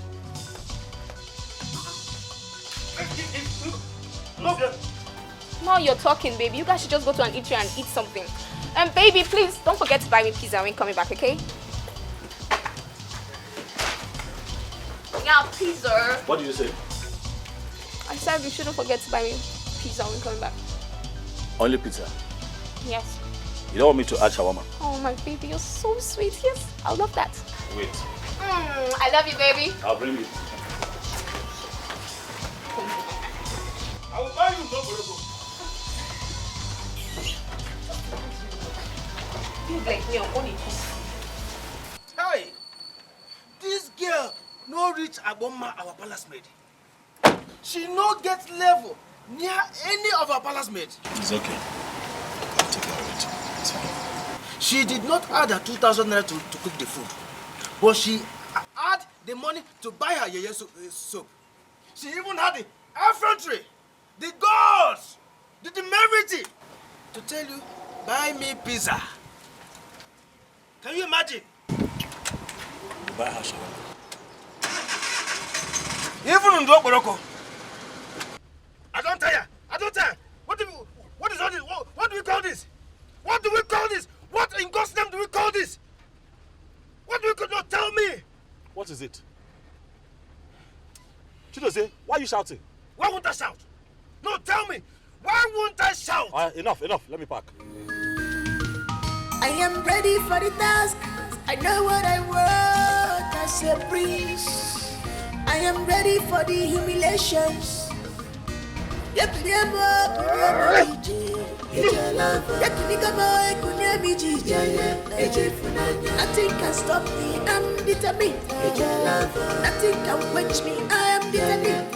Speaker 12: Look,
Speaker 5: Now you're talking, baby. You guys should just go to an eatery and eat something. And baby, please don't forget to buy me pizza when coming back, okay? Yeah, pizza.
Speaker 21: What did you say?
Speaker 5: I said you shouldn't forget to buy me pizza when coming back.
Speaker 21: Only pizza?
Speaker 5: Yes.
Speaker 21: You don't want me to add shawarma?
Speaker 5: Oh my baby, you're so sweet. Yes, I love that.
Speaker 21: Wait.
Speaker 5: I love you, baby.
Speaker 21: I'll bring it.
Speaker 12: I will buy you no burger. Hey, this girl no reach Aboma, our palace maid. She no get level near any of our palace maids.
Speaker 21: It's okay. I'll take care of it. It's fine.
Speaker 12: She did not add her 2,000 naira to cook the food, but she had the money to buy her yeye soap. She even had the effrontery, the guts, the temerity to tell you, buy me pizza. Can you imagine?
Speaker 21: You buy her shawarma.
Speaker 12: Even in Dogboroko. I don't tire. What is all this? What do we call this? What do we call this? What in God's name do we call this? What do we call? No, tell me.
Speaker 21: What is it? Chidozie, why are you shouting?
Speaker 12: Why won't I shout? No, tell me. Why won't I shout?
Speaker 21: Enough. Let me park.
Speaker 8: I am ready for the task. I know what I want as a prince. I am ready for the humiliations. Nothing can stop me, I'm determined. Nothing can quench me, I am determined.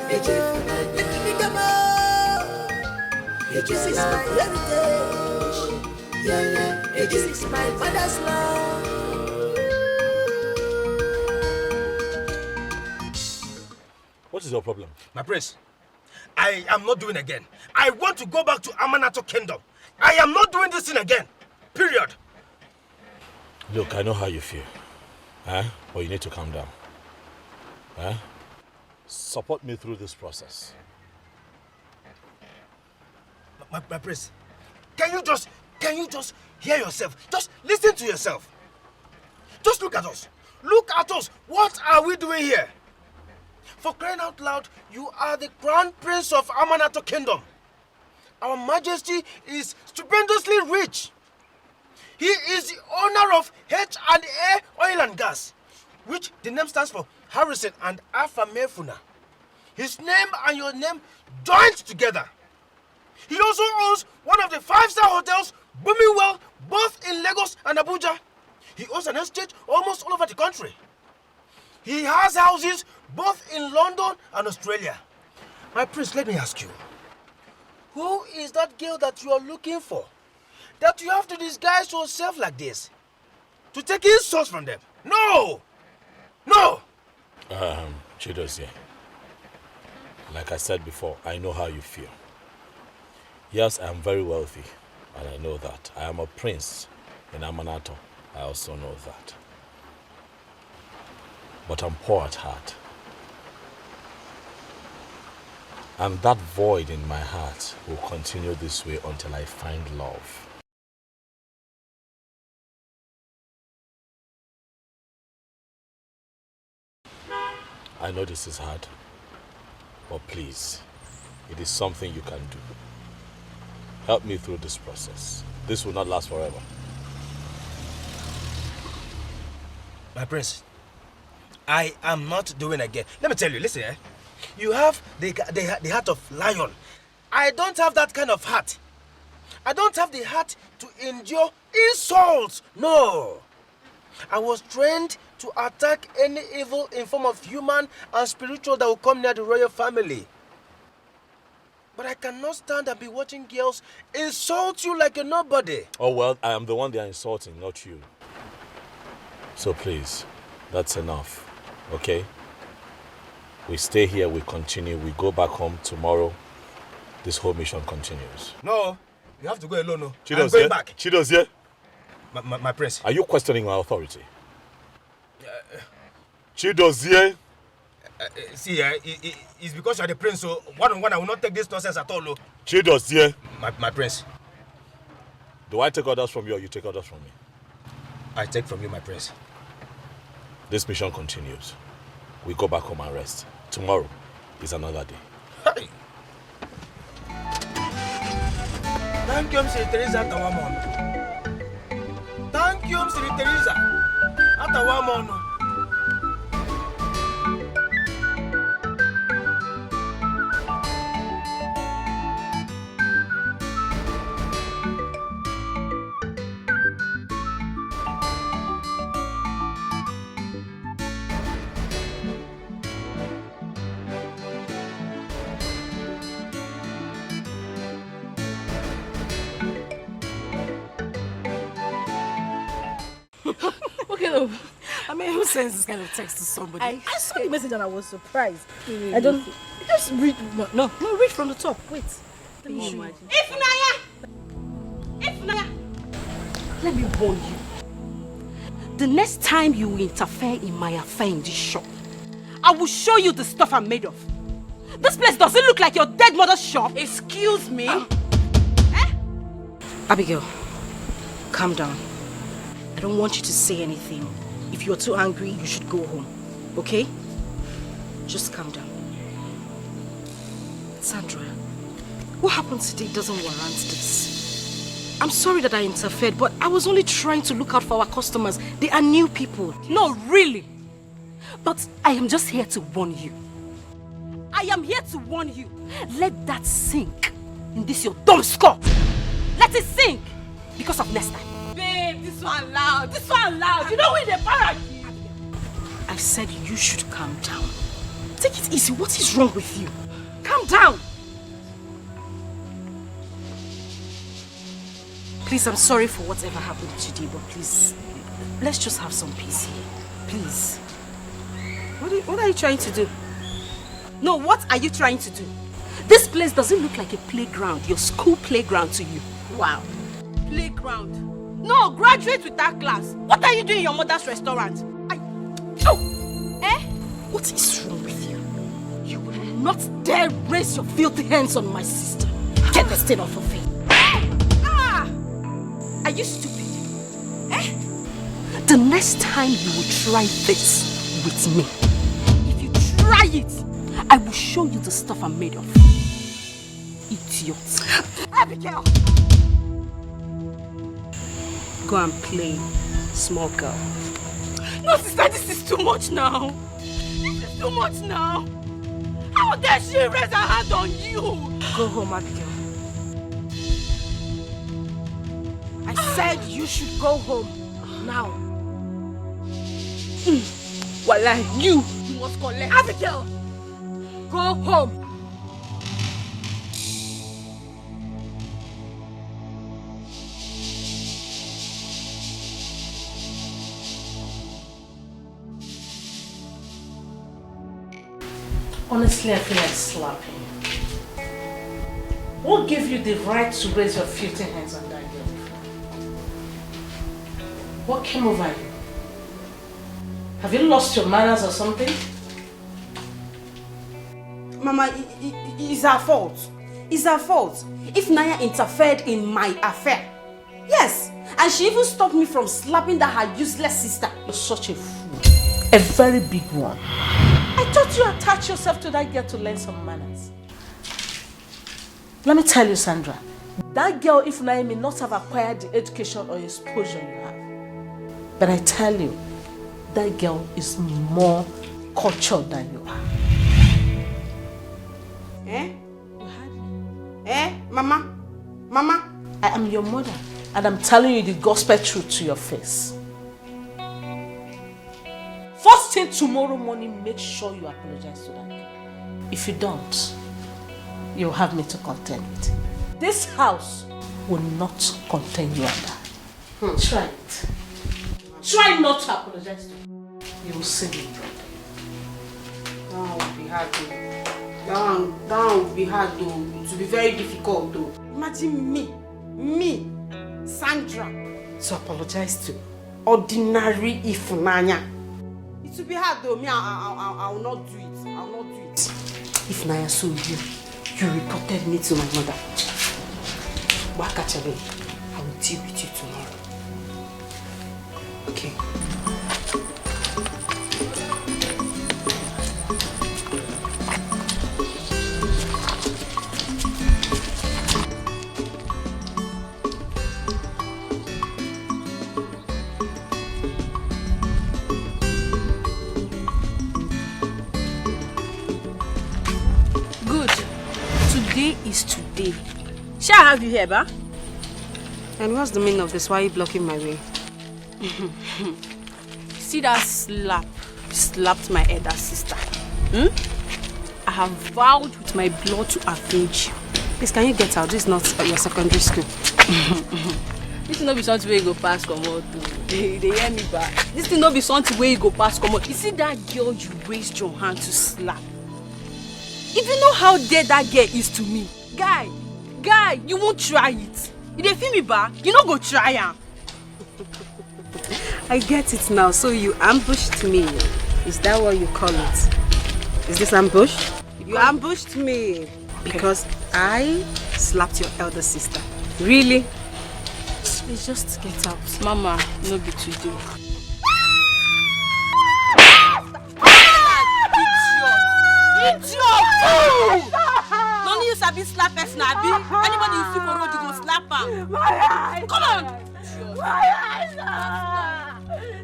Speaker 8: This is my heritage. This is my father's love.
Speaker 21: What is your problem?
Speaker 12: My prince, I am not doing again. I want to go back to Amanato Kingdom. I am not doing this thing again. Period.
Speaker 21: Look, I know how you feel. But you need to calm down. Support me through this process.
Speaker 12: My prince, can you just hear yourself? Just listen to yourself. Just look at us. Look at us. What are we doing here? For crying out loud, you are the crown prince of Amanato Kingdom. Our majesty is stupendously rich. He is the owner of H&A Oil and Gas, which the name stands for Harrison and Afamefuna. His name and your name joined together. He also owns one of the 5-star hotels booming well both in Lagos and Abuja. He owns an estate almost all over the country. He has houses both in London and Australia. My prince, let me ask you. Who is that girl that you are looking for? That you have to disguise yourself like this? To take insults from them? No! No!
Speaker 21: Chidozie, like I said before, I know how you feel. Yes, I am very wealthy, and I know that. I am a prince in Amanato. I also know that. But I'm poor at heart. And that void in my heart will continue this way until I find love. I know this is hard, but please, it is something you can do. Help me through this process. This will not last forever.
Speaker 12: My prince, I am not doing again. Let me tell you, listen, you have the heart of lion. I don't have that kind of heart. I don't have the heart to endure insults. No. I was trained to attack any evil in form of human and spiritual that will come near the royal family. But I cannot stand and be watching girls insult you like a nobody.
Speaker 21: Oh, well, I am the one they are insulting, not you. So please, that's enough, okay? We stay here, we continue, we go back home tomorrow. This whole mission continues.
Speaker 12: No, you have to go alone. No.
Speaker 21: Chidozie,
Speaker 12: I'm going back.
Speaker 21: Chidozie.
Speaker 12: My prince.
Speaker 21: Are you questioning my authority? Chidozie.
Speaker 12: See, it's because you're the prince, so one-on-one I will not take this nonsense at all.
Speaker 21: Chidos, dear.
Speaker 12: My prince.
Speaker 21: Do I take orders from you or you take orders from me?
Speaker 12: I take from you, my prince.
Speaker 21: This mission continues. We go back home and rest. Tomorrow is another day.
Speaker 12: Hey. Thank you, Mr. Teresa Tawamon. Thank you, Mr. Teresa Tawamon.
Speaker 16: I mean, who sends this kind of text to somebody?
Speaker 14: I saw the message and I was surprised.
Speaker 16: I don't. Just read. No, read from the top. Wait. Let me show you.
Speaker 14: Ifnaya! Let me warn you. The next time you interfere in my affair in this shop, I will show you the stuff I'm made of. This place doesn't look like your dead mother's shop.
Speaker 16: Excuse me? Abigail, calm down. I don't want you to say anything. If you're too angry, you should go home. Okay? Just calm down. Sandra, what happened today doesn't warrant this. I'm sorry that I interfered, but I was only trying to look out for our customers. They are new people.
Speaker 14: No, really. But I am just here to warn you. I am here to warn you. Let that sink in this your dumb skull. Let it sink because of next time.
Speaker 17: Babe, this one loud. This one loud. You know we the parrot.
Speaker 16: I said you should calm down. Take it easy. What is wrong with you? Calm down. Please, I'm sorry for whatever happened today, but please, let's just have some peace here. Please. What are you trying to do?
Speaker 14: No, what are you trying to do? This place doesn't look like a playground, your school playground to you.
Speaker 16: Wow.
Speaker 14: Playground? No, graduate with that class. What are you doing in your mother's restaurant?
Speaker 16: What is wrong with you?
Speaker 14: You will not dare raise your filthy hands on my sister.
Speaker 16: Get the stain off of me.
Speaker 14: Are you stupid? The next time you will try this with me, if you try it, I will show you the stuff I'm made of. Idiot. Abigail!
Speaker 16: Go and play, small girl.
Speaker 14: No, sister, this is too much now. This is too much now. How dare she raise her hand on you?
Speaker 16: Go home, Abigail.
Speaker 14: I said you should go home now.
Speaker 16: Wallah, you
Speaker 14: must collect. Abigail, go home.
Speaker 16: Honestly, I feel like slapping you. What gave you the right to raise your filthy hands on that girl? What came over you? Have you lost your manners or something?
Speaker 14: Mama, it's her fault. It's her fault. If Naya interfered in my affair. Yes, and she even stopped me from slapping that her useless sister.
Speaker 16: You're such a fool. A very big one.
Speaker 14: I thought you attached yourself to that girl to learn some manners.
Speaker 16: Let me tell you, Sandra. That girl, if Naya, may not have acquired the education or exposure you have. But I tell you, that girl is more cultured than you are.
Speaker 14: Mama? Mama?
Speaker 16: I am your mother, and I'm telling you the gospel truth to your face. First thing tomorrow morning, make sure you apologize to that girl. If you don't, you'll have me to contend with. This house will not contain you and I. Try it. Try not to apologize to me. You will see me.
Speaker 14: That will be hard though. That will be hard though. It will be very difficult though. Imagine me, Sandra,
Speaker 16: to apologize to
Speaker 14: ordinary Ifunanya.
Speaker 17: It will be hard though. Me, I will not do it. I will not do it.
Speaker 16: If Naya saw you reported me to my mother. Wakachabe, I will deal with you tomorrow. Okay.
Speaker 14: Is today. Shall I have you here, ba?
Speaker 16: And what's the meaning of this? Why are you blocking my way?
Speaker 14: See that slap? You slapped my elder sister. I have vowed with my blood to avenge you.
Speaker 16: Please, can you get out? This is not your secondary school.
Speaker 14: This will not be something where you go past commode. They hear me back. This will not be something where you go past commode. You see that girl you raised your hand to slap? If you know how dear that girl is to me, guy, you won't try it. You dey feel me back? You no go try am.
Speaker 16: I get it now. So you ambushed me. Is that what you call it? Is this ambush? You ambushed me because I slapped your elder sister. Really?
Speaker 14: Please just get out. Mama, no be today. Idiot! Don't you sabi slap person, abi? Anybody you see for road, you go slap am. Come on!
Speaker 17: My eyes!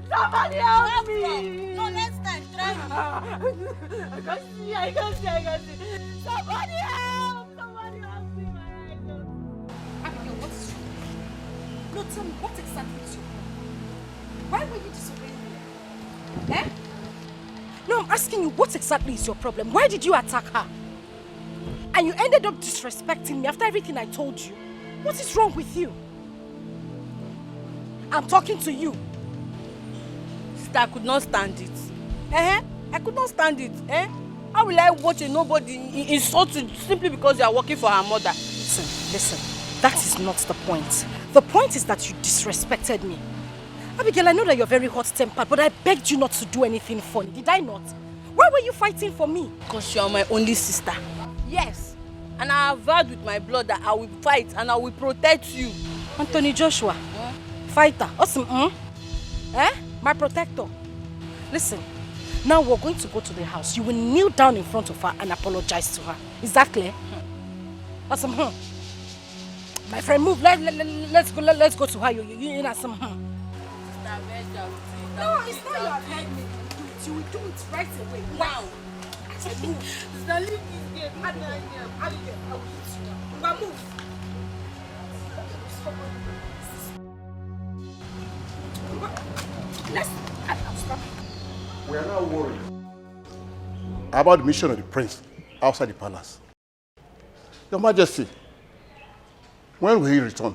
Speaker 17: Somebody help me!
Speaker 14: No, next time, try me.
Speaker 17: I can see. Somebody help! Somebody help me, my eyes!
Speaker 14: Abigail, what is wrong? No, tell me, what exactly is your problem? Why were you disobeying me? Eh? No, I'm asking you, what exactly is your problem? Why did you attack her? And you ended up disrespecting me after everything I told you. What is wrong with you? I'm talking to you. Sister, I could not stand it. I could not stand it. How will I watch a nobody insult you simply because you are working for her mother? Listen. That is not the point. The point is that you disrespected me. Abigail, I know that you're very hot-tempered, but I begged you not to do anything funny. Did I not? Why were you fighting for me? Because you are my only sister. Yes. And I have vowed with my blood that I will fight and I will protect you. Anthony Joshua, fighter. Awesome. My protector. Listen, now we're going to go to the house. You will kneel down in front of her and apologize to her. Is that clear? Awesome. My friend, move. Let's go to her. You know some. No, it's not your head. You will do it right away. Now. Move. Sister, leave this game. Abigail, I will hit you. But move. Let's stop.
Speaker 22: We are now worried about the mission of the prince outside the palace. Your Majesty, when will he return?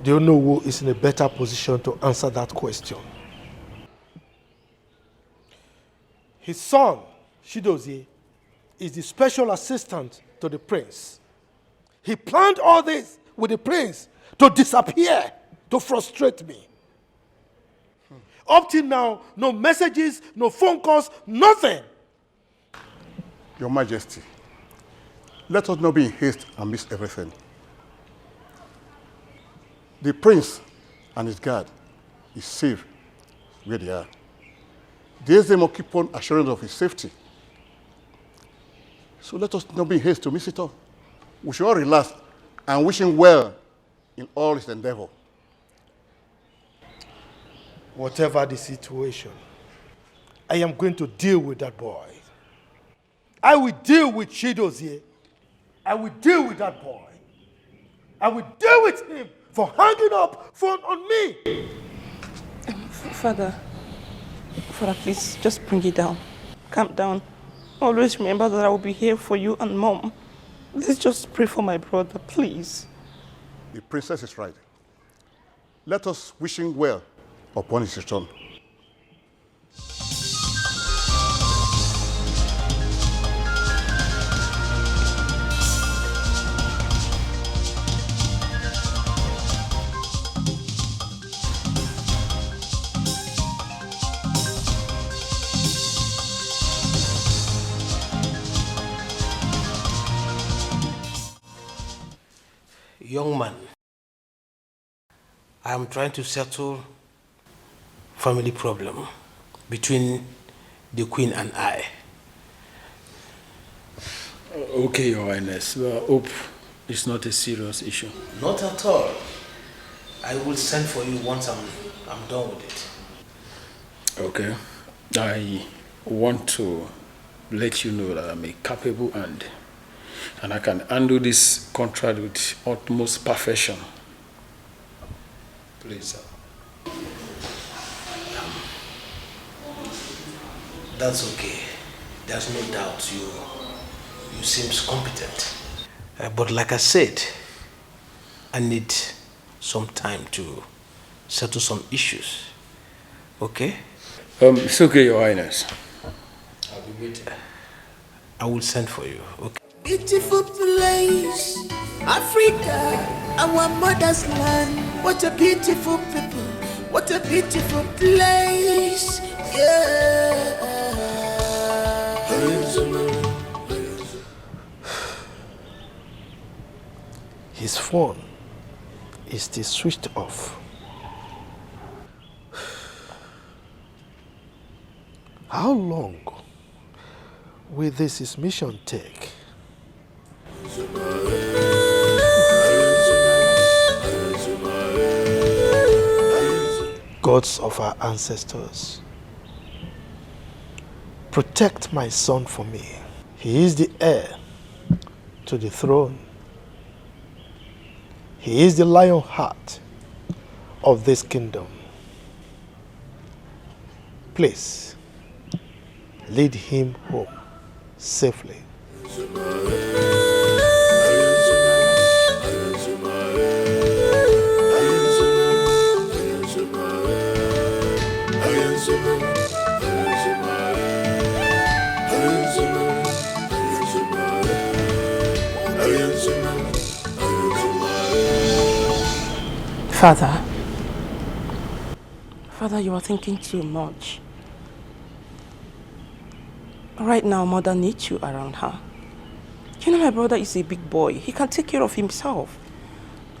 Speaker 4: Do you know who is in a better position to answer that question? His son, Chidozie, is the special assistant to the prince. He planned all this with the prince to disappear, to frustrate me. Up till now, no messages, no phone calls, nothing.
Speaker 22: Your Majesty, let us not be in haste and miss everything. The prince and his guard is safe where they are. They must keep on assurance of his safety. So let us not be in haste to miss it all. We should all relax and wish him well in all his endeavor.
Speaker 4: Whatever the situation, I am going to deal with that boy. I will deal with Chidozie. I will deal with that boy. I will deal with him for hanging up phone on me.
Speaker 18: Father, please just bring it down. Calm down. Always remember that I will be here for you and Mom. Let's just pray for my brother, please.
Speaker 22: The princess is right. Let us wish him well upon his return.
Speaker 15: young man, I am trying to settle family problem between the Queen and I.
Speaker 7: Okay, Your Highness. Well, I hope it's not a serious issue.
Speaker 15: Not at all. I will send for you once I'm done with it.
Speaker 7: Okay. I want to let you know that I'm a capable hand and I can handle this contract with utmost perfection. Please, sir.
Speaker 15: That's okay. There's no doubt you seem competent. But like I said, I need some time to settle some issues. Okay?
Speaker 7: It's okay, Your Highness.
Speaker 15: I'll be waiting. I will send for you. Okay?
Speaker 8: Beautiful place, Africa, our mother's land. What a beautiful people, what a beautiful place. Yeah.
Speaker 4: His phone is still switched off. How long will this mission take? Gods of our ancestors, protect my son for me. He is the heir to the throne. He is the lion heart of this kingdom. Please, lead him home safely.
Speaker 18: Father, you are thinking too much. Right now, Mother needs you around her. You know my brother is a big boy. He can take care of himself.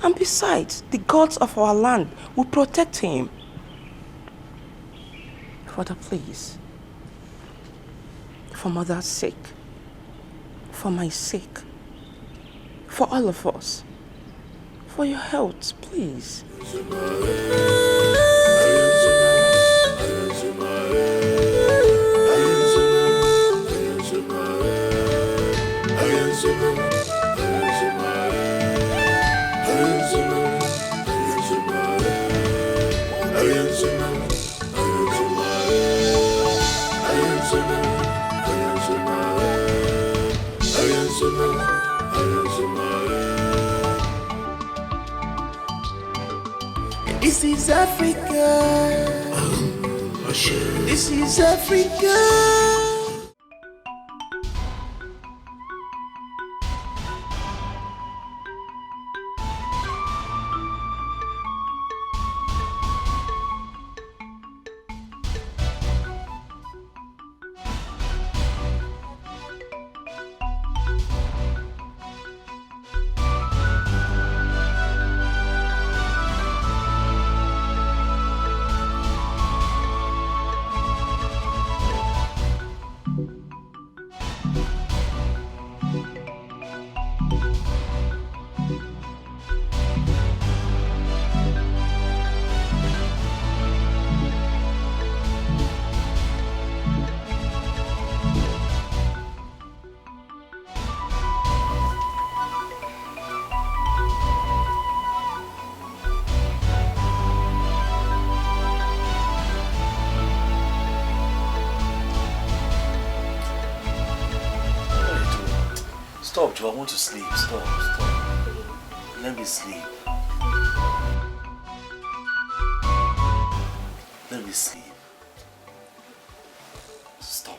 Speaker 18: And besides, the gods of our land will protect him. Father, please. For Mother's sake. For my sake. For all of us. For your health, please.
Speaker 8: This is Africa. This is Africa.
Speaker 21: Stop, Joe. I want to sleep. Stop. Let me sleep. Let me sleep. Stop.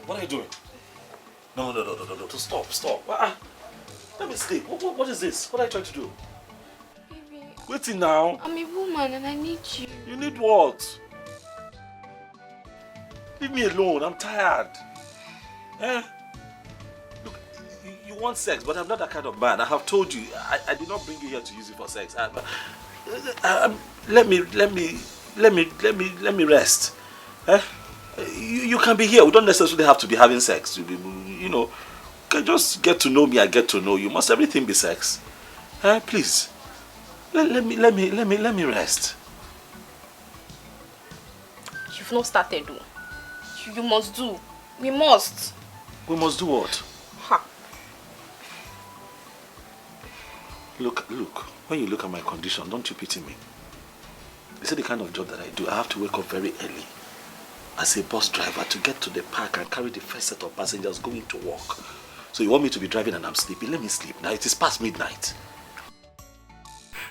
Speaker 21: What are you doing? No. Stop. Let me sleep. What is this? What are you trying to do?
Speaker 20: Baby.
Speaker 21: Waiting now.
Speaker 20: I'm a woman and I need you.
Speaker 21: You need what? Leave me alone. I'm tired. Look, you want sex, but I'm not that kind of man. I have told you, I did not bring you here to use it for sex. Let me rest. Eh? You can be here. We don't necessarily have to be having sex. You know, can just get to know me. I get to know you. Must everything be sex? Please, let me rest.
Speaker 5: You've not started, though. You must do. We must.
Speaker 21: We must do what?
Speaker 5: Ha.
Speaker 21: Look. When you look at my condition, don't you pity me? You see the kind of job that I do. I have to wake up very early as a bus driver to get to the park and carry the first set of passengers going to work. So you want me to be driving and I'm sleeping? Let me sleep now. It is past midnight.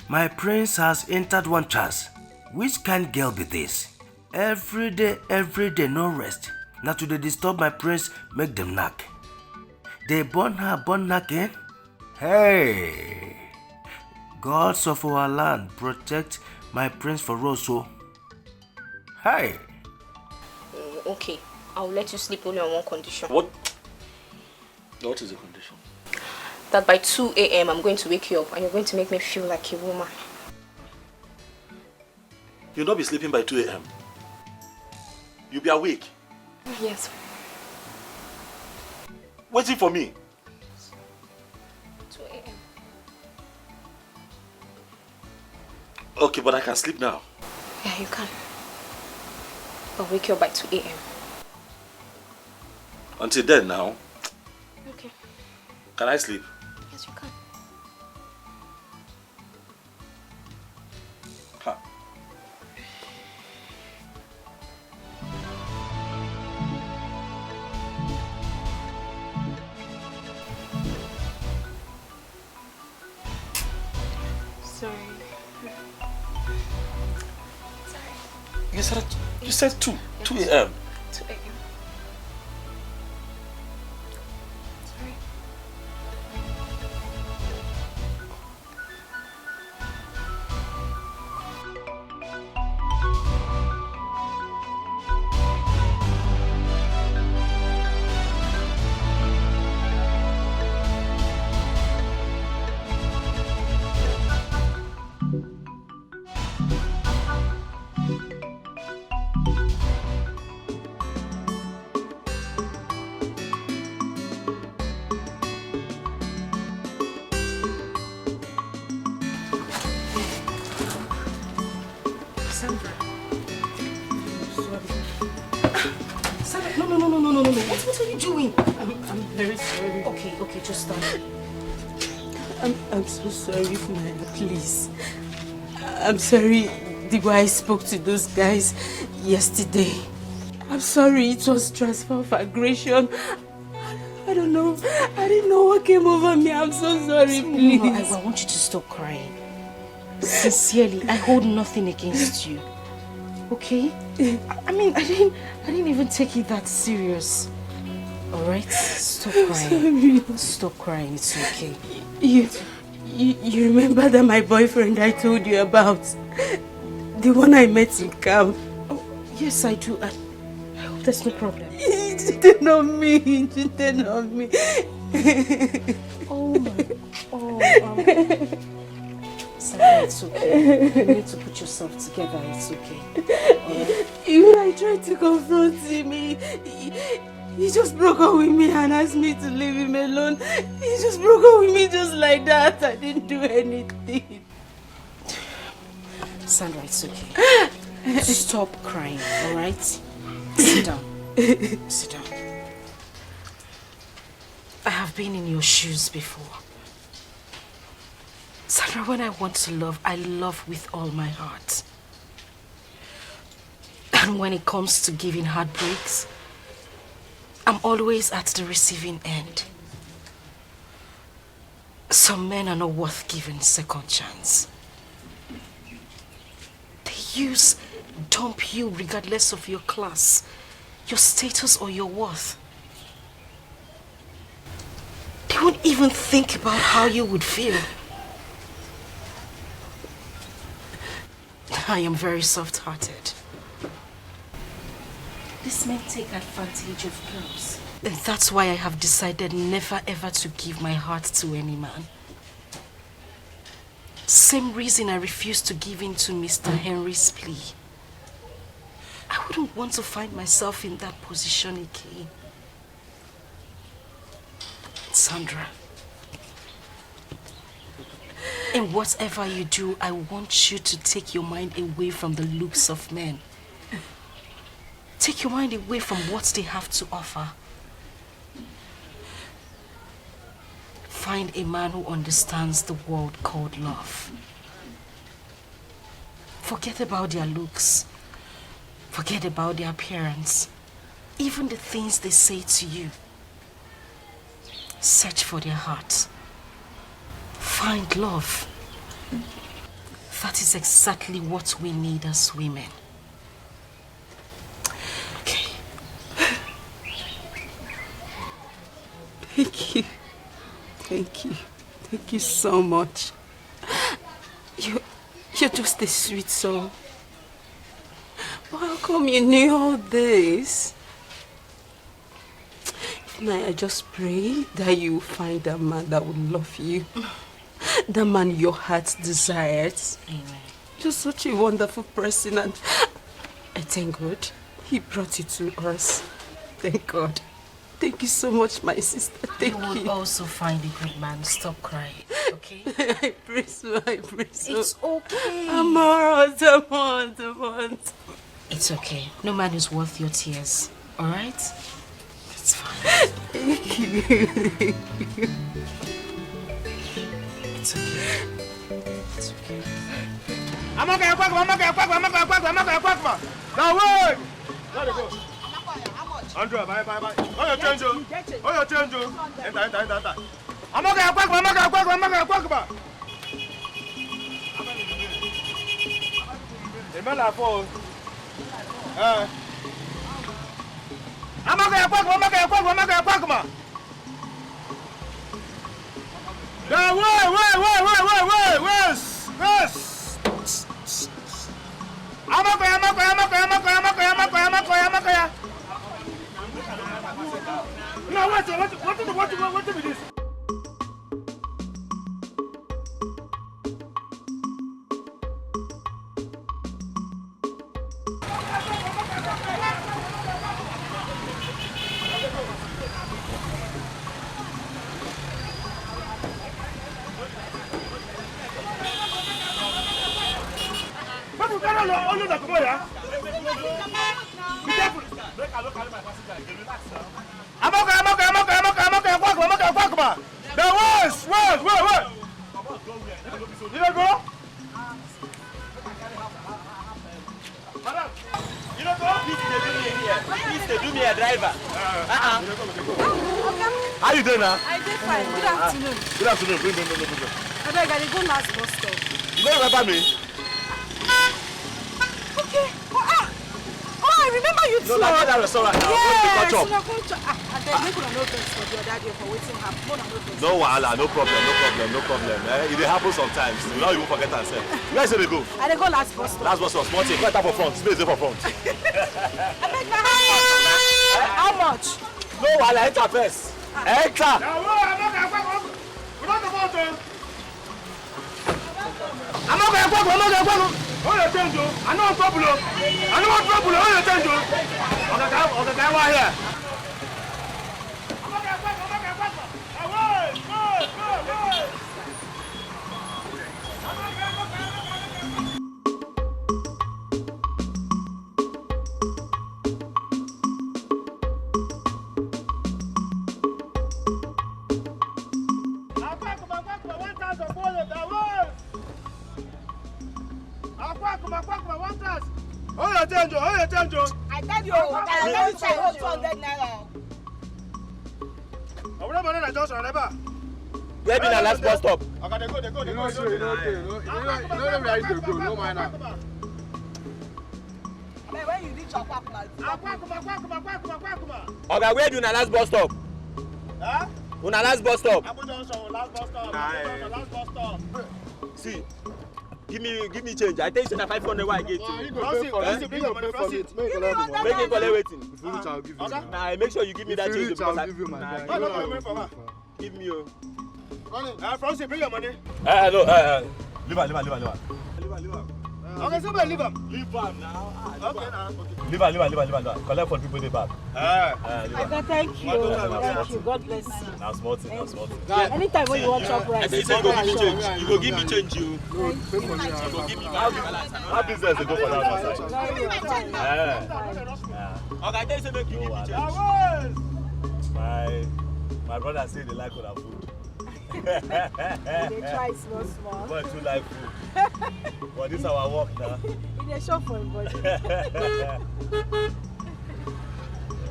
Speaker 15: My prince has entered one chance. Which kind girl be this? Every day, no rest. Now to they disturb my prince, make them knock. They burn knocking. Hey! Gods of our land, protect my prince for Rosso. Hey!
Speaker 5: Okay, I'll let you sleep only on one condition.
Speaker 21: What is the condition?
Speaker 5: That by 2 a.m. I'm going to wake you up and you're going to make me feel like a woman.
Speaker 21: You'll not be sleeping by 2 a.m. You'll be awake.
Speaker 5: Yes.
Speaker 21: Waiting for me.
Speaker 5: 2 a.m.
Speaker 21: Okay, but I can sleep now.
Speaker 5: Yeah, you can. I'll wake you up by 2 a.m.
Speaker 21: Until then now.
Speaker 5: Okay.
Speaker 21: Can I sleep?
Speaker 5: Yes, you can.
Speaker 21: Ha.
Speaker 5: Sorry.
Speaker 21: You said 2 a.m.
Speaker 5: 2 a.m. Sorry.
Speaker 16: No. What are you doing? I'm very sorry. Okay, just stop. I'm so sorry, man. Please. I'm sorry the way I spoke to those guys yesterday. I'm sorry it was transfer of aggression. I don't know. I didn't know what came over me. I'm so sorry, please.
Speaker 10: No, I want you to stop crying. Sincerely, I hold nothing against you. Okay? I mean, I didn't even take it that serious. Alright? Stop crying.
Speaker 16: Sorry.
Speaker 10: Stop crying, it's okay.
Speaker 16: You remember that my boyfriend I told you about? The one I met in camp?
Speaker 10: Oh, yes, I do. I hope there's no problem.
Speaker 16: He cheated on me. He cheated on me.
Speaker 10: Oh my... Oh, Sandra, it's okay. You need to put yourself together. It's okay. Right?
Speaker 16: Even I tried to confront him. He just broke up with me and asked me to leave him alone. He just broke up with me just like that. I didn't do anything.
Speaker 10: Sandra, it's okay. Stop crying, alright? Sit down. Sit down. I have been in your shoes before. Sandra, when I want to love, I love with all my heart. And when it comes to giving heartbreaks, I'm always at the receiving end. Some men are not worth giving second chance. They dump you regardless of your class, your status or your worth. They won't even think about how you would feel. I am very soft-hearted. These men take advantage of girls.
Speaker 16: And that's why I have decided never ever to give my heart to any man. Same reason I refused to give in to Mr. Henry's plea. I wouldn't want to find myself in that position again. Sandra, in whatever you do, I want you to take your mind away from the looks of men. Take your mind away from what they have to offer. Find a man who understands the world called love. Forget about their looks. Forget about their appearance. Even the things they say to you. Search for their heart. Find love. That is exactly what we need as women. Okay.
Speaker 1: Thank you. Thank you. Thank you so much. You're just a sweet soul. But how come you knew all this? Now I just pray that you find a man that will love you. The man your heart desires.
Speaker 16: Amen.
Speaker 1: You're such a wonderful person, and I thank God He brought you to us. Thank God. Thank you so much, my sister. Thank you.
Speaker 16: You will also find a good man. Stop crying, okay?
Speaker 1: I pray so, I pray so.
Speaker 16: It's okay.
Speaker 1: I'm alright, I'm alright.
Speaker 16: It's okay. No man is worth your tears. Alright? It's fine.
Speaker 1: Thank you.
Speaker 16: It's okay. It's okay.
Speaker 12: I'm okay. Now wait! Let it go. 100, bye. Oh, your change, oh. Enter. I'm okay. Remember that phone? I'm okay. Now wait. I'm okay. No, what is this? I'm okay. Now wait. You don't go? Madam, you don't go? Please, they do me a driver. How you doing now?
Speaker 17: I did fine. Good afternoon.
Speaker 12: Good afternoon. Bring.
Speaker 17: I beg, I go last bus stop.
Speaker 12: You don't remember me?
Speaker 17: Okay. I remember you too.
Speaker 12: No, like that restaurant now.
Speaker 17: Yes.
Speaker 12: No wahala, no problem. It happens sometimes. You know you won't forget yourself. Where say they go?
Speaker 17: I dey go last bus stop.
Speaker 12: Last bus stop. Small thing. Go enter for front. Space dey for front.
Speaker 17: How much?
Speaker 12: No wahala. Enter first. Enter. I'm not going. Oh, you change, I know trouble. Oh, you change, okay, why here? Oh, you change.
Speaker 17: I tell you, I tell you, 200 naira.
Speaker 12: I will never know Johnson, never.
Speaker 21: Where be the last bus stop?
Speaker 12: Okay, they go. You know where I need to go, no mind now.
Speaker 17: When you reach Akwakuma.
Speaker 21: Okay, where do the last bus stop?
Speaker 12: Huh?
Speaker 21: Una last bus stop.
Speaker 12: Abu Johnson, last bus stop.
Speaker 21: See,
Speaker 12: Give me change. I tell you that 500 why I get you. Make it collect waiting.
Speaker 21: If you reach, I'll give you.
Speaker 12: Nah, make sure you give me that change.
Speaker 21: I'll give you my money.
Speaker 12: Give me your.
Speaker 21: Francis, bring your money.
Speaker 12: No.
Speaker 21: Leave her.
Speaker 12: Okay, somebody leave him.
Speaker 21: Leave him now.
Speaker 12: Okay, now.
Speaker 21: Leave her. Collect for people in the back.
Speaker 16: Thank you. God bless you.
Speaker 21: Now small thing.
Speaker 16: Anytime when you want chop rice.
Speaker 12: I say go give me change. You go give me change, you.
Speaker 21: Go give me how business they go for that outside?
Speaker 12: Okay, I tell you say make you give me change.
Speaker 21: My brother say they like our food.
Speaker 16: They try small.
Speaker 21: But you like food. But this is our work now.
Speaker 16: In a shop for everybody.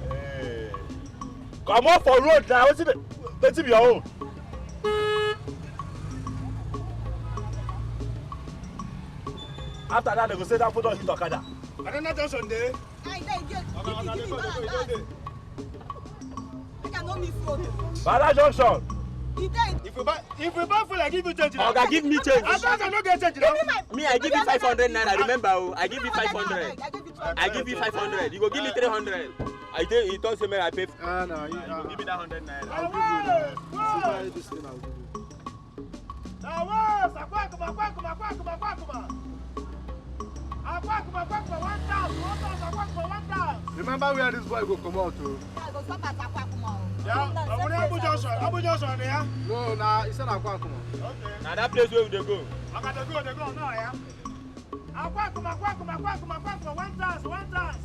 Speaker 21: Hey. Come on for road now. What's it your own? After that, they go say that food don't hit Okada.
Speaker 12: I don't know just on there.
Speaker 21: Bala Junction.
Speaker 12: If you buy food, I give you change.
Speaker 6: Okay, give me change.
Speaker 12: I don't get change now.
Speaker 6: Me, I give you 500 naira. Remember, I give you 500. I give you 500. You go give me 300. I tell you, don't say me I pay.
Speaker 21: No, you give me that 100 naira.
Speaker 12: I'll give you.
Speaker 21: This thing I'll give you. Remember where this boy go come out to?
Speaker 12: Yeah, Abu Johnson, yeah?
Speaker 21: No, nah, he said I'll come.
Speaker 12: Okay.
Speaker 6: Now that place where they go.
Speaker 12: I got to go now, yeah? One dance.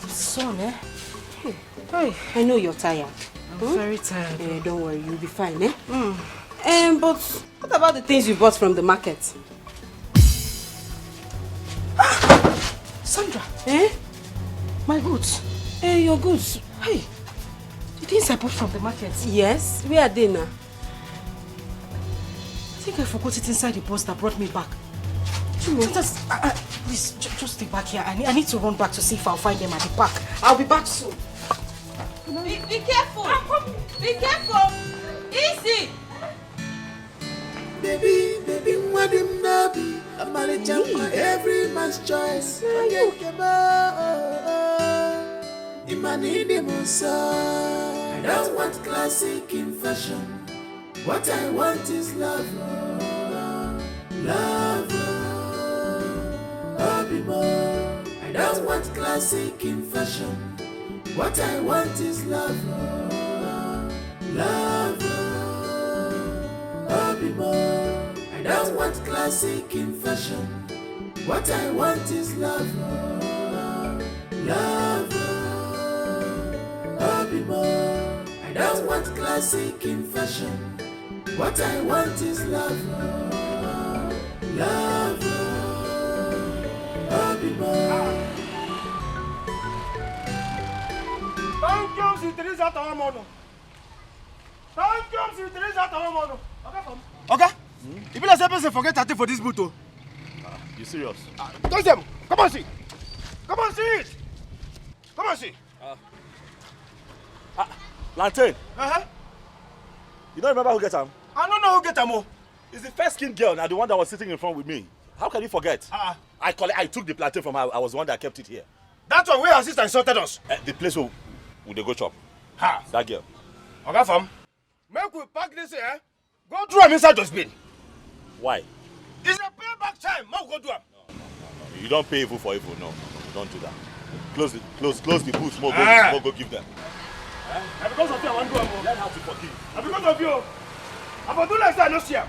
Speaker 1: Son, eh? Hey, I know you're tired.
Speaker 16: I'm very tired.
Speaker 1: Don't worry, you'll be fine, eh? But what about the things you bought from the market? Sandra, my goods. Your goods. Hey,
Speaker 16: The things I bought from the market.
Speaker 1: Yes, where are they now?
Speaker 16: I think I forgot it inside the bus that brought me back. Please, just stay back here. I need to run back to see if I'll find them at the park. I'll be back soon.
Speaker 17: Be careful. Be careful. Easy.
Speaker 8: Baby, what him nabi? I'm a jump for every man's choice. I don't want classic in fashion. What I want is love. Love. I don't want classic in fashion. What I want is love. Love. I don't want classic in fashion. What I want is love. Love. I don't want classic in fashion. What I want is love. Love.
Speaker 12: Thank you, Teresa Tawamono. Thank you, Teresa Tawamono. Okay? If you say forget that for this boot.
Speaker 21: You serious?
Speaker 12: Touch them. Come on, see. Come on, see it. Come on, see.
Speaker 21: Lantern. You don't remember who get him?
Speaker 12: I don't know who get him.
Speaker 21: It's the first skin girl, now the one that was sitting in front with me. How can you forget? I took the plantain from her. I was the one that kept it here.
Speaker 12: That's one where our sister insulted us.
Speaker 21: The place where they go chop. That girl.
Speaker 12: Okay, fam. Make we pack this here. Go through him inside dustbin.
Speaker 21: Why?
Speaker 12: It's a payback time. Make we go do him.
Speaker 21: No. You don't pay evil for evil. No. Don't do that. Close the booth. Go give them.
Speaker 12: And because of you, I want to do it.
Speaker 21: Learn how to forgive.
Speaker 12: And because of you, I will do like that. No share.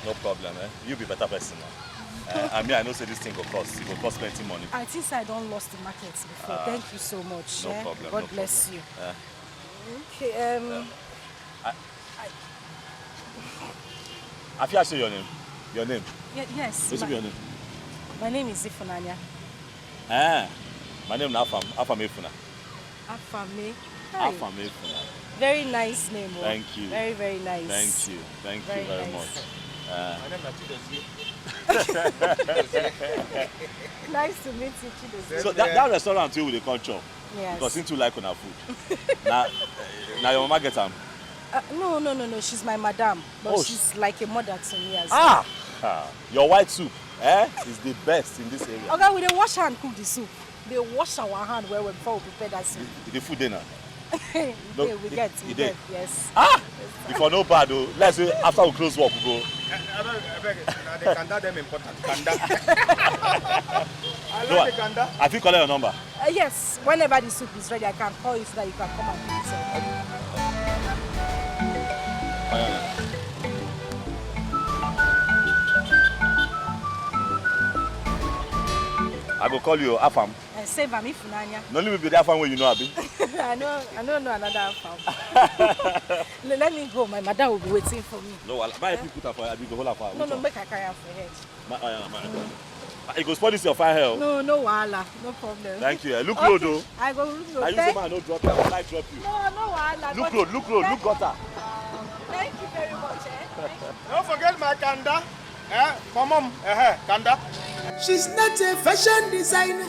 Speaker 21: No problem, eh? You be better person now. I mean, I know say this thing will cost. It will cost plenty money.
Speaker 16: I think I don't lost the market before. Thank you so much.
Speaker 21: No problem.
Speaker 16: God bless you. Okay.
Speaker 21: I feel say your name. Your name?
Speaker 16: Yes.
Speaker 21: What's your name?
Speaker 16: My name is Ifunanya.
Speaker 21: My name is Afam. Afam Efuna.
Speaker 16: Afame.
Speaker 21: Afam Efuna.
Speaker 16: Very nice name.
Speaker 21: Thank you.
Speaker 16: Very, very nice.
Speaker 21: Thank you. Thank you very much.
Speaker 12: My name is Chidozie.
Speaker 16: Nice to meet you, Chidozie.
Speaker 21: So that restaurant too with the culture.
Speaker 16: Yes.
Speaker 21: Because you too like on her food. now your mama get them.
Speaker 16: No. She's my madam. But she's like a mother to me as well.
Speaker 21: Your white soup, is the best in this area.
Speaker 16: Okay, we dey wash hand cook the soup. They wash our hand well before we prepare that soup.
Speaker 21: The food dinner.
Speaker 16: We get, yes.
Speaker 21: Before no bad though. Let's say after we close work we go.
Speaker 12: I beg it. The kanda them important. Kanda. I like the kanda.
Speaker 21: Have you collect your number?
Speaker 16: Yes. Whenever the soup is ready, I can call you so that you can come and pick it up.
Speaker 21: I go call you Afam.
Speaker 16: Save am Ifunanya.
Speaker 21: No only be the Afam where you know Abi.
Speaker 16: I don't know another Afam. Let me go. My madam will be waiting for me.
Speaker 21: No, why you put her for Abi go hold her for?
Speaker 16: No, make her carry her for head.
Speaker 21: You go spoil this your fire hell.
Speaker 16: No wahala. No problem.
Speaker 21: Thank you. Look low though.
Speaker 16: I go look low.
Speaker 21: I use the man no drop you. I will drop you.
Speaker 16: No wahala.
Speaker 21: Look gutter.
Speaker 16: Thank you very much.
Speaker 12: Don't forget my kanda. Mom, kanda.
Speaker 8: She's not a fashion designer,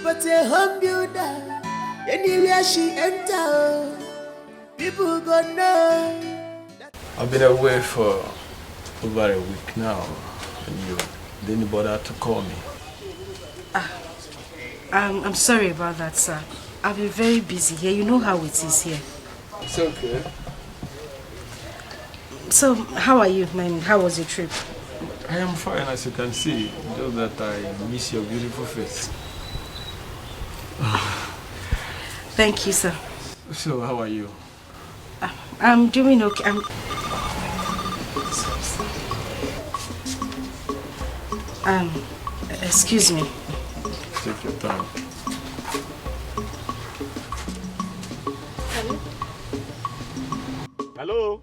Speaker 8: but a home builder. Anywhere she enter, people go know.
Speaker 7: I've been away for over a week now, and you didn't bother to call me.
Speaker 16: I'm sorry about that, sir. I've been very busy here. You know how it is here.
Speaker 7: It's okay.
Speaker 16: So, how are you, man? How was your trip?
Speaker 7: I am fine, as you can see. Just that I miss your beautiful face.
Speaker 16: Thank you, sir.
Speaker 7: So, how are you?
Speaker 16: I'm doing okay. Excuse me.
Speaker 7: Take your time.
Speaker 21: Hello?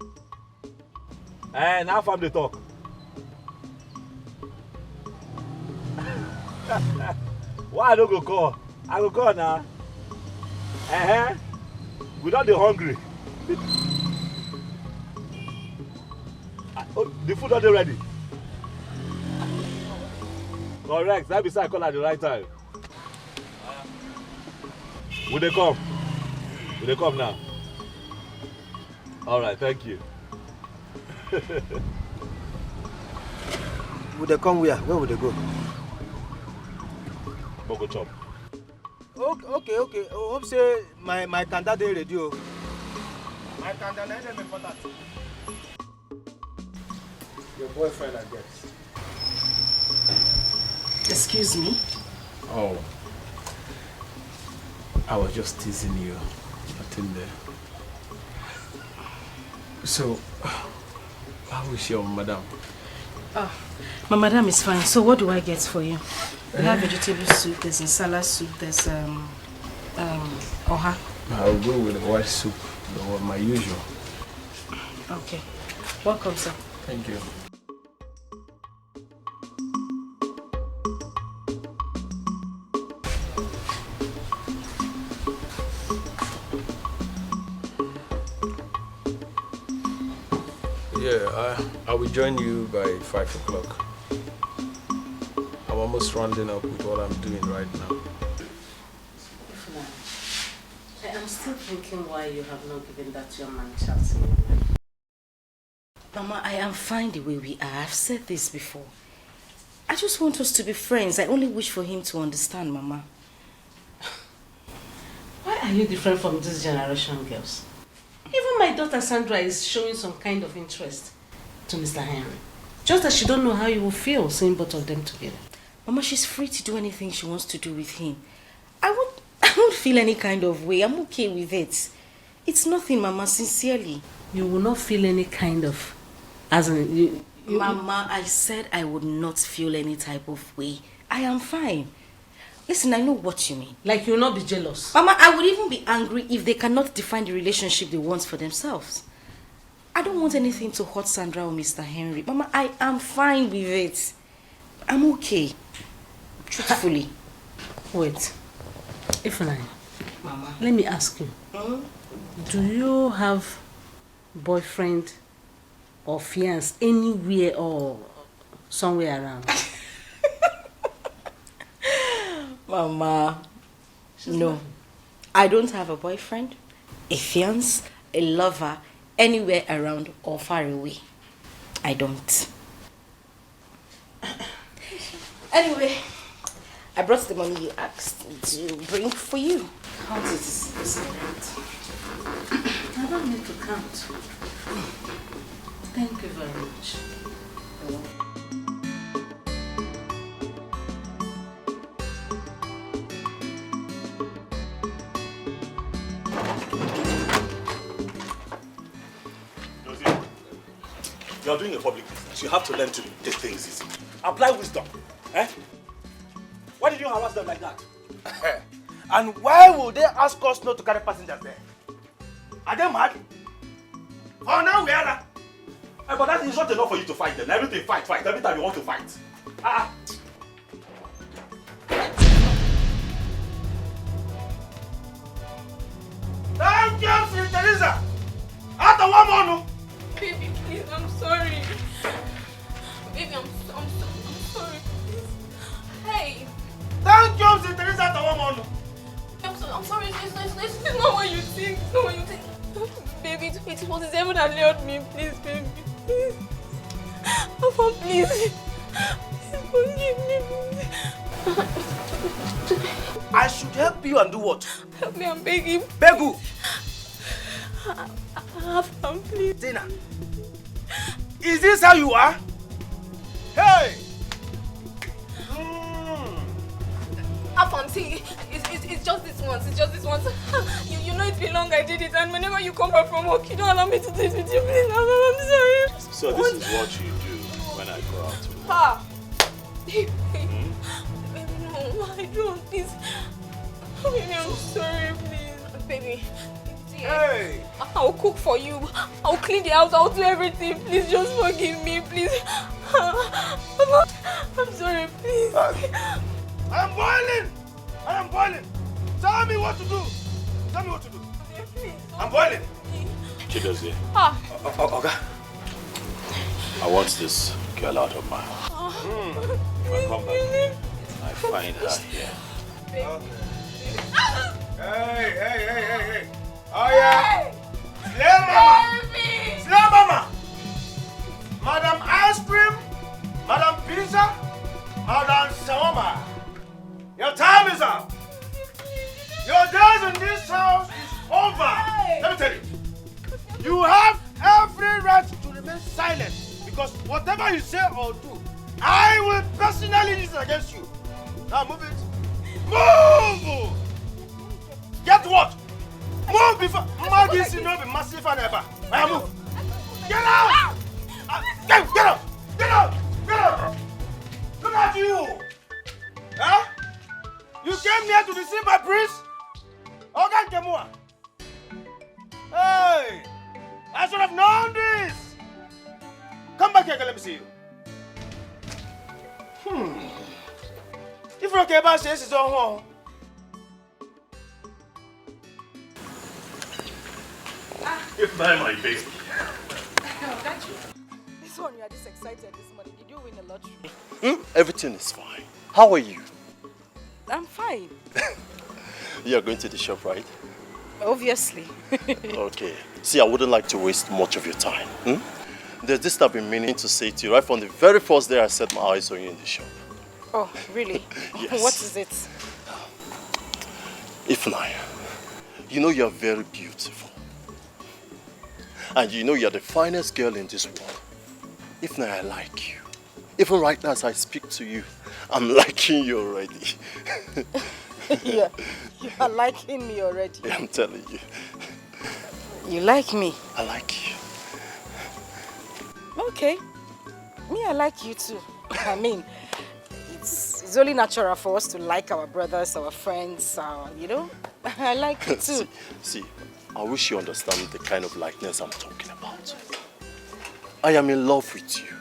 Speaker 21: Now Afam they talk. Why I don't go call? I go call now. We don't be hungry. The food not ready. Correct. That beside call at the right time. Will they come? Will they come now? All right. Thank you.
Speaker 12: Would they come where? Where would they go?
Speaker 21: Go chop.
Speaker 12: Okay. Hope say my kanda dey ready. My kanda na dem important. Your boyfriend, I guess.
Speaker 16: Excuse me?
Speaker 7: Oh. I was just teasing you. Nothing there. So, how is your madam?
Speaker 16: My madam is fine. So what do I get for you? We have vegetable soup, there's salad soup, there's oha.
Speaker 7: I'll go with the white soup, my usual.
Speaker 16: Okay. Welcome, sir.
Speaker 7: Thank you. Yeah, I will join you by 5 o'clock. I'm almost rounding up with what I'm doing right now.
Speaker 10: I am still thinking why you have not given that young man a chance.
Speaker 16: Mama, I am fine the way we are. I've said this before. I just want us to be friends. I only wish for him to understand, Mama.
Speaker 10: Why are you different from this generation, girls? Even my daughter Sandra is showing some kind of interest to Mr. Henry. Just that she don't know how you will feel seeing both of them together.
Speaker 16: Mama, she's free to do anything she wants to do with him. I won't feel any kind of way. I'm okay with it. It's nothing, Mama, sincerely.
Speaker 10: You will not feel any kind of... As in,
Speaker 9: Mama, I said I would not feel any type of way. I am fine. Listen, I know what you mean.
Speaker 16: Like you'll not be jealous?
Speaker 9: Mama, I would even be angry if they cannot define the relationship they want for themselves. I don't want anything to hurt Sandra or Mr. Henry. Mama, I am fine with it. I'm okay. Truthfully.
Speaker 16: Wait. Ifeanyi.
Speaker 9: Mama.
Speaker 16: Let me ask you. Do you have boyfriend or fiance anywhere or somewhere around?
Speaker 9: Mama, no. I don't have a boyfriend, a fiance, a lover, anywhere around or far away. I don't. Anyway, I brought the money you asked me to bring for you. Count it.
Speaker 16: I don't need to count. Thank you very much.
Speaker 21: You are doing a public business. You have to learn to take things easy. Apply wisdom. Eh? Why did you harass them like that?
Speaker 3: And why would they ask us not to carry passengers there? Are they mad? Oh, now we are.
Speaker 21: But that is not enough for you to fight them. Everything fight. Every time you want to fight.
Speaker 3: Thank you, Sister Teresa. After one more.
Speaker 20: Baby, please, I'm sorry. Baby, I'm sorry, please. Hey.
Speaker 3: Thank you, Sister Teresa. After one more.
Speaker 20: I'm sorry, it's not what you think. It's not what you think. Baby, it was the devil that lured me. Please, baby. Please. Papa, please. Please forgive me.
Speaker 3: I should help you and do what?
Speaker 20: Help me, I'm begging.
Speaker 3: Beg who?
Speaker 20: Afam, please.
Speaker 3: Tina, is this how you are? Hey!
Speaker 20: Afam, see, it's just this once. It's just this once. You know it's been long I did it, and whenever you come back from work, you don't allow me to do it with you, please. I'm sorry.
Speaker 21: So this is what you do when I go out.
Speaker 20: Pa! Baby, no, I don't. Please. Baby, I'm sorry, please. Baby.
Speaker 3: Hey!
Speaker 20: I'll cook for you. I'll clean the house. I'll do everything. Please just forgive me, please. I'm sorry, please.
Speaker 3: I'm boiling! I am boiling! Tell me what to do! Tell me what to do! I'm boiling!
Speaker 21: Chidozie.
Speaker 3: Okay.
Speaker 21: I want this girl out of my house. If I come back, I find her here.
Speaker 3: Hey! Oh yeah! Slay mama! Slay mama! Madam Ice Cream, Madam Pizza, Madam Shawarma. Your time is up. Your days in this house is over. Let me tell you. You have every right to remain silent because whatever you say or do, I will personally use it against you. Now move it. Move! Get what? Move before Maggie see no be massive and ever. Now move. Get out! Get out! Get out! Get out! Look at you! Huh? You came here to deceive my prince? Okay, Kemua. Hey! I should have known this! Come back here, let me see you. If Rokeba says it's on home.
Speaker 21: If not my baby.
Speaker 19: This one, you are this excited this morning. Did you win the lottery?
Speaker 22: Everything is fine. How are you?
Speaker 19: I'm fine.
Speaker 22: You are going to the shop, right?
Speaker 19: Obviously.
Speaker 22: Okay. See, I wouldn't like to waste much of your time. There's this I've been meaning to say to you right from the very first day I set my eyes on you in the shop.
Speaker 19: Oh, really?
Speaker 22: Yes.
Speaker 19: What is it?
Speaker 22: Ifeanyi, you know you're very beautiful. And you know you're the finest girl in this world. Ifeanyi, I like you. Even right now as I speak to you, I'm liking you already.
Speaker 19: You are liking me already.
Speaker 22: Yeah, I'm telling you.
Speaker 19: You like me?
Speaker 22: I like you.
Speaker 19: Okay. Me, I like you too. I mean, it's only natural for us to like our brothers, our friends, you know? I like you too.
Speaker 22: See, I wish you understand the kind of likeness I'm talking about. I am in love with you.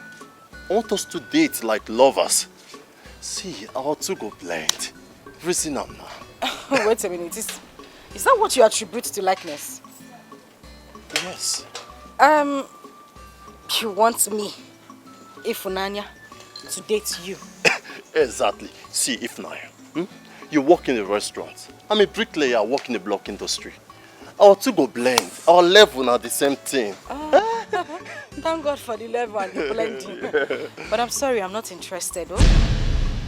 Speaker 22: I want us to date like lovers. See, our two go blend. Reason I'm now.
Speaker 19: Wait a minute, is that what you attribute to likeness?
Speaker 22: Yes.
Speaker 19: You want me, Ifunanya, to date you?
Speaker 22: Exactly. See, Ifnaya, you work in a restaurant. I'm a bricklayer, I work in the block industry. Our two go blend. Our level are the same thing.
Speaker 19: Thank God for the level and the blending. But I'm sorry, I'm not interested, oh?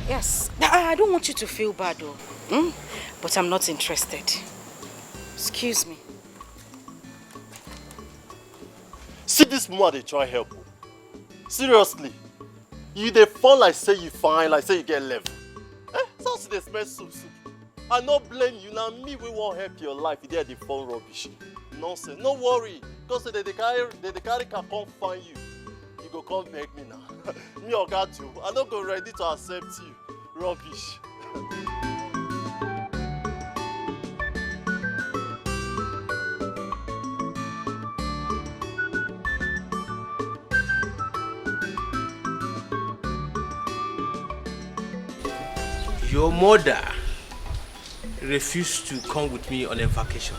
Speaker 19: Yes. I don't want you to feel bad, though. But I'm not interested. Excuse me.
Speaker 22: See this man, they try help. Seriously. You they fall like say you fine, like say you get level. So they smell soup. I not blame you, now me we won't help your life. You did the phone rubbish. Nonsense. No worry. Because they carry can come find you. You go come beg me now. Me or got you. I don't go ready to accept you. Rubbish.
Speaker 15: Your mother refused to come with me on a vacation.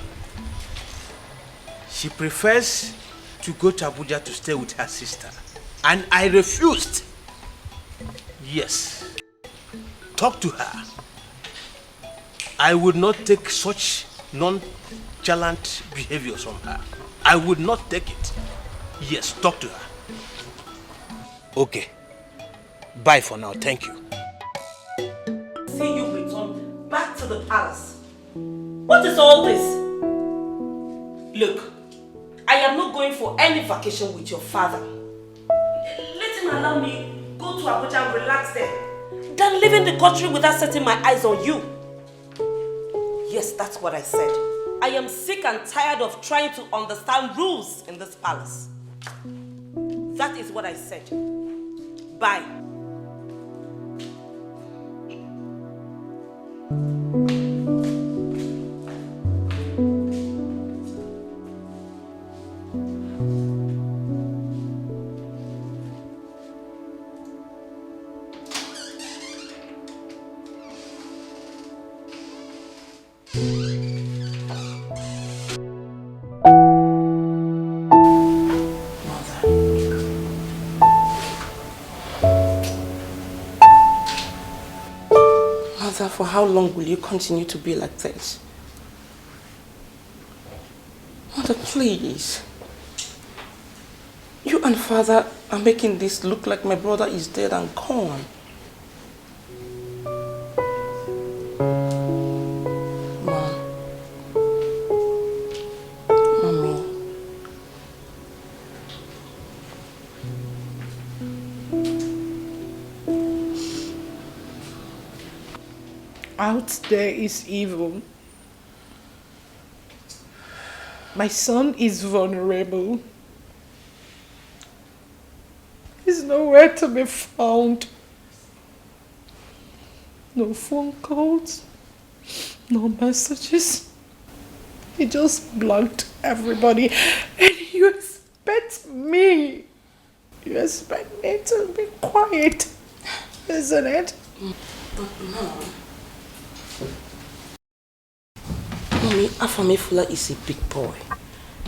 Speaker 15: She prefers to go to Abuja to stay with her sister. And I refused. Yes. Talk to her. I would not take such nonchalant behaviors from her. I would not take it. Yes, talk to her. Okay. Bye for now. Thank you.
Speaker 6: See you return back to the palace. What is all this? Look, I am not going for any vacation with your father. Let him allow me go to Abuja and relax there than leaving the country without setting my eyes on you. Yes, that's what I said. I am sick and tired of trying to understand rules in this palace. That is what I said. Bye. Mother, for how long will you continue to be like this? Mother, please. You and Father are making this look like my brother is dead and gone. Mom. Mommy.
Speaker 18: Out there is evil. My son is vulnerable. He's nowhere to be found. No phone calls, no messages. He just blocked everybody. And you expect me to be quiet, isn't it?
Speaker 6: But Mom, Mommy, Afamefula is a big boy.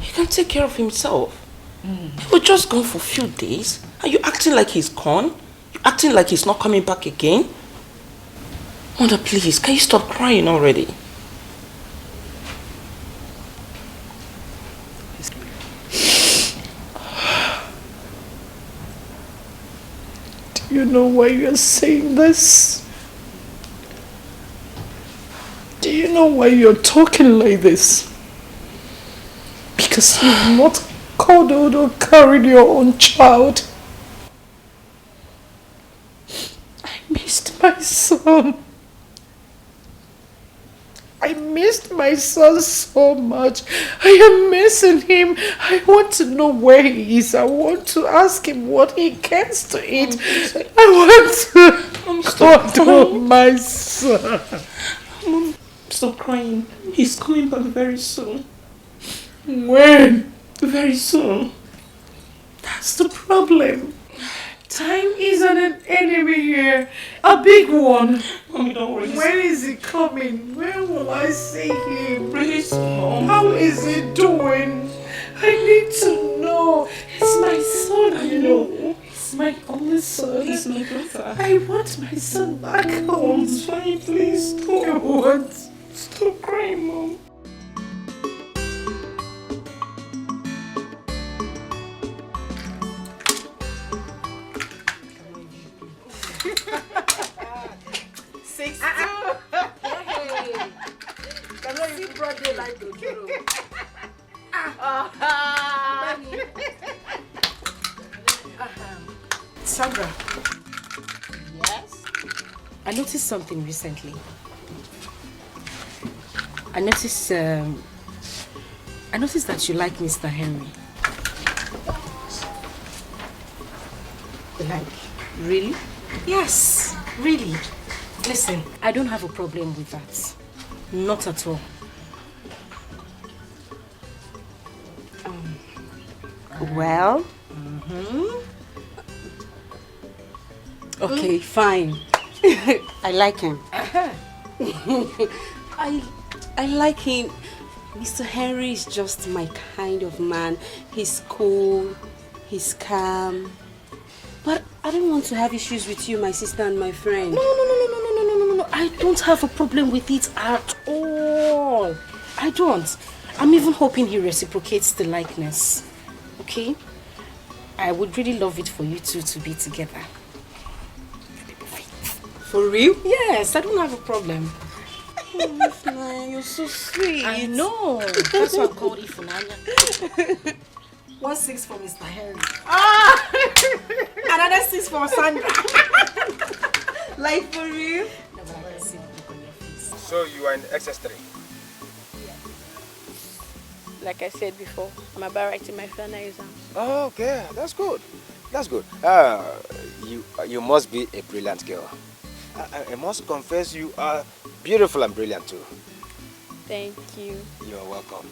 Speaker 6: He can take care of himself. He was just gone for a few days. Are you acting like he's gone? You acting like he's not coming back again? Mother, please, can you stop crying already?
Speaker 18: Do you know why you're saying this? Do you know why you're talking like this? Because you've not cuddled or carried your own child. I missed my son.
Speaker 2: I missed my son so much. I am missing him. I want to know where he is. I want to ask him what he gets to eat. I want to cuddle my son.
Speaker 18: Mom, stop crying. He's coming back very soon.
Speaker 2: When?
Speaker 18: Very soon.
Speaker 2: That's the problem. Time is an enemy here. A big one.
Speaker 18: Mommy, don't worry.
Speaker 2: When is he coming? When will I see him?
Speaker 18: Really soon, Mom.
Speaker 2: How is he doing? I need to know. It's my son,
Speaker 18: I know.
Speaker 2: It's my only son.
Speaker 18: He's my brother.
Speaker 2: I want my son back home.
Speaker 18: It's fine, please.
Speaker 2: I want.
Speaker 18: Stop crying, Mom.
Speaker 9: Sandra.
Speaker 19: Yes?
Speaker 9: I noticed something recently. I noticed that you like Mr. Henry. Like, really? Yes, really. Listen, I don't have a problem with that. Not at all.
Speaker 1: Well? Okay, fine. I like him. I like him. Mr. Henry is just my kind of man. He's cool, he's calm. But I don't want to have issues with you, my sister and my friend.
Speaker 9: No. I don't have a problem with it at all. I don't. I'm even hoping he reciprocates the likeness. Okay? I would really love it for you two to be together.
Speaker 1: For real?
Speaker 9: Yes, I don't have a problem.
Speaker 1: Oh, you're so sweet.
Speaker 9: I know. That's why I called Ifunanya. 1-6 for Mr. Henry.
Speaker 17: Another 6 for Sandra.
Speaker 1: Like for real?
Speaker 9: No, but I can see the look on your face.
Speaker 12: So you are in XS3?
Speaker 20: Like I said before, I'm about writing my final exam.
Speaker 12: Oh, okay, that's good. That's good. You must be a brilliant girl. I must confess you are beautiful and brilliant too.
Speaker 20: Thank you.
Speaker 12: You are welcome.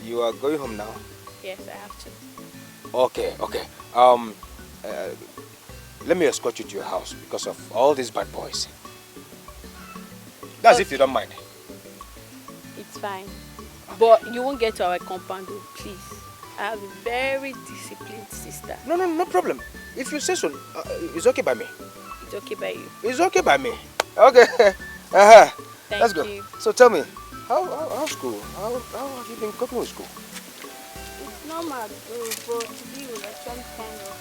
Speaker 12: You are going home now?
Speaker 20: Yes, I have to.
Speaker 12: Okay. Let me escort you to your house because of all these bad boys. That's if you don't mind.
Speaker 20: It's fine. But you won't get to our compound, please. I have a very disciplined sister.
Speaker 12: No problem. If you say so, it's okay by me.
Speaker 20: It's okay by you.
Speaker 12: It's okay by me. Okay. Let's go.
Speaker 20: You.
Speaker 12: So tell me, how's school? How have you been coping with school?
Speaker 20: It's normal, bro, but to be with like some kind of...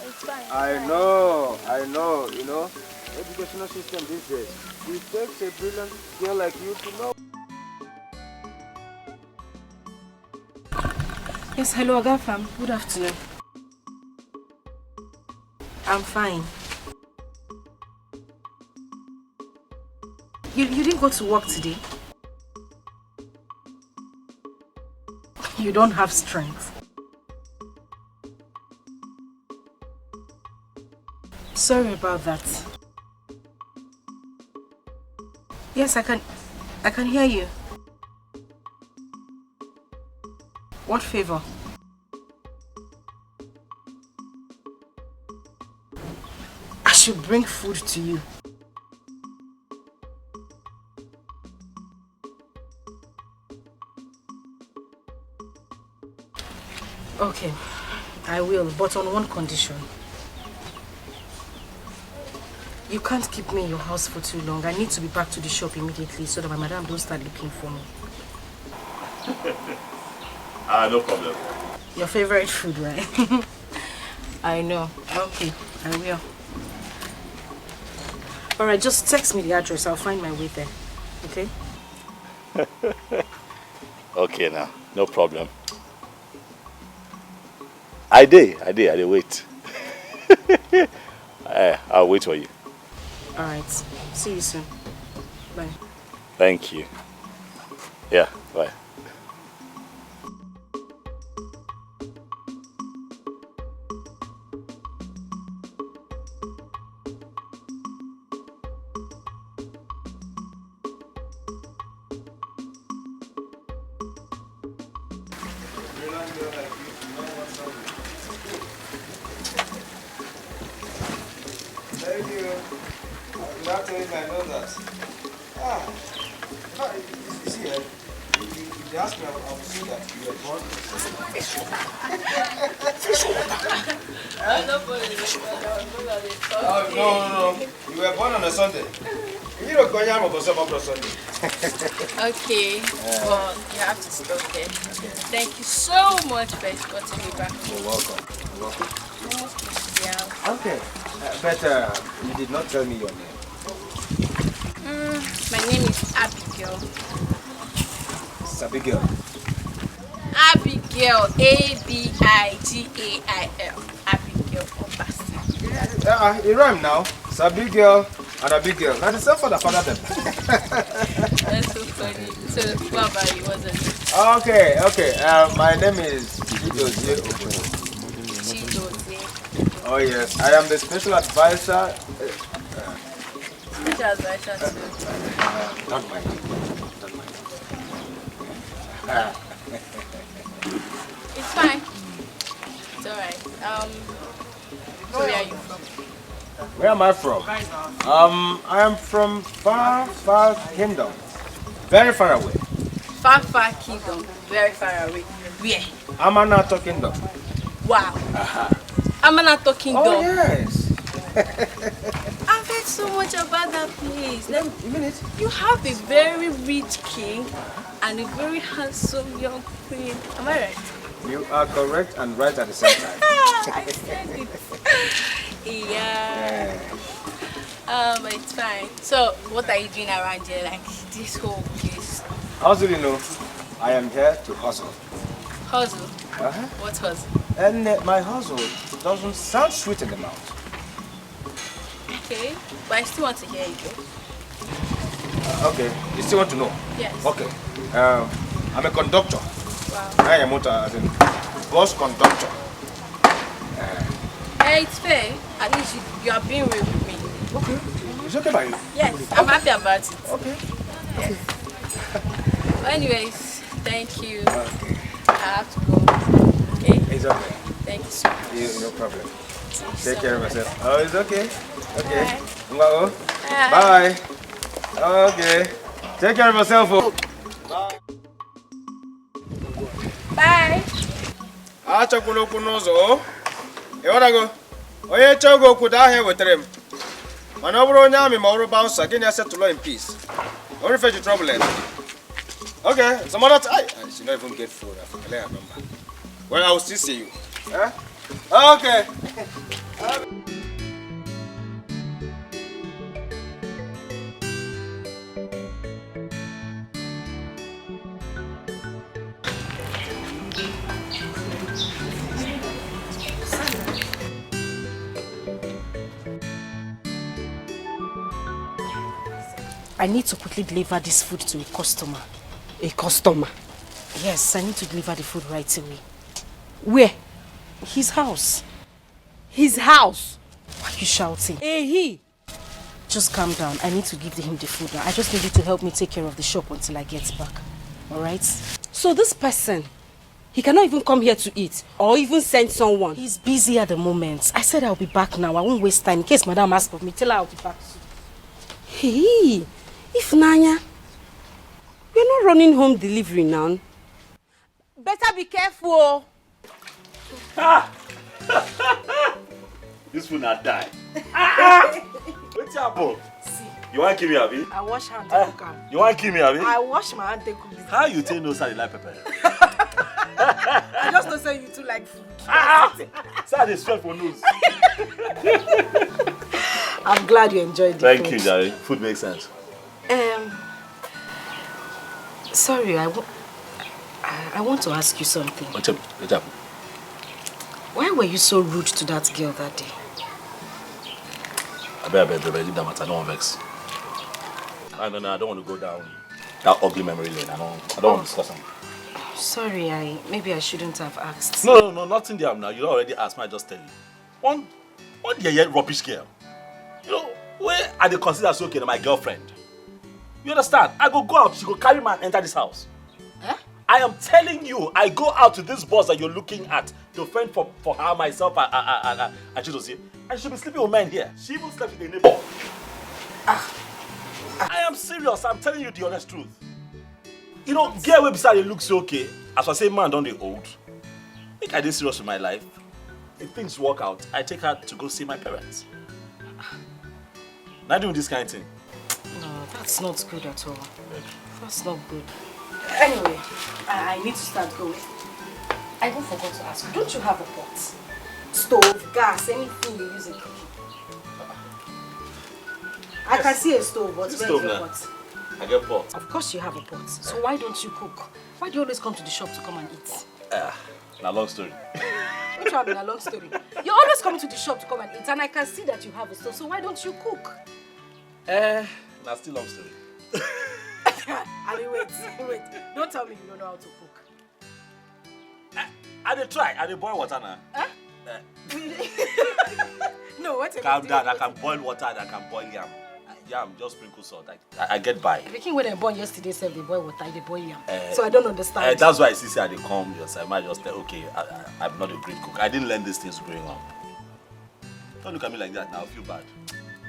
Speaker 20: It's fine.
Speaker 12: I know. You know, educational system these days. It takes a brilliant girl like you to know.
Speaker 9: Yes, hello, Agafam. Good afternoon. I'm fine. You didn't go to work today? You don't have strength. Sorry about that. Yes, I can hear you. What favor? I should bring food to you. Okay, I will, but on one condition. You can't keep me in your house for too long. I need to be back to the shop immediately so that my madam don't start looking for me.
Speaker 22: No problem.
Speaker 9: Your favorite food, right? I know. Okay, I will. Alright, just text me the address. I'll find my way there. Okay?
Speaker 22: Okay now, no problem. I did wait. I'll wait for you.
Speaker 9: Alright, see you soon. Bye.
Speaker 21: Thank you. Yeah, bye.
Speaker 12: Thank you. Without telling me, I know that. You see, if they ask me, I will say that you were born. No. You were born on a Sunday. You don't go yam on Sunday.
Speaker 5: Okay, well, you have to stop there. Thank you so much for escorting me back.
Speaker 12: You're welcome. You're welcome.
Speaker 5: Yeah.
Speaker 12: Okay, but you did not tell me your name.
Speaker 5: My name is Abigail.
Speaker 12: It's Abigail.
Speaker 5: Abigail, A-B-I-G-A-I-L. Abigail Obasi.
Speaker 12: It rhyme now. It's Abigail and Abigail. Now the same father them.
Speaker 5: That's so funny. So, what about you? What's it?
Speaker 12: Okay. My name is Chidozie Okoro.
Speaker 5: Chidozie.
Speaker 12: Oh yes, I am the special advisor.
Speaker 5: Special advisor to...
Speaker 12: Don't mind.
Speaker 5: It's fine. It's alright. Where are you from?
Speaker 12: Where am I from? I am from far kingdom. Very far away.
Speaker 5: Far kingdom. Very far away. Where?
Speaker 12: Amanato kingdom.
Speaker 5: Wow. Amanato kingdom.
Speaker 12: Oh yes.
Speaker 5: I've heard so much about that place. You have a very rich king and a very handsome young queen. Am I right?
Speaker 12: You are correct and right at the same time.
Speaker 5: I said it. Yeah. But it's fine. So, what are you doing around here? Like this whole place?
Speaker 12: Hustle, you know. I am here to hustle.
Speaker 5: Hustle? What hustle?
Speaker 12: And my hustle doesn't sound sweet in the mouth.
Speaker 5: Okay, but I still want to hear you.
Speaker 12: Okay, you still want to know?
Speaker 5: Yes.
Speaker 12: Okay. I'm a conductor.
Speaker 5: Wow.
Speaker 12: I am as in bus conductor.
Speaker 5: It's fair. At least you are being real with me.
Speaker 12: Okay. It's okay by you?
Speaker 5: Yes, I'm happy about it.
Speaker 12: Okay.
Speaker 5: Yes. Well, anyways, thank you. Okay. I have to go. Okay?
Speaker 12: It's okay.
Speaker 5: Thank you so much.
Speaker 12: No problem.
Speaker 5: Take
Speaker 12: care of yourself. Oh, it's okay. Okay.
Speaker 5: Bye.
Speaker 12: Bye. Okay. Take care of yourself. Bye.
Speaker 5: Bye.
Speaker 12: Achakwala okwu n'ụzọ. Ịghọtago? Onye chọgo okwu daa ahịa wetara m. Mana ọ bụrụ onye amị ma ọrụ bouncer, gị na-settle in peace. Don't fetch trouble. Okay, some other time. I should not even get food. I forget her number. Well, I will still see you. Okay.
Speaker 9: I need to quickly deliver this food to a customer.
Speaker 1: A customer?
Speaker 9: Yes, I need to deliver the food right away. Where? His house.
Speaker 1: His house?
Speaker 9: Why are you shouting?
Speaker 1: He.
Speaker 9: Just calm down. I need to give him the food now. I just need you to help me take care of the shop until I get back. Alright?
Speaker 1: So this person, he cannot even come here to eat or even send someone?
Speaker 9: He's busy at the moment. I said I'll be back now. I won't waste time. In case Madam asks of me, tell her I'll be back soon.
Speaker 1: Hey, if Nanya, you're not running home delivery now. Better be careful.
Speaker 21: This food not die. What's up, bro?
Speaker 14: See.
Speaker 21: You want to kill me, Abi?
Speaker 14: I wash hand to cook am.
Speaker 21: You want to kill me, Abi?
Speaker 14: I wash my hand to cook this.
Speaker 21: How you take no side like pepper?
Speaker 14: I just don't say you too like food.
Speaker 21: Sir, they sweat for nose.
Speaker 14: I'm glad you enjoyed the
Speaker 21: Thank
Speaker 14: food.
Speaker 21: you, Jerry. Food makes sense.
Speaker 9: Sorry, I want to ask you something.
Speaker 21: What's up? What's up?
Speaker 9: Why were you so rude to that girl that day?
Speaker 21: I bet, leave that matter. I don't want to vex. No, I don't want to go down That ugly memory lane. I don't want to discuss them.
Speaker 9: Sorry, maybe I shouldn't have asked.
Speaker 21: No, nothing there now. You already asked me, I just tell you. One rubbish girl. You know, where I dey consider so okay, my girlfriend. You understand? I go out, she go carry man enter this house.
Speaker 9: Huh?
Speaker 21: I am telling you, I go out to this boss that you're looking at to fend for her, myself, and Chidozie. And she'll be sleeping with men here. She even slept with a neighbor. I am serious. I'm telling you the honest truth. You know, girl website it looks okay. As I say, man, don't they old? I think I did serious with my life. If things work out, I take her to go see my parents. Not doing this kind of thing.
Speaker 9: No, that's not good at all. That's not good. Anyway, I need to start going. I even forgot to ask you, don't you have a pot? Stove, gas, anything you use in cooking? I can see a stove, but where's your pot?
Speaker 21: I get pot.
Speaker 9: Of course you have a pot. So why don't you cook? Why do you always come to the shop to come and eat?
Speaker 21: A long story.
Speaker 9: Don't you have a long story? You're always coming to the shop to come and eat, and I can see that you have a stove, so why don't you cook?
Speaker 21: That's still long story.
Speaker 9: I mean, wait. Don't tell me you don't know how to cook.
Speaker 21: I dey try. I dey boil water now.
Speaker 9: Huh? No, what?
Speaker 21: Calm down. I can boil water and I can boil yam. Yam, just sprinkle salt. I get by.
Speaker 9: The king when I born yesterday said they boil water, they boil yam. So I don't understand.
Speaker 21: That's why I see I dey come. I might just say, okay, I'm not a great cook. I didn't learn these things growing up. Don't look at me like that now. I feel bad.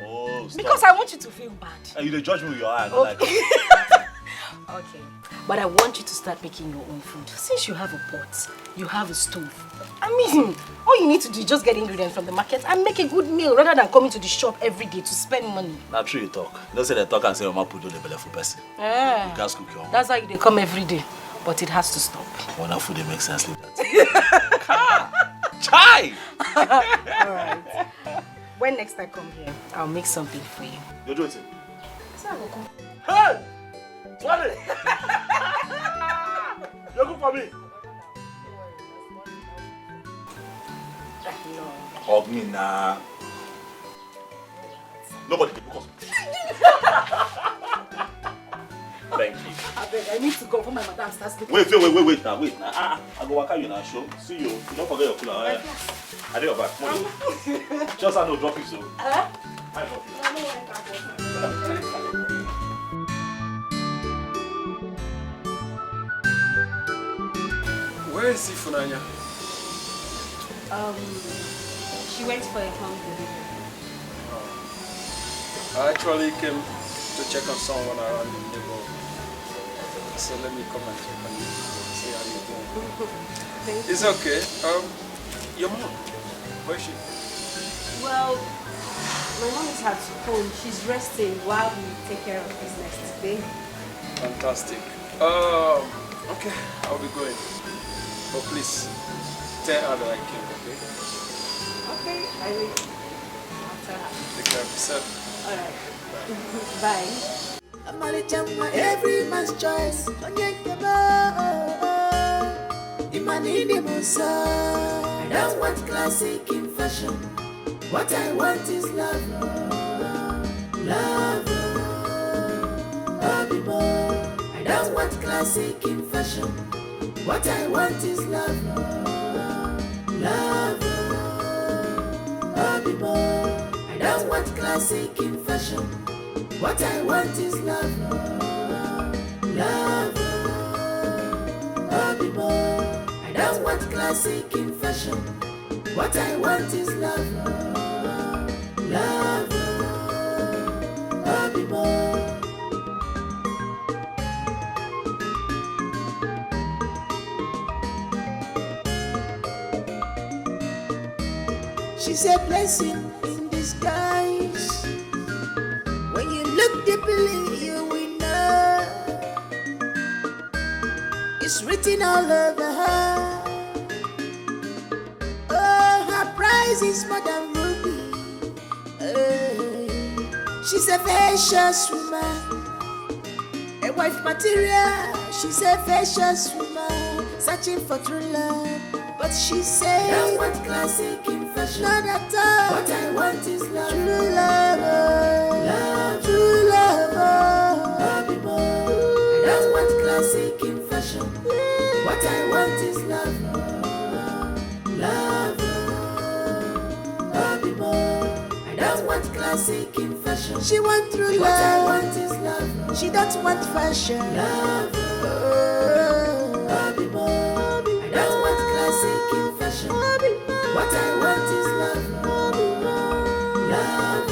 Speaker 21: Oh, stop.
Speaker 9: Because I want you to feel bad.
Speaker 21: You dey judge me with your eye. I don't like it.
Speaker 9: Okay, but I want you to start making your own food. Since you have a pot, you have a stove. I mean, all you need to do is just get ingredients from the market and make a good meal rather than coming to the shop every day to spend money.
Speaker 21: Not true you talk. You don't say they talk and say, Mama, put on the belly for person. You can't cook your own.
Speaker 9: That's how they come every day, but it has to stop.
Speaker 21: When that food, it makes sense like that. Chai!
Speaker 9: Alright. When next I come here, I'll make something for you.
Speaker 21: You're doing it?
Speaker 9: So I will come.
Speaker 21: Hey! Swallow! You're good for me.
Speaker 9: No.
Speaker 21: Hug me now. Nobody can because. Thank you.
Speaker 9: I need to go for my madam starts speaking.
Speaker 21: Wait now. I go work you now, show. See you. Don't forget your cooler. I do your back. Just I know drop you so. I drop you.
Speaker 7: Where is Ifunanya?
Speaker 1: She went for a home delivery.
Speaker 7: I actually came to check on someone around the neighborhood. So let me come and check on you. See how you're doing. It's okay. Your mom, where is she?
Speaker 1: Well, my mom is at home. She's resting while we take care of business today.
Speaker 7: Fantastic. Okay, I'll be going. But please, tell her that I came, okay?
Speaker 1: Okay, I will. I'll tell her.
Speaker 7: Take care of yourself.
Speaker 1: Alright. Bye.
Speaker 8: Every man's choice. I don't want classic in fashion. What I want is love. Love. I don't want classic in fashion. What I want is love. Love. I don't want classic in fashion. What I want is love. Love. I don't want classic in fashion. What I want is love. Love. She's a blessing in disguise. When you look deeply, you will know. It's written all over her. Oh, her price is more than ruby. She's a vicious woman, a wife material. She's a vicious woman, searching for true love. But she said, I don't want classic in fashion. Not at all. What I want is love. True love. Love. True love. I classic in fashion. She want true love. What I want is love. She don't want fashion. Love. Bobby boy. I don't want classic in fashion. What I want is love. Love.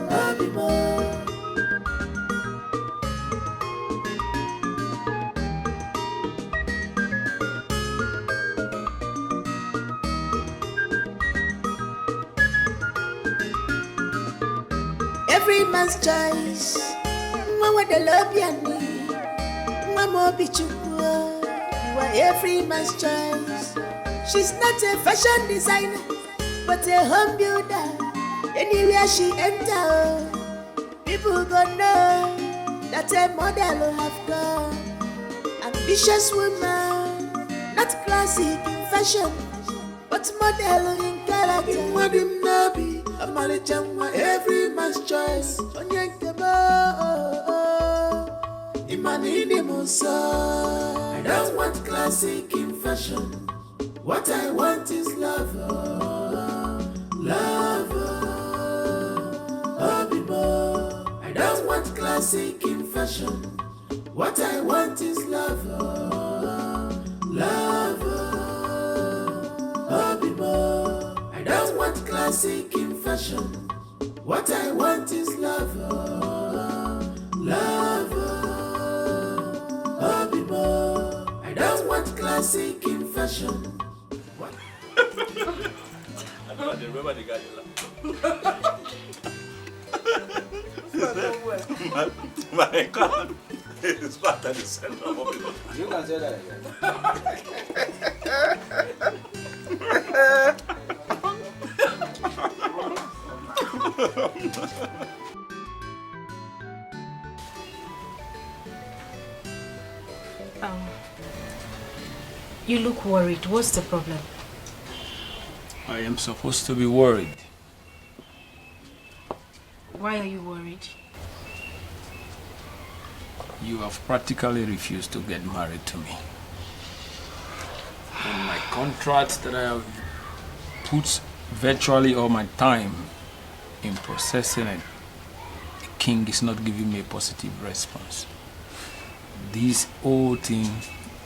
Speaker 8: Bobby boy. Every man's choice. Mama the love yani. Mama bichukua. You are every man's choice. She's not a fashion designer, but a home builder. Anywhere she enter, people gonna know that a model will have gone. Ambitious woman, not classic in fashion, but model in character. In Wadim Nabi, Amalichamwa, every man's choice. Onyankebo, Imanini Musa. I don't want classic in fashion. What I want is love. Love. I don't want classic in fashion. What I want is love. Love. I don't want classic in fashion. What I want is love. Love. I don't want classic in fashion. What?
Speaker 21: I don't remember the guy. My God is back at the center of it.
Speaker 12: You can say that again.
Speaker 9: You look worried. What's the problem?
Speaker 7: I am supposed to be worried.
Speaker 9: Why are you worried?
Speaker 7: You have practically refused to get married to me. And my contract that I have put virtually all my time in processing it, the king is not giving me a positive response. This whole thing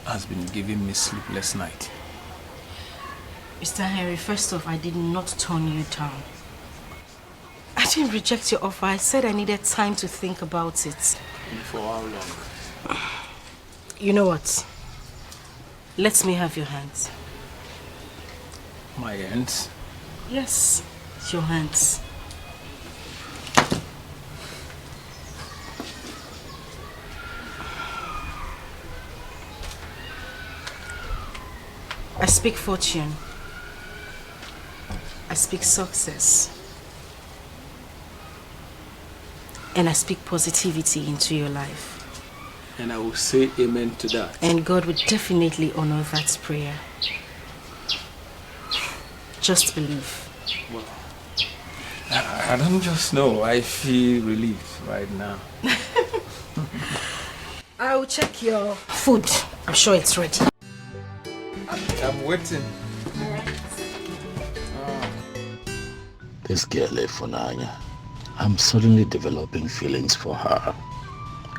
Speaker 7: has been giving me sleepless night.
Speaker 9: Mr. Henry, first off, I did not turn you down. I didn't reject your offer. I said I needed time to think about it.
Speaker 7: And for how long?
Speaker 9: You know what? Let me have your hands.
Speaker 7: My hands?
Speaker 9: Yes, your hands. I speak fortune. I speak success. And I speak positivity into your life.
Speaker 7: And I will say amen to that.
Speaker 9: And God would definitely honor that prayer. Just believe.
Speaker 7: Well, I don't just know. I feel relieved right now.
Speaker 9: I will check your food. I'm sure it's ready.
Speaker 7: I'm waiting.
Speaker 4: This girl, Funanya, I'm suddenly developing feelings for her.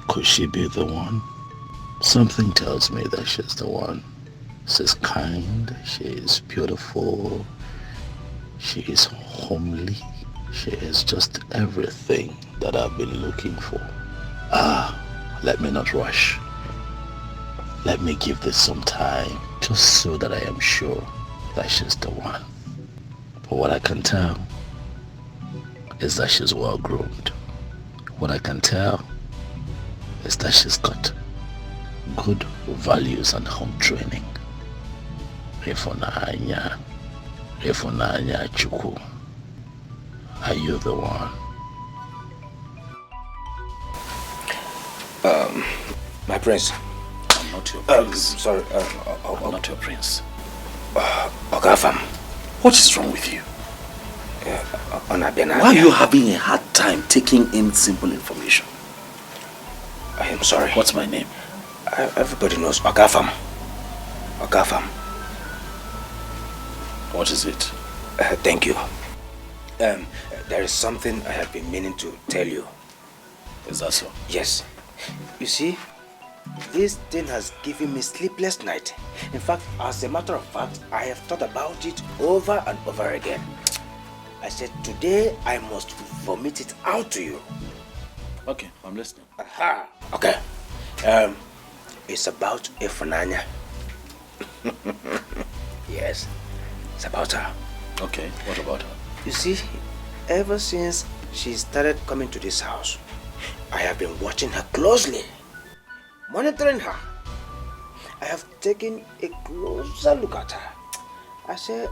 Speaker 4: Could she be the one? Something tells me that she's the one. She's kind, she is beautiful, she is homely, she is just everything that I've been looking for. Let me not rush. Let me give this some time, just so that I am sure that she's the one. But what I can tell is that she's well groomed. What I can tell is that she's got good values and home training. Refunanya Chuku, are you the one?
Speaker 3: My prince.
Speaker 15: I'm not your prince.
Speaker 3: Sorry.
Speaker 15: I'm not your prince.
Speaker 3: Ogafam.
Speaker 15: What is wrong with you?
Speaker 3: Why
Speaker 15: are you having a hard time taking in simple information?
Speaker 3: I am sorry.
Speaker 15: What's my name?
Speaker 3: Everybody knows Ogafam. Ogafam.
Speaker 15: What is it?
Speaker 3: Thank you. There is something I have been meaning to tell you.
Speaker 21: Is that so?
Speaker 3: Yes. You see, this thing has given me sleepless night. In fact, as a matter of fact, I have thought about it over and over again. I said, today I must vomit it out to you.
Speaker 21: Okay, I'm listening.
Speaker 3: Aha. Okay. It's about Ifunanya. Yes, it's about her.
Speaker 21: Okay, what about her?
Speaker 3: You see, ever since she started coming to this house, I have been watching her closely, monitoring her. I have taken a closer look at her. I said,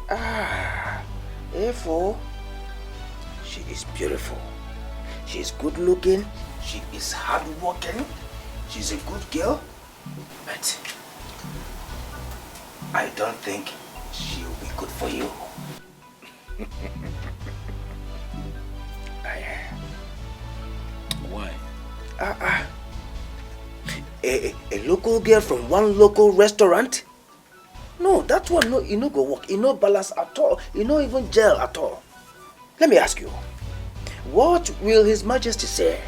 Speaker 3: therefore, she is beautiful. She is good looking. She is hardworking. She's a good girl. But I don't think she will be good for you.
Speaker 21: Why?
Speaker 3: A local girl from one local restaurant? No, that one, no, it no go work. It no balance at all. It no even gel at all. Let me ask you, what will His Majesty say?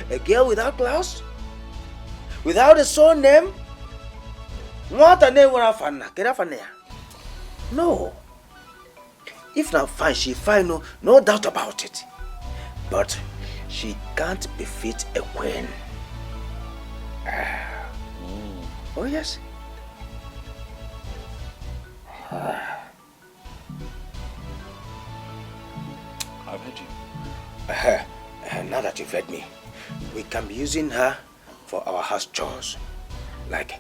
Speaker 3: A girl without class? Without a surname? What a name No. If not fine, she fine, no doubt about it. But she can't befit a queen. Oh yes.
Speaker 21: I've heard you.
Speaker 3: Now that you've heard me, we can be using her for our house chores, like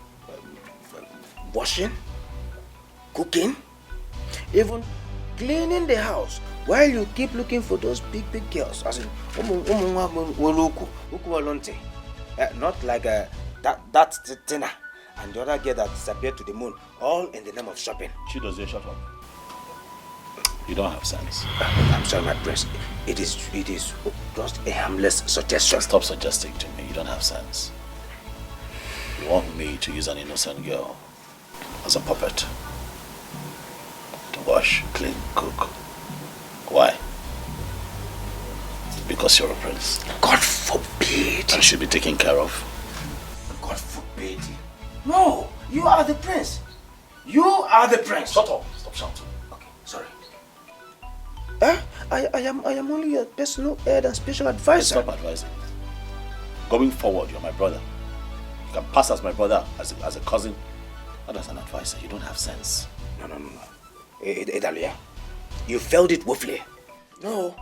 Speaker 3: washing, cooking, even cleaning the house, while you keep looking for those big girls, as in not like that Tina and the other girl that disappeared to the moon, all in the name of shopping.
Speaker 21: She does shut up. You don't have sense.
Speaker 3: I'm sorry, my prince. It is just a harmless suggestion.
Speaker 21: Stop suggesting to me. You don't have sense. You want me to use an innocent girl as a puppet to wash, clean, cook. Why? Because you're a prince.
Speaker 3: God forbid.
Speaker 21: And should be taken care of.
Speaker 3: God forbid. No, you are the prince. You are the prince.
Speaker 21: Shut up. Stop shouting.
Speaker 3: Okay, sorry. I am only your personal head and special advisor.
Speaker 21: Stop advising. Going forward, you're my brother. You can pass as my brother, as a cousin, not as an advisor. You don't have sense.
Speaker 3: No. Edalia, you failed it woefully. No.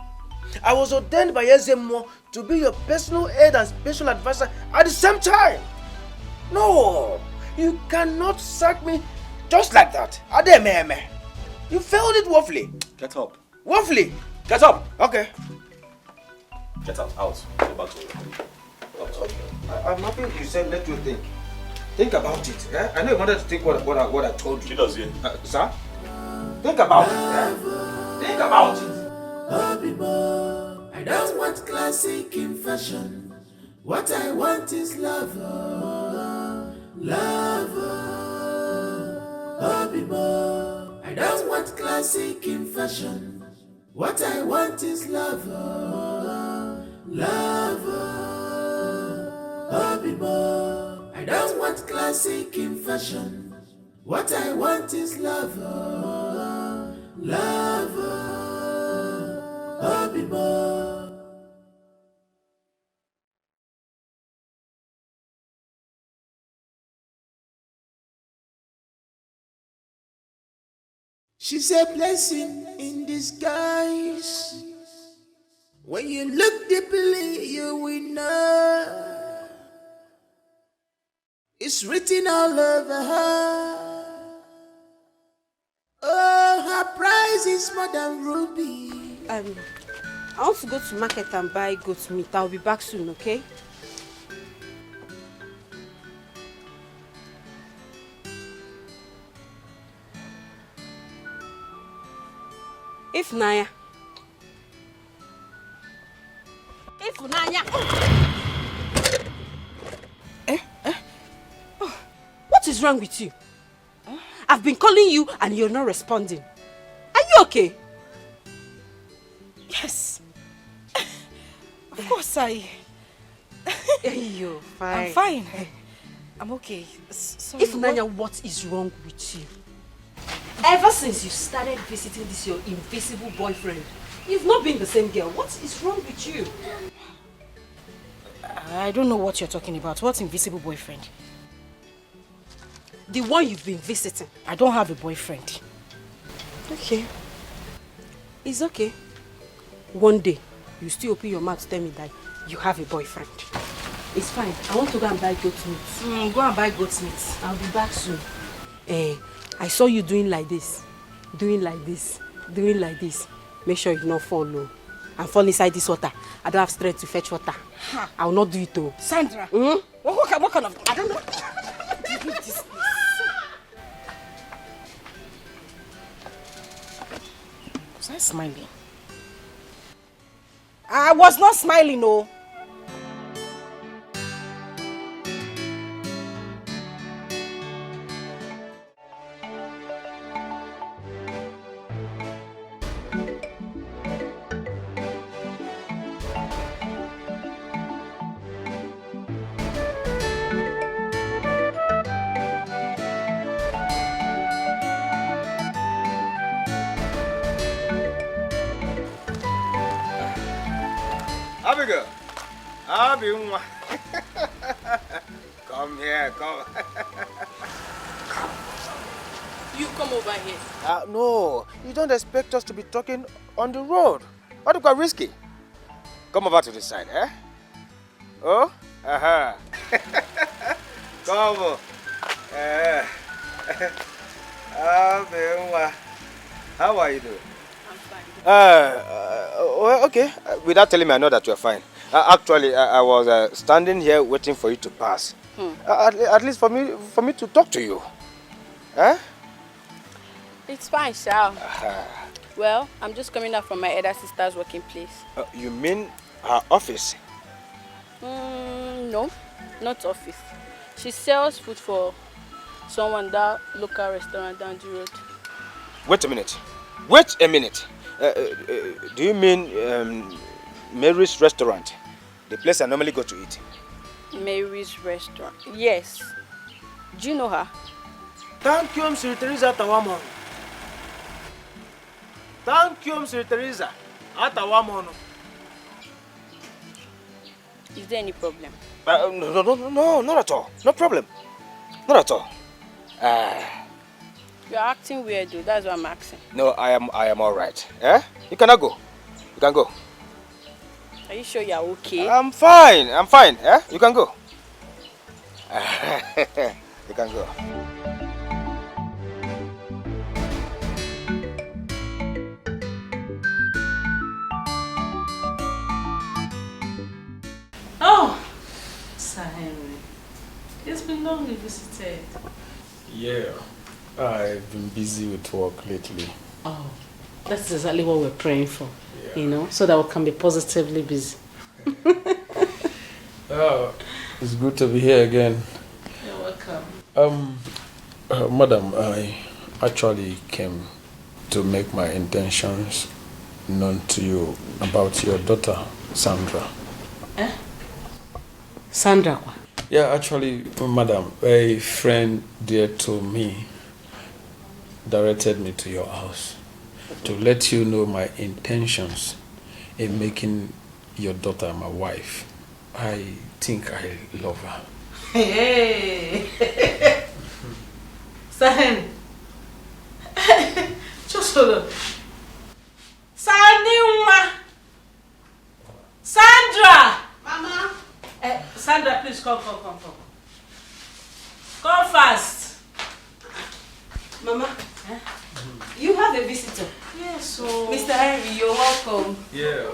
Speaker 3: I was ordained by Ezemo to be your personal head and special advisor at the same time. No, you cannot sack me just like that. Adememe. You failed it woefully.
Speaker 21: Get up.
Speaker 3: Woefully.
Speaker 21: Get up.
Speaker 3: Okay.
Speaker 21: Get out. Out. Go back to your room.
Speaker 3: I'm happy you said let you think. Think about it. Eh? I know you wanted to think what I told you.
Speaker 21: She does, yeah.
Speaker 3: Sir? Think about it. Eh? Think about it.
Speaker 8: I don't want classic in fashion. What I want is love. Love. I don't want classic in fashion. What I want is love. Love. I don't want classic in fashion. What I want is love. Love. She's a blessing in disguise. When you look deeply, you will know. It's written all over her. Oh, her price is more than ruby.
Speaker 1: I want to go to market and buy goat meat. I'll be back soon, okay? Ifunanya. Oh, what is wrong with you? I've been calling you and you're not responding. Are you okay?
Speaker 19: Of course I...
Speaker 1: You're fine.
Speaker 19: I'm fine. I'm okay. Sorry,
Speaker 1: If Nanya, what is wrong with you? Ever since you started visiting this your invisible boyfriend, you've not been the same girl. What is wrong with you?
Speaker 19: I don't know what you're talking about. What's invisible boyfriend?
Speaker 1: The one you've been visiting.
Speaker 19: I don't have a boyfriend.
Speaker 1: Okay. It's okay. One day, you still open your mouth to tell me that you have a boyfriend. It's fine. I want to go and buy goat meat.
Speaker 19: Go and buy goat meat.
Speaker 1: I'll be back soon. I saw you doing like this. Doing like this. Doing like this. Make sure you not fall low. And fall inside this water. I don't have strength to fetch water.
Speaker 19: Huh.
Speaker 1: I will not do it though.
Speaker 19: Sandra. What kind of... I don't know. This place. Was I smiling? I was not smiling, no.
Speaker 12: Abigail, Abimwa. Come here, come.
Speaker 5: You come over here.
Speaker 12: No, you don't expect us to be talking on the road. What quite risky? Come over to this side, eh? Oh? Aha. Come. Abimwa. How are you doing? Okay. Without telling me, I know that you're fine. Actually, I was standing here waiting for you to pass. At least for me to talk to you. Huh?
Speaker 5: It's fine, Shao. Well, I'm just coming out from my elder sister's working place.
Speaker 12: You mean her office?
Speaker 5: No, not office. She sells food for someone that local restaurant down the road.
Speaker 12: Wait a minute. Wait a minute. Do you mean Mary's restaurant? The place I normally go to eat.
Speaker 5: Mary's restaurant. Yes. Do you know her?
Speaker 12: Thank you, Mr. Teresa Atawamon. Thank you, Mr. Teresa Atawamon.
Speaker 5: Is there any problem?
Speaker 12: No, not at all. No problem. Not at all.
Speaker 5: You're acting weird, though. That's what I'm asking.
Speaker 12: No, I am all right. Eh? You cannot go. You can go.
Speaker 5: Are you sure you're okay?
Speaker 12: I'm fine. Eh? You can go. You can go.
Speaker 16: Oh, Sir Henry. It's been long we visited.
Speaker 7: Yeah, I've been busy with work lately.
Speaker 16: Oh, that's exactly what we're praying for, you know, so that we can be positively busy.
Speaker 7: Oh, it's good to be here again.
Speaker 16: You're welcome.
Speaker 7: Madam, I actually came to make my intentions known to you about your daughter, Sandra.
Speaker 16: Eh? Sandra?
Speaker 7: Yeah, actually, madam, a friend dear to me directed me to your house to let you know my intentions in making your daughter my wife. I think I love her.
Speaker 16: Hey! Sir, just hold on. Sandra! Mama! Sandra, please come. Come fast.
Speaker 1: Mama, you have a visitor.
Speaker 16: Yes, so...
Speaker 1: Mr. Henry, you're welcome.
Speaker 7: Yeah.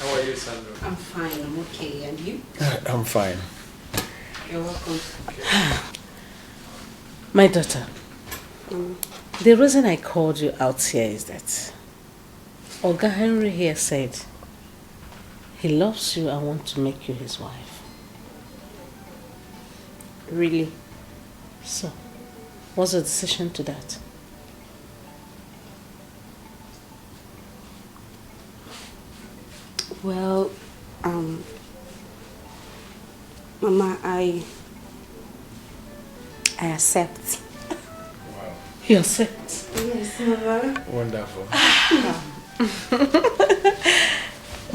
Speaker 7: How are you, Sandra?
Speaker 1: I'm fine, I'm okay. And you?
Speaker 7: I'm fine.
Speaker 1: You're welcome.
Speaker 16: My daughter, the reason I called you out here is that Oga Henry here said he loves you and wants to make you his wife.
Speaker 1: Really?
Speaker 16: So, what's the decision to that?
Speaker 1: Well, Mama, I accept.
Speaker 2: Wow.
Speaker 9: You accept?
Speaker 1: Yes, Mama.
Speaker 2: Wonderful.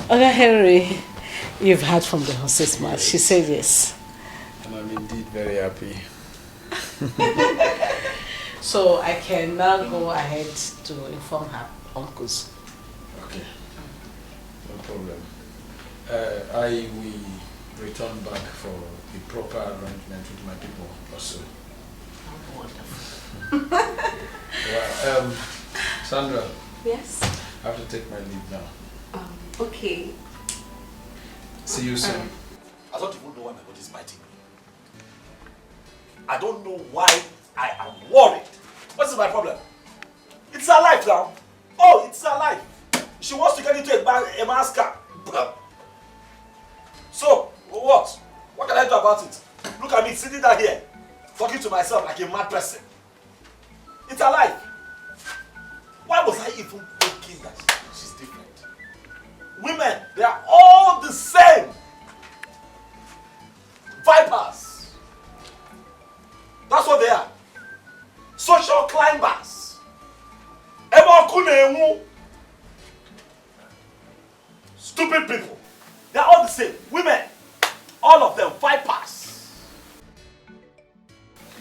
Speaker 9: Okay, Henry, you've heard from the horse's mouth. She said yes.
Speaker 2: And I'm indeed very happy.
Speaker 9: So I can now go ahead to inform her uncles.
Speaker 2: Okay. No problem. I will return back for the proper arrangement with my people also.
Speaker 9: Wonderful.
Speaker 2: Well, Sandra.
Speaker 1: Yes?
Speaker 2: I have to take my leave now.
Speaker 1: Okay.
Speaker 2: See you soon.
Speaker 21: I don't even know why my body is biting me. I don't know why I am worried. What is my problem? It's her life now. Oh, it's her life. She wants to get into a man's car. So, what? What can I do about it? Look at me sitting down here, talking to myself like a mad person. It's her life. Why was I even thinking that she's different? Women, they are all the same. Vipers. That's what they are. Social climbers. Stupid people. They are all the same. Women, all of them vipers.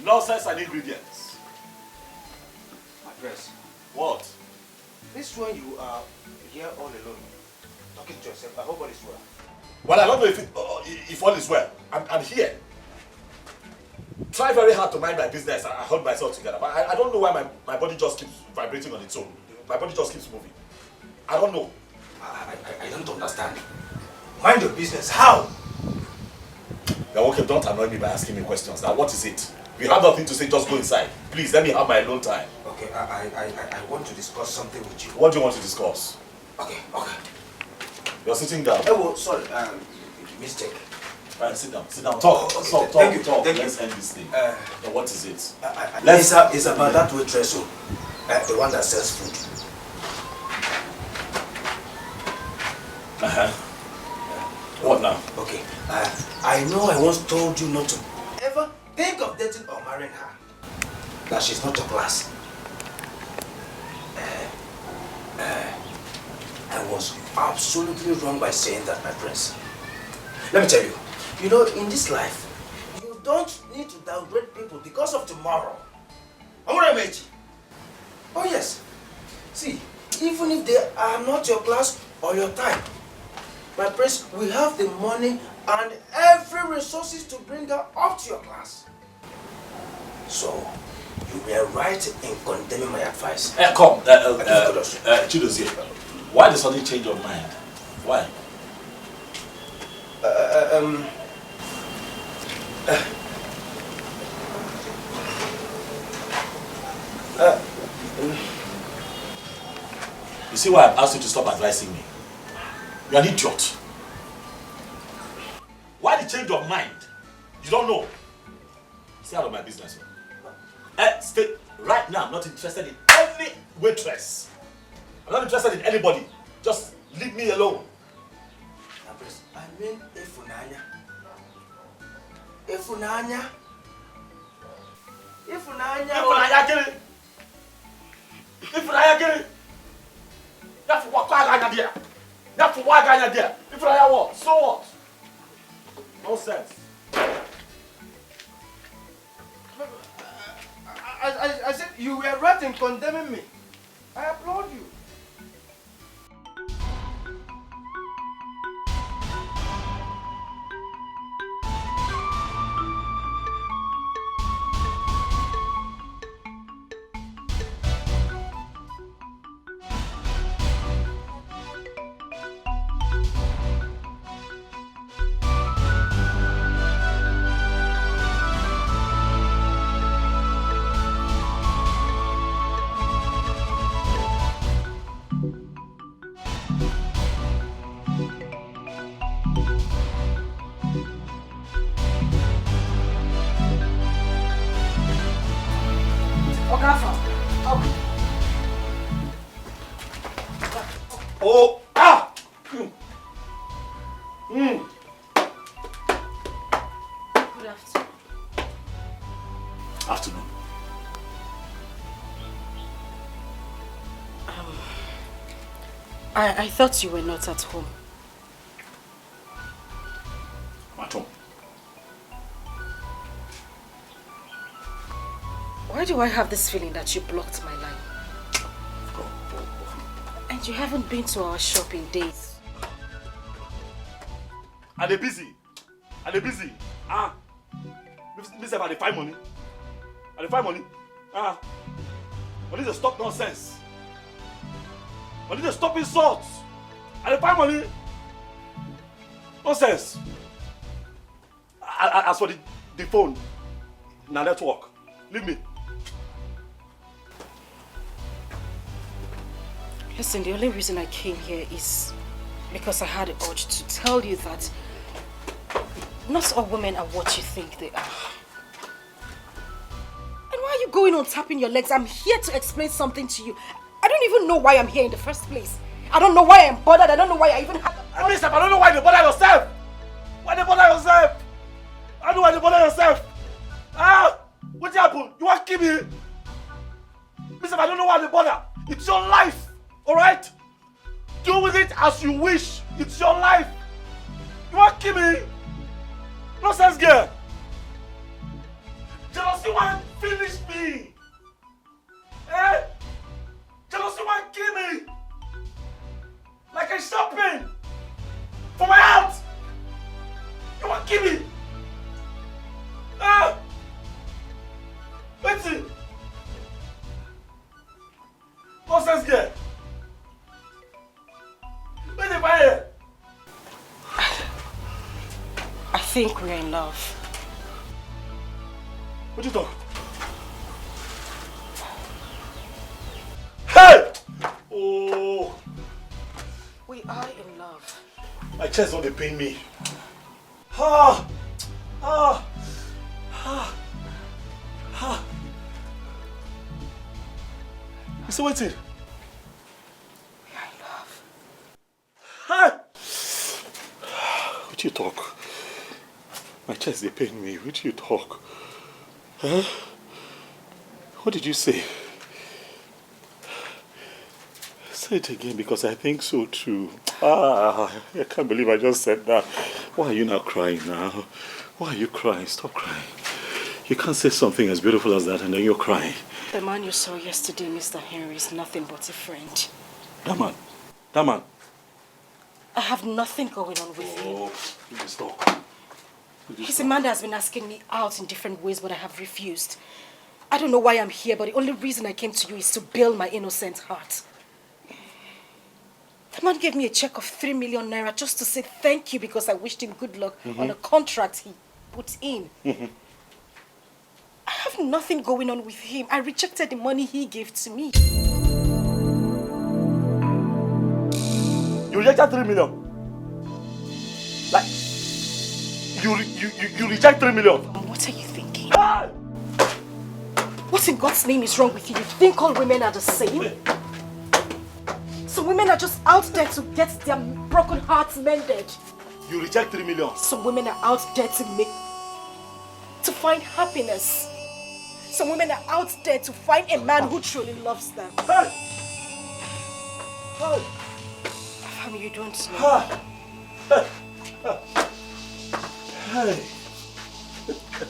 Speaker 21: Nonsense and ingredients.
Speaker 12: My dress.
Speaker 21: What?
Speaker 12: This one you are here all alone, talking to yourself. I hope all is well.
Speaker 21: Well, I don't know if all is well. I'm here. Try very hard to mind my business. I hold myself together. But I don't know why my body just keeps vibrating on its own. My body just keeps moving. I don't know.
Speaker 12: I don't understand. Mind your business. How?
Speaker 21: Now, okay, don't annoy me by asking me questions. Now, what is it? If you have nothing to say, just go inside. Please, let me have my alone time.
Speaker 12: Okay, I want to discuss something with you.
Speaker 21: What do you want to discuss?
Speaker 12: Okay.
Speaker 21: You're sitting down.
Speaker 12: Oh, sorry, mistake.
Speaker 21: Right, sit down. Talk.
Speaker 12: Thank you.
Speaker 21: Let's end this thing. Now, what is it?
Speaker 12: It's about that waitress, the one that sells food.
Speaker 21: What now?
Speaker 12: Okay, I know I once told you not to ever think of dating or marrying her. That she's not your class. I was absolutely wrong by saying that, my prince. Let me tell you, you know, in this life, you don't need to downgrade people because of tomorrow. Oh yes. See, even if they are not your class or your type, my prince, we have the money and every resources to bring her up to your class. So, you were right in condemning my advice.
Speaker 21: Come, Chidozie, why the sudden change of mind? Why? You see why I've asked you to stop advising me? You're an idiot. Why the change of mind? You don't know. Stay out of my business. Stay right now. I'm not interested in any waitress. I'm not interested in anybody. Just leave me alone.
Speaker 12: I mean, Ifunanya. Ifunanya.
Speaker 21: That's what I there. That's why I there. If I what? So what? No sense.
Speaker 12: I said you were right in condemning me. I applaud you.
Speaker 19: Good afternoon.
Speaker 21: Afternoon.
Speaker 19: I thought you were not at home.
Speaker 21: I'm at home.
Speaker 19: Why do I have this feeling that you blocked my line? And you haven't been to our shop in days.
Speaker 21: Are they busy? Are they busy? Miss about the find money. Are they find money? Money to stop nonsense. Money to stop insults. Are they find money? Nonsense. As for the phone, now let's walk. Leave me.
Speaker 19: Listen, the only reason I came here is because I had the urge to tell you that not all women are what you think they are. And why are you going on tapping your legs? I'm here to explain something to you. I don't even know why I'm here in the first place. I don't know why I'm bothered. I don't know why I even have
Speaker 21: I don't know why you bother yourself. Why you bother yourself? I don't know why you bother yourself. What happened? You want to kill me? Mister, I don't know why you bother. It's your life. Alright? Do with it as you wish. It's your life. You want to kill me? Nonsense girl. Jealousy want to finish me. Jealousy want to kill me. Like a shopping. For my heart. You want to kill me? Wait till. Nonsense girl. Where's the fire?
Speaker 19: I think we're in love.
Speaker 21: What do you talk? Hey! Oh!
Speaker 19: We are in love.
Speaker 21: My chest don't pain me. So what's it?
Speaker 19: We are in love.
Speaker 21: Hi! What you talk? My chest they pain me. What you talk? Huh? What did you say? Say it again because I think so too. I can't believe I just said that. Why are you now crying now? Why are you crying? Stop crying. You can't say something as beautiful as that and then you're crying.
Speaker 19: The man you saw yesterday, Mr. Henry, is nothing but a friend.
Speaker 21: That man.
Speaker 19: I have nothing going on with him.
Speaker 21: Please stop.
Speaker 19: He's a man that has been asking me out in different ways, but I have refused. I don't know why I'm here, but the only reason I came to you is to bail my innocent heart. The man gave me a check of 3 million naira just to say thank you because I wished him good luck on a contract he put in. I have nothing going on with him. I rejected the money he gave to me.
Speaker 21: You rejected 3 million? Like, you reject 3 million?
Speaker 19: What are you thinking? What in God's name is wrong with you? You think all women are the same? Some women are just out there to get their broken hearts mended.
Speaker 21: You reject 3 million?
Speaker 19: Some women are out there to find happiness. Some women are out there to find a man who truly loves them. Family, you don't know.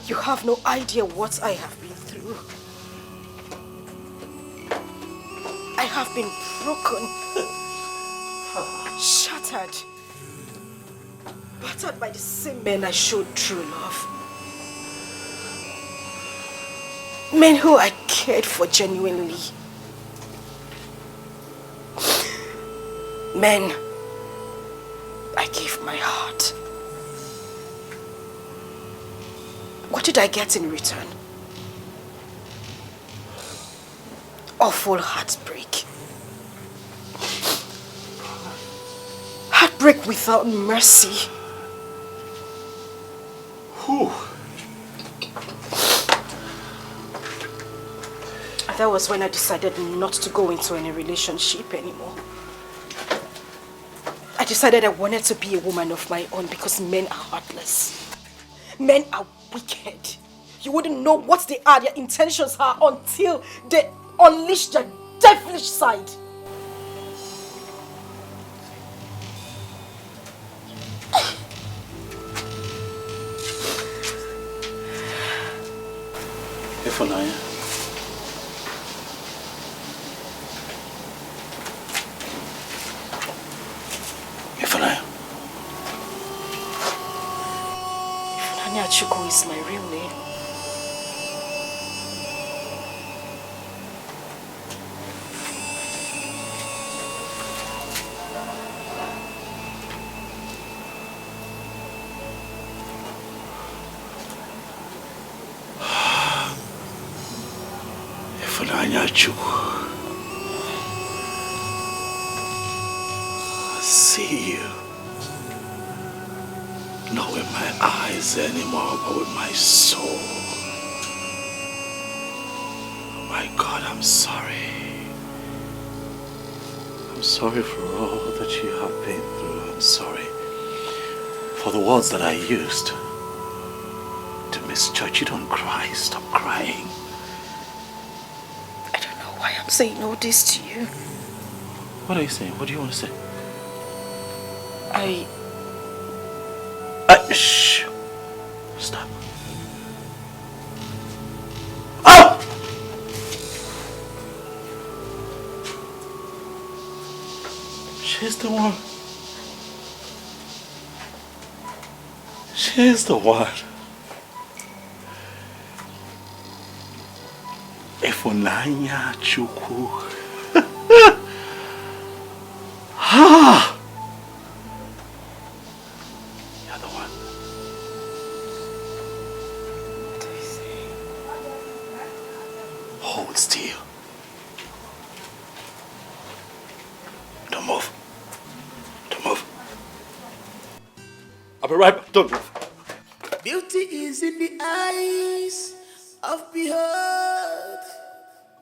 Speaker 19: You have no idea what I have been through. I have been broken, shattered, battered by the same men I showed true love. Men who I cared for genuinely. Men I gave my heart. What did I get in return? Awful heartbreak. Heartbreak without mercy.
Speaker 21: Whew.
Speaker 19: That was when I decided not to go into any relationship anymore. I I decided I wanted to be a woman of my own because men are heartless. Men are wicked. You wouldn't know what they are, their intentions are until they unleash their devilish side.
Speaker 21: Ifunanya. Ifunanya.
Speaker 19: Ifunanya Chukwu is my real name.
Speaker 21: Ifunanya Chukwu. I see you. Not with my eyes anymore, but with my soul. Oh my God, I'm sorry. I'm sorry for all that you have been through. I'm sorry for the words that I used to misjudge you. Don't cry. Stop crying.
Speaker 19: I don't know why I'm saying all this to you.
Speaker 21: What are you saying? What do you want to say? Shh. Stop. Oh! She's the one. She's the one. Ifunanya Chukwu. Ah! You're the one. Hold still. Don't move. Don't move. I'll be right back. Don't move.
Speaker 8: Beauty is in the eyes of behold.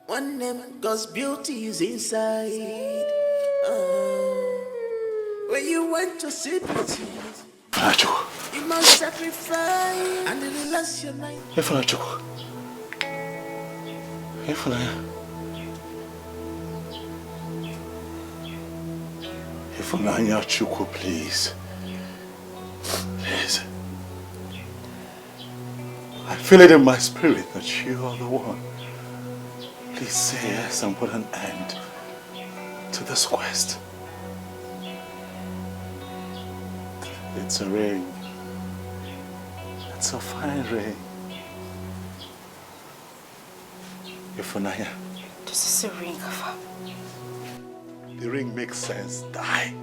Speaker 8: One name, God's beauty is inside. When you want to see beauty, you must sacrifice and relax your mind.
Speaker 21: Ifunanya. Ifunanya Chukwu, please. Please. I feel it in my spirit that you are the one. Please say yes and put an end to this quest. It's a ring. It's a fine ring. Ifunanya.
Speaker 19: This is a ring, Afa.
Speaker 21: The ring makes sense. Die.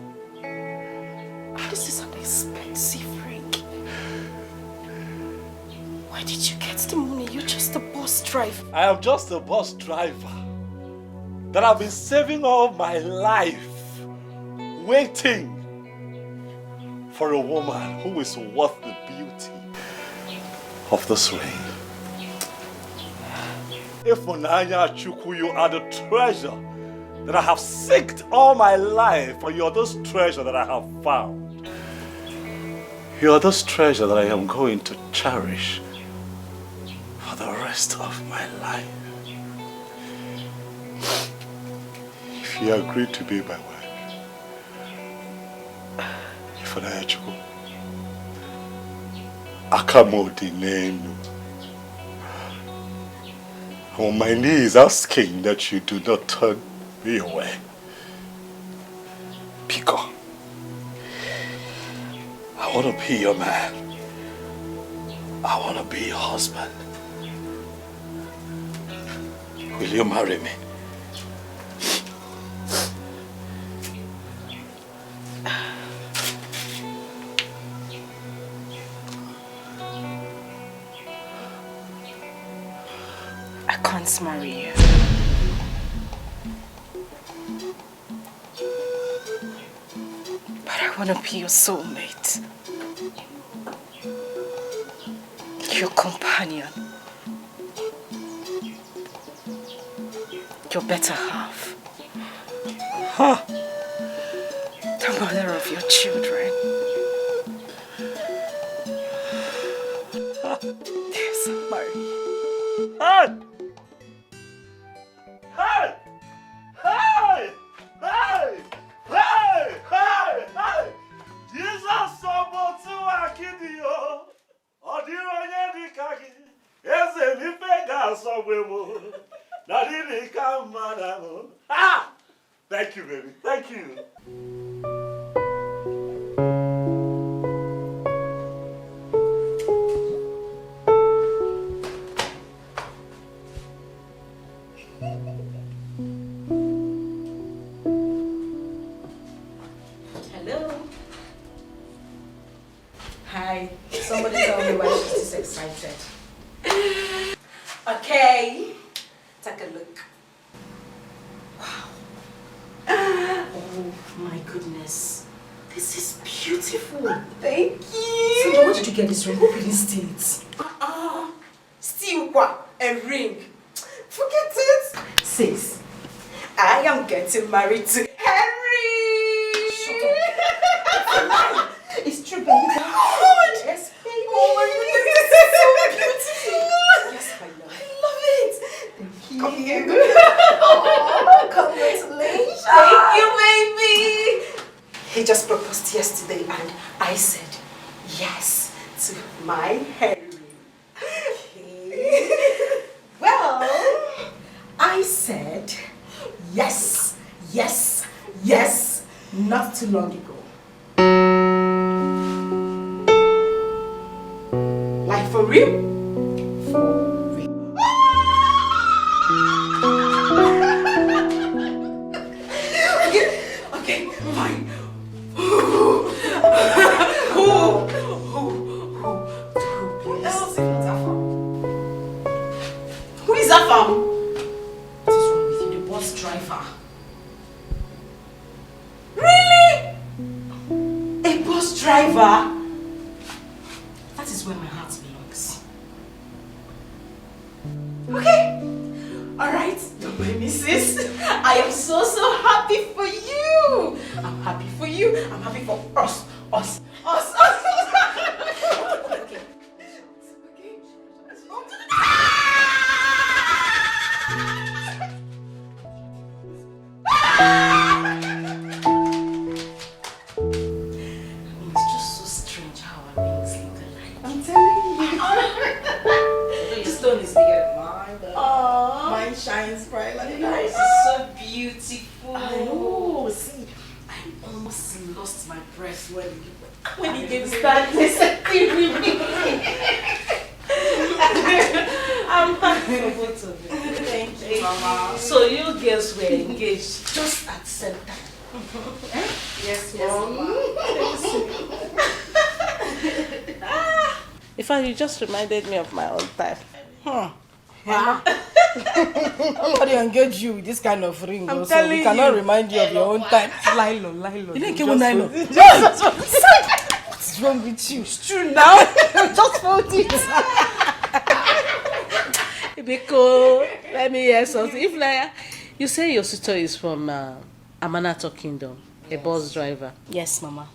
Speaker 19: This is an expensive ring. Why did you get the money? You're just a bus driver.
Speaker 21: I am just a bus driver that I've been saving all my life, waiting for a woman who is worth the beauty of this ring. Ifunanya Chukwu, you are the treasure that I have sought all my life, and you are this treasure that I have found. You are this treasure that I am going to cherish for the rest of my life. If you agree to be my wife, Ifunanya Chukwu, Akamodi Nenu. I'm on my knees asking that you do not turn me away. Pico, I want to be your man. I want to be your husband. Will you marry me?
Speaker 19: I can't marry you. But I want to be your soulmate. Your companion. Your better half.
Speaker 21: Huh?
Speaker 19: I'm mother of your children. Yes, Mary.
Speaker 21: Hey! Hey! Hey! Hey! Hey! Hey! Hey! Jesus sobotu akidio. Odironye dikagi. Eze nipe ga sobwemo. Nadini kamanamo. Ah! Thank you, baby. Thank you.
Speaker 19: Hello. Hi. Somebody tell me why she's this excited. Okay. Take a look. Wow. Oh my goodness. This is beautiful. Thank you. Sandra, where did you get this ring? Hope you didn't steal it.
Speaker 17: Steal what? A ring? Forget it. Sis, I am getting married to Henry.
Speaker 19: Shut up.
Speaker 17: It's true, baby. God. Yes, baby. Oh my goodness, this is so beautiful.
Speaker 19: Yes, my love.
Speaker 17: I love it. Thank you.
Speaker 19: Come here.
Speaker 17: Oh, congratulations. Thank you, baby. He just proposed yesterday and I said yes to my Henry. Okay. Well, I said yes, yes, yes, not too long ago. Like for real? For real. Okay, fine. Who is that from?
Speaker 19: What is wrong with you? The bus driver.
Speaker 17: Really? A bus driver?
Speaker 19: That is where my heart belongs.
Speaker 17: Okay. Alright, don't mind me, sis. I am so happy for you. I'm happy for you. I'm happy for us. Us. Okay.
Speaker 19: It's just so strange how our rings look alike.
Speaker 17: I'm telling you.
Speaker 19: Your stone is bigger than mine, but
Speaker 17: Aww.
Speaker 19: mine shines bright like
Speaker 17: Yours
Speaker 19: that.
Speaker 17: is so beautiful.
Speaker 19: I know. See, I almost lost my breath when
Speaker 17: you gave that disagreed with me. I'm happy for both of you. Thank you, Mama.
Speaker 19: So you girls were engaged just at the same time.
Speaker 17: Yes, Mom.
Speaker 18: In fact, you just reminded me of my own time.
Speaker 2: Nobody engage you with this kind of ring.
Speaker 18: I'm
Speaker 2: Also.
Speaker 18: telling
Speaker 2: We cannot
Speaker 18: you.
Speaker 2: remind you of your own time.
Speaker 18: Nylon.
Speaker 2: You didn't get one nylon. What's wrong with you?
Speaker 18: It's true now. Just fold it. Because let me hear something. If like you say your sister is from Amanato Kingdom, a bus driver.
Speaker 19: Yes, Mama.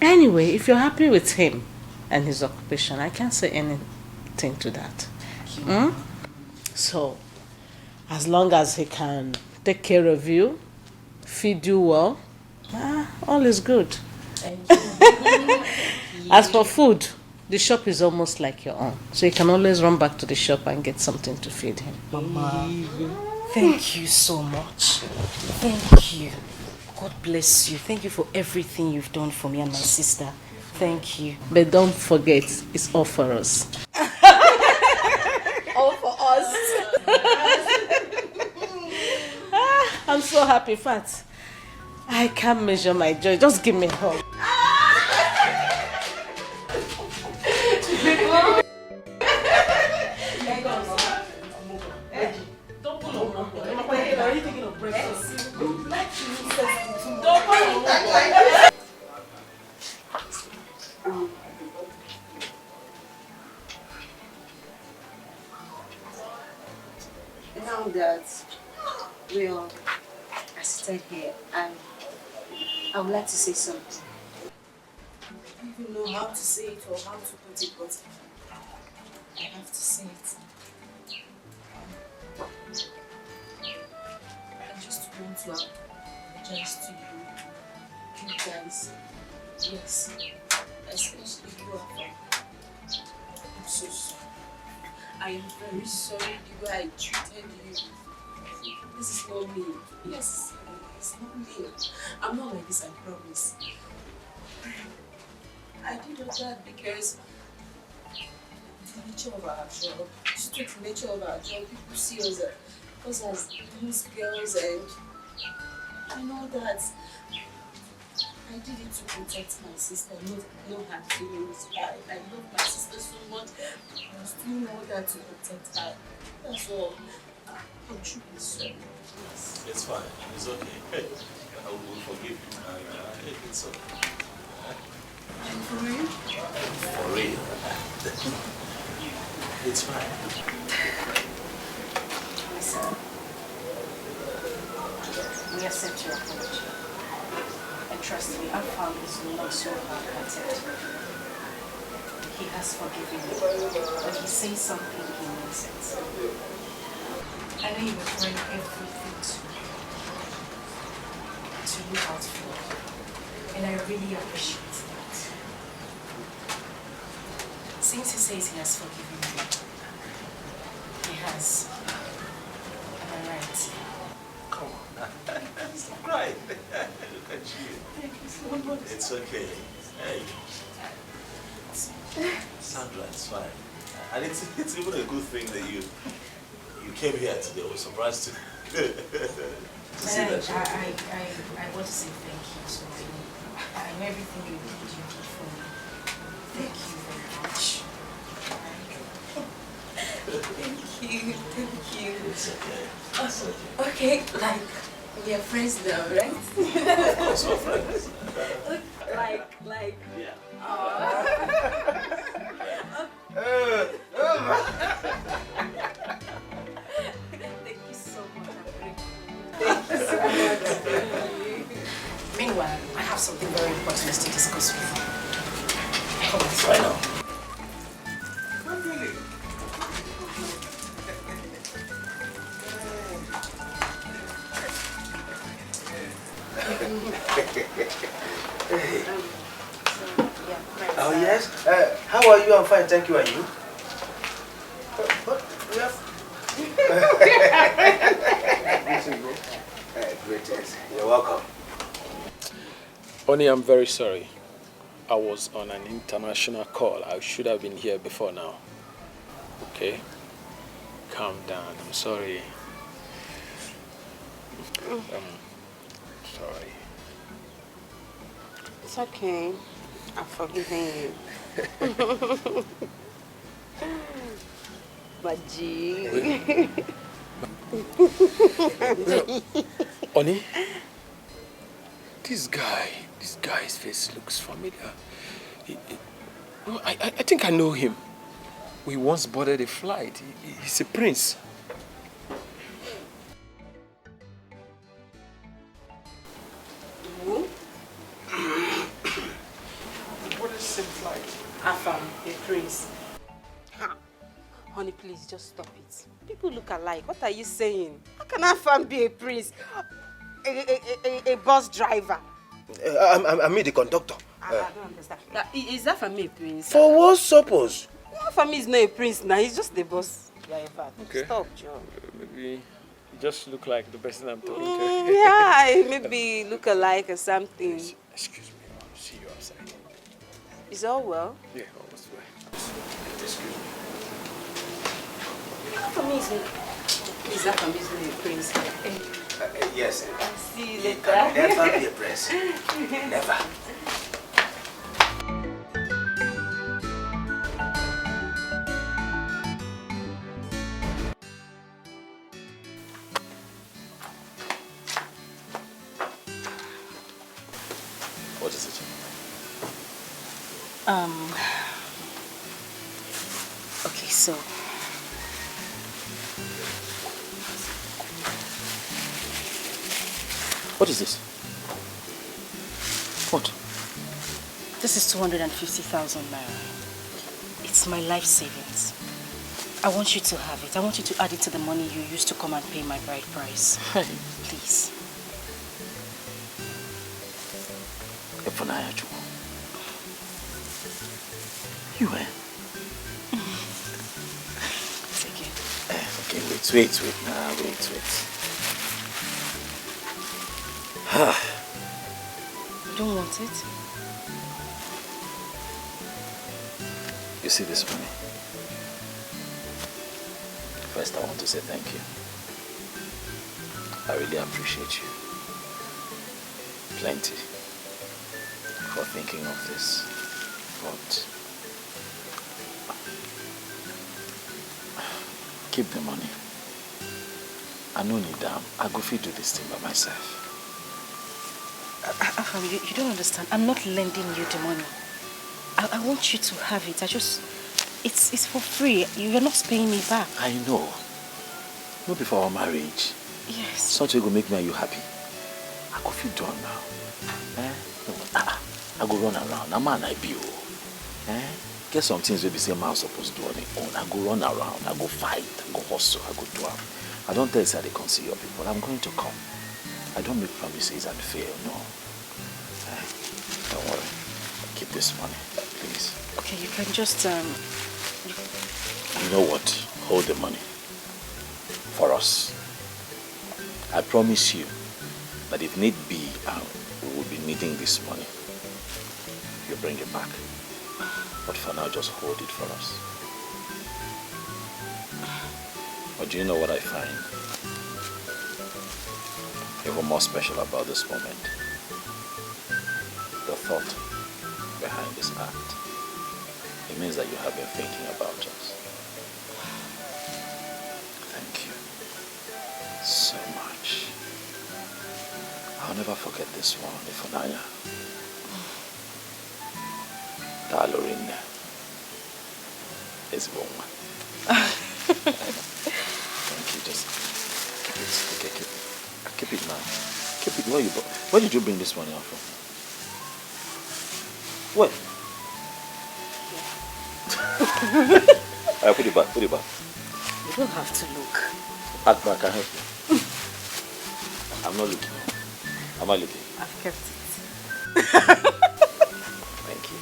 Speaker 18: Anyway, if you're happy with him and his occupation, I can't say anything to that. So, as long as he can take care of you, feed you well, all is good. As for food, the shop is almost like your own. So you can always run back to the shop and get something to feed him.
Speaker 19: Mama, thank you so much. Thank you. God bless you. Thank you for everything you've done for me and my sister. Thank you.
Speaker 18: But don't forget, it's all for us.
Speaker 19: All for us.
Speaker 18: I'm so happy, Fat. I can't measure my joy. Just give me a hug.
Speaker 19: Don't pull on. Are you thinking of breakfast?
Speaker 1: Now that we are seated here and I would like to say something. I don't even know how to say it or how to put it, but I have to say it. I just want to apologize to you guys. Yes, especially you, Afam. I'm so sorry. I am very sorry the way I treated you. This is not me. Yes, it's not me. I'm not like this, I promise. I did all that because the nature of our job, just the nature of our job, people see us as loose girls and all that. I did it to protect my sister, not her feelings. I love my sister so much. I was doing all that to protect her. That's all. I'm truly sorry. Yes.
Speaker 21: It's fine. It's okay. I will forgive you. It's okay.
Speaker 1: For real?
Speaker 21: For real. It's fine.
Speaker 19: Listen, we accept your apology. And trust me, Afam is not so hard-hearted. He has forgiven you. When he says something, he means it. I know you were trying everything to look out for you. And I really appreciate that. Since he says he has forgiven you, he has. Am I right?
Speaker 21: Come on. Stop crying. Look at you.
Speaker 19: Thank you so much.
Speaker 21: It's okay. Hey. Sandra, it's fine. And it's even a good thing that you came here today. I was surprised to see that.
Speaker 19: I want to say thank you so much. I know everything you did for me. Thank you very much. Thank you.
Speaker 21: It's okay.
Speaker 1: It's okay. Okay, like we are friends now, right?
Speaker 21: Of course we're friends.
Speaker 1: Like.
Speaker 21: Yeah.
Speaker 1: Thank you so much. Thank you so much.
Speaker 19: Meanwhile, I have something very important to discuss with you. Come on.
Speaker 21: Right now.
Speaker 3: Oh yes. How are you? I'm fine, thank you. And you? What? We have. Greetings. You're welcome.
Speaker 7: Oni, I'm very sorry. I was on an international call. I should have been here before now. Okay? Calm down. I'm sorry. Sorry.
Speaker 1: It's okay. I'm forgiving you. Baji.
Speaker 7: Oni, this guy's face looks familiar. I think I know him. We once boarded a flight. He's a prince.
Speaker 1: Who?
Speaker 7: What is same flight?
Speaker 1: Afam, a prince. Honey, please just stop it. People look alike. What are you saying? How can Afam be a prince? A bus driver?
Speaker 3: I mean the conductor.
Speaker 1: I don't understand. Is Afam a prince?
Speaker 3: For what purpose?
Speaker 1: Afam is not a prince now. He's just a bus driver.
Speaker 7: Okay.
Speaker 1: Stop, John.
Speaker 7: Maybe you just look like the person I'm talking to.
Speaker 1: Yeah, maybe look alike or something.
Speaker 7: Excuse me, I'll see you outside.
Speaker 1: Is all well?
Speaker 7: Yeah, almost well.
Speaker 3: Excuse me.
Speaker 1: Is Afam is a prince?
Speaker 3: Yes.
Speaker 1: I'll see you
Speaker 3: He
Speaker 1: later.
Speaker 3: can never be a prince. Never.
Speaker 21: What is it?
Speaker 19: Okay, so
Speaker 21: What is this?
Speaker 19: This is 250,000 naira. It's my life savings. I want you to have it. I want you to add it to the money you used to come and pay my bride price. Please.
Speaker 22: You eh?
Speaker 19: Take it.
Speaker 22: Okay, wait. Nah, wait.
Speaker 19: You don't want it?
Speaker 22: You see this money? First, I want to say thank you. I really appreciate you. Plenty. For thinking of this. But keep the money. I no need them. I go fit do this thing by myself.
Speaker 19: You don't understand. I'm not lending you the money. I want you to have it. It's for free. You're not paying me back.
Speaker 22: I know. Not before our marriage.
Speaker 19: Yes.
Speaker 22: Something will make me and you happy. I go feel done now. I go run around. I'm an IBO. Get some things we be saying man supposed to do on their own. I go run around. I go fight. I go hustle. I go do them. I don't tell you that they can see your people. I'm going to come. I don't make promises and fail. No. Don't worry. Keep this money, please.
Speaker 19: Okay, you can just
Speaker 22: You know what? Hold the money. For us. I promise you that if need be, we will be needing this money. You bring it back. But for now, just hold it for us. But do you know what I find even more special about this moment? The thought behind this act. It means that you have been thinking about us. Thank you so much. I'll never forget this one, Ifunanya. Darling, is woman. Thank you. Just keep it now. Keep it. Where did you bring this money out from? What? Alright, put it back.
Speaker 19: You don't have to look.
Speaker 22: Act back, I help you. I'm not looking. Am I looking?
Speaker 19: I've kept it.
Speaker 22: Thank you.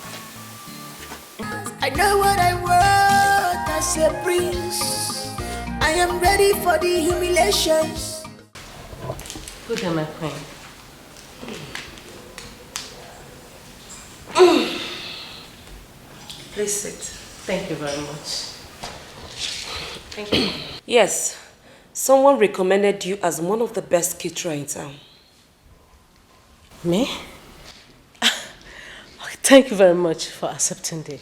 Speaker 8: I know what I want as a prince. I am ready for the humiliations.
Speaker 10: Good day, my queen.
Speaker 1: Please sit.
Speaker 10: Thank you very much. Thank you.
Speaker 1: Yes, someone recommended you as one of the best caterers in town.
Speaker 10: Me? Thank you very much for accepting the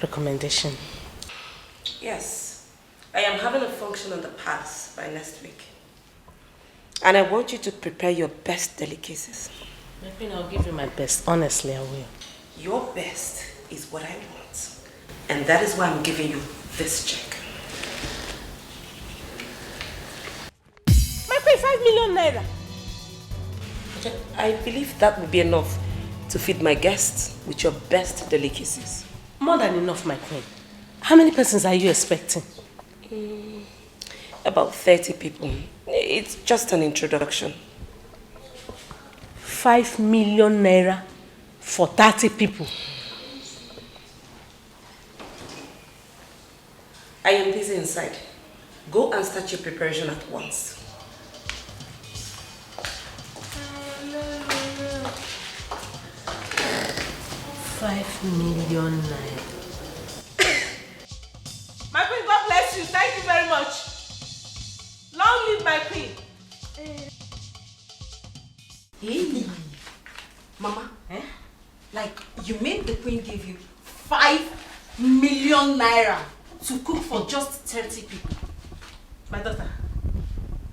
Speaker 10: recommendation.
Speaker 1: Yes, I am having a function on the palace by next week. And I want you to prepare your best delicacies.
Speaker 10: My queen, I'll give you my best. Honestly, I will.
Speaker 1: Your best is what I want. And that is why I'm giving you this check.
Speaker 10: My queen, 5 million naira.
Speaker 1: I believe that will be enough to feed my guests with your best delicacies.
Speaker 10: More than enough, my queen. How many persons are you expecting?
Speaker 1: About 30 people. It's just an introduction.
Speaker 10: 5 million naira for 30 people.
Speaker 1: I am busy inside. Go and start your preparation at once.
Speaker 10: $5 million naira.
Speaker 17: My queen, God bless you. Thank you very much. Long live my queen.
Speaker 1: Hey, Mama, like you mean the queen gave you 5 million naira to cook for just 30 people?
Speaker 10: My daughter,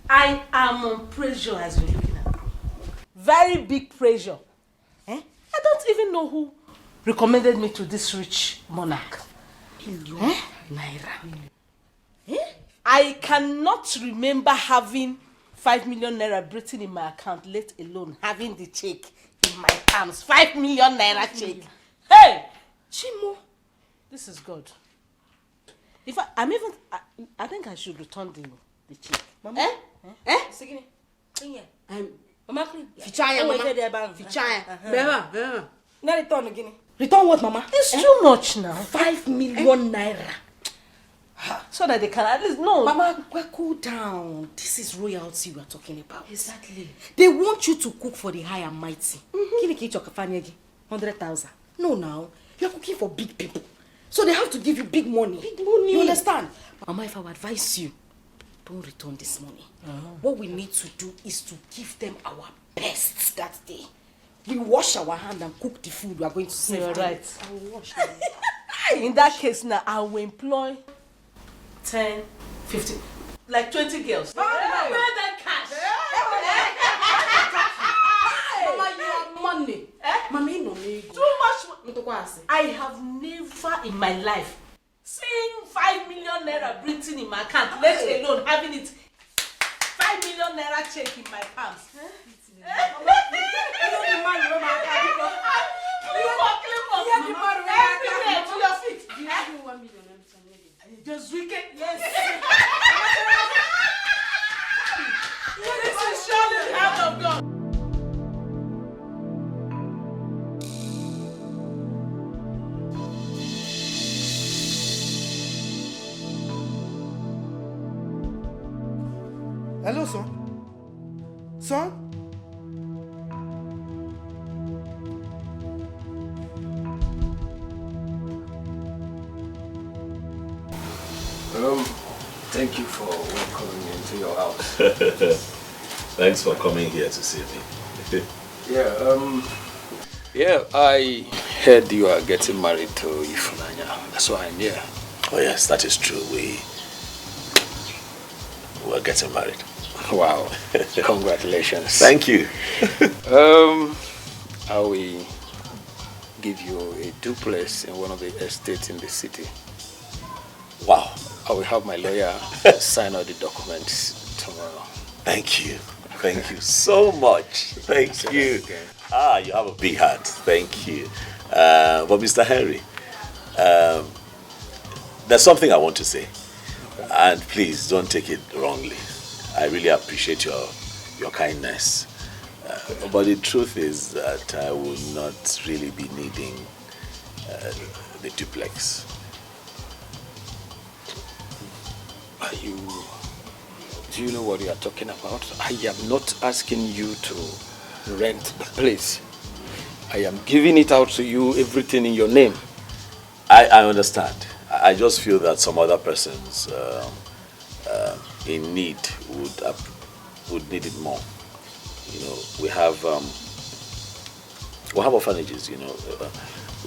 Speaker 10: I am on pressure as you're looking at me.
Speaker 17: Very big pressure.
Speaker 10: I don't even know who recommended me to this rich monarch. Naira.
Speaker 17: I cannot remember having 5 million naira written in my account, let alone having the check in my palms. 5 million naira check.
Speaker 10: Hey! Chimo! This is good. If I think I should return the check. Mama? Sigini. Clean here. Mama, clean.
Speaker 1: Fichaya, Mama.
Speaker 10: Fichaya.
Speaker 1: Bema.
Speaker 10: Now return again. Return what, Mama? It's too much now. 5 million naira. So that they can at least know. Mama, cool down. This is royalty we are talking about.
Speaker 1: Exactly.
Speaker 10: They want you to cook for the high and mighty. 100,000. No, now. You're cooking for big people. So they have to give you big money. Big money. You understand? Mama, if I would advise you, don't return this money. What we need to do is to give them our best that day. We wash our hand and cook the food we are going to serve.
Speaker 1: You're right.
Speaker 10: I will wash them. In that case now, I will employ 10, 15, like 20 girls.
Speaker 1: Mama,
Speaker 10: Pay them cash.
Speaker 1: Mama, you have money. Mama, you know me.
Speaker 10: Too much. I have never in my life seen 5 million naira printing in my account, let alone having it 5 million naira check in my palms. Everywhere to your feet. Just wicked. Yes. This is surely the hand of God.
Speaker 4: Hello, son. Son?
Speaker 21: Thank you for welcoming me into your house. Thanks for coming here to see me.
Speaker 7: Yeah, I heard you are getting married to Ifunanya. That's why I'm here.
Speaker 21: Oh yes, that is true. We're getting married.
Speaker 7: Wow. Congratulations.
Speaker 21: Thank you.
Speaker 7: I will give you a duplex in one of the estates in the city.
Speaker 21: Wow.
Speaker 7: I will have my lawyer sign all the documents tomorrow.
Speaker 21: Thank you. Thank you so much. Thank you. You have a big heart. Thank you. But Mr. Henry, there's something I want to say. And please don't take it wrongly. I really appreciate your kindness. But the truth is that I will not really be needing the duplex.
Speaker 7: Do you know what you are talking about? I am not asking you to rent the place. I am giving it out to you, everything in your name.
Speaker 21: I understand. I just feel that some other persons in need would need it more. You know, we have orphanages. You know,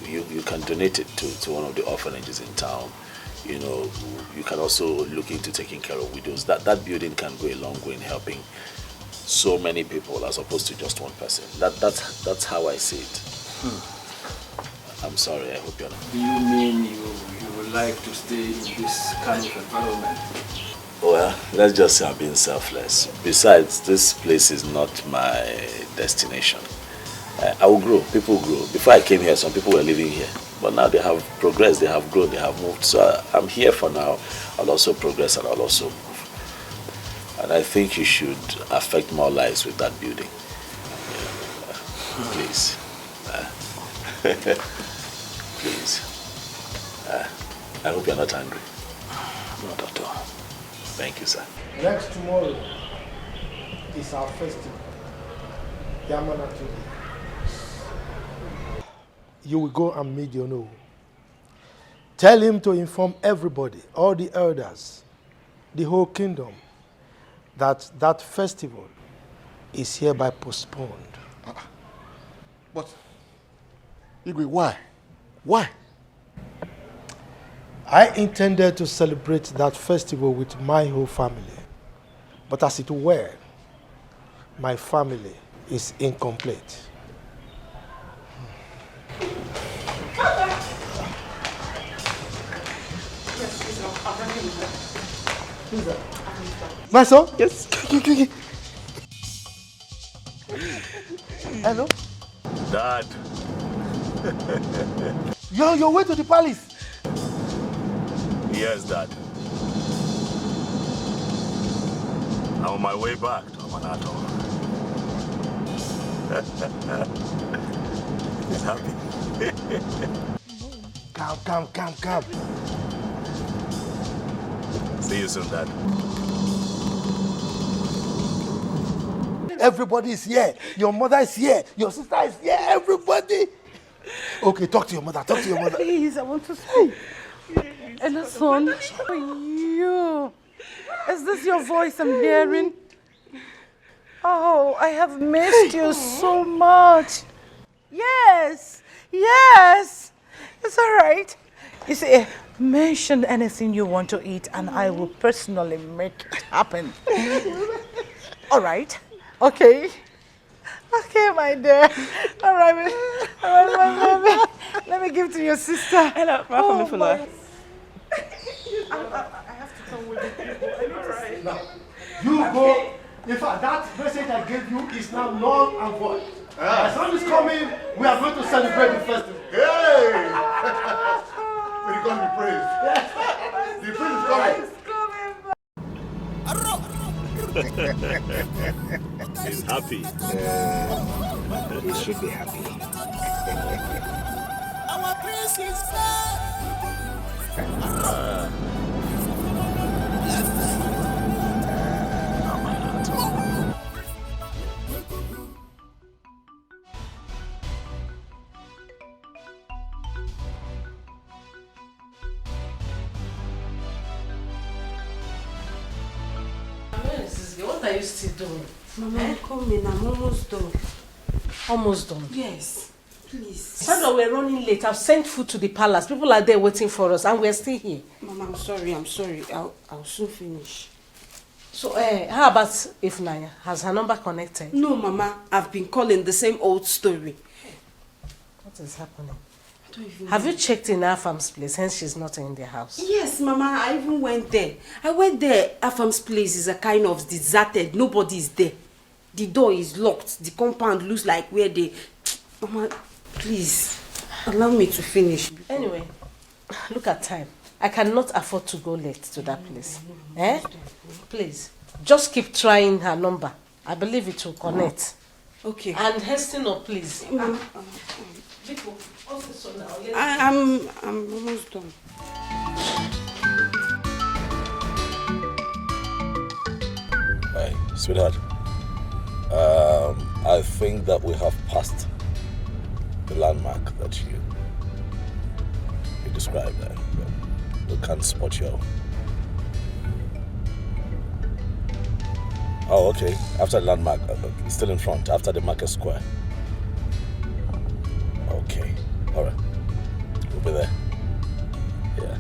Speaker 21: you can donate it to one of the orphanages in town. You know, you can also look into taking care of widows. That building can go a long way in helping so many people as opposed to just one person. That's how I see it. I'm sorry, I hope you're not.
Speaker 7: Do you mean you would like to stay in this kind of environment?
Speaker 21: Well, let's just say I'm being selfless. Besides, this place is not my destination. I will grow, people grow. Before I came here, some people were living here. But now they have progressed, they have grown, they have moved. So I'm here for now. I'll also progress and I'll also move. And I think you should affect more lives with that building. Please. Please. I hope you're not angry.
Speaker 7: Not at all.
Speaker 21: Thank you, sir.
Speaker 4: Next tomorrow is our festival. Yamana today. You will go and meet your no. Tell him to inform everybody, all the elders, the whole kingdom, that that festival is hereby postponed.
Speaker 22: But, Igwe, why? Why?
Speaker 4: I intended to celebrate that festival with my whole family. But as it were, my family is incomplete. My son?
Speaker 21: Yes.
Speaker 4: Hello?
Speaker 21: Dad.
Speaker 4: You're on your way to the palace.
Speaker 21: Yes, Dad. I'm on my way back to Amanato. He's happy.
Speaker 4: Calm.
Speaker 21: See you soon, Dad.
Speaker 4: Everybody is here. Your mother is here. Your sister is here. Everybody. Okay, talk to your mother.
Speaker 2: Please, I want to speak. Hello, son. How are you? Is this your voice I'm hearing? Oh, I have missed you so much. Yes. It's all right. You see, mention anything you want to eat and I will personally make it happen. All right. Okay, my dear. All right, my baby. Let me give to your sister.
Speaker 18: Hello,
Speaker 2: I have to come with you.
Speaker 4: Now, you go. In fact, that message I gave you is now null and void. As long as coming, we are going to celebrate the festival.
Speaker 21: Hey! May God be praised. The prince is coming. He's happy.
Speaker 15: He should be happy.
Speaker 8: Our prince is
Speaker 2: What are you still doing?
Speaker 1: Mama, come in. I'm almost done.
Speaker 2: Almost done?
Speaker 1: Yes. Please.
Speaker 2: Sandra, we're running late. I've sent food to the palace. People are there waiting for us and we're still here.
Speaker 1: Mama, I'm sorry. I'll soon finish.
Speaker 2: So, how about Ifnaya? Has her number connected?
Speaker 1: No, Mama. I've been calling the same old story.
Speaker 2: What is happening?
Speaker 1: I don't even
Speaker 2: Have
Speaker 1: know.
Speaker 2: you checked in Afam's place, hence she's not in the house?
Speaker 1: Yes, Mama. I even went there. Afam's place is a kind of deserted. Nobody is there. The door is locked. The compound looks like where they... Mama, please, allow me to finish.
Speaker 2: Anyway, look at time. I cannot afford to go late to that place. Please, just keep trying her number. I believe it will connect.
Speaker 1: Okay.
Speaker 2: And hasten up, please.
Speaker 1: I'm almost done.
Speaker 21: Hey, sweetheart. I think that we have passed the landmark that you described there. We can't spot you. Oh, okay. After the landmark, still in front, after the market square. Okay. All right. We'll be there. Yeah.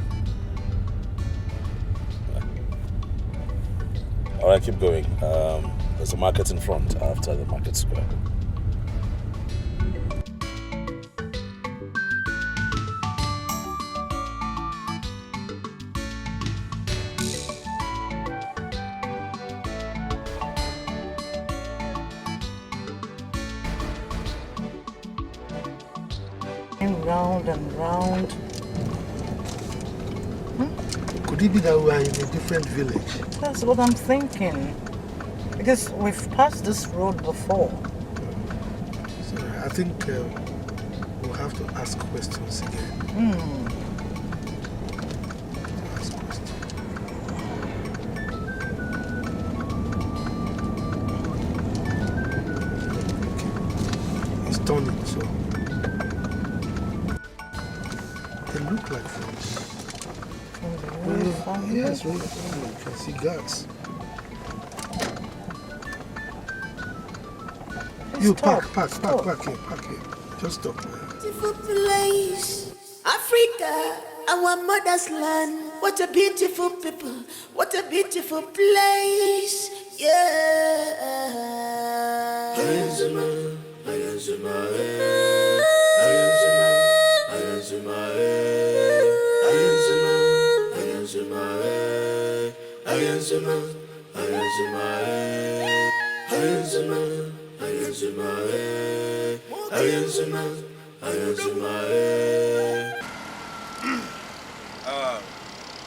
Speaker 21: All right, keep going. There's a market in front after the market square.
Speaker 2: Round and round.
Speaker 4: Could it be that we are in a different village?
Speaker 2: That's what I'm thinking. Because we've passed this road before.
Speaker 4: So I think we'll have to ask questions again. Ask questions. Okay. It's turning, so they look like friends. Yes, you can see guards. You park here. Just stop.
Speaker 8: Beautiful place, Africa, our mother's land. What a beautiful people, what a beautiful place, yeah.
Speaker 11: Ayazuma,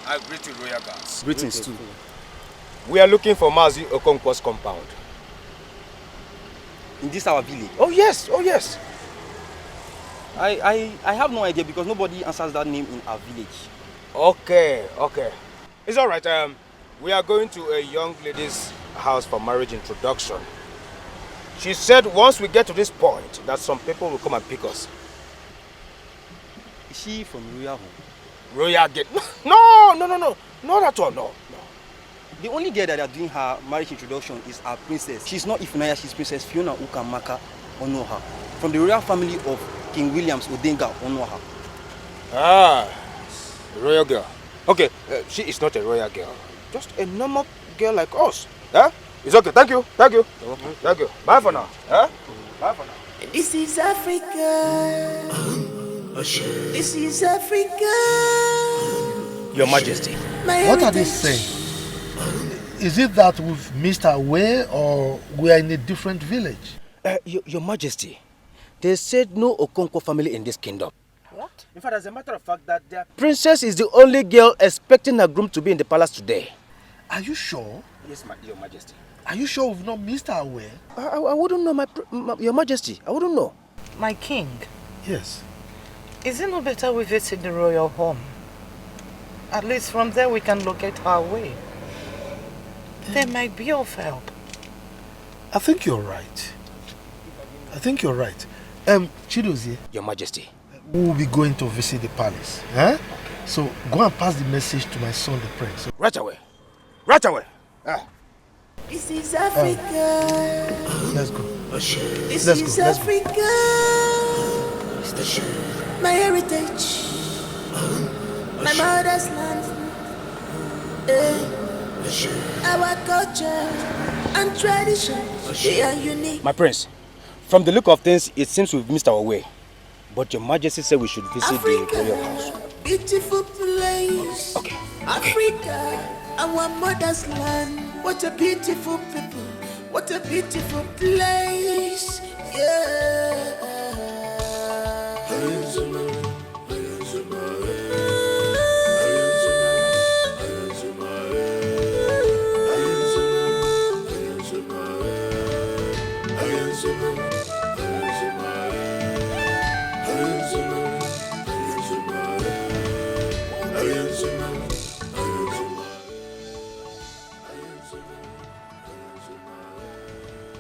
Speaker 12: I greet you, royal guards.
Speaker 6: Greetings too.
Speaker 12: We are looking for Mazi Okonkwo's compound.
Speaker 6: In this our village?
Speaker 12: Oh yes, oh yes.
Speaker 6: I have no idea because nobody answers that name in our village.
Speaker 12: Okay. It's all right. We are going to a young lady's house for marriage introduction. She said once we get to this point that some people will come and pick us.
Speaker 6: Is she from Royal Home?
Speaker 12: Royal Gate? No, not at all, no.
Speaker 6: The only girl that are doing her marriage introduction is our princess. She's not Ifunanya, she's Princess Fiona Ukamaka Onoha, from the royal family of King Williams Odenga Onoha.
Speaker 12: Ah, royal girl. Okay, she is not a royal girl. Just a normal girl like us. Huh? It's okay, thank you. Thank you. Bye for now. Huh? Bye for now.
Speaker 8: This is Africa. This is Africa.
Speaker 12: Your Majesty.
Speaker 4: What are they saying? Is it that we've missed our way or we are in a different village?
Speaker 12: Your Majesty, they said no Okonkwo family in this kingdom.
Speaker 6: What?
Speaker 12: In fact, as a matter of fact, that their princess is the only girl expecting her groom to be in the palace today.
Speaker 4: Are you sure?
Speaker 12: Yes, Your Majesty.
Speaker 4: Are you sure we've not missed our way?
Speaker 12: I wouldn't know, Your Majesty. I wouldn't know.
Speaker 2: My king.
Speaker 4: Yes.
Speaker 2: Is it not better we visit the royal home? At least from there we can locate our way. They might be of help.
Speaker 4: I think you're right. Chidozie.
Speaker 12: Your Majesty.
Speaker 4: We'll be going to visit the palace. Eh? So go and pass the message to my son, the prince.
Speaker 12: Right away.
Speaker 8: This is Africa.
Speaker 4: Let's go.
Speaker 8: This is Africa. My heritage. My mother's land. Our culture and tradition, they are unique.
Speaker 12: My prince, from the look of things, it seems we've missed our way. But Your Majesty said we should visit
Speaker 8: Africa,
Speaker 12: the royal house.
Speaker 8: Beautiful place.
Speaker 12: Okay.
Speaker 8: Africa, our mother's land. What a beautiful people. What a beautiful place. Yeah.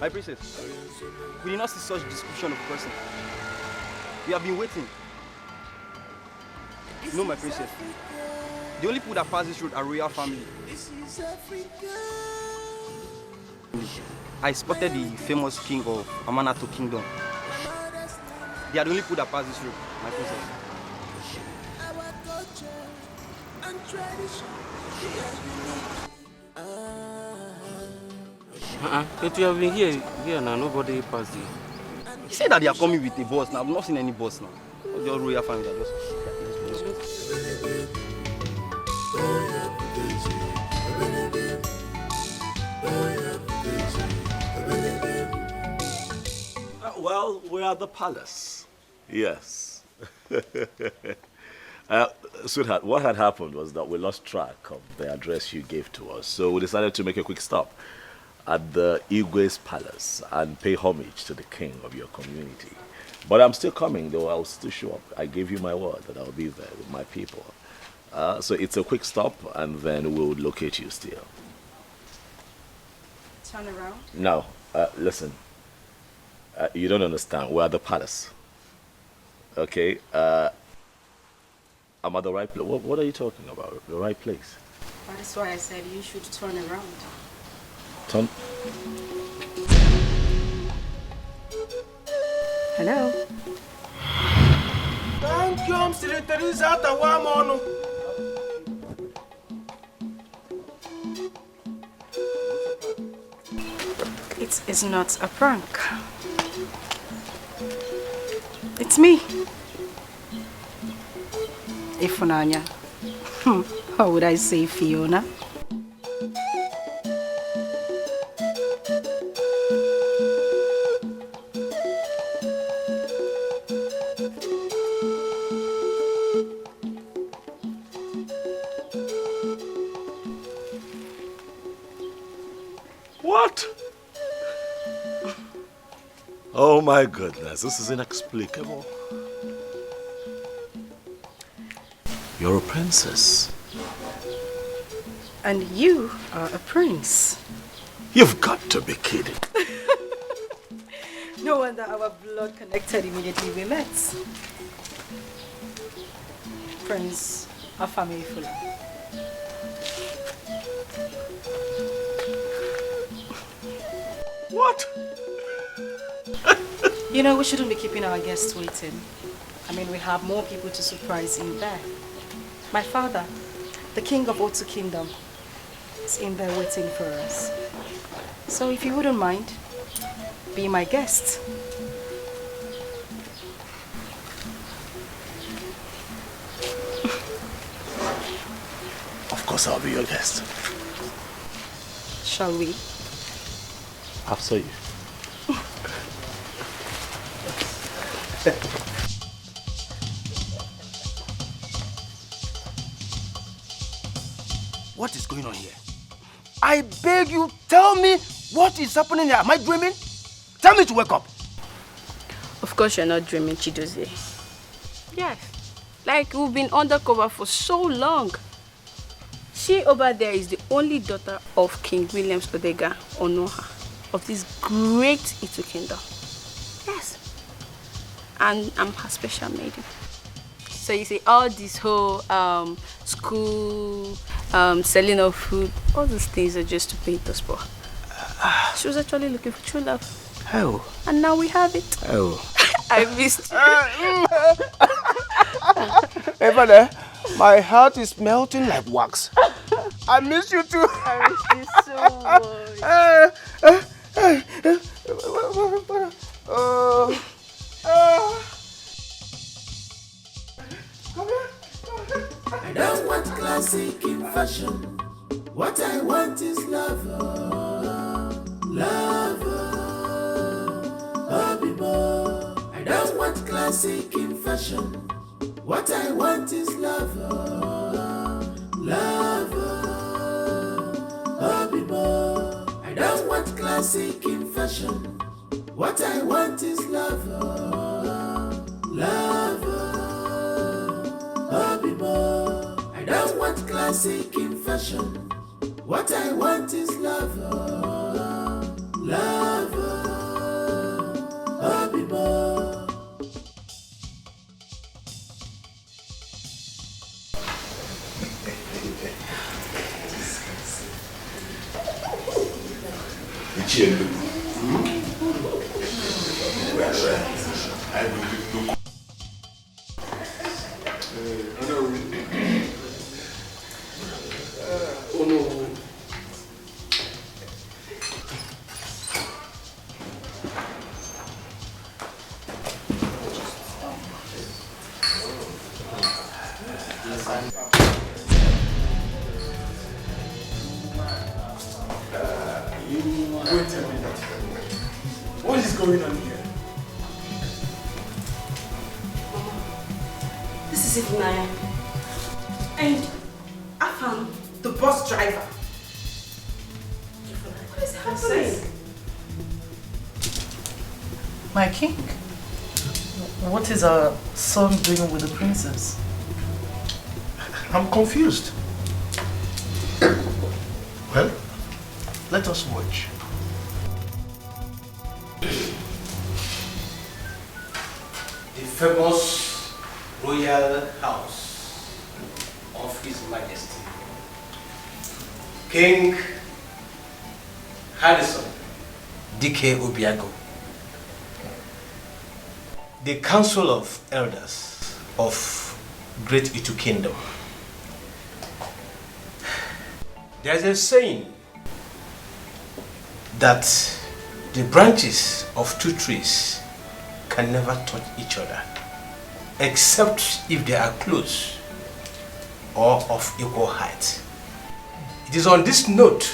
Speaker 6: My princess, we did not see such description of person. We have been waiting. No, my princess. The only people that pass this road are royal family. I spotted the famous king of Amanato Kingdom. They are the only people that pass this road, my princess.
Speaker 13: If you have been here now, nobody passed you.
Speaker 6: He said that they are coming with a bus now. I've not seen any bus now. The royal family are just.
Speaker 21: Well, we're at the palace.
Speaker 22: Yes. Sweetheart, what had happened was that we lost track of the address you gave to us, so we decided to make a quick stop at the Igwe's palace and pay homage to the king of your community. But I'm still coming, though. I'll still show up. I gave you my word that I'll be there with my people. So it's a quick stop, and then we'll locate you still.
Speaker 19: Turn around?
Speaker 22: No, listen. You don't understand. We're at the palace. Okay? I'm at the right place. What are you talking about? The right place?
Speaker 19: That is why I said you should turn around.
Speaker 22: Turn.
Speaker 19: Hello?
Speaker 12: Thank you, Mr. Teresa Tawamono.
Speaker 19: It is not a prank. It's me. Ifunanya. How would I say Fiona?
Speaker 21: Oh my goodness, this is inexplicable. You're a princess.
Speaker 19: And you are a prince.
Speaker 21: You've got to be kidding.
Speaker 19: No wonder our blood connected immediately we met. Prince Afamefula.
Speaker 21: What?
Speaker 19: You know, we shouldn't be keeping our guests waiting. I mean, we have more people to surprise in there. My father, the king of Otu Kingdom, is in there waiting for us. So if you wouldn't mind, be my guest.
Speaker 21: Of course I'll be your guest.
Speaker 19: Shall we?
Speaker 21: After you.
Speaker 3: What is going on here? I beg you, tell me what is happening here. Am I dreaming? Tell me to wake up.
Speaker 1: Of course you're not dreaming, Chidozie. Yes. Like we've been undercover for so long. She over there is the only daughter of King Williams Odega Onoha of this great Itu kingdom. Yes. And I'm her special maiden. So you see all this whole school, selling of food, all those things are just to pay the sport. She was actually looking for true love.
Speaker 3: Oh.
Speaker 1: And now we have it.
Speaker 3: Oh.
Speaker 1: I missed you.
Speaker 3: Hey, brother, my heart is melting like wax. I miss you too.
Speaker 1: I miss you so much.
Speaker 8: I don't want classic in fashion. What I want is love. Love. I don't want classic in fashion. What I want is love. Love. I don't want classic in fashion. What I want is love. Love. I don't want classic in fashion. What I want is love. Love.
Speaker 2: Wait a minute. What is going on here?
Speaker 19: This is Naya. And I found the bus driver. What is happening?
Speaker 2: My king? What is our son doing with the princess?
Speaker 4: I'm confused. Well, let us watch.
Speaker 15: The famous royal house of His Majesty, King Harrison Dikeh Obiago, the Council of Elders of Great Itu Kingdom. There's a saying that the branches of two trees can never touch each other, except if they are close or of equal height. It is on this note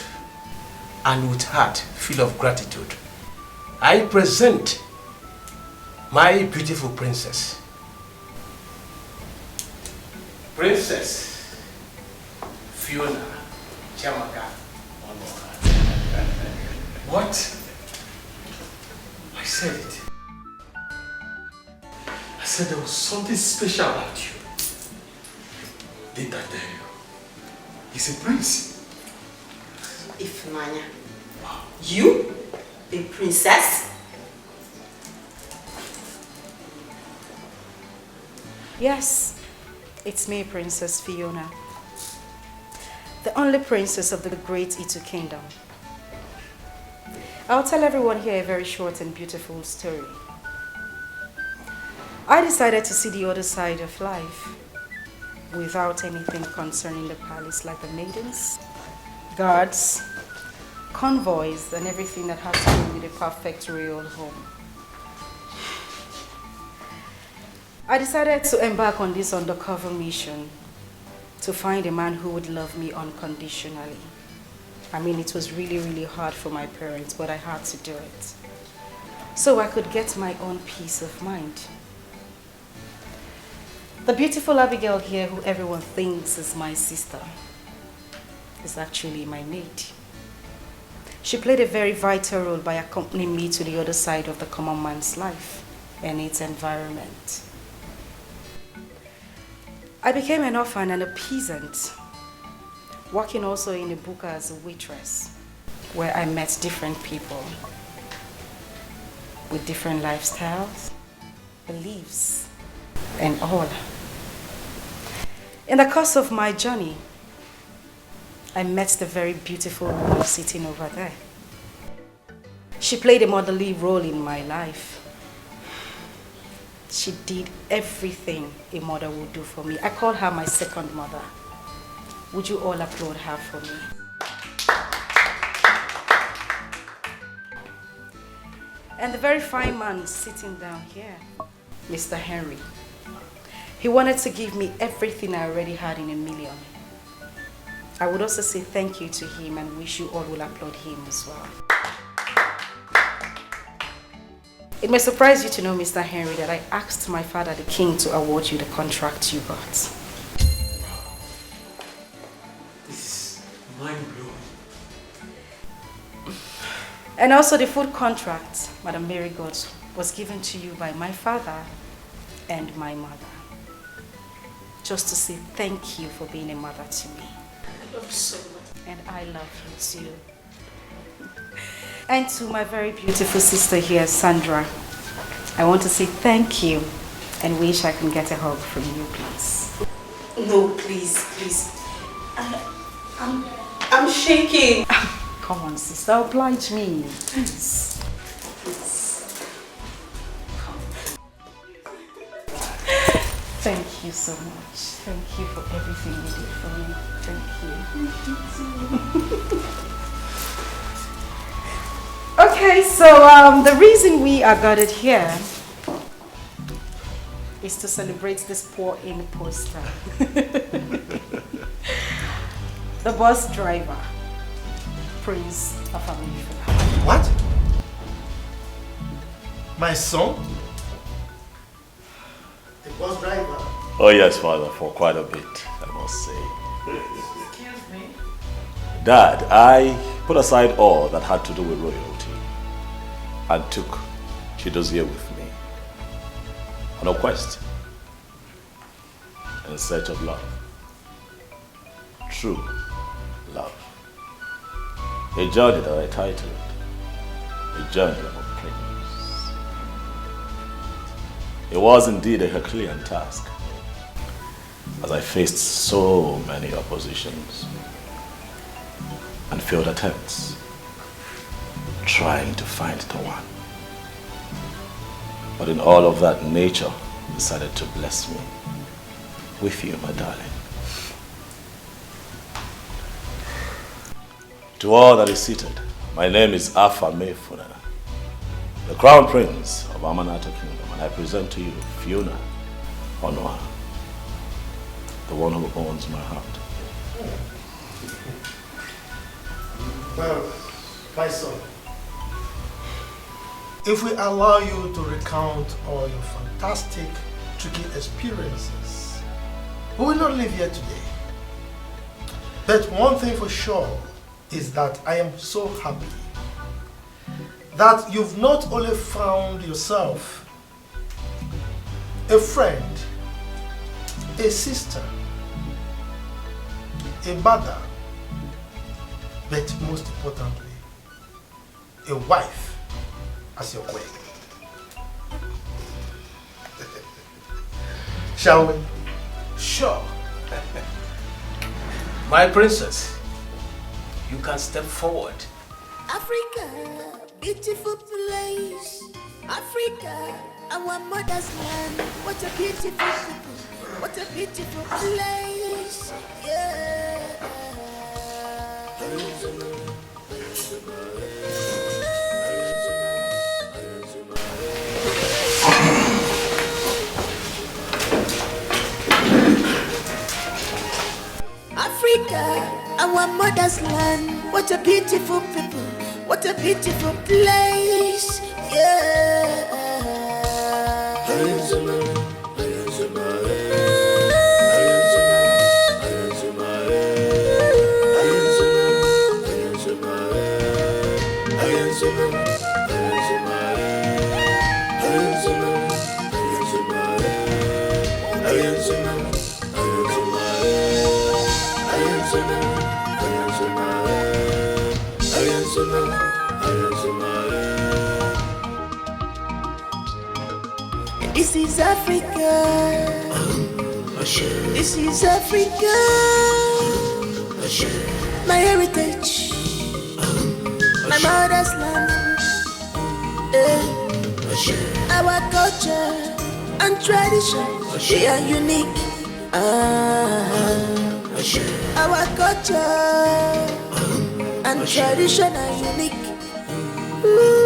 Speaker 15: and with heart full of gratitude, I present my beautiful princess, Princess Fiona Chamaka Onoha. What? I said it.
Speaker 21: said there was something special about you. Didn't I tell you? He's a prince.
Speaker 1: Ifnanya. You? A princess?
Speaker 19: Yes, it's me, Princess Fiona. The only princess of the great Itu kingdom. I'll tell everyone here a very short and beautiful story. I decided to see the other side of life without anything concerning the palace, like the maidens, guards, convoys, and everything that has to do with a perfect royal home. I decided to embark on this undercover mission to find a man who would love me unconditionally. I mean, it was really, really hard for my parents, but I had to do it so I could get my own peace of mind. The beautiful Abigail here, who everyone thinks is my sister, is actually my maid. She played a very vital role by accompanying me to the other side of the common man's life and its environment. I became an orphan and a peasant, working also in a buka as a waitress, where I met different people with different lifestyles, beliefs, and all. In the course of my journey, I met the very beautiful woman sitting over there. She played a motherly role in my life. She did everything a mother would do for me. I call her my second mother. Would you all applaud her for me? And the very fine man sitting down here, Mr. Henry, he wanted to give me everything I already had in a million. I would also say thank you to him and wish you all will applaud him as well. It may surprise you to know, Mr. Henry, that I asked my father, the king, to award you the contract you got.
Speaker 21: This is mind-blowing.
Speaker 19: And also the food contract, Madam Mary got, was given to you by my father and my mother. Just to say thank you for being a mother to me.
Speaker 2: I love you so much.
Speaker 19: And I love you too. And to my very beautiful sister here, Sandra, I want to say thank you and wish I can get a hug from you, please.
Speaker 1: No, please, please. I'm shaking.
Speaker 19: Come on, sister, oblige me, please. Thank you so much. Thank you for everything you did for me. Thank you. Okay, so the reason we are gathered here is to celebrate this poor imposter. The bus driver, Prince of America.
Speaker 2: What? My son? The bus driver?
Speaker 21: Oh yes, father, for quite a bit, I must say.
Speaker 2: Excuse me?
Speaker 21: Dad, I put aside all that had to do with royalty and took Chidozie with me on a quest in search of love. True love. A journey that I titled A Journey of a Prince. It was indeed a Herculean task, as I faced so many oppositions and failed attempts trying to find the one. But in all of that, nature decided to bless me with you, my darling. To all that is seated, my name is Afa Mefuna, the Crown Prince of Amanata Kingdom, and I present to you Fiona Onwa, the one who owns my heart.
Speaker 2: Well, my son, if we allow you to recount all your fantastic, tricky experiences, we will not live here today. But one thing for sure is that I am so happy that you've not only found yourself
Speaker 4: a friend, a sister, a mother, but most importantly, a wife as your queen. Shall we?
Speaker 15: Sure. My princess, you can step forward.
Speaker 8: Africa, beautiful place. Africa, our mother's land. What a beautiful people. What a beautiful place. Yeah. Africa, our mother's land. What a beautiful people. What a beautiful place. Yeah. This is Africa. This is Africa. My heritage. My mother's land. Our culture and tradition, they are unique. Our culture and tradition are unique. Ooh.